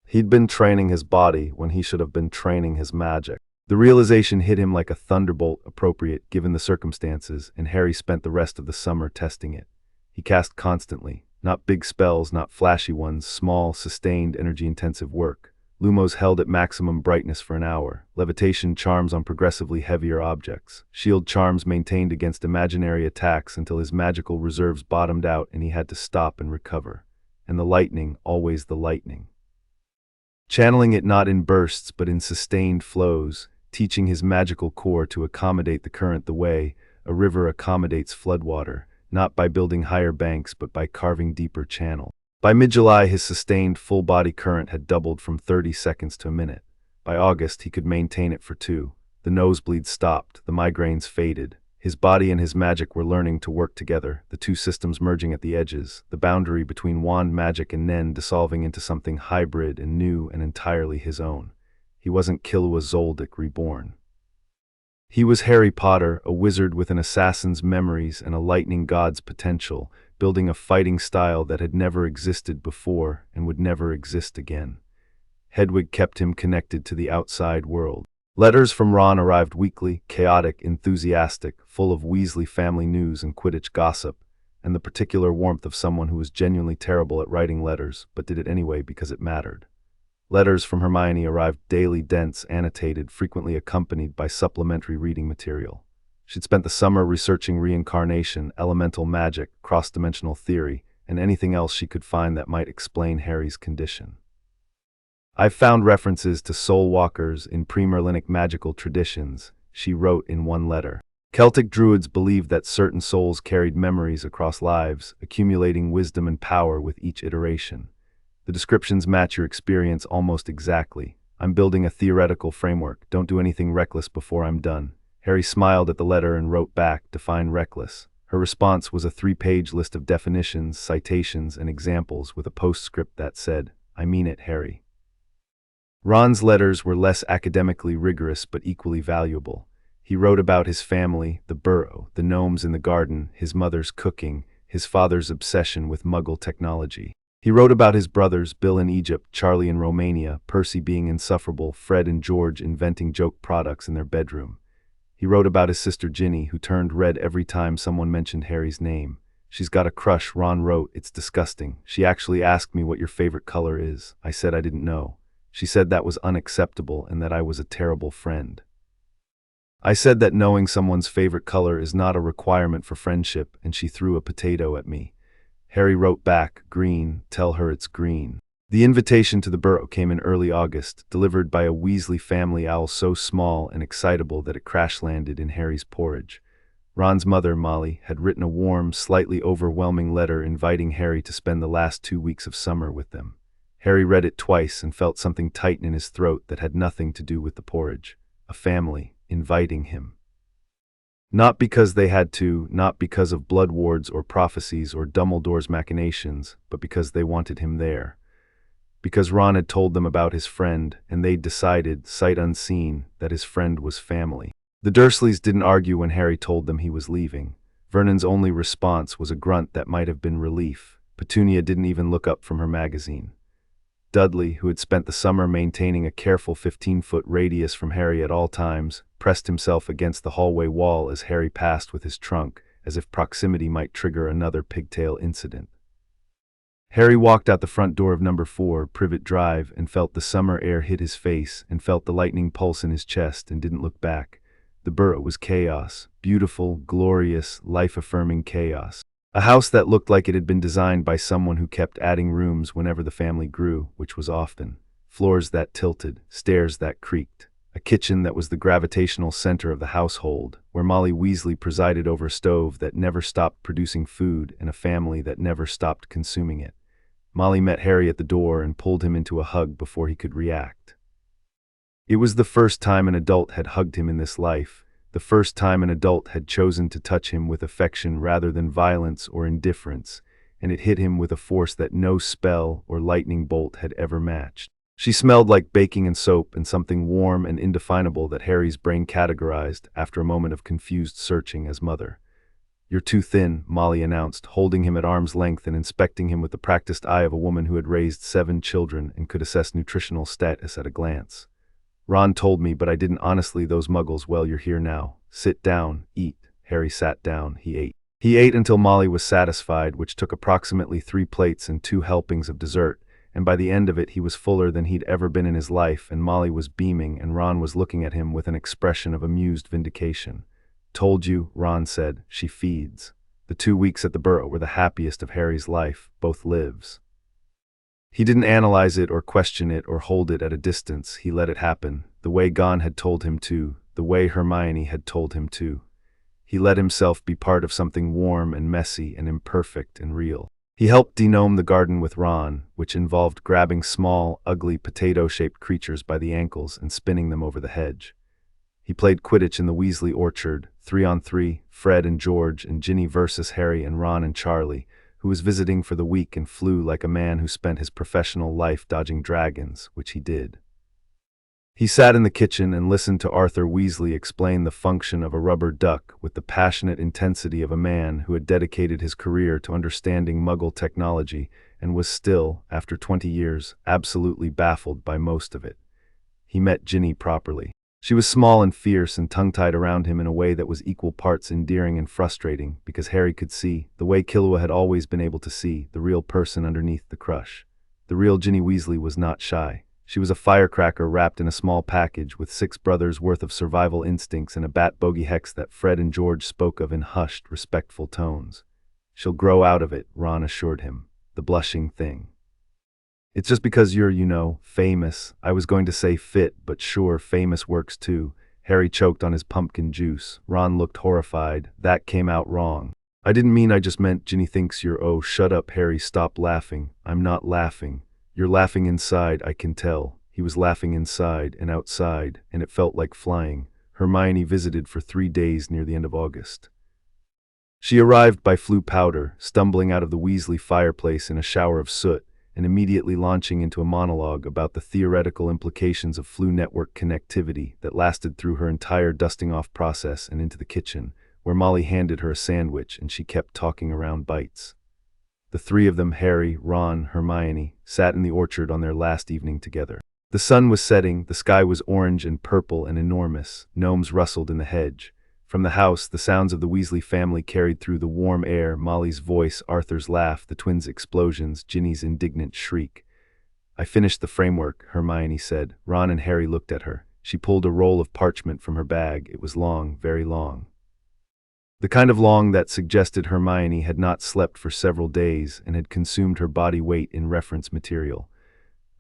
He'd been training his body when he should have been training his magic. The realization hit him like a thunderbolt, appropriate given the circumstances, and Harry spent the rest of the summer testing it. He cast constantly, not big spells, not flashy ones, small, sustained, energy-intensive work. Lumos held at maximum brightness for an hour, levitation charms on progressively heavier objects, shield charms maintained against imaginary attacks until his magical reserves bottomed out and he had to stop and recover. And the lightning, always the lightning. Channeling it not in bursts but in sustained flows, teaching his magical core to accommodate the current the way a river accommodates floodwater, not by building higher banks but by carving deeper channels. By mid-July, his sustained full-body current had doubled from 30 seconds to a minute. By August, he could maintain it for 2. The nosebleeds stopped, the migraines faded. His body and his magic were learning to work together, the two systems merging at the edges, the boundary between wand magic and Nen dissolving into something hybrid and new and entirely his own. He wasn't Killua Zoldyck reborn. He was Harry Potter, a wizard with an assassin's memories and a lightning god's potential, building a fighting style that had never existed before and would never exist again. Hedwig kept him connected to the outside world. Letters from Ron arrived weekly, chaotic, enthusiastic, full of Weasley family news and Quidditch gossip, and the particular warmth of someone who was genuinely terrible at writing letters, but did it anyway because it mattered. Letters from Hermione arrived daily, dense, annotated, frequently accompanied by supplementary reading material. She'd spent the summer researching reincarnation, elemental magic, cross-dimensional theory, and anything else she could find that might explain Harry's condition. I've found references to soul walkers in pre-Merlinic magical traditions, she wrote in one letter. Celtic druids believed that certain souls carried memories across lives, accumulating wisdom and power with each iteration. The descriptions match your experience almost exactly. I'm building a theoretical framework. Don't do anything reckless before I'm done. Harry smiled at the letter and wrote back, define reckless. Her response was a 3-page list of definitions, citations, and examples with a postscript that said, I mean it, Harry. Ron's letters were less academically rigorous but equally valuable. He wrote about his family, the burrow, the gnomes in the garden, his mother's cooking, his father's obsession with Muggle technology. He wrote about his brothers, Bill in Egypt, Charlie in Romania, Percy being insufferable, Fred and George inventing joke products in their bedroom. He wrote about his sister Ginny, who turned red every time someone mentioned Harry's name. She's got a crush, Ron wrote, it's disgusting. She actually asked me what your favorite color is. I said I didn't know. She said that was unacceptable and that I was a terrible friend. I said that knowing someone's favorite color is not a requirement for friendship, and she threw a potato at me. Harry wrote back, green, tell her it's green. The invitation to the burrow came in early August, delivered by a Weasley family owl so small and excitable that it crash-landed in Harry's porridge. Ron's mother, Molly, had written a warm, slightly overwhelming letter inviting Harry to spend the last 2 weeks of summer with them. Harry read it twice and felt something tighten in his throat that had nothing to do with the porridge. A family inviting him. Not because they had to, not because of blood wards or prophecies or Dumbledore's machinations, but because they wanted him there. Because Ron had told them about his friend, and they'd decided, sight unseen, that his friend was family. The Dursleys didn't argue when Harry told them he was leaving. Vernon's only response was a grunt that might have been relief. Petunia didn't even look up from her magazine. Dudley, who had spent the summer maintaining a careful 15-foot radius from Harry at all times, pressed himself against the hallway wall as Harry passed with his trunk, as if proximity might trigger another pigtail incident. Harry walked out the front door of number 4, Privet Drive, and felt the summer air hit his face, and felt the lightning pulse in his chest, and didn't look back. The burrow was chaos, beautiful, glorious, life-affirming chaos. A house that looked like it had been designed by someone who kept adding rooms whenever the family grew, which was often. Floors that tilted, stairs that creaked. A kitchen that was the gravitational center of the household, where Molly Weasley presided over a stove that never stopped producing food and a family that never stopped consuming it. Molly met Harry at the door and pulled him into a hug before he could react. It was the first time an adult had hugged him in this life. The first time an adult had chosen to touch him with affection rather than violence or indifference, and it hit him with a force that no spell or lightning bolt had ever matched. She smelled like baking and soap and something warm and indefinable that Harry's brain categorized, after a moment of confused searching, as mother. You're too thin, Molly announced, holding him at arm's length and inspecting him with the practiced eye of a woman who had raised 7 children and could assess nutritional status at a glance. Ron told me, but I didn't honestly. Those muggles. Well, you're here now. Sit down, eat. Harry sat down. He ate. He ate until Molly was satisfied, which took approximately 3 plates and 2 helpings of dessert, and by the end of it he was fuller than he'd ever been in his life, and Molly was beaming, and Ron was looking at him with an expression of amused vindication. Told you, Ron said, she feeds. The 2 weeks at the burrow were the happiest of Harry's life, both lives. He didn't analyze it or question it or hold it at a distance. He let it happen, the way Gon had told him to, the way Hermione had told him to. He let himself be part of something warm and messy and imperfect and real. He helped denome the garden with Ron, which involved grabbing small, ugly, potato-shaped creatures by the ankles and spinning them over the hedge. He played Quidditch in the Weasley orchard, 3-on-3, Fred and George and Ginny versus Harry and Ron and Charlie, who was visiting for the week and flew like a man who spent his professional life dodging dragons, which he did. He sat in the kitchen and listened to Arthur Weasley explain the function of a rubber duck with the passionate intensity of a man who had dedicated his career to understanding Muggle technology and was still, after 20 years, absolutely baffled by most of it. He met Ginny properly. She was small and fierce and tongue-tied around him in a way that was equal parts endearing and frustrating, because Harry could see, the way Killua had always been able to see, the real person underneath the crush. The real Ginny Weasley was not shy. She was a firecracker wrapped in a small package with 6 brothers' worth of survival instincts and a bat bogey hex that Fred and George spoke of in hushed, respectful tones. She'll grow out of it, Ron assured him. The blushing thing. It's just because you're, famous. I was going to say fit, but sure, famous works too. Harry choked on his pumpkin juice. Ron looked horrified. That came out wrong. I didn't mean, I just meant Ginny thinks you're— Oh, shut up, Harry, stop laughing. I'm not laughing. You're laughing inside, I can tell. He was laughing inside and outside, and it felt like flying. Hermione visited for 3 days near the end of August. She arrived by Floo powder, stumbling out of the Weasley fireplace in a shower of soot, and immediately launching into a monologue about the theoretical implications of Floo network connectivity that lasted through her entire dusting-off process and into the kitchen, where Molly handed her a sandwich and she kept talking around bites. The three of them, Harry, Ron, Hermione, sat in the orchard on their last evening together. The sun was setting, the sky was orange and purple and enormous, gnomes rustled in the hedge. From the house, the sounds of the Weasley family carried through the warm air, Molly's voice, Arthur's laugh, the twins' explosions, Ginny's indignant shriek. I finished the framework, Hermione said. Ron and Harry looked at her. She pulled a roll of parchment from her bag. It was long, very long. The kind of long that suggested Hermione had not slept for several days and had consumed her body weight in reference material.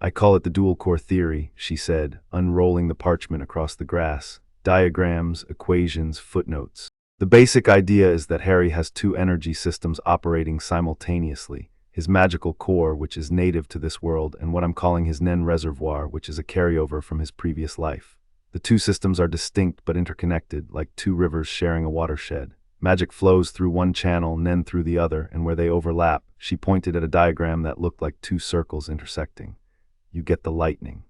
I call it the dual-core theory, she said, unrolling the parchment across the grass. Diagrams, equations, footnotes. The basic idea is that Harry has 2 energy systems operating simultaneously, his magical core, which is native to this world, and what I'm calling his Nen reservoir, which is a carryover from his previous life. The 2 systems are distinct but interconnected, like 2 rivers sharing a watershed. Magic flows through one channel, Nen through the other, and where they overlap, she pointed at a diagram that looked like 2 circles intersecting. You get the lightning.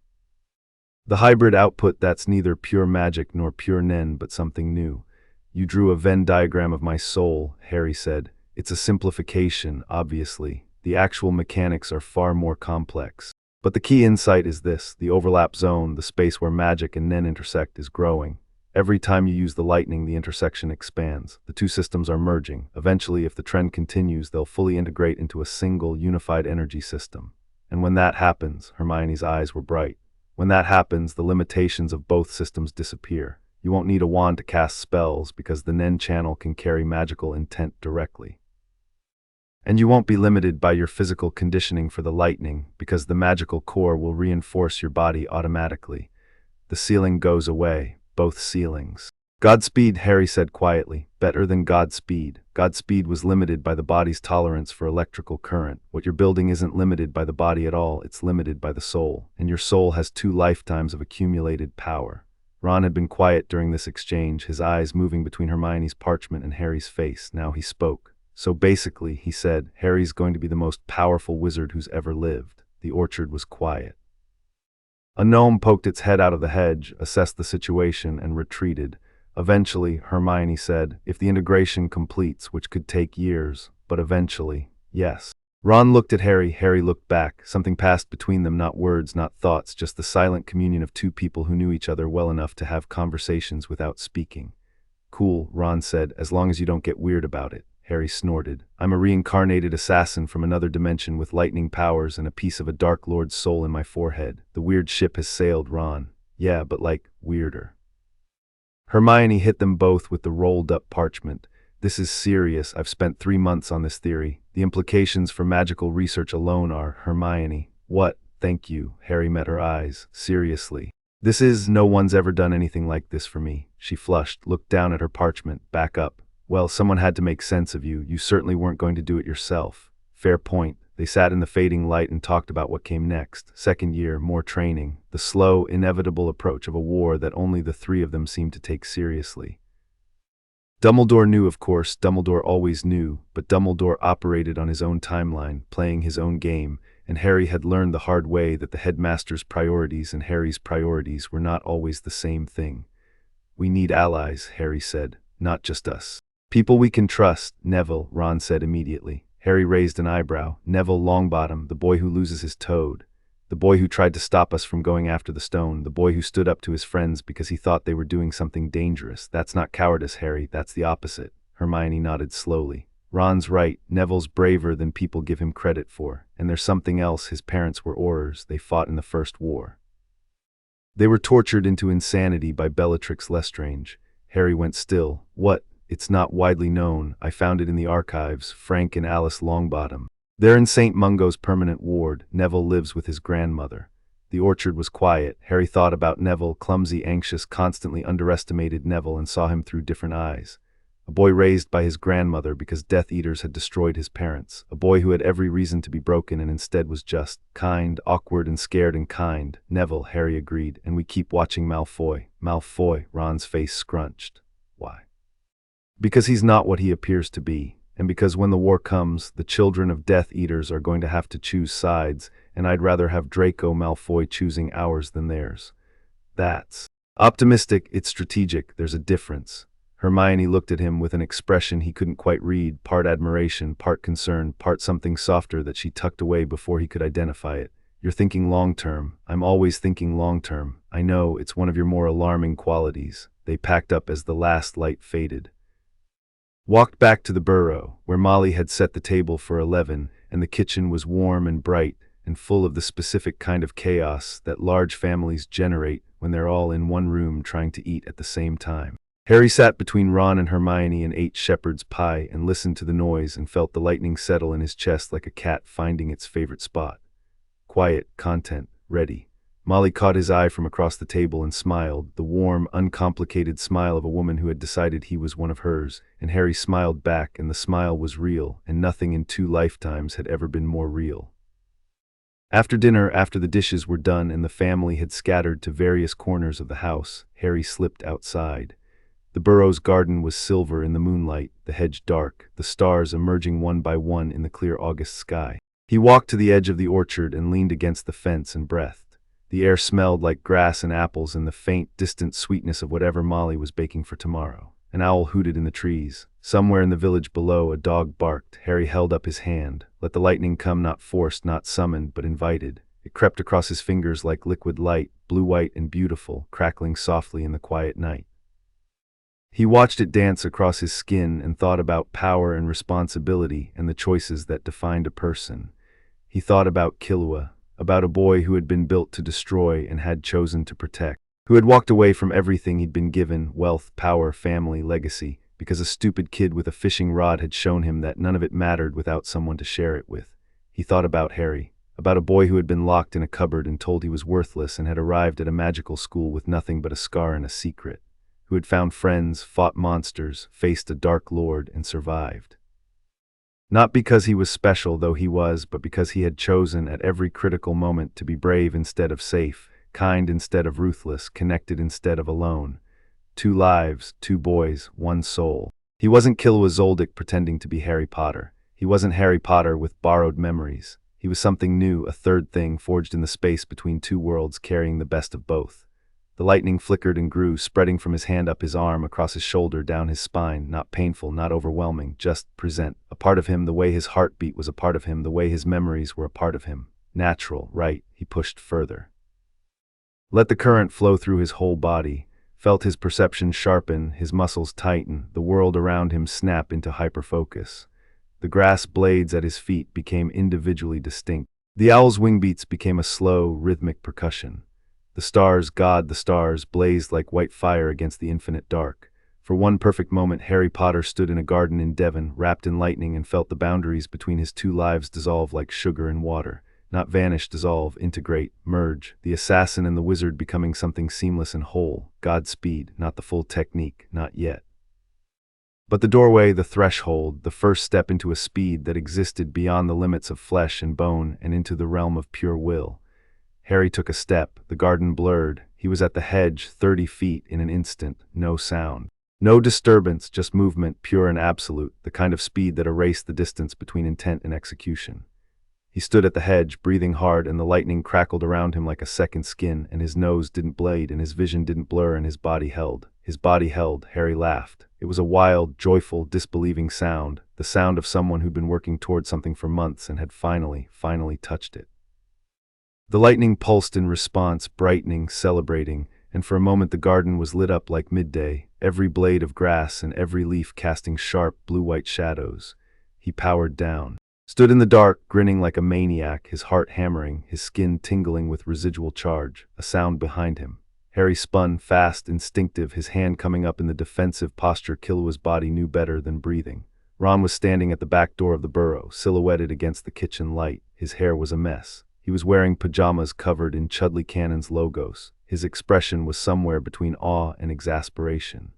The hybrid output that's neither pure magic nor pure Nen, but something new. You drew a Venn diagram of my soul, Harry said. It's a simplification, obviously. The actual mechanics are far more complex. But the key insight is this: the overlap zone, the space where magic and Nen intersect, is growing. Every time you use the lightning, the intersection expands. The 2 systems are merging. Eventually, if the trend continues, they'll fully integrate into a single, unified energy system. And when that happens, Hermione's eyes were bright. When that happens, the limitations of both systems disappear. You won't need a wand to cast spells because the Nen channel can carry magical intent directly. And you won't be limited by your physical conditioning for the lightning because the magical core will reinforce your body automatically. The ceiling goes away, both ceilings. Godspeed, Harry said quietly. Better than Godspeed. Godspeed was limited by the body's tolerance for electrical current. What you're building isn't limited by the body at all, it's limited by the soul. And your soul has 2 lifetimes of accumulated power. Ron had been quiet during this exchange, his eyes moving between Hermione's parchment and Harry's face. Now he spoke. So basically, he said, Harry's going to be the most powerful wizard who's ever lived. The orchard was quiet. A gnome poked its head out of the hedge, assessed the situation, and retreated. Eventually, Hermione said, if the integration completes, which could take years, but eventually, yes. Ron looked at Harry, Harry looked back. Something passed between them, not words, not thoughts, just the silent communion of 2 people who knew each other well enough to have conversations without speaking. Cool, Ron said, as long as you don't get weird about it. Harry snorted. I'm a reincarnated assassin from another dimension with lightning powers and a piece of a Dark Lord's soul in my forehead. The weird ship has sailed, Ron. Yeah, but like, weirder. Hermione hit them both with the rolled-up parchment. This is serious. I've spent 3 months on this theory. The implications for magical research alone are— Hermione. What? Thank you. Harry met her eyes. Seriously. No one's ever done anything like this for me. She flushed, looked down at her parchment, back up. Well, someone had to make sense of you. You certainly weren't going to do it yourself. Fair point. They sat in the fading light and talked about what came next. 2nd year, more training. The slow, inevitable approach of a war that only the 3 of them seemed to take seriously. Dumbledore knew, of course. Dumbledore always knew, but Dumbledore operated on his own timeline, playing his own game, and Harry had learned the hard way that the headmaster's priorities and Harry's priorities were not always the same thing. We need allies, Harry said, not just us. People we can trust, Neville, Ron said immediately. Harry raised an eyebrow. Neville Longbottom, the boy who loses his toad. The boy who tried to stop us from going after the stone. The boy who stood up to his friends because he thought they were doing something dangerous. That's not cowardice, Harry. That's the opposite. Hermione nodded slowly. Ron's right. Neville's braver than people give him credit for. And there's something else. His parents were Aurors. They fought in the First War. They were tortured into insanity by Bellatrix Lestrange. Harry went still. What? It's not widely known. I found it in the archives. Frank and Alice Longbottom. There in St. Mungo's permanent ward, Neville lives with his grandmother. The orchard was quiet. Harry thought about Neville, clumsy, anxious, constantly underestimated Neville, and saw him through different eyes. A boy raised by his grandmother because Death Eaters had destroyed his parents. A boy who had every reason to be broken and instead was just kind, awkward and scared and kind. Neville, Harry agreed, and we keep watching Malfoy. Malfoy, Ron's face scrunched. Why? Because he's not what he appears to be. And because when the war comes, the children of Death Eaters are going to have to choose sides, and I'd rather have Draco Malfoy choosing ours than theirs. That's optimistic, it's strategic, there's a difference. Hermione looked at him with an expression he couldn't quite read, part admiration, part concern, part something softer that she tucked away before he could identify it. You're thinking long-term. I'm always thinking long-term. I know, it's one of your more alarming qualities. They packed up as the last light faded. Walked back to the burrow, where Molly had set the table for 11, and the kitchen was warm and bright, and full of the specific kind of chaos that large families generate when they're all in one room trying to eat at the same time. Harry sat between Ron and Hermione and ate shepherd's pie and listened to the noise and felt the lightning settle in his chest like a cat finding its favorite spot. Quiet, content, ready. Molly caught his eye from across the table and smiled, the warm, uncomplicated smile of a woman who had decided he was one of hers, and Harry smiled back, and the smile was real, and nothing in 2 lifetimes had ever been more real. After dinner, after the dishes were done and the family had scattered to various corners of the house, Harry slipped outside. The burrow's garden was silver in the moonlight, the hedge dark, the stars emerging one by one in the clear August sky. He walked to the edge of the orchard and leaned against the fence and breathed. The air smelled like grass and apples and the faint, distant sweetness of whatever Molly was baking for tomorrow. An owl hooted in the trees. Somewhere in the village below, a dog barked. Harry held up his hand. Let the lightning come, not forced, not summoned, but invited. It crept across his fingers like liquid light, blue-white and beautiful, crackling softly in the quiet night. He watched it dance across his skin and thought about power and responsibility and the choices that defined a person. He thought about Killua, about a boy who had been built to destroy and had chosen to protect, who had walked away from everything he'd been given, wealth, power, family, legacy, because a stupid kid with a fishing rod had shown him that none of it mattered without someone to share it with. He thought about Harry, about a boy who had been locked in a cupboard and told he was worthless and had arrived at a magical school with nothing but a scar and a secret, who had found friends, fought monsters, faced a dark lord, and survived. Not because he was special, though he was, but because he had chosen at every critical moment to be brave instead of safe, kind instead of ruthless, connected instead of alone. 2 lives, 2 boys, 1 soul. He wasn't Killua Zoldyck pretending to be Harry Potter. He wasn't Harry Potter with borrowed memories. He was something new, a third thing forged in the space between 2 worlds, carrying the best of both. The lightning flickered and grew, spreading from his hand up his arm, across his shoulder, down his spine, not painful, not overwhelming, just present. A part of him, the way his heartbeat was a part of him, the way his memories were a part of him. Natural, right, he pushed further. Let the current flow through his whole body, felt his perception sharpen, his muscles tighten, the world around him snap into hyperfocus. The grass blades at his feet became individually distinct. The owl's wingbeats became a slow, rhythmic percussion. The stars, God, the stars, blazed like white fire against the infinite dark. For one perfect moment, Harry Potter stood in a garden in Devon, wrapped in lightning, and felt the boundaries between his 2 lives dissolve like sugar and water. Not vanish, dissolve, integrate, merge, the assassin and the wizard becoming something seamless and whole. Godspeed, not the full technique, not yet. But the doorway, the threshold, the first step into a speed that existed beyond the limits of flesh and bone and into the realm of pure will. Harry took a step, the garden blurred. He was at the hedge, 30 feet in an instant, no sound. No disturbance, just movement, pure and absolute, the kind of speed that erased the distance between intent and execution. He stood at the hedge, breathing hard, and the lightning crackled around him like a second skin, and his nose didn't blade, and his vision didn't blur, and his body held. His body held. Harry laughed. It was a wild, joyful, disbelieving sound, the sound of someone who'd been working toward something for months and had finally touched it. The lightning pulsed in response, brightening, celebrating, and for a moment the garden was lit up like midday, every blade of grass and every leaf casting sharp, blue-white shadows. He powered down. Stood in the dark, grinning like a maniac, his heart hammering, his skin tingling with residual charge, a sound behind him. Harry spun, fast, instinctive, his hand coming up in the defensive posture Killua's body knew better than breathing. Ron was standing at the back door of the burrow, silhouetted against the kitchen light. His hair was a mess. He was wearing pajamas covered in Chudley Cannon's logos. His expression was somewhere between awe and exasperation.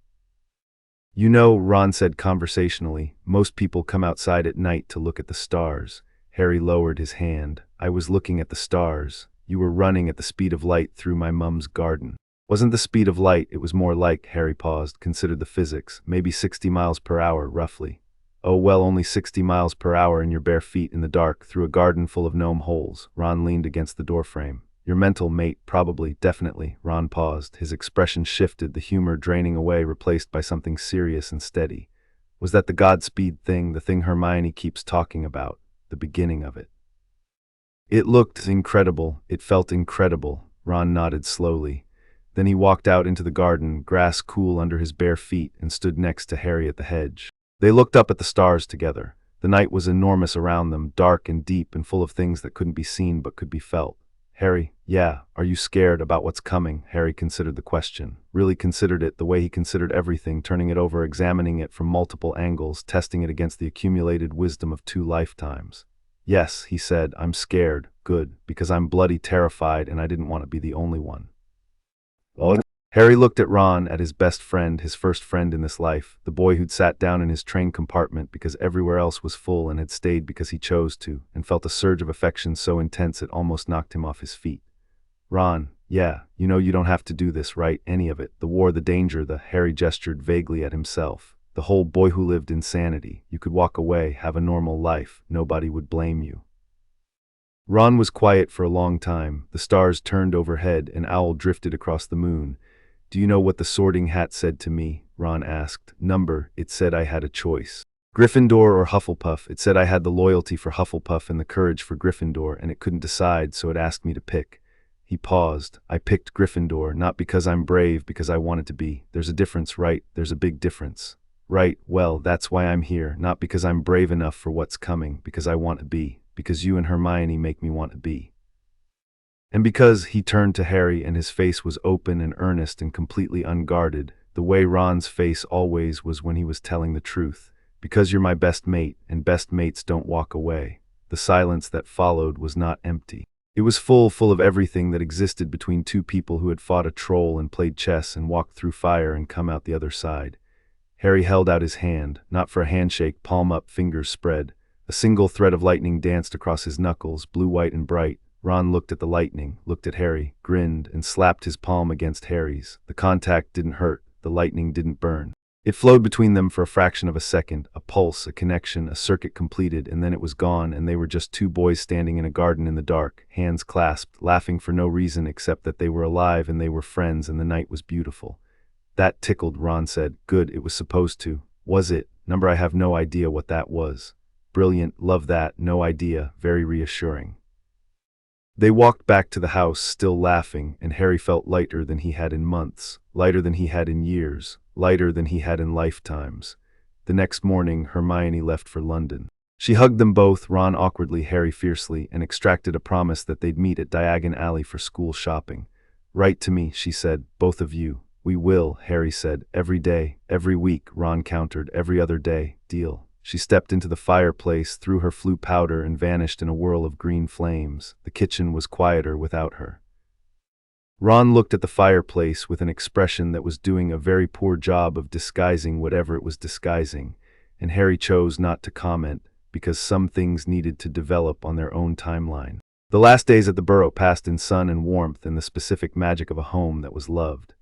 "You know," Ron said conversationally, "most people come outside at night to look at the stars." Harry lowered his hand. "I was looking at the stars. You were running at the speed of light through my mum's garden." "Wasn't the speed of light, it was more like," Harry paused, considered the physics, "maybe 60 miles per hour, roughly." "Oh well, only 60 miles per hour in your bare feet in the dark, through a garden full of gnome holes." Ron leaned against the doorframe. "Your mental mate, probably, definitely." Ron paused. His expression shifted, the humor draining away, replaced by something serious and steady. "Was that the Godspeed thing, the thing Hermione keeps talking about? The beginning of it?" "It looked incredible. It felt incredible." Ron nodded slowly. Then he walked out into the garden, grass cool under his bare feet, and stood next to Harry at the hedge. They looked up at the stars together. The night was enormous around them, dark and deep and full of things that couldn't be seen but could be felt. "Harry, yeah, are you scared about what's coming?" Harry considered the question. Really considered it the way he considered everything, turning it over, examining it from multiple angles, testing it against the accumulated wisdom of 2 lifetimes. "Yes," he said, "I'm scared. Good, because I'm bloody terrified and I didn't want to be the only one." "Oh." Harry looked at Ron, at his best friend, his first friend in this life, the boy who'd sat down in his train compartment because everywhere else was full and had stayed because he chose to, and felt a surge of affection so intense it almost knocked him off his feet. "Ron, yeah, you know you don't have to do this, right? Any of it. The war, the danger, the—" Harry gestured vaguely at himself. "The whole boy who lived insanity. You could walk away, have a normal life. Nobody would blame you." Ron was quiet for a long time. The stars turned overhead, an owl drifted across the moon. "Do you know what the Sorting Hat said to me?" Ron asked. "Number, it said I had a choice. Gryffindor or Hufflepuff. It said I had the loyalty for Hufflepuff and the courage for Gryffindor, and it couldn't decide, so it asked me to pick." He paused. "I picked Gryffindor, not because I'm brave, because I wanted to be. There's a difference, right? There's a big difference." "Right, well, that's why I'm here, not because I'm brave enough for what's coming, because I want to be, because you and Hermione make me want to be. And because," he turned to Harry and his face was open and earnest and completely unguarded, the way Ron's face always was when he was telling the truth. "Because you're my best mate, and best mates don't walk away." The silence that followed was not empty. It was full of everything that existed between two people who had fought a troll and played chess and walked through fire and come out the other side. Harry held out his hand, not for a handshake, palm up, fingers spread. A single thread of lightning danced across his knuckles, blue, white, and bright. Ron looked at the lightning, looked at Harry, grinned, and slapped his palm against Harry's. The contact didn't hurt, the lightning didn't burn. It flowed between them for a fraction of a second, a pulse, a connection, a circuit completed, and then it was gone, and they were just 2 boys standing in a garden in the dark, hands clasped, laughing for no reason except that they were alive and they were friends and the night was beautiful. "That tickled," Ron said. "Good, it was supposed to." "Was it?" "Number, I have no idea what that was." "Brilliant, love that, no idea, very reassuring." They walked back to the house, still laughing, and Harry felt lighter than he had in months, lighter than he had in years, lighter than he had in lifetimes. The next morning, Hermione left for London. She hugged them both, Ron awkwardly, Harry fiercely, and extracted a promise that they'd meet at Diagon Alley for school shopping. "Write to me," she said, "both of you." "We will," Harry said. "Every day, every week," Ron countered. "Every other day. Deal." She stepped into the fireplace, threw her flue powder, and vanished in a whirl of green flames. The kitchen was quieter without her. Ron looked at the fireplace with an expression that was doing a very poor job of disguising whatever it was disguising, and Harry chose not to comment, because some things needed to develop on their own timeline. The last days at the Burrow passed in sun and warmth and the specific magic of a home that was loved.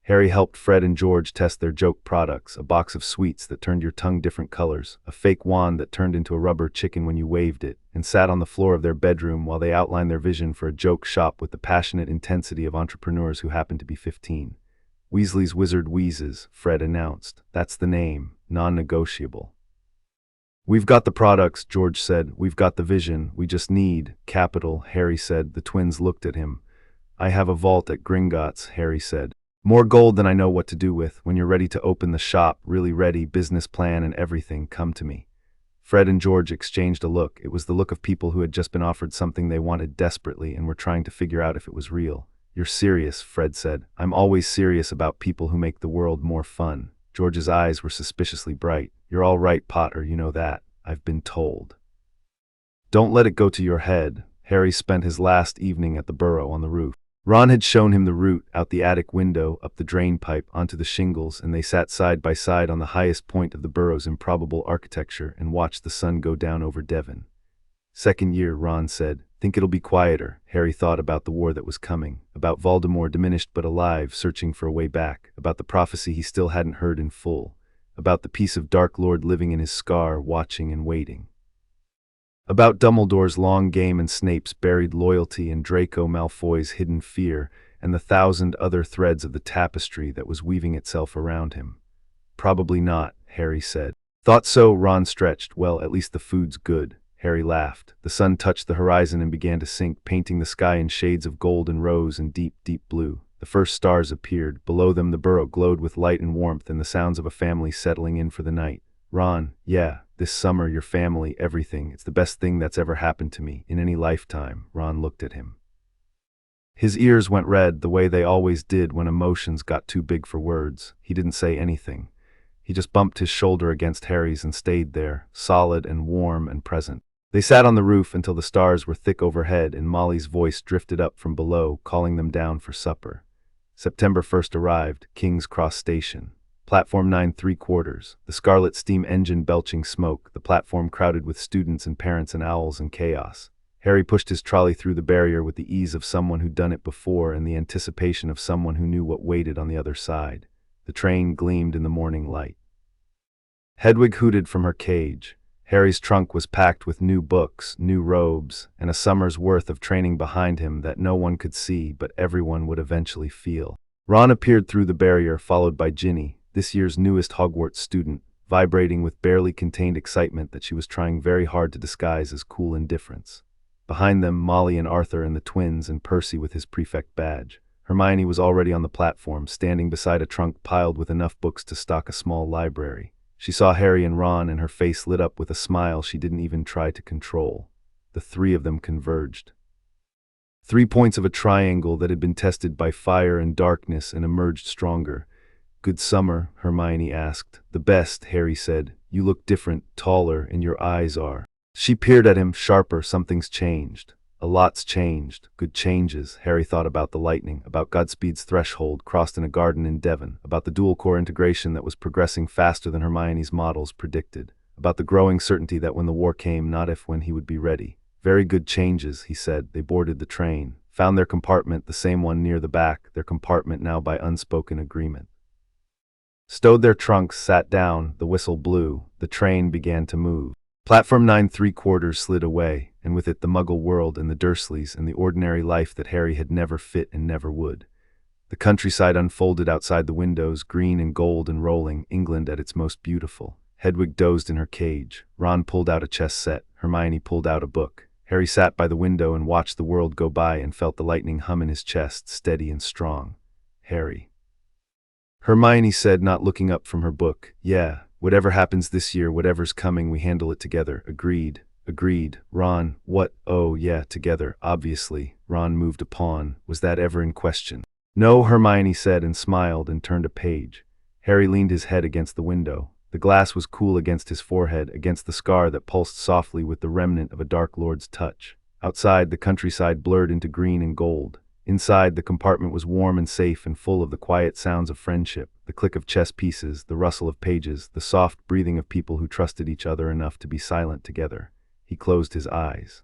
Harry helped Fred and George test their joke products, a box of sweets that turned your tongue different colors, a fake wand that turned into a rubber chicken when you waved it, and sat on the floor of their bedroom while they outlined their vision for a joke shop with the passionate intensity of entrepreneurs who happened to be 15. "Weasley's Wizard Wheezes," Fred announced. "That's the name, non-negotiable." "We've got the products," George said. "We've got the vision. We just need capital," Harry said. The twins looked at him. "I have a vault at Gringotts," Harry said. "More gold than I know what to do with. When you're ready to open the shop, really ready, business plan and everything, come to me." Fred and George exchanged a look. It was the look of people who had just been offered something they wanted desperately and were trying to figure out if it was real. "You're serious," Fred said. "I'm always serious about people who make the world more fun." George's eyes were suspiciously bright. "You're all right, Potter, you know that. I've been told." "Don't let it go to your head." Harry spent his last evening at the burrow on the roof. Ron had shown him the route, out the attic window, up the drain pipe, onto the shingles, and they sat side by side on the highest point of the burrow's improbable architecture and watched the sun go down over Devon. "Second year," Ron said. "Think it'll be quieter." Harry thought about the war that was coming, about Voldemort diminished but alive, searching for a way back, about the prophecy he still hadn't heard in full, about the piece of Dark Lord living in his scar, watching and waiting. About Dumbledore's long game and Snape's buried loyalty and Draco Malfoy's hidden fear and the thousand other threads of the tapestry that was weaving itself around him. "Probably not," Harry said. "Thought so," Ron stretched. "Well, at least the food's good." Harry laughed. The sun touched the horizon and began to sink, painting the sky in shades of gold and rose and deep, deep blue. The first stars appeared. Below them the burrow glowed with light and warmth and the sounds of a family settling in for the night. "Ron, yeah, this summer, your family, everything. It's the best thing that's ever happened to me, in any lifetime." Ron looked at him. His ears went red, the way they always did when emotions got too big for words. He didn't say anything. He just bumped his shoulder against Harry's and stayed there, solid and warm and present. They sat on the roof until the stars were thick overhead and Molly's voice drifted up from below, calling them down for supper. September 1st arrived, King's Cross Station. Platform 9 3/4, the scarlet steam engine belching smoke, the platform crowded with students and parents and owls and chaos. Harry pushed his trolley through the barrier with the ease of someone who'd done it before and the anticipation of someone who knew what waited on the other side. The train gleamed in the morning light. Hedwig hooted from her cage. Harry's trunk was packed with new books, new robes, and a summer's worth of training behind him that no one could see but everyone would eventually feel. Ron appeared through the barrier, followed by Ginny, this year's newest Hogwarts student, vibrating with barely contained excitement that she was trying very hard to disguise as cool indifference. Behind them, Molly and Arthur and the twins and Percy with his prefect badge. Hermione was already on the platform, standing beside a trunk piled with enough books to stock a small library. She saw Harry and Ron and her face lit up with a smile she didn't even try to control. The three of them converged. 3 points of a triangle that had been tested by fire and darkness and emerged stronger. "Good summer?" Hermione asked. "The best," Harry said. "You look different, taller, and your eyes are." She peered at him, sharper. "Something's changed." "A lot's changed." "Good changes." Harry thought about the lightning, about Godspeed's threshold crossed in a garden in Devon, about the dual-core integration that was progressing faster than Hermione's models predicted, about the growing certainty that when the war came, not if, when he would be ready. "Very good changes," he said. They boarded the train, found their compartment, the same one near the back, their compartment now by unspoken agreement. Stowed their trunks, sat down, the whistle blew, the train began to move. Platform 9 3/4 slid away, and with it the Muggle world and the Dursleys and the ordinary life that Harry had never fit and never would. The countryside unfolded outside the windows, green and gold and rolling, England at its most beautiful. Hedwig dozed in her cage. Ron pulled out a chess set. Hermione pulled out a book. Harry sat by the window and watched the world go by and felt the lightning hum in his chest, steady and strong. "Harry." Hermione said, not looking up from her book. "Yeah. Whatever happens this year, whatever's coming, we handle it together." "Agreed." "Agreed." "Ron, what?" "Oh, yeah, together, obviously." Ron moved a pawn. Was that ever in question? "No," Hermione said and smiled and turned a page. Harry leaned his head against the window. The glass was cool against his forehead, against the scar that pulsed softly with the remnant of a Dark Lord's touch. Outside, the countryside blurred into green and gold. Inside, the compartment was warm and safe and full of the quiet sounds of friendship, the click of chess pieces, the rustle of pages, the soft breathing of people who trusted each other enough to be silent together. He closed his eyes.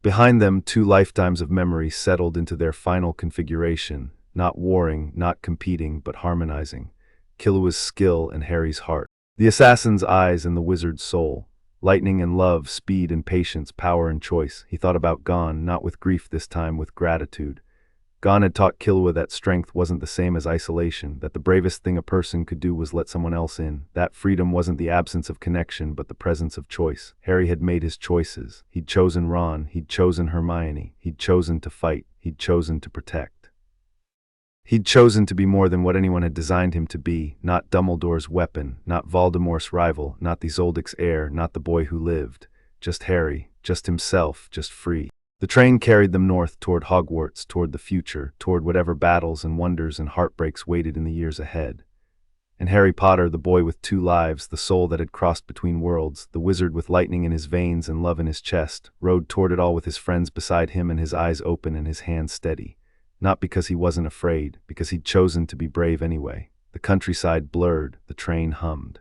Behind them, 2 lifetimes of memory settled into their final configuration, not warring, not competing, but harmonizing. Killua's skill and Harry's heart. The assassin's eyes and the wizard's soul. Lightning and love, speed and patience, power and choice. He thought about Gon, not with grief this time, with gratitude. Gon had taught Killua that strength wasn't the same as isolation, that the bravest thing a person could do was let someone else in. That freedom wasn't the absence of connection, but the presence of choice. Harry had made his choices. He'd chosen Ron, he'd chosen Hermione, he'd chosen to fight, he'd chosen to protect. He'd chosen to be more than what anyone had designed him to be, not Dumbledore's weapon, not Voldemort's rival, not the Isoldic's heir, not the boy who lived. Just Harry, just himself, just free. The train carried them north toward Hogwarts, toward the future, toward whatever battles and wonders and heartbreaks waited in the years ahead. And Harry Potter, the boy with 2 lives, the soul that had crossed between worlds, the wizard with lightning in his veins and love in his chest, rode toward it all with his friends beside him and his eyes open and his hands steady. Not because he wasn't afraid, because he'd chosen to be brave anyway. The countryside blurred, the train hummed.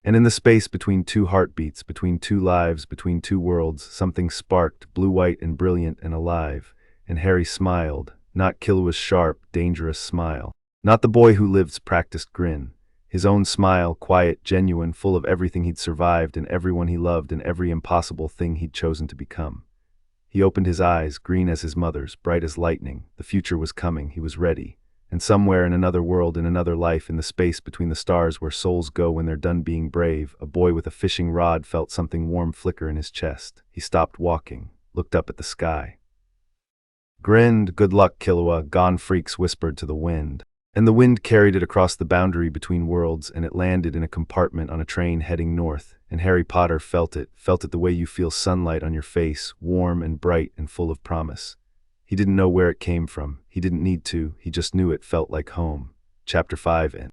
And in the space between 2 heartbeats, between 2 lives, between 2 worlds, something sparked, blue-white and brilliant and alive. And Harry smiled, not Killua's sharp, dangerous smile. Not the boy who lived's practiced grin. His own smile, quiet, genuine, full of everything he'd survived and everyone he loved and every impossible thing he'd chosen to become. He opened his eyes, green as his mother's, bright as lightning. The future was coming, he was ready. And somewhere in another world, in another life, in the space between the stars where souls go when they're done being brave, a boy with a fishing rod felt something warm flicker in his chest. He stopped walking, looked up at the sky. Grinned, "Good luck, Killua," gone freaks whispered to the wind. And the wind carried it across the boundary between worlds, and it landed in a compartment on a train heading north. And Harry Potter felt it the way you feel sunlight on your face, warm and bright and full of promise. He didn't know where it came from. He didn't need to. He just knew it felt like home. Chapter 5 ends.